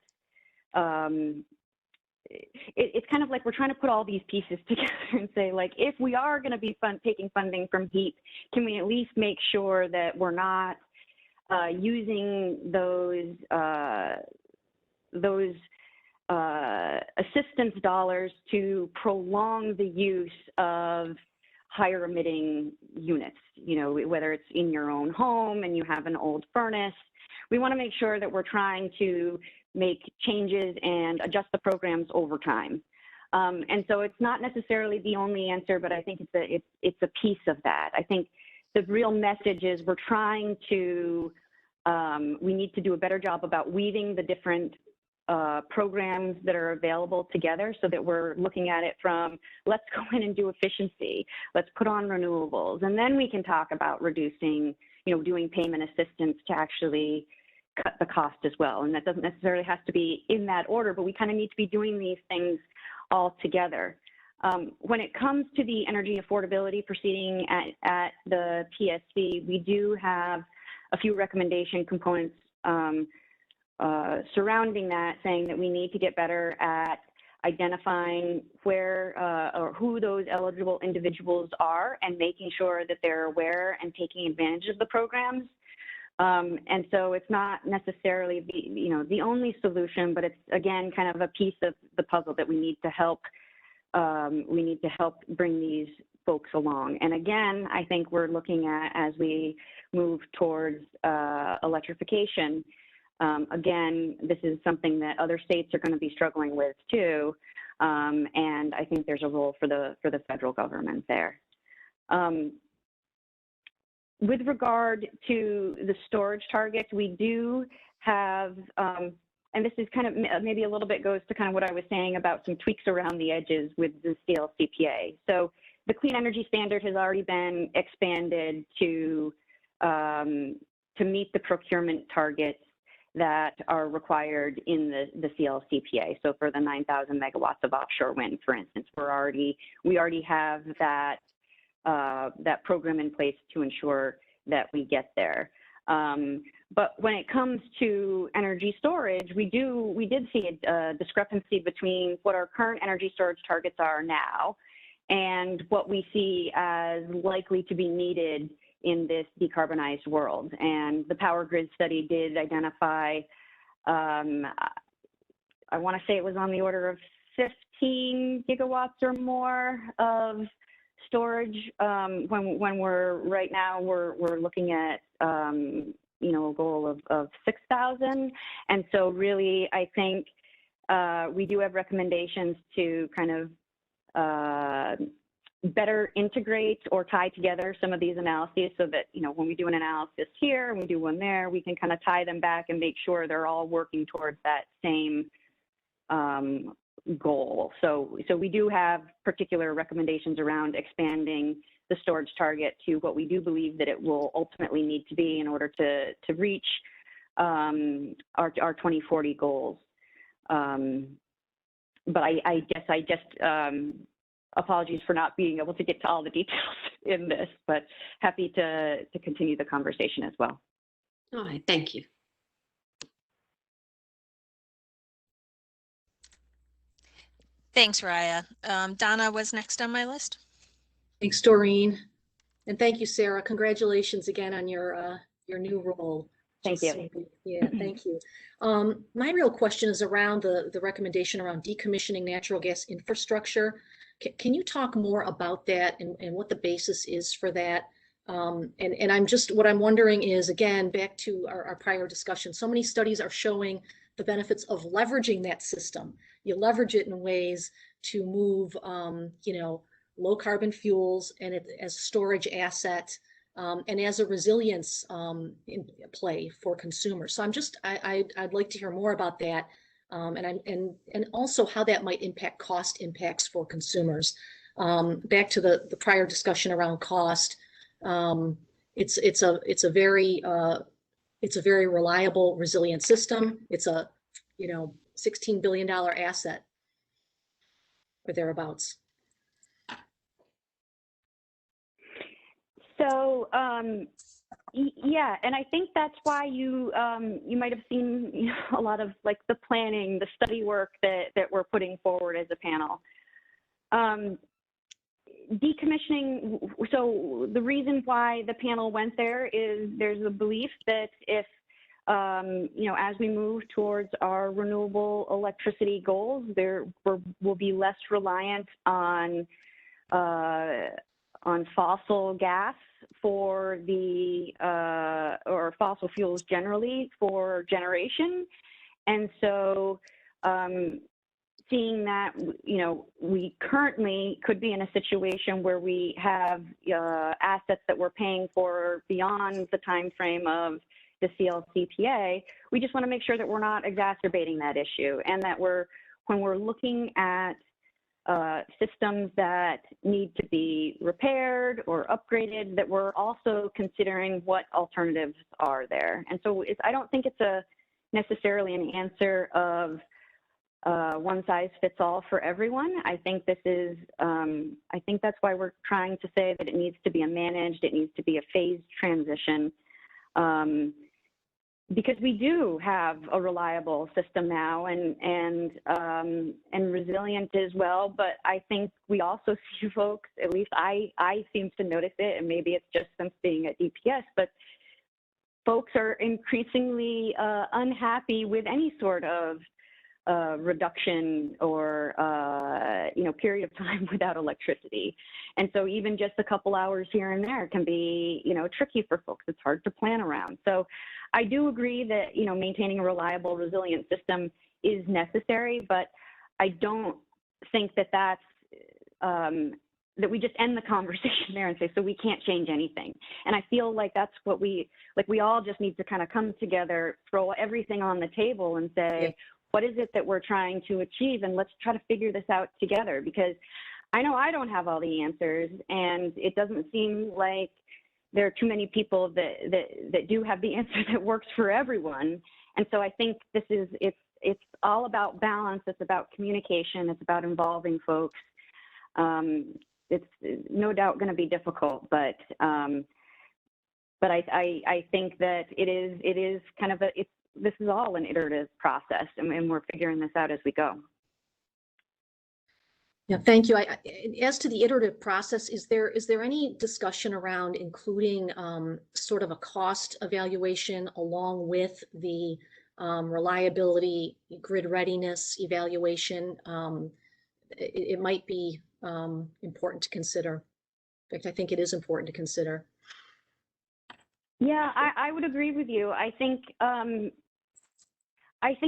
it's kind of like we're trying to put all these pieces together and say, like, if we are going to be taking funding from HEAP, can we at least make sure that we're not using those assistance dollars to prolong the use of higher emitting units, you know, whether it's in your own home and you have an old furnace. We want to make sure that we're trying to make changes and adjust the programs over time. And so it's not necessarily the only answer, but I think it's a piece of that. I think the real message is we're trying to, we need to do a better job about weaving the different programs that are available together so that we're looking at it from, let's go in and do efficiency, let's put on renewables, and then we can talk about reducing, you know, doing payment assistance to actually cut the cost as well. And that doesn't necessarily have to be in that order, but we kind of need to be doing these things all together. When it comes to the energy affordability proceeding at the PSC, we do have a few recommendation components surrounding that, saying that we need to get better at identifying where or who those eligible individuals are and making sure that they're aware and taking advantage of the programs. And so it's not necessarily the only solution, but it's, again, kind of a piece of the puzzle that we need to help bring these folks along. And again, I think we're looking at, as we move towards electrification, again, this is something that other states are going to be struggling with too. And I think there's a role for the federal government there. With regard to the storage targets, we do have, and this is kind of maybe a little bit goes to kind of what I was saying about some tweaks around the edges with the CLCPA. So the Clean Energy Standard has already been expanded to meet the procurement targets that are required in the CLCPA. So for the 9,000 megawatts of offshore wind, for instance, we already have that program in place to ensure that we get there. But when it comes to energy storage, we did see a discrepancy between what our current energy storage targets are now and what we see as likely to be needed in this decarbonized world. And the power grid study did identify, I want to say it was on the order of 15 gigawatts or more of storage. When we're looking at a goal of 6,000. And so really, I think we do have recommendations to kind of better integrate or tie together some of these analyses so that, when we do an analysis here and we do one there, we can kind of tie them back and make sure they're all working towards that same goal. So we do have particular recommendations around expanding the storage target to what we do believe that it will ultimately need to be in order to reach our 2040 goals. But I guess apologies for not being able to get to all the details in this, but happy to continue the conversation as well. All right, thank you. Thanks, Raya. Donna was next on my list. Thanks, Doreen. And thank you, Sarah. Congratulations again on your new role. Thank you. Yeah, thank you. My real question is around the recommendation around decommissioning natural gas infrastructure. Can you talk more about that and what the basis is for that? And what I'm wondering is, again, back to our prior discussion, so many studies are showing the benefits of leveraging that system. You leverage it in ways to move, low carbon fuels and as storage asset and as a resilience in play for consumers. So I'd like to hear more about that, and also how that might impact cost impacts for consumers. Back to the prior discussion around cost, it's a very reliable, resilient system. It's a $16 billion asset or thereabouts. So, yeah, and I think that's why you might have seen a lot of like the planning, the study work that we're putting forward as a panel. Decommissioning, so the reason why the panel went there is there's a belief that if, as we move towards our renewable electricity goals, will be less reliant on fossil gas for or fossil fuels generally for generation. And so seeing that, we currently could be in a situation where we have assets that we're paying for beyond the time frame of the CLCPA, we just want to make sure that we're not exacerbating that issue, and that when we're looking at systems that need to be repaired or upgraded, that we're also considering what alternatives are there. And so I don't think it's necessarily an answer of one size fits all for everyone. I think I think that's why we're trying to say that it needs to be managed, it needs to be a phased transition. Because we do have a reliable system now and resilient as well, but I think we also see folks, at least I seem to notice it, and maybe it's just since being at DPS, but folks are increasingly unhappy with any sort of reduction or period of time without electricity. And so even just a couple hours here and there can be tricky for folks. It's hard to plan around. So I do agree that maintaining a reliable, resilient system is necessary, but I don't think that that's that we just end the conversation there and say, so we can't change anything. And I feel like that's what we all just need to kind of come together, throw everything on the table and say, what is it that we're trying to achieve? And let's try to figure this out together, because I know I don't have all the answers, and it doesn't seem like there are too many people that do have the answer that works for everyone. And so I think it's all about balance. It's about communication. It's about involving folks. It's no doubt going to be difficult, but I think that it is kind of this is all an iterative process, and we're figuring this out as we go. Yeah, thank you. As to the iterative process, is there any discussion around including sort of a cost evaluation along with the reliability, grid readiness evaluation? It might be important to consider. In fact, I think it is important to consider. Yeah, I would agree with you. I think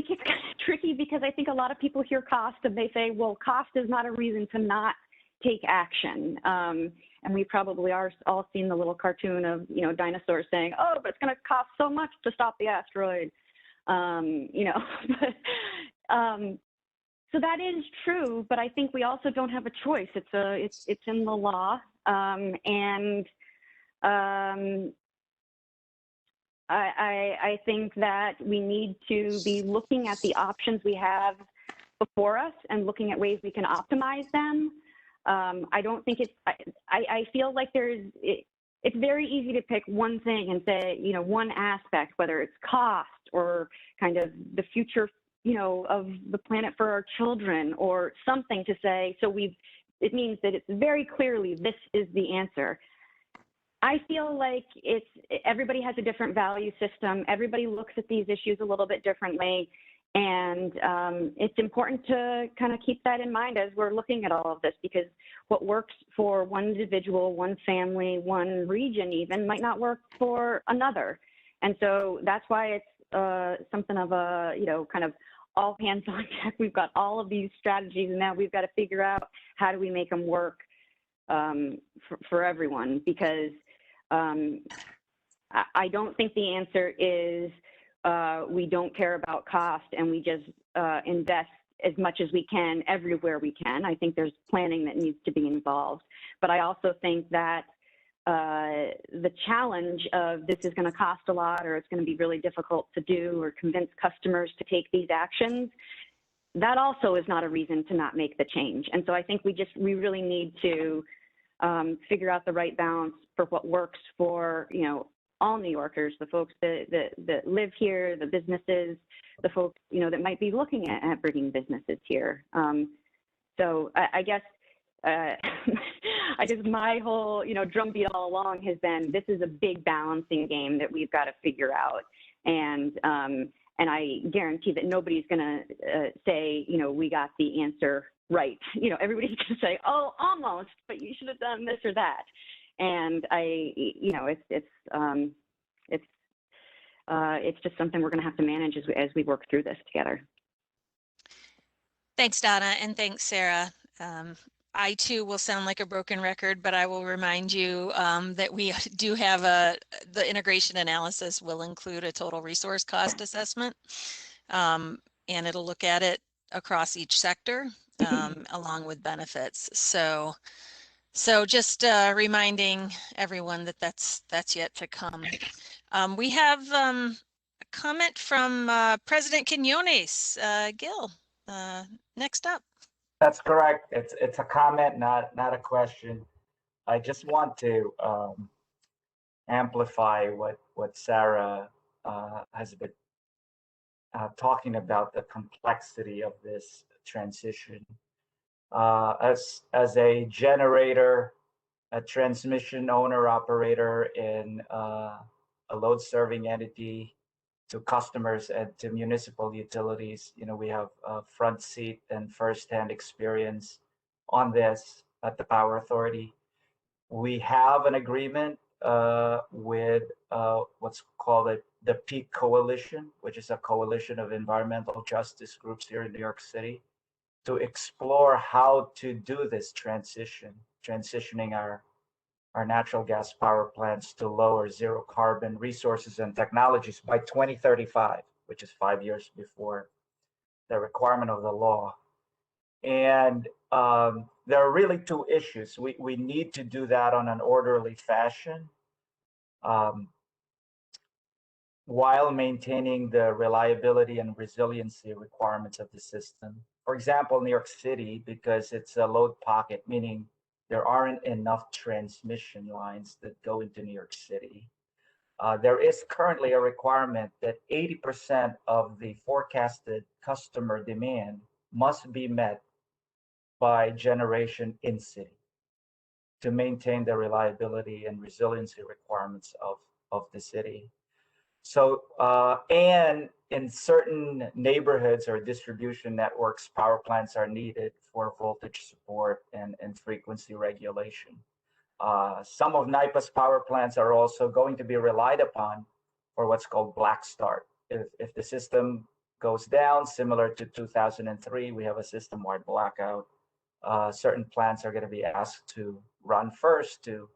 it's kind of tricky, because I think a lot of people hear cost and they say, well, cost is not a reason to not take action. And we probably are all seen the little cartoon of, dinosaurs saying, oh, but it's going to cost so much to stop the asteroid. So that is true, but I think we also don't have a choice. It's in the law. I think that we need to be looking at the options we have before us and looking at ways we can optimize them. I don't think I feel like it's very easy to pick one thing and say, one aspect, whether it's cost or kind of the future, of the planet for our children or something, to say, it means that it's very clearly this is the answer. I feel like everybody has a different value system. Everybody looks at these issues a little bit differently. And it's important to kind of keep that in mind as we're looking at all of this, because what works for one individual, one family, one region even, might not work for another. And so that's why it's something of a, kind of all hands on deck. We've got all of these strategies, and now we've got to figure out how do we make them work for everyone, because I don't think the answer is we don't care about cost and we just invest as much as we can everywhere we can. I think there's planning that needs to be involved. But I also think that the challenge of this is going to cost a lot, or it's going to be really difficult to do, or convince customers to take these actions, that also is not a reason to not make the change. And so I think we really need to figure out the right balance for what works for, you know, all New Yorkers, the folks that live here, the businesses, the folks, you know, that might be looking at bringing businesses here. So I guess my whole, you know, drumbeat all along has been, this is a big balancing game that we've got to figure out. And I guarantee that nobody's going to say, you know, we got the answer right. You know, everybody's going to say, oh, almost, but you should have done this or that. And you know, it's just something we're going to have to manage as we work through this together. Thanks, Donna, and thanks, Sarah. I too will sound like a broken record, but I will remind you that we do have the integration analysis will include a total resource cost assessment, and it'll look at it across each sector along with benefits. So just reminding everyone that that's yet to come. We have a comment from President Quinones. Gil, next up. That's correct. It's a comment, not a question. I just want to amplify what Sarah has been talking about, the complexity of this transition. As a generator, a transmission owner operator in a load serving entity to customers and to municipal utilities, you know, we have a front seat and firsthand experience on this at the Power Authority. We have an agreement with what's called the Peak Coalition, which is a coalition of environmental justice groups here in New York City, to explore how to do this transitioning our natural gas power plants to lower zero carbon resources and technologies by 2035, which is 5 years before the requirement of the law. And there are really two issues. We need to do that on an orderly fashion while maintaining the reliability and resiliency requirements of the system. For example, New York City, because it's a load pocket, meaning there aren't enough transmission lines that go into New York City. There is currently a requirement that 80% of the forecasted customer demand must be met by generation in city to maintain the reliability and resiliency requirements of the city. So, and in certain neighborhoods or distribution networks, power plants are needed for voltage support and frequency regulation. Some of NYPA's power plants are also going to be relied upon for what's called black start. If the system goes down, similar to 2003, we have a system-wide blackout. Certain plants are going to be asked to run first to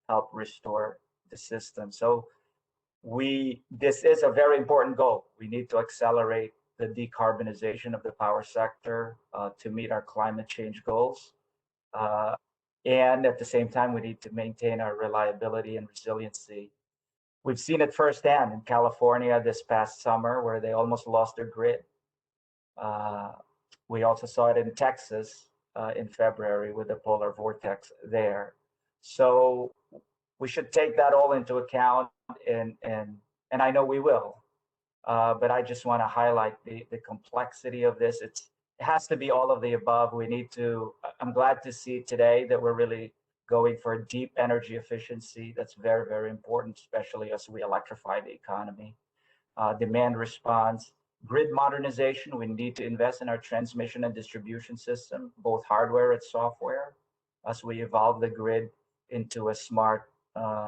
help restore the system. So this is a very important goal. We need to accelerate the decarbonization of the power sector to meet our climate change goals. And at the same time, we need to maintain our reliability and resiliency. We've seen it firsthand in California this past summer, where they almost lost their grid. We also saw it in Texas in February with the polar vortex there. So we should take that all into account, and I know we will. But I just want to highlight the complexity of this. It has to be all of the above. We need to, I'm glad to see today that we're really going for deep energy efficiency. That's very, very important, especially as we electrify the economy. Demand response, grid modernization. We need to invest in our transmission and distribution system, both hardware and software, as we evolve the grid into a smart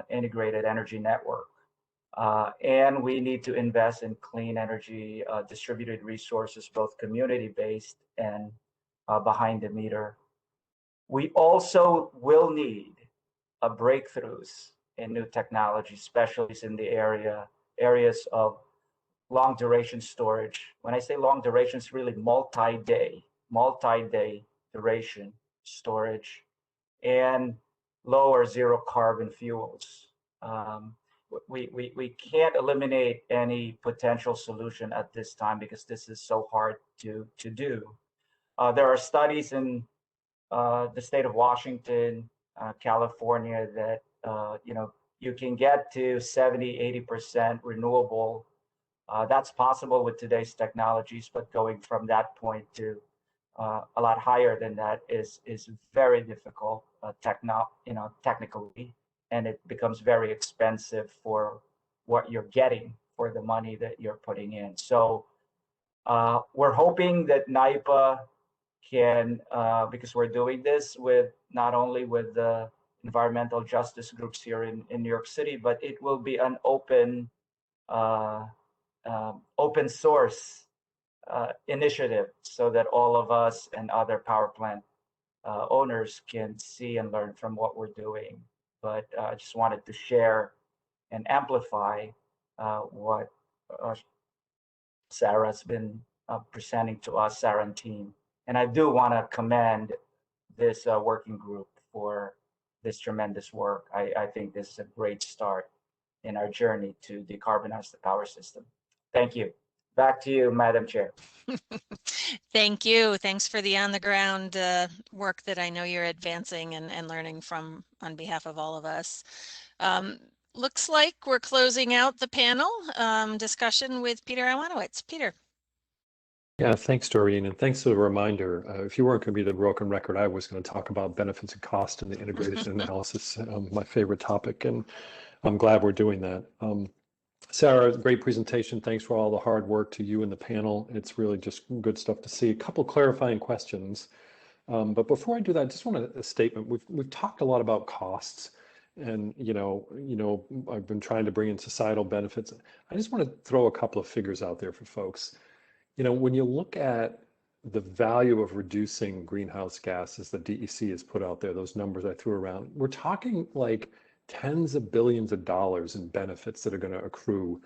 integrated energy network. And we need to invest in clean energy, distributed resources, both community-based and behind the meter. We also will need breakthroughs in new technology, especially in the areas of long duration storage. When I say long duration, it's really multi-day duration storage, and low or zero carbon fuels. We can't eliminate any potential solution at this time because this is so hard to do. There are studies in the state of Washington, California, that you can get to 70-80% renewable. That's possible with today's technologies, but going from that point to a lot higher than that is very difficult technically, and it becomes very expensive for what you're getting for the money that you're putting in. So we're hoping that NYPA can, because we're doing this with not only with the environmental justice groups here in New York City, but it will be an open source initiative so that all of us and other power plant owners can see and learn from what we're doing. But I just wanted to share and amplify what Sarah's been presenting to us, Sarah and team. And I do want to commend this working group for this tremendous work. I think this is a great start in our journey to decarbonize the power system. Thank you. Back to you, Madam Chair. Thank you. Thanks for the on-the-ground work that I know you're advancing and learning from on behalf of all of us. Looks like we're closing out the panel discussion with Peter Iwanowitz. Peter. Yeah, thanks, Doreen, and thanks for the reminder. If you weren't going to be the broken record, I was going to talk about benefits and cost and the integrated analysis, my favorite topic, and I'm glad we're doing that. Sarah, great presentation. Thanks for all the hard work to you and the panel. It's really just good stuff to see. A couple clarifying questions. But before I do that, I just want a statement. We've talked a lot about costs, and I've been trying to bring in societal benefits. I just want to throw a couple of figures out there for folks. When you look at the value of reducing greenhouse gases that DEC has put out there, those numbers I threw around, we're talking like tens of billions of dollars in benefits that are going to accrue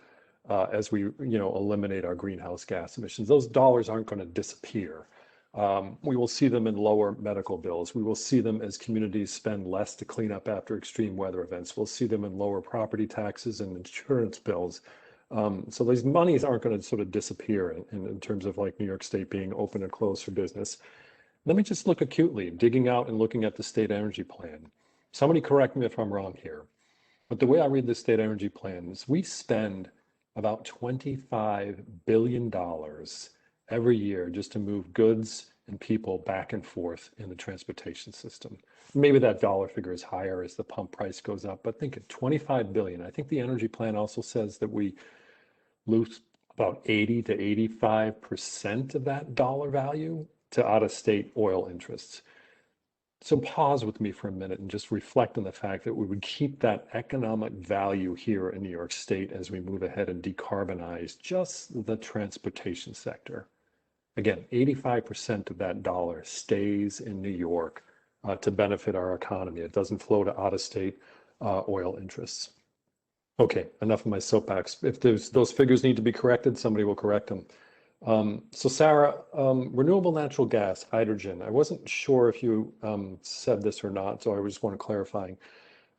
as we, eliminate our greenhouse gas emissions. Those dollars aren't going to disappear. We will see them in lower medical bills. We will see them as communities spend less to clean up after extreme weather events. We'll see them in lower property taxes and insurance bills. So these monies aren't going to sort of disappear in terms of like New York State being open and closed for business. Let me just look acutely, digging out and looking at the state energy plan. Somebody correct me if I'm wrong here, but the way I read the state energy plan is we spend about $25 billion every year just to move goods and people back and forth in the transportation system. Maybe that dollar figure is higher as the pump price goes up, but think of 25 billion. I think the energy plan also says that we lose about 80 to 85% of that dollar value to out-of-state oil interests. So pause with me for a minute and just reflect on the fact that we would keep that economic value here in New York State as we move ahead and decarbonize just the transportation sector. Again, 85% of that dollar stays in New York to benefit our economy. It doesn't flow to out-of-state oil interests. Okay, enough of my soapbox. If those figures need to be corrected, somebody will correct them. So Sarah, renewable natural gas, hydrogen, I wasn't sure if you said this or not, so I just want to clarify.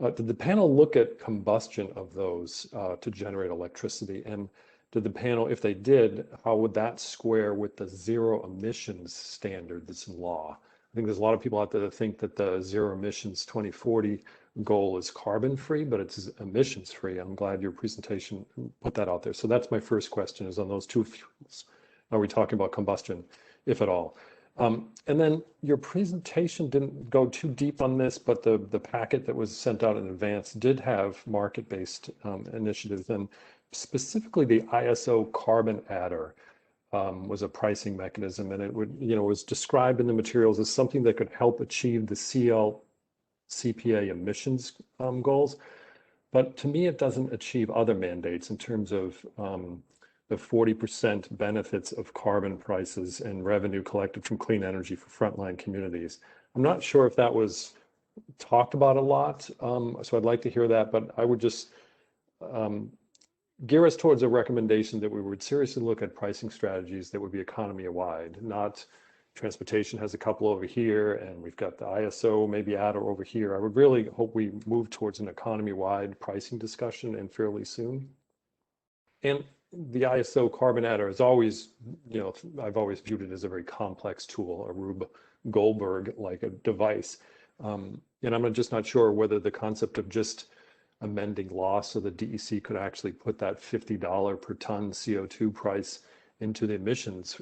Did the panel look at combustion of those to generate electricity? And did the panel, if they did, how would that square with the zero emissions standard that's in law? I think there's a lot of people out there that think that the zero emissions 2040 goal is carbon free, but it's emissions free. I'm glad your presentation put that out there. So that's my first question, is on those two fuels. Are we talking about combustion, if at all? And then your presentation didn't go too deep on this, but the packet that was sent out in advance did have market-based initiatives, and specifically the ISO carbon adder was a pricing mechanism, and it would, was described in the materials as something that could help achieve the CPA emissions goals. But to me, it doesn't achieve other mandates in terms of the 40% benefits of carbon prices and revenue collected from clean energy for frontline communities. I'm not sure if that was talked about a lot. So I'd like to hear that, but I would just gear us towards a recommendation that we would seriously look at pricing strategies that would be economy-wide, not transportation has a couple over here and we've got the ISO maybe adder over here. I would really hope we move towards an economy-wide pricing discussion and fairly soon. And the ISO carbon adder is always, I've always viewed it as a very complex tool, a Rube Goldberg like a device. And I'm just not sure whether the concept of just amending law so the DEC could actually put that $50 per ton CO2 price into the emissions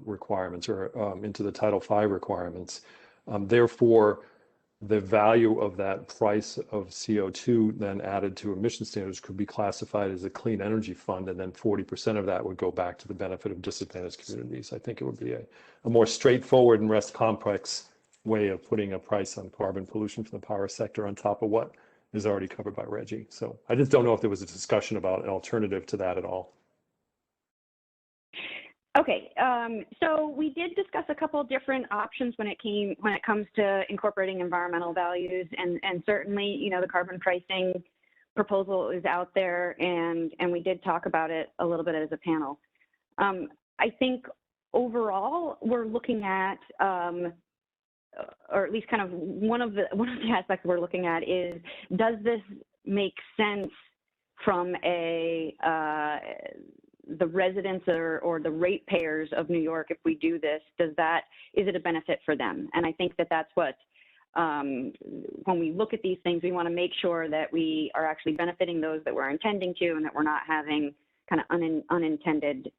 requirements or into the Title V requirements. Therefore, the value of that price of CO2 then added to emission standards could be classified as a clean energy fund, and then 40% of that would go back to the benefit of disadvantaged communities. I think it would be a more straightforward and less complex way of putting a price on carbon pollution from the power sector on top of what is already covered by RGGI. So I just don't know if there was a discussion about an alternative to that at all. Okay, so we did discuss a couple of different options when it comes to incorporating environmental values, and certainly, the carbon pricing proposal is out there, and we did talk about it a little bit as a panel. I think overall we're looking at, or at least kind of one of the aspects we're looking at is, does this make sense from the residents or the ratepayers of New York? If we do this, is it a benefit for them? And I think that's what, when we look at these things, we want to make sure that we are actually benefiting those that we're intending to, and that we're not having kind of unintended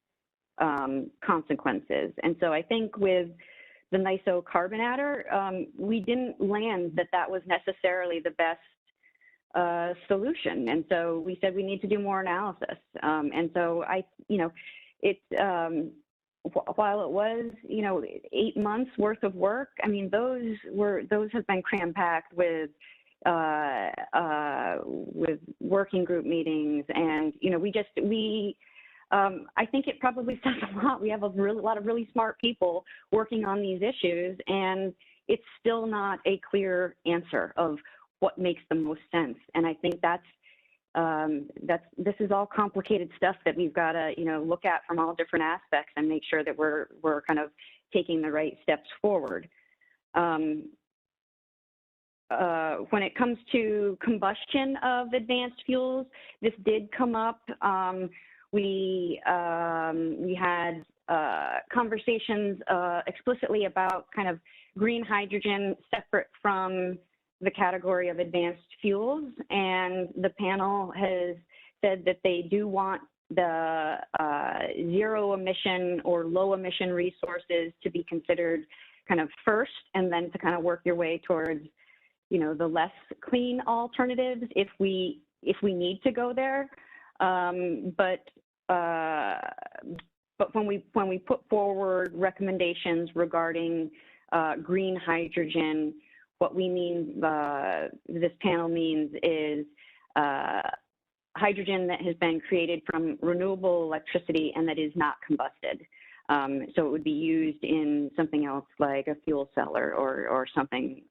consequences. And so I think with the NISO carbon adder, we didn't land that was necessarily the best solution. And so we said we need to do more analysis. And so while it was, 8 months worth of work, I mean, those have been cram-packed with working group meetings. And, I think it probably says a lot. We have a lot of really smart people working on these issues, and it's still not a clear answer of what makes the most sense. And I think this is all complicated stuff that we've got to, look at from all different aspects and make sure that we're kind of taking the right steps forward. When it comes to combustion of advanced fuels, this did come up. We had conversations explicitly about kind of green hydrogen separate from the category of advanced fuels, and the panel has said that they do want the zero emission or low emission resources to be considered kind of first, and then to kind of work your way towards, the less clean alternatives if we need to go there. But when we put forward recommendations regarding green hydrogen, what we mean, this panel means is hydrogen that has been created from renewable electricity and that is not combusted. So it would be used in something else like a fuel cell or something.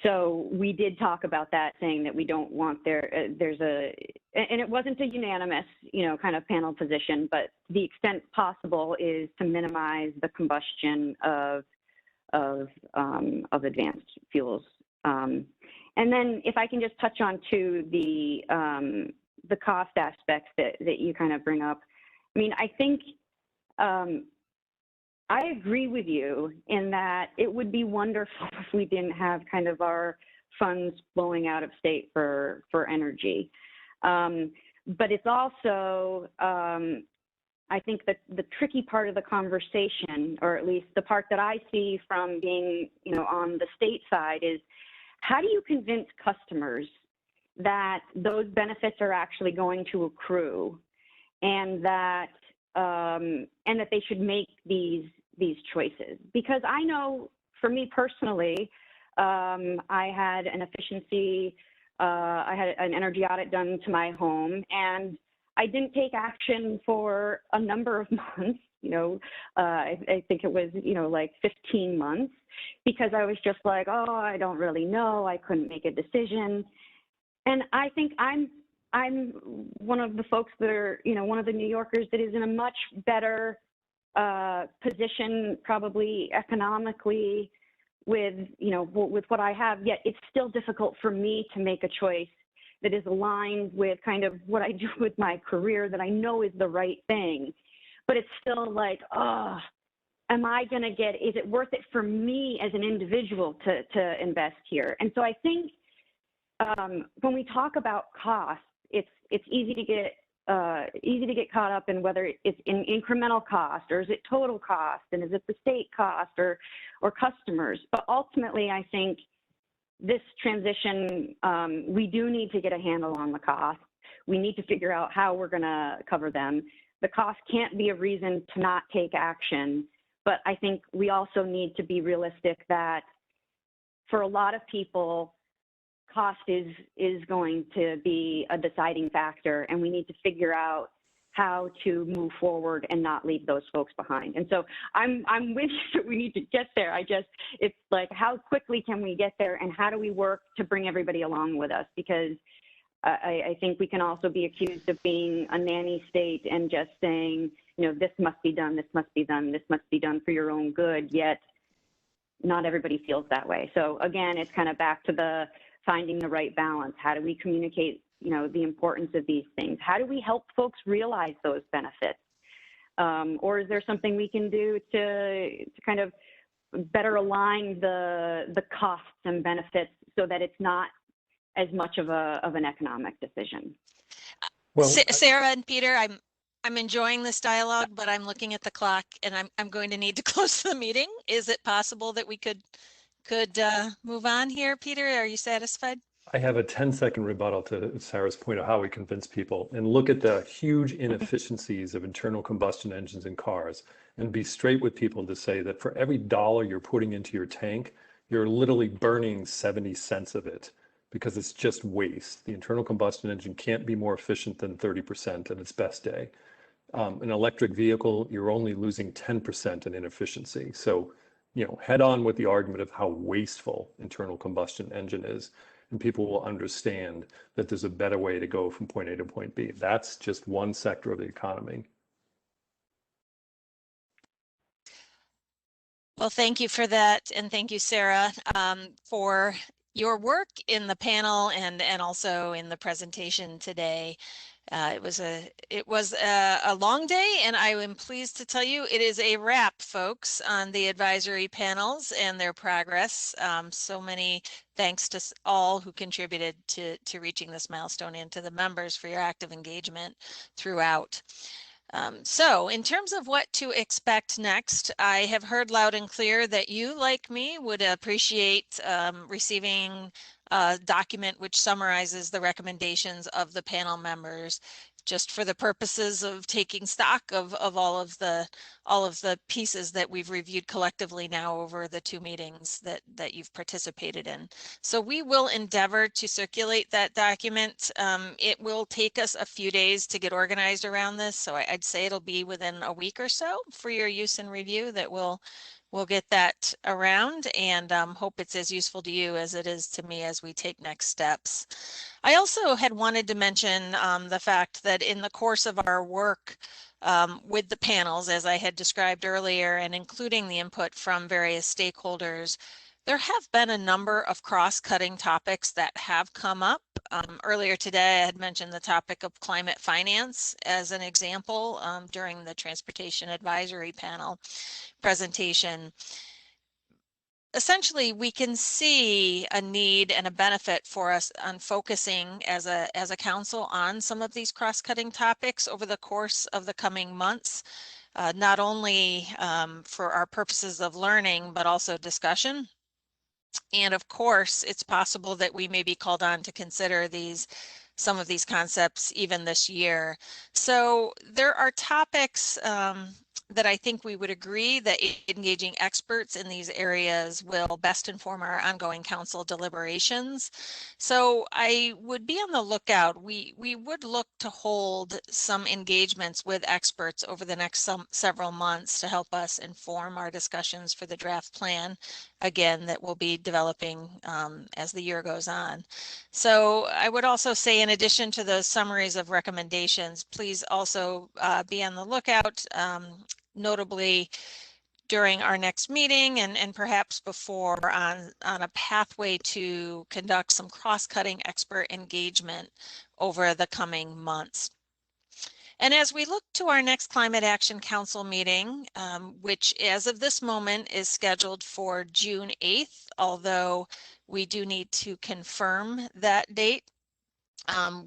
So we did talk about that, saying that we don't want and it wasn't a unanimous, kind of panel position, but the extent possible is to minimize the combustion of advanced fuels. And then if I can just touch on the cost aspects that you kind of bring up. I mean, I think I agree with you in that it would be wonderful if we didn't have kind of our funds flowing out of state for energy. But it's also, I think that the tricky part of the conversation, or at least the part that I see from being, on the state side, is how do you convince customers that those benefits are actually going to accrue, and that they should make these choices? Because I know, for me personally, I had an energy audit done to my home, and I didn't take action for a number of months, I think it was, like 15 months, because I was just like, oh, I don't really know. I couldn't make a decision. And I think I'm one of the folks that are, one of the New Yorkers that is in a much better position, probably economically, with what I have. Yet it's still difficult for me to make a choice that is aligned with kind of what I do with my career that I know is the right thing. But it's still like, oh, is it worth it for me as an individual to invest here? And so I think when we talk about cost, it's easy to get caught up in whether it's in incremental cost, or is it total cost, and is it the state cost or customers. But ultimately, I think this transition, we do need to get a handle on the cost. We need to figure out how we're going to cover them. The cost can't be a reason to not take action, but I think we also need to be realistic that for a lot of people, cost is going to be a deciding factor, and we need to figure out how to move forward and not leave those folks behind. And so I'm with you that we need to get there. It's like, how quickly can we get there, and how do we work to bring everybody along with us? Because I think we can also be accused of being a nanny state and just saying, this must be done, this must be done, this must be done for your own good, yet not everybody feels that way. So again, it's kind of back to finding the right balance. How do we communicate the importance of these things? How do we help folks realize those benefits? Or is there something we can do to kind of better align the costs and benefits so that it's not as much of an economic decision? Well, Sarah and Peter, I'm enjoying this dialogue, but I'm looking at the clock, and I'm going to need to close the meeting. Is it possible that we could move on here? Peter, are you satisfied? I have a 10-second rebuttal to Sarah's point of how we convince people, and look at the huge inefficiencies of internal combustion engines in cars, and be straight with people to say that for every dollar you're putting into your tank, you're literally burning 70 cents of it, because it's just waste. The internal combustion engine can't be more efficient than 30% at its best day. An electric vehicle, you're only losing 10% in inefficiency. So, head on with the argument of how wasteful internal combustion engine is, and people will understand that there's a better way to go from point A to point B. That's just one sector of the economy. Well, thank you for that, and thank you, Sarah, for your work in the panel and also in the presentation today. It was a long day, and I am pleased to tell you it is a wrap, folks, on the advisory panels and their progress. So many thanks to all who contributed to reaching this milestone, and to the members for your active engagement throughout. So in terms of what to expect next, I have heard loud and clear that you, like me, would appreciate receiving a document which summarizes the recommendations of the panel members, just for the purposes of taking stock of all of the pieces that we've reviewed collectively now over the 2 meetings that you've participated in. So we will endeavor to circulate that document. It will take us a few days to get organized around this, so I'd say it'll be within a week or so for your use and review that we'll get that around, and hope it's as useful to you as it is to me as we take next steps. I also had wanted to mention the fact that in the course of our work with the panels, as I had described earlier, and including the input from various stakeholders, there have been a number of cross-cutting topics that have come up. Earlier today, I had mentioned the topic of climate finance as an example during the Transportation Advisory Panel presentation. Essentially, we can see a need and a benefit for us on focusing as a council on some of these cross-cutting topics over the course of the coming months, not only for our purposes of learning, but also discussion. And of course, it's possible that we may be called on to consider some of these concepts even this year. So there are topics that I think we would agree that engaging experts in these areas will best inform our ongoing council deliberations. So I would be on the lookout. We would look to hold some engagements with experts over the next several months to help us inform our discussions for the draft plan, again, that we'll be developing as the year goes on. So I would also say, in addition to those summaries of recommendations, please also be on the lookout, notably during our next meeting and perhaps before, on a pathway to conduct some cross-cutting expert engagement over the coming months. And as we look to our next Climate Action Council meeting, which as of this moment is scheduled for June 8th, although we do need to confirm that date,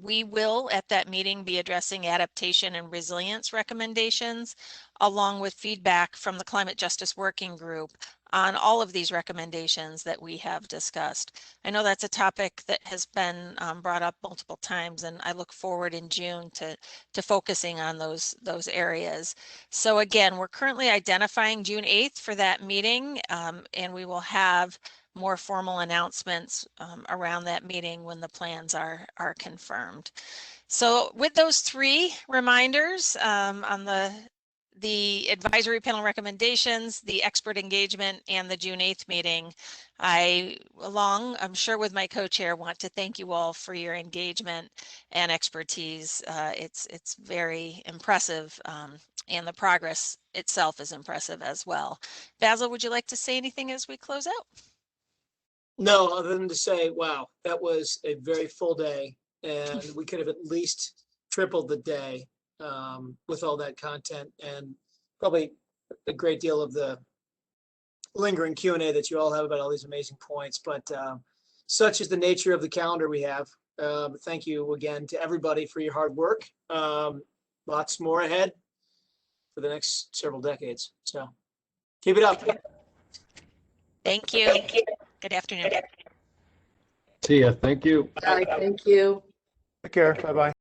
we will at that meeting be addressing adaptation and resilience recommendations, along with feedback from the Climate Justice Working Group on all of these recommendations that we have discussed. I know that's a topic that has been brought up multiple times, and I look forward in June to focusing on those areas. So again, we're currently identifying June 8th for that meeting, and we will have more formal announcements around that meeting when the plans are confirmed. So with those three reminders on the advisory panel recommendations, the expert engagement, and the June 8th meeting, I'm sure with my co-chair, want to thank you all for your engagement and expertise. It's very impressive, and the progress itself is impressive as well. Basil, would you like to say anything as we close out? No, other than to say, wow, that was a very full day, and we could have at least tripled the day with all that content, and probably a great deal of the lingering Q&A that you all have about all these amazing points. But such is the nature of the calendar we have. Thank you again to everybody for your hard work. Lots more ahead for the next several decades. So keep it up. Thank you. Good afternoon. See ya. Thank you. All right, thank you. Take care. Bye-bye.